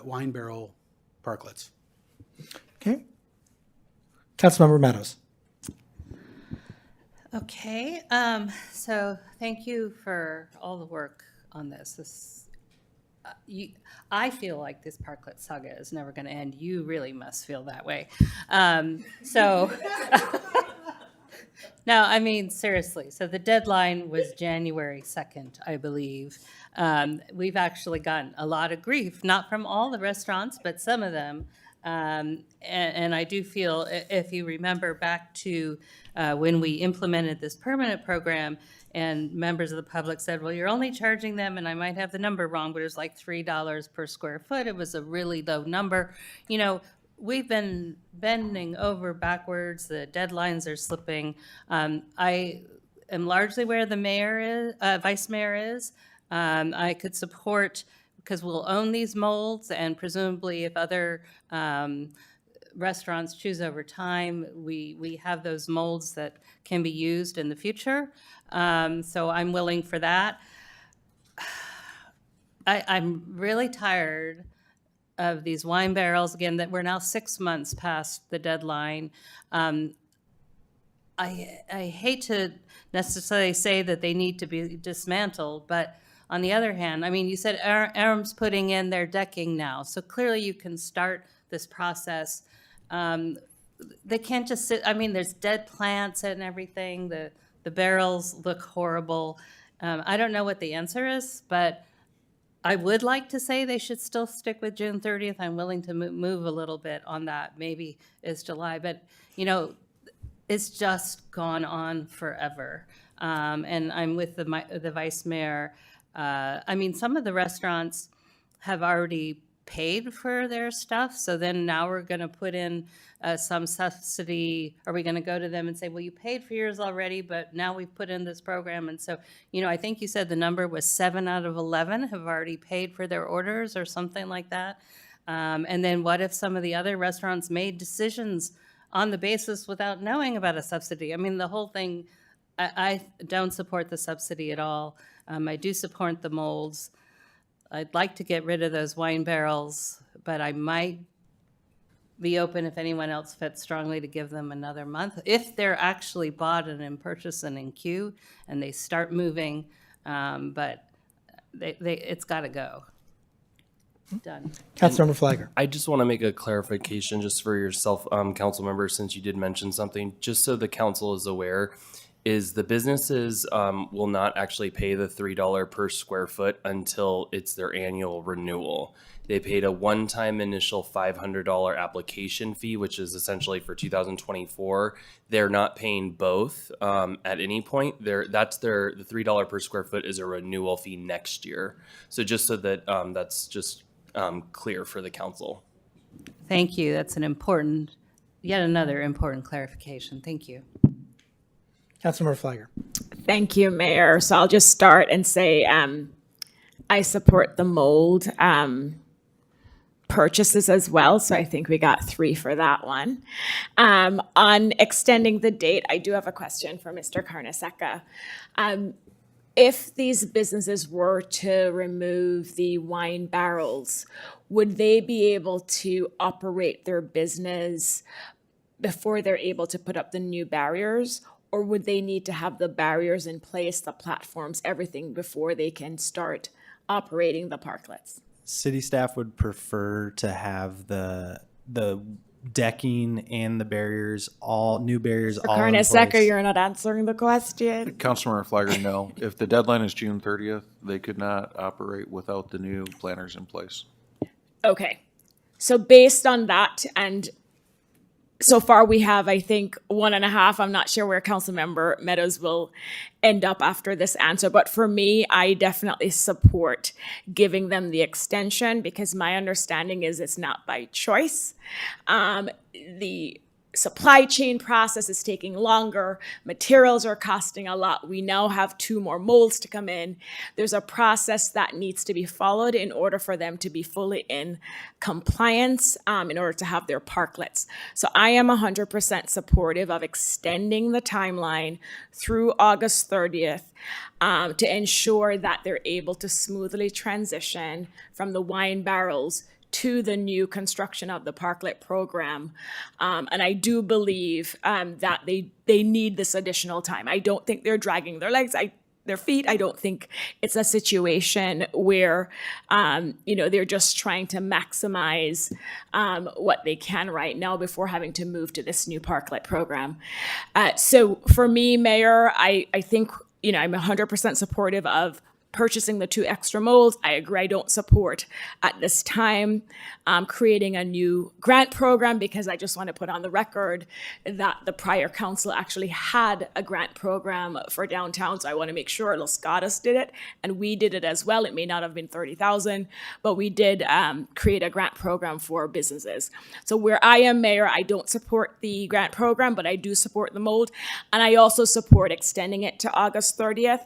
wine barrel parklets. Okay. Councilmember Meadows. Okay, so thank you for all the work on this. I feel like this parklet saga is never going to end. You really must feel that way. No, I mean, seriously. So the deadline was January 2nd, I believe. We've actually gotten a lot of grief, not from all the restaurants, but some of them. And I do feel, if you remember back to when we implemented this permanent program, and members of the public said, well, you're only charging them, and I might have the number wrong, but it was like $3 per square foot. It was a really low number. You know, we've been bending over backwards. The deadlines are slipping. I am largely where the mayor is, vice mayor is. I could support, because we'll own these molds, and presumably if other restaurants choose over time, we have those molds that can be used in the future. So I'm willing for that. I'm really tired of these wine barrels, again, that we're now 6 months past the deadline. I hate to necessarily say that they need to be dismantled, but on the other hand, I mean, you said Arum's putting in their decking now, so clearly you can start this process. They can't just sit, I mean, there's dead plants and everything. The barrels look horrible. I don't know what the answer is, but I would like to say they should still stick with June 30th. I'm willing to move a little bit on that. Maybe it's July, but you know, it's just gone on forever. And I'm with the vice mayor. I mean, some of the restaurants have already paid for their stuff. So then now we're going to put in some subsidy. Are we going to go to them and say, well, you paid for yours already, but now we've put in this program? And so, you know, I think you said the number was 7 out of 11 have already paid for their orders or something like that. And then what if some of the other restaurants made decisions on the basis without knowing about a subsidy? I mean, the whole thing, I don't support the subsidy at all. I do support the molds. I'd like to get rid of those wine barrels, but I might be open if anyone else felt strongly to give them another month. If they're actually bought and in purchase and in queue and they start moving, but it's got to go. Done. Councilmember Flagger. I just want to make a clarification just for yourself, council member, since you did mention something, just so the council is aware, is the businesses will not actually pay the $3 per square foot until it's their annual renewal. They paid a one-time initial $500 application fee, which is essentially for 2024. They're not paying both at any point. The $3 per square foot is a renewal fee next year. So just so that that's just clear for the council. Thank you. That's yet another important clarification. Thank you. Councilmember Flagger. Thank you, Mayor. So I'll just start and say I support the mold purchases as well. So I think we got 3 for that one. On extending the date, I do have a question for Mr. Carnesecca. If these businesses were to remove the wine barrels, would they be able to operate their business before they're able to put up the new barriers? Or would they need to have the barriers in place, the platforms, everything before they can start operating the parklets? City staff would prefer to have the decking and the barriers, all new barriers, all in Carnesecca, place. you're not answering the question. Councilmember Flagger, no. If the deadline is June 30th, they could not operate without the new planners in place. Okay. So based on that, and so far we have, I think, 1.5. I'm not sure where Councilmember Meadows will end up after this answer. But for me, I definitely support giving them the extension because my understanding is it's not by choice. The supply chain process is taking longer. Materials are costing a lot. We now have 2 more molds to come in. There's a process that needs to be followed in order for them to be fully in compliance in order to have their parklets. So I am 100% supportive of extending the timeline through August 30th to ensure that they're able to smoothly transition from the wine barrels to the new construction of the parklet program. And I do believe that they need this additional time. I don't think they're dragging their feet. I don't think it's a situation where, they're just trying to maximize what they can right now before having to move to this new parklet program. So for me, Mayor, I think, I'm 100% supportive of purchasing the 2 extra molds. I agree. I don't support at this time creating a new grant program because I just want to put on the record that the prior council actually had a grant program for downtown. So I want to make sure Los Gatos did it and we did it as well. It may not have been 30,000, but we did create a grant program for businesses. So where I am mayor, I don't support the grant program, but I do support the mold. And I also support extending it to August 30th.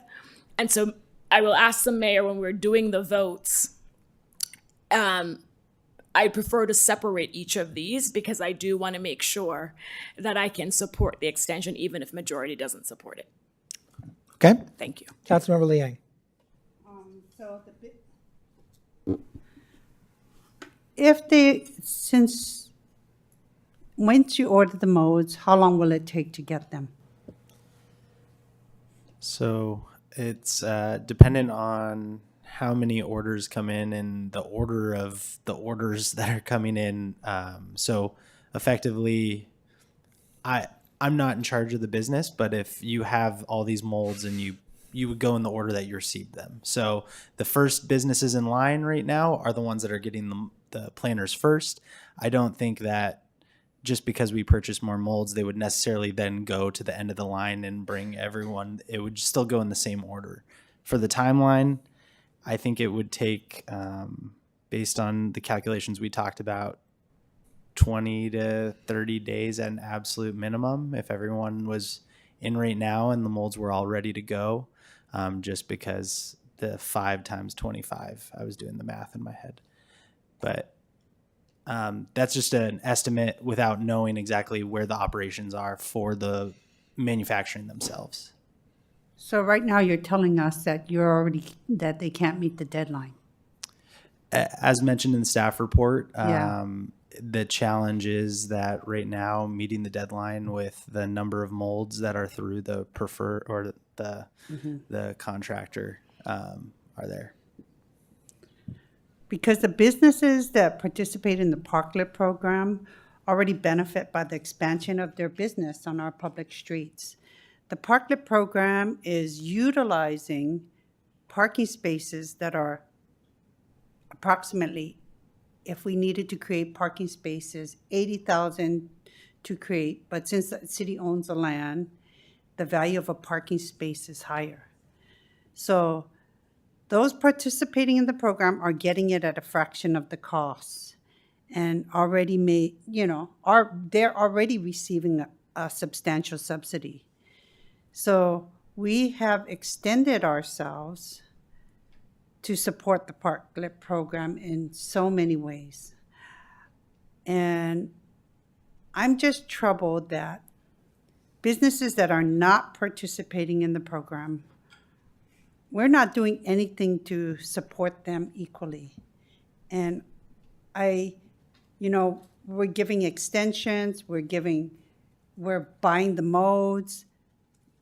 And so I will ask the mayor when we're doing the votes, I prefer to separate each of these because I do want to make sure that I can support the extension even if majority doesn't support it. Okay. Thank you. Councilmember Liang. once you order the molds, how long will it take to get them? So it's dependent on how many orders come in and the order of the orders that are coming in. So effectively, I'm not in charge of the business, but if you have all these molds and you would go in the order that you received them. So the first businesses in line right now are the ones that are getting the planters first. I don't think that just because we purchase more molds, they would necessarily then go to the end of the line and bring everyone. It would still go in the same order. For the timeline, I think it would take, based on the calculations we talked about, 20 to 30 days at an absolute minimum if everyone was in right now and the molds were all ready to go, just because the 5 times 25, I was doing the math in my head. But that's just an estimate without knowing exactly where the operations are for the manufacturing themselves. So right now you're telling us that that they can't meet the deadline. As mentioned in the staff report, Yeah. the challenge is that right now meeting the deadline with the number of molds that are through the preferred or the contractor are there. Because the businesses that participate in the Parklet program already benefit by the expansion of their business on our public streets. The Parklet program is utilizing parking spaces that are approximately, if we needed to create parking spaces, 80,000 to create, but since the city owns the land, the value of a parking space is higher. So those participating in the program are getting it at a fraction of the cost and already they're already receiving a substantial subsidy. So we have extended ourselves to support the Parklet program in so many ways. And I'm just troubled that businesses that are not participating in the program, we're not doing anything to support them equally. And we're giving extensions, we're buying the modes,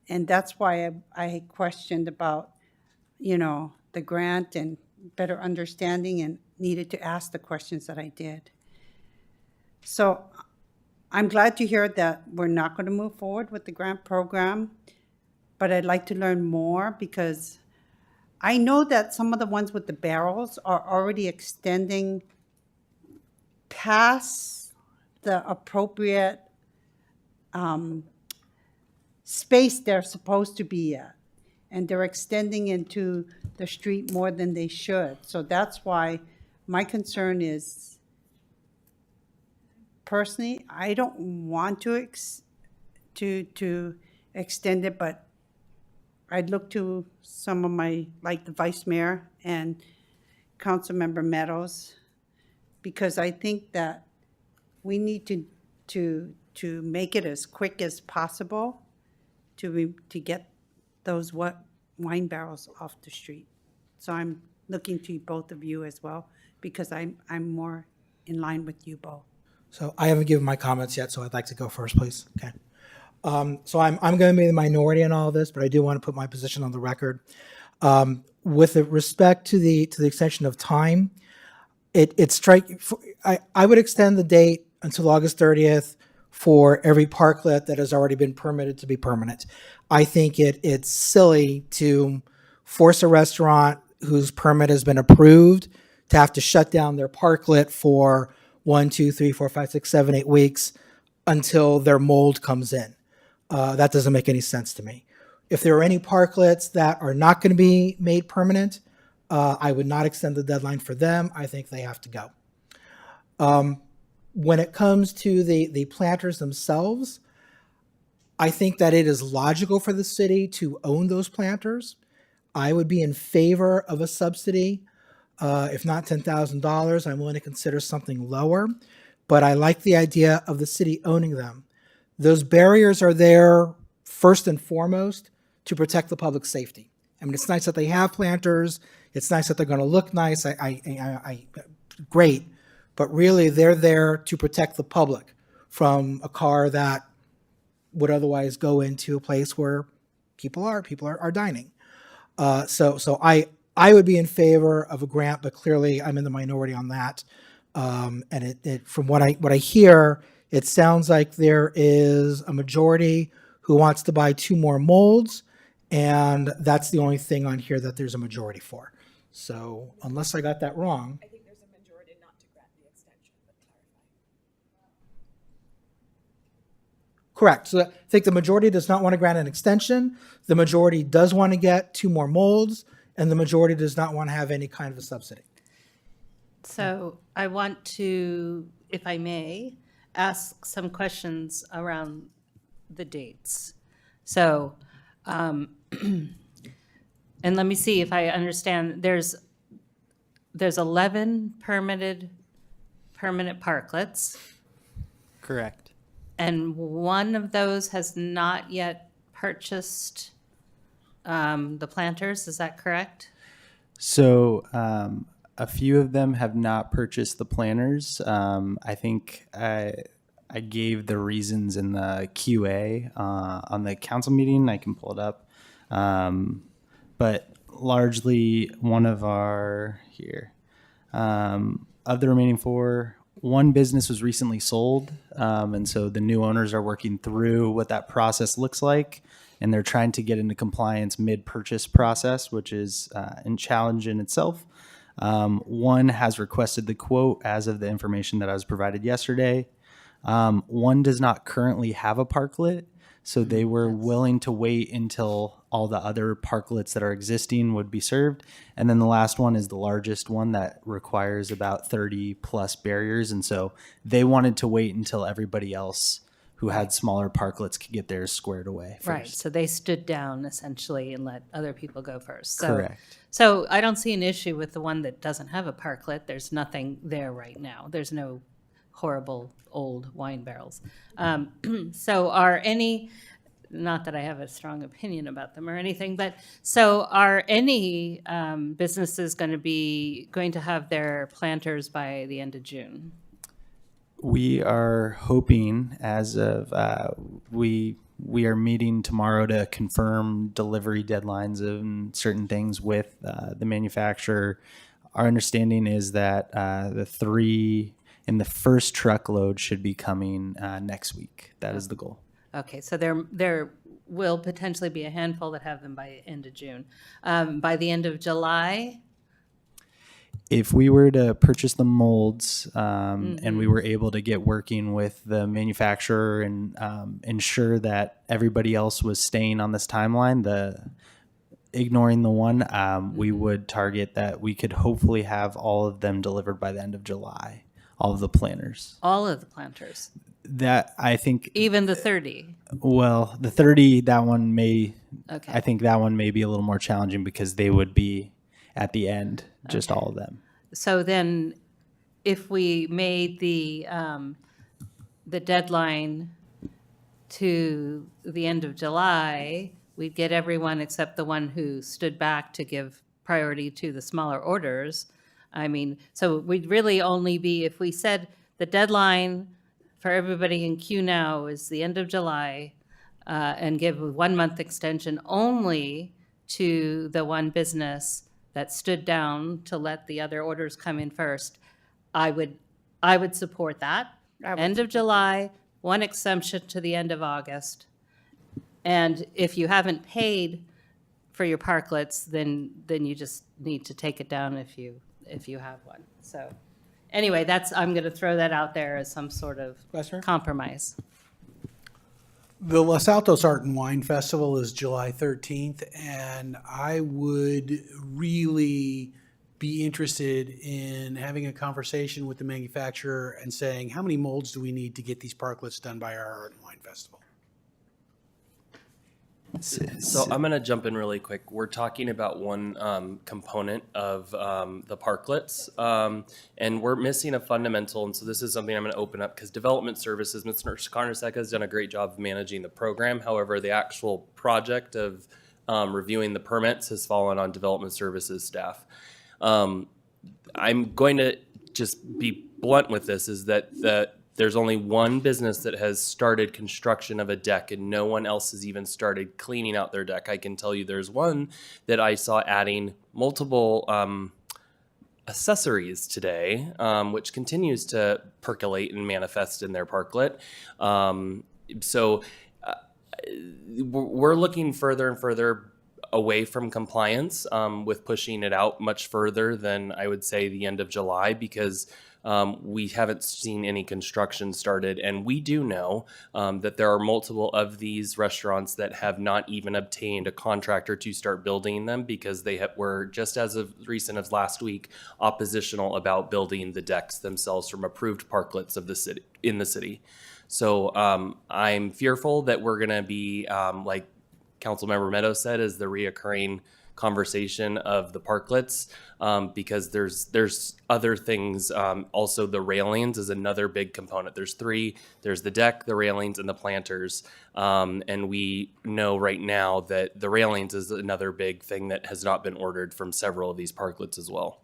and that's why I questioned about, the grant and better understanding and needed to ask the questions that I did. So I'm glad to hear that we're not going to move forward with the grant program, but I'd like to learn more because I know that some of the ones with the barrels are already extending past the appropriate space they're supposed to be at. And they're extending into the street more than they should. So that's why my concern is, personally, I don't want to extend it, but I'd look to some of like the vice mayor and Councilmember Meadows, because I think that we need to make it as quick as possible to get those wine barrels off the street. So I'm looking to both of you as well, because I'm more in line with you both. So I haven't given my comments yet, so I'd like to go first, please. Okay. So I'm going to be the minority in all of this, but I do want to put my position on the record. With respect to the extension of time, I would extend the date until August 30th for every parklet that has already been permitted to be permanent. I think it's silly to force a restaurant whose permit has been approved to have to shut down their parklet for 1, 2, 3, 4, 5, 6, 7, 8 weeks until their mold comes in. That doesn't make any sense to me. If there are any parklets that are not going to be made permanent, I would not extend the deadline for them. I think they have to go. When it comes to the planters themselves, I think that it is logical for the city to own those planters. I would be in favor of a subsidy. If not $10,000, I'm willing to consider something lower, but I like the idea of the city owning them. Those barriers are there first and foremost to protect the public safety. I mean, it's nice that they have planters. It's nice that they're going to look nice. Great. but really they're there to protect the public from a car that would otherwise go into a place where people are dining. So I would be in favor of a grant, but clearly I'm in the minority on that. And it from what I hear, it sounds like there is a majority who wants to buy 2 more molds, and that's the only thing on here that there's a majority for. So unless I got that wrong. I think there's a majority not to grant the extension, but Correct. So I think the majority does not want to grant an extension. The majority does want to get 2 more molds, and the majority does not want to have any kind of a subsidy. So I want to, if I may, ask some questions around the dates. So, and let me see if I understand. There's 11 permanent parklets, Correct. and one of those has not yet purchased the planters. Is that correct? So a few of them have not purchased the planners. I think I gave the reasons in the QA on the council meeting. I can pull it up. But largely one of our here. Of the remaining 4, one business was recently sold. And so the new owners are working through what that process looks like. And they're trying to get into compliance mid-purchase process, which is a challenge in itself. One has requested the quote as of the information that I was provided yesterday. One does not currently have a parklet, so they were willing to wait until all the other parklets that are existing would be served. And then the last one is the largest one that requires about 30 plus barriers. And so they wanted to wait until everybody else who had smaller parklets could get theirs squared away first. Right. So they stood down essentially and let other people go first. So, Correct. So I don't see an issue with the one that doesn't have a parklet. There's nothing there right now. There's no horrible old wine barrels. So are any, not that I have a strong opinion about them or anything, but so are any businesses going to have their planters by the end of June? We are hoping, as of we are meeting tomorrow to confirm delivery deadlines and certain things with the manufacturer. Our understanding is that the 3 in the first truckload should be coming next week. That is the goal. Okay, so there will potentially be a handful that have them by end of June. By the end of July. If we were to purchase the molds and we were able to get working with the manufacturer and ensure that everybody else was staying on this timeline, ignoring the one, we would target that we could hopefully have all of them delivered by the end of July, all of the planters. All of the planters. That I think. Even the 30. Well, the 30, that one may. Okay. I think that one may be a little more challenging because they would be at the end, just all of them. So then, if we made the deadline to the end of July, we'd get everyone except the one who stood back to give priority to the smaller orders. I mean, so we'd really only be, if we said the deadline for everybody in queue now is the end of July, and give a 1-month extension only to the one business that stood down to let the other orders come in first, I would support that. End of July, 1 exemption to the end of August. And if you haven't paid for your parklets, then you just need to take it down if you have one. So anyway, I'm going to throw that out there as some sort of compromise. The Los Altos Art and Wine Festival is July 13th, and I would really be interested in having a conversation with the manufacturer and saying, how many molds do we need to get these parklets done by our Art and Wine Festival? So I'm going to jump in really quick. We're talking about one component of the parklets, and we're missing a fundamental. And so this is something I'm going to open up because development services, Mr. Karnasek has done a great job of managing the program. However, the actual project of reviewing the permits has fallen on development services staff. I'm going to just be blunt with this, is that there's only one business that has started construction of a deck, and no one else has even started cleaning out their deck. I can tell you there's one that I saw adding multiple accessories today, which continues to percolate and manifest in their parklet. So we're looking further and further away from compliance, with pushing it out much further than I would say the end of July, because we haven't seen any construction started. And we do know that there are multiple of these restaurants that have not even obtained a contractor to start building them, because they were, just as of recent as last week, oppositional about building the decks themselves from approved parklets of the city, in the city. So I'm fearful that we're going to be, like Councilmember Meadows said, is the reoccurring conversation of the parklets, because there's other things. Also, the railings is another big component. There's three. There's the deck, the railings, and the planters. And we know right now that the railings is another big thing that has not been ordered from several of these parklets as well.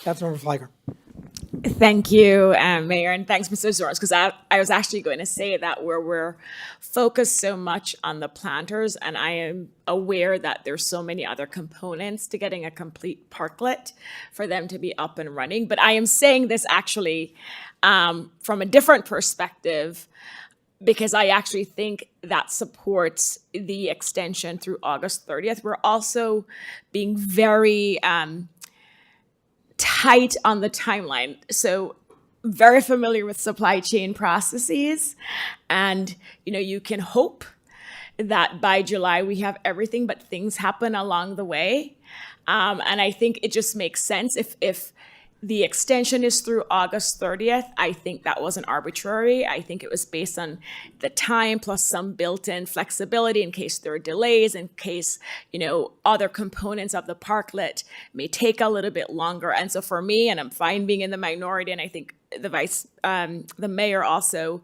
Councilmember Fliger. Thank you, Mayor, and thanks, Mr. Zorns, because I was actually going to say that where we're focused so much on the planters, and I am aware that there's so many other components to getting a complete parklet for them to be up and running. But I am saying this actually from a different perspective, because I actually think that supports the extension through August 30th. We're also being very tight on the timeline. So very familiar with supply chain processes. And, you can hope that by July we have everything, but things happen along the way. And I think it just makes sense if the extension is through August 30th. I think that wasn't arbitrary. I think it was based on the time plus some built-in flexibility in case there are delays, in case, other components of the parklet may take a little bit longer. And so for me, and I'm fine being in the minority, and I think the mayor also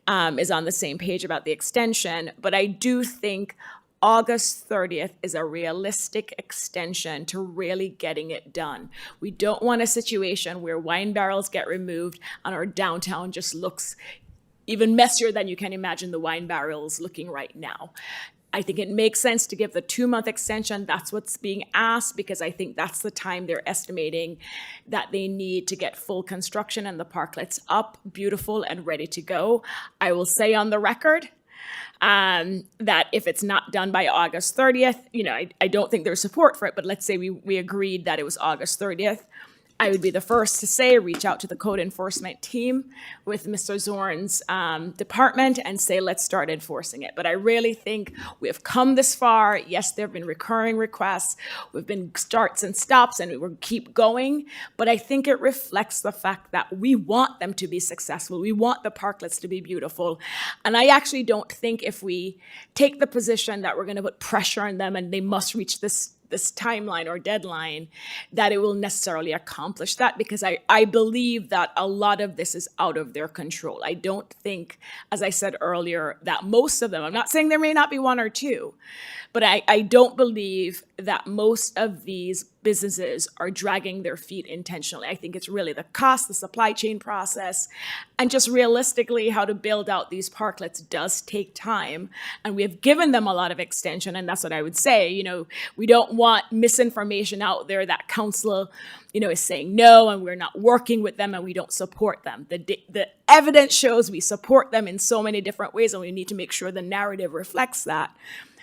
is on the same page about the extension, but I do think August 30th is a realistic extension to really getting it done. We don't want a situation where wine barrels get removed and our downtown just looks even messier than you can imagine the wine barrels looking right now. I think it makes sense to give the 2-month extension. That's what's being asked, because I think that's the time they're estimating that they need to get full construction and the parklets up, beautiful and ready to go. I will say on the record, that if it's not done by August 30th, I don't think there's support for it, but let's say we agreed that it was August 30th. I would be the first to say, reach out to the code enforcement team with Mr. Zorn's department and say, let's start enforcing it. But I really think we have come this far. Yes, there have been recurring requests. We've been starts and stops, and we will keep going. But I think it reflects the fact that we want them to be successful. We want the parklets to be beautiful. And I actually don't think if we take the position that we're going to put pressure on them and they must reach this timeline or deadline, that it will necessarily accomplish that, because I believe that a lot of this is out of their control. I don't think, as I said earlier, that most of them, I'm not saying there may not be one or two, but I don't believe that most of these businesses are dragging their feet intentionally. I think it's really the cost, the supply chain process, and just realistically how to build out these parklets does take time. And we have given them a lot of extension, and that's what I would say. We don't want misinformation out there that council, is saying no, and we're not working with them and we don't support them. The evidence shows we support them in so many different ways, and we need to make sure the narrative reflects that.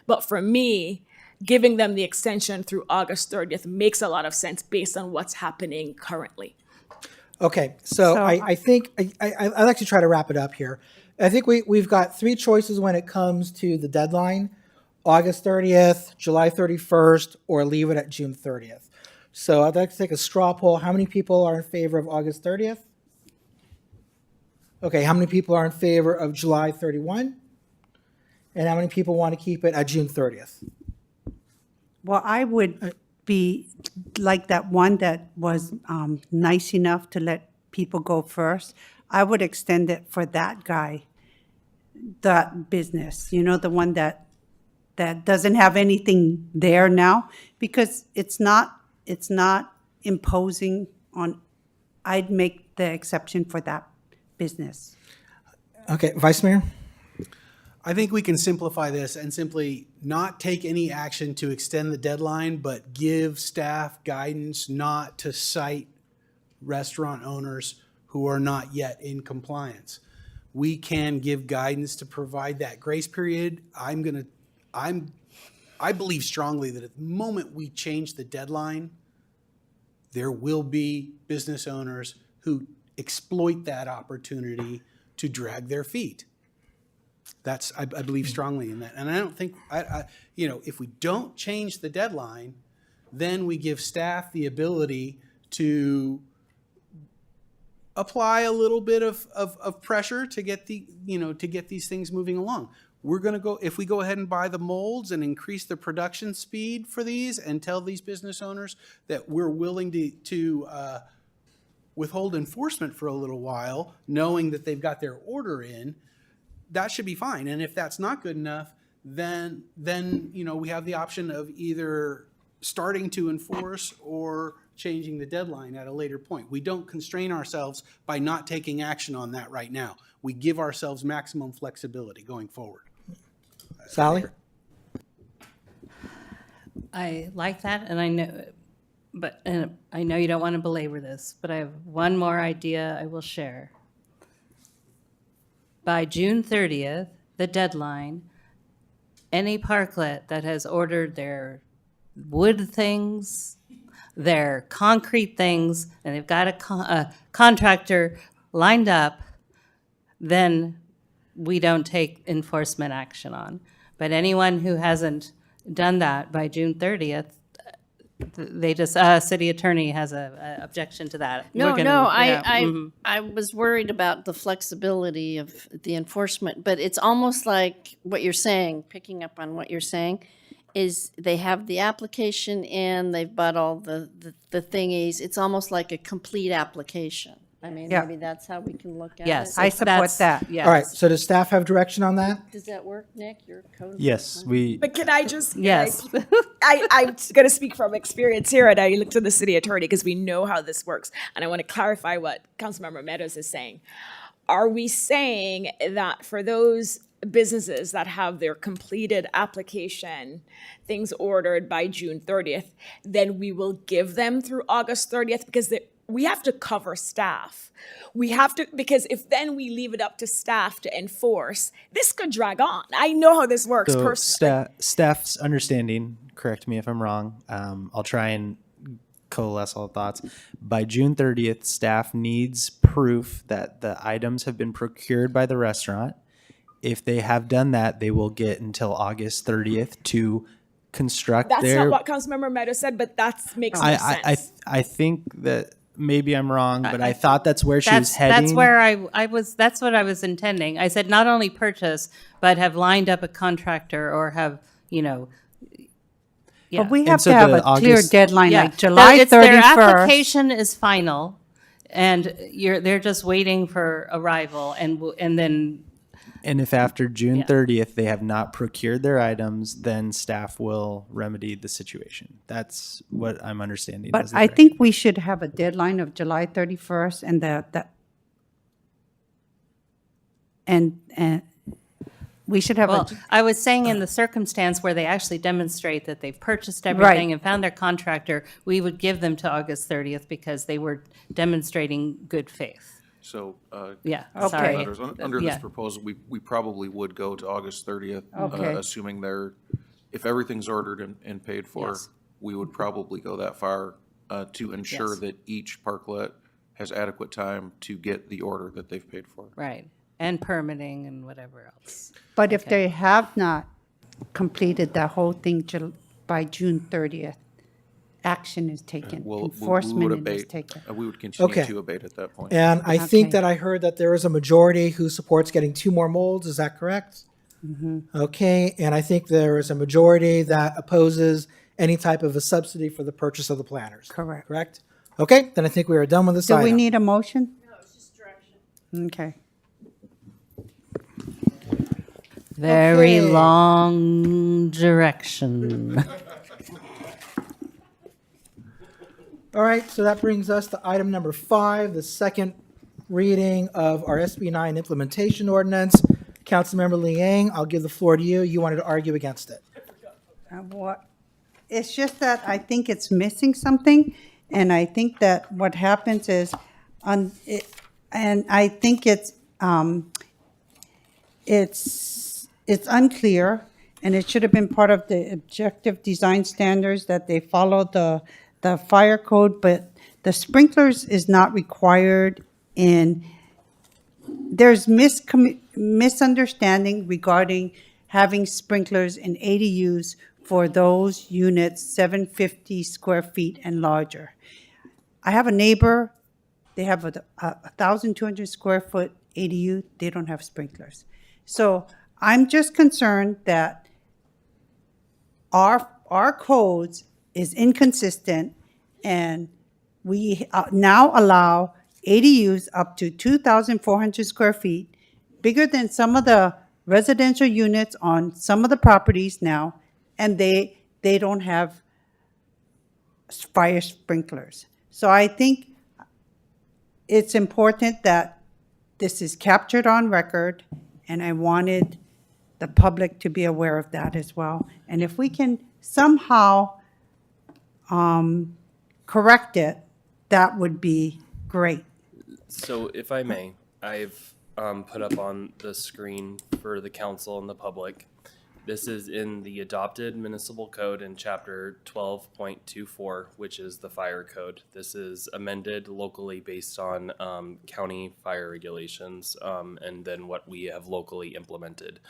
But for me, giving them the extension through August 30th makes a lot of sense based on what's happening currently. Okay, so I think I'd like to try to wrap it up here. I think we've got 3 choices when it comes to the deadline: August 30th, July 31st, or leave it at June 30th. So I'd like to take a straw poll. How many people are in favor of August 30th? Okay, how many people are in favor of July 31? And how many people want to keep it at June 30th? Well, I would be like that one that was nice enough to let people go first. I would extend it for that guy, that business, the one that doesn't have anything there now, because it's not imposing I'd make the exception for that business. Okay, Vice Mayor? I think we can simplify this and simply not take any action to extend the deadline, but give staff guidance not to cite restaurant owners who are not yet in compliance. We can give guidance to provide that grace period. I believe strongly that at the moment we change the deadline, there will be business owners who exploit that opportunity to drag their feet. I believe strongly in that. And I don't think, if we don't change the deadline, then we give staff the ability to apply a little bit of pressure to get these things moving along. We're going to go, if we go ahead and buy the molds and increase the production speed for these and tell these business owners that we're willing to withhold enforcement for a little while, knowing that they've got their order in, that should be fine. And if that's not good enough, then we have the option of either starting to enforce or changing the deadline at a later point. We don't constrain ourselves by not taking action on that right now. We give ourselves maximum flexibility going forward. Sally? I like that, and I know, and I know you don't want to belabor this, but I have one more idea I will share. By June 30th, the deadline, any parklet that has ordered their wood things, their concrete things, and they've got a contractor lined up, then we don't take enforcement action on. But anyone who hasn't done that by June 30th, they just, city attorney has a objection to that. No, We're gonna- I was worried about the flexibility of the enforcement, but it's almost like what you're saying, picking up on what you're saying, is they have the application in, they've bought all the thingies. It's almost like a complete application. I mean, Yeah. maybe that's how we can look at Yes, it. I support that. Yes. All right, so does staff have direction on that? Does that work, Nick? Your code? Yes, we. But can I just? Yes. I'm going to speak from experience here, and I look to the city attorney because we know how this works, and I want to clarify what Councilmember Meadows is saying. Are we saying that for those businesses that have their completed application, things ordered by June 30th, then we will give them through August 30th because we have to cover staff. We have to, because if then we leave it up to staff to enforce, this could drag on. I know how this works So personally. staff's understanding, correct me if I'm wrong, I'll try and coalesce all thoughts. By June 30th, staff needs proof that the items have been procured by the restaurant. If they have done that, they will get until August 30th to construct That's their... not what Councilmember Meadows said, but that makes more sense. I think that maybe I'm wrong, but I thought that's where she was heading. That's where I was, that's what I was intending. I said not only purchase, but have lined up a contractor or have, yeah. But we And have so to have the a clear August- deadline, Yeah. like July 31st. Their application is final, and they're just waiting for arrival, and then And if after June 30th they have not procured their items, then staff will remedy the situation. That's what I'm understanding. But as the I direction. think we should have a deadline of July 31st and we should have well, I was saying in the circumstance where they actually demonstrate that they've purchased everything and found their contractor, we would give them to August 30th because they were demonstrating good faith. So, Yeah, Okay. sorry. under Yeah. this proposal, we probably would go to August 30th, Okay. assuming if everything's ordered and paid for, Yes. we would probably go that far to ensure Yes. that each parklet has adequate time to get the order that they've paid for. Right, and permitting and whatever else. But if they have not completed that whole thing by June 30th, action is taken, We would enforcement is abate, taken. we would continue Okay. to abate at that point. And I think Okay. that I heard that there is a majority who supports getting 2 more molds. Is that correct? Okay, and I think there is a majority that opposes any type of a subsidy for the purchase of the planters. Correct. Correct? Okay, then I think we are done with this Do item. we need a motion? No, it's just direction. Okay. Very Okay. long direction. All right, so that brings us to item number 5, the second reading of our SB 9 implementation ordinance. Councilmember Liang, I'll give the floor to you. You wanted to argue against it. It's just that I think it's missing something, and I think that what happens is, and I think it's unclear, and it should have been part of the objective design standards that they follow the fire code, but the sprinklers is not required in. There's misunderstanding regarding having sprinklers in ADUs for those units 750 square feet and larger. I have a neighbor, they have a 1,200 square foot ADU, they don't have sprinklers. So I'm just concerned that our codes is inconsistent, and we now allow ADUs up to 2,400 square feet, bigger than some of the residential units on some of the properties now, and they don't have fire sprinklers. So I think it's important that this is captured on record, and I wanted the public to be aware of that as well. And if we can somehow correct it, that would be great. So if I may, I've put up on the screen for the council and the public. This is in the adopted municipal code in chapter 12.24, which is the fire code. This is amended locally based on county fire regulations and then what we have locally implemented.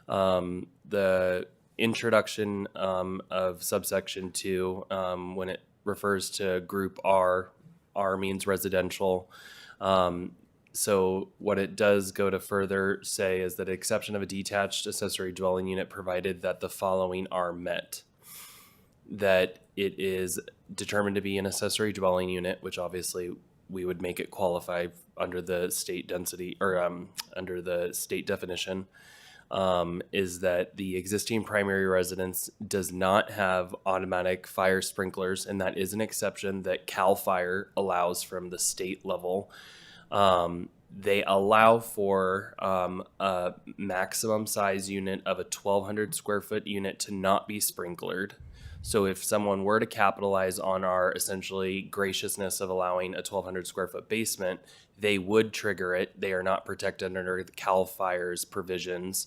The introduction of subsection 2, when it refers to group R means residential. So what it does go to further say is that exception of a detached accessory dwelling unit provided that the following are met. That it is determined to be an accessory dwelling unit, which obviously we would make it qualify under the state density or under the state definition. Is that the existing primary residence does not have automatic fire sprinklers, and that is an exception that CAL FIRE allows from the state level. They allow for a maximum size unit of a 1,200 square foot unit to not be sprinklered. So if someone were to capitalize on our essentially graciousness of allowing a 1,200 square foot basement, they would trigger it. They are not protected under the CAL FIRE's provisions.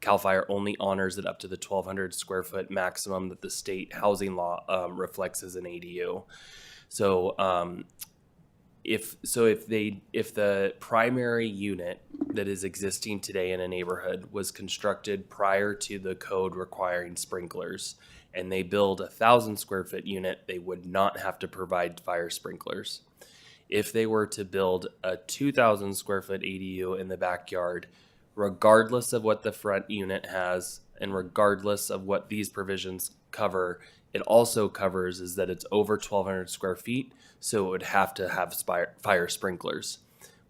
CAL FIRE only honors it up to the 1,200 square foot maximum that the state housing law reflects as an ADU. So if the primary unit that is existing today in a neighborhood was constructed prior to the code requiring sprinklers, and they build a 1,000 square foot unit, they would not have to provide fire sprinklers. If they were to build a 2,000 square foot ADU in the backyard, regardless of what the front unit has and regardless of what these provisions cover, it also covers is that it's over 1,200 square feet, so it would have to have fire sprinklers.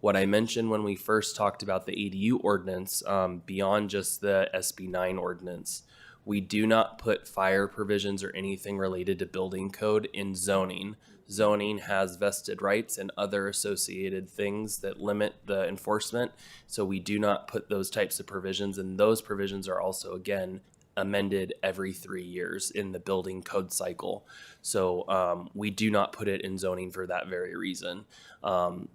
What I mentioned when we first talked about the ADU ordinance, beyond just the SB 9 ordinance, we do not put fire provisions or anything related to building code in zoning. Zoning has vested rights and other associated things that limit the enforcement, so we do not put those types of provisions, and those provisions are also, again, amended every 3 years in the building code cycle. So we do not put it in zoning for that very reason.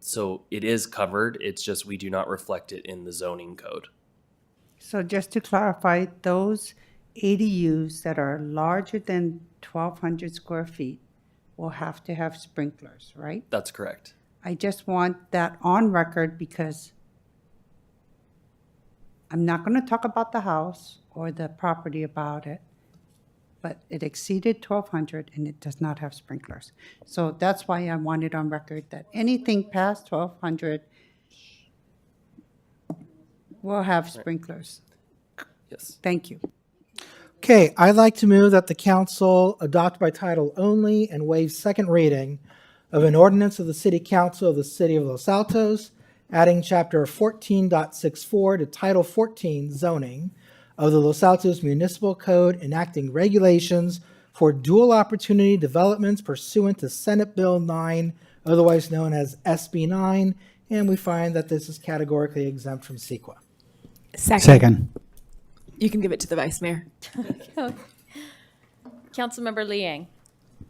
So it is covered, it's just we do not reflect it in the zoning code. So just to clarify, those ADUs that are larger than 1,200 square feet will have to have sprinklers, right? That's correct. I just want that on record because I'm not going to talk about the house or the property about it, but it exceeded 1,200 and it does not have sprinklers. So that's why I want it on record that anything past 1,200 will have sprinklers. Yes. Thank you. Okay, I'd like to move that the council adopt by title only and waive second reading of an ordinance of the City Council of the City of Los Altos, adding Chapter 14.64 to Title 14 zoning of the Los Altos Municipal Code, enacting regulations for dual opportunity developments pursuant to Senate Bill 9, otherwise known as SB 9, and we find that this is categorically exempt from CEQA. Second. You can give it to the vice mayor. Councilmember Liang.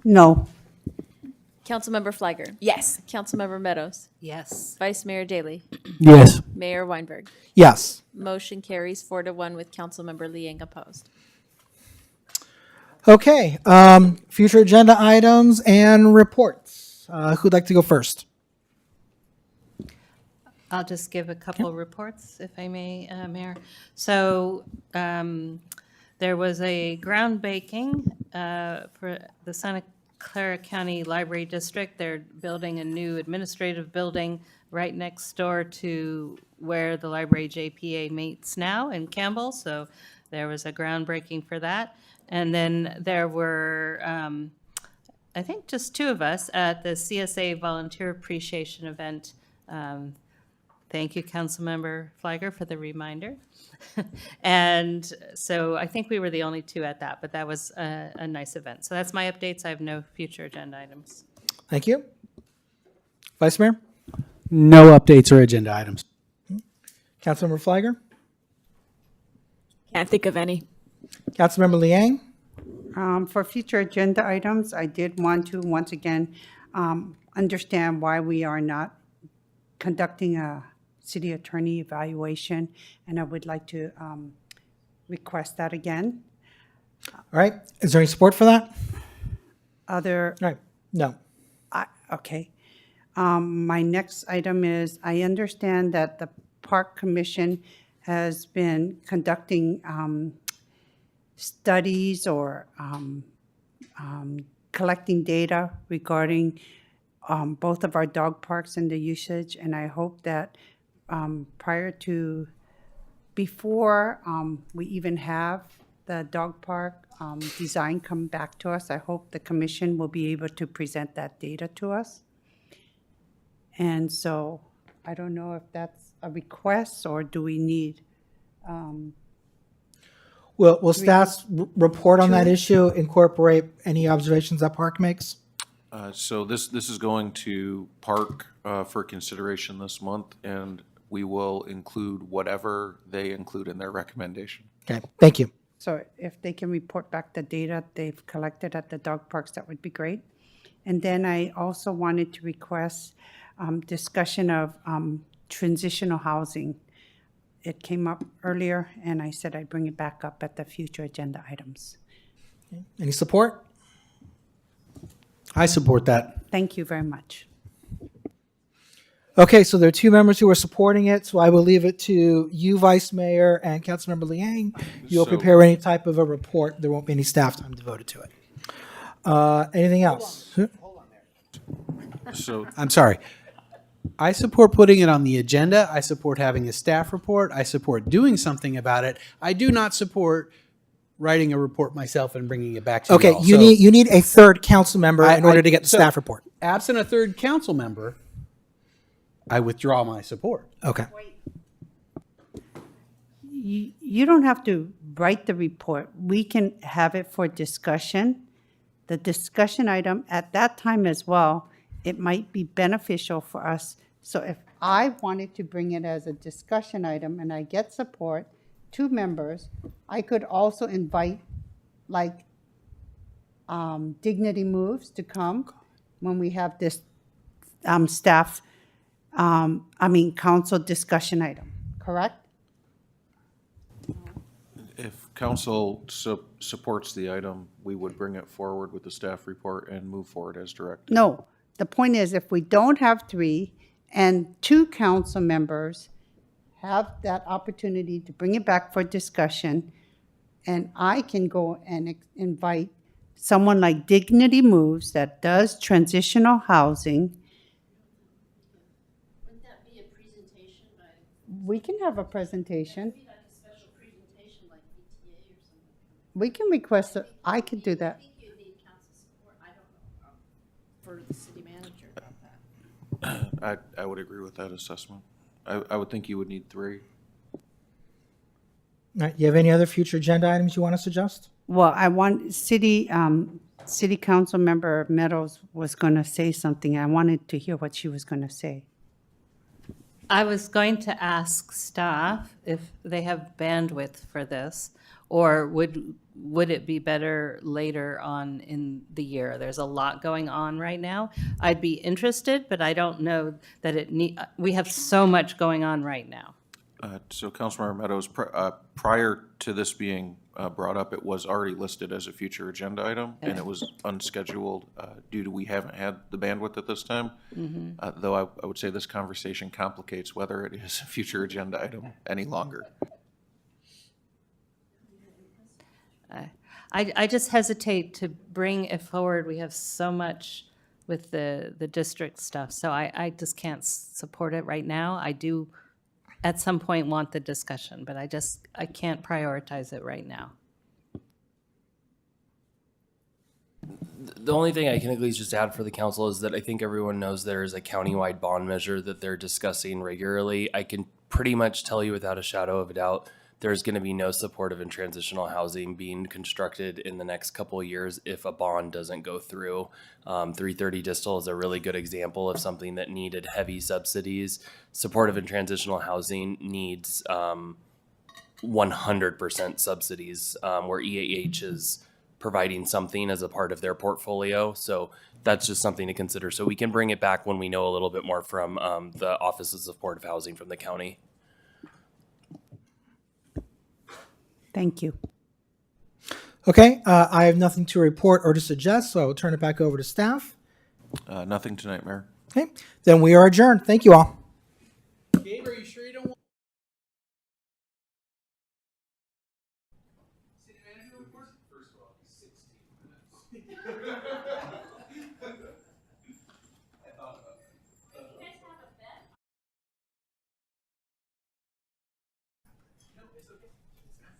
No. Councilmember Flagger. Yes. Councilmember Meadows. Yes. Vice Mayor Daley. Yes. Mayor Weinberg. Yes. Motion carries 4-1 with Councilmember Liang opposed. Okay, future agenda items and reports. Who'd like to go first? I'll just give a couple of reports, if I may, Mayor. So there was a groundbreaking for the Santa Clara County Library District. They're building a new administrative building right next door to where the library JPA meets now in Campbell. So there was a groundbreaking for that. And then there were, I think, just two of us at the CSA Volunteer Appreciation Event. Thank you, Councilmember Flagger, for the reminder. And so I think we were the only two at that, but that was a nice event. So that's my updates. I have no future agenda items. Thank you. Vice Mayor? No updates or agenda items. Councilmember Flagger? Can't think of any. Councilmember Liang? For future agenda items, I did want to, once again, understand why we are not conducting a city attorney evaluation, and I would like to request that again. All right, is there any support for that? Other, All right, no. okay. My next item is, I understand that the Park Commission has been conducting studies or collecting data regarding both of our dog parks and the usage, and I hope that before we even have the dog park design come back to us, I hope the commission will be able to present that data to us. And so I don't know if that's a request or do we need Will staff's report on that issue incorporate any observations that Park makes? So this is going to Park for consideration this month, and we will include whatever they include in their recommendation. Okay, thank you. So if they can report back the data they've collected at the dog parks, that would be great. And then I also wanted to request discussion of transitional housing. It came up earlier, and I said I'd bring it back up at the future agenda items. Any support? I support that. Thank you very much. Okay, so there are two members who are supporting it, so I will leave it to you, Vice Mayor, and Councilmember Liang. You'll prepare any type of a report. There won't be any staff time devoted to it. Anything else? So I'm sorry. I support putting it on the agenda. I support having a staff report. I support doing something about it. I do not support writing a report myself and bringing it back to Okay, all. you need a third council member in order to get the so staff report. Absent a third council member, I withdraw my support. Okay. You don't have to write the report. We can have it for discussion. The discussion item at that time as well, it might be beneficial for us. So if I wanted to bring it as a discussion item and I get support, 2 members, I could also invite like Dignity Moves to come when we have this council discussion item, correct? if council supports the item, we would bring it forward with the staff report and move forward as directed. No, the point is if we don't have 3 and 2 council members have that opportunity to bring it back for discussion, and I can go and invite someone like Dignity Moves that does transitional housing. Wouldn't that be a presentation by? We can have a presentation. Maybe like a special presentation like BTA or something. We can request, I could do that. I think you need council support. I don't know for the city manager about that. I would agree with that assessment. I would think you would need 3. All right, you have any other future agenda items you want to suggest? Well, I want, city council member Meadows was going to say something. I wanted to hear what she was going to say. I was going to ask staff if they have bandwidth for this, or would it be better later on in the year? There's a lot going on right now. I'd be interested, but I don't know that we have so much going on right now. So Councilmember Meadows, prior to this being brought up, it was already listed as a future agenda item, and it was unscheduled due to we haven't had the bandwidth at this time. Though I would say this conversation complicates whether it is a future agenda item any longer. I just hesitate to bring it forward. We have so much with the district stuff, so I just can't support it right now. I do at some point want the discussion, but I can't prioritize it right now. The only thing I can at least just add for the council is that I think everyone knows there is a countywide bond measure that they're discussing regularly. I can pretty much tell you without a shadow of a doubt, there's going to be no supportive and transitional housing being constructed in the next couple of years if a bond doesn't go through. 330 Distal is a really good example of something that needed heavy subsidies. Supportive and transitional housing needs 100% subsidies, where EAH is providing something as a part of their portfolio. So that's just something to consider. So we can bring it back when we know a little bit more from the Office of Supportive Housing from the county. Thank you. Okay, I have nothing to report or to suggest, so I will turn it back over to staff. Nothing tonight, Mayor. Okay, then we are adjourned. Thank you all. Gabe, are you sure you don't want? City manager report? First of all, 16 minutes. I thought about it. You guys have a bet? No, it's okay.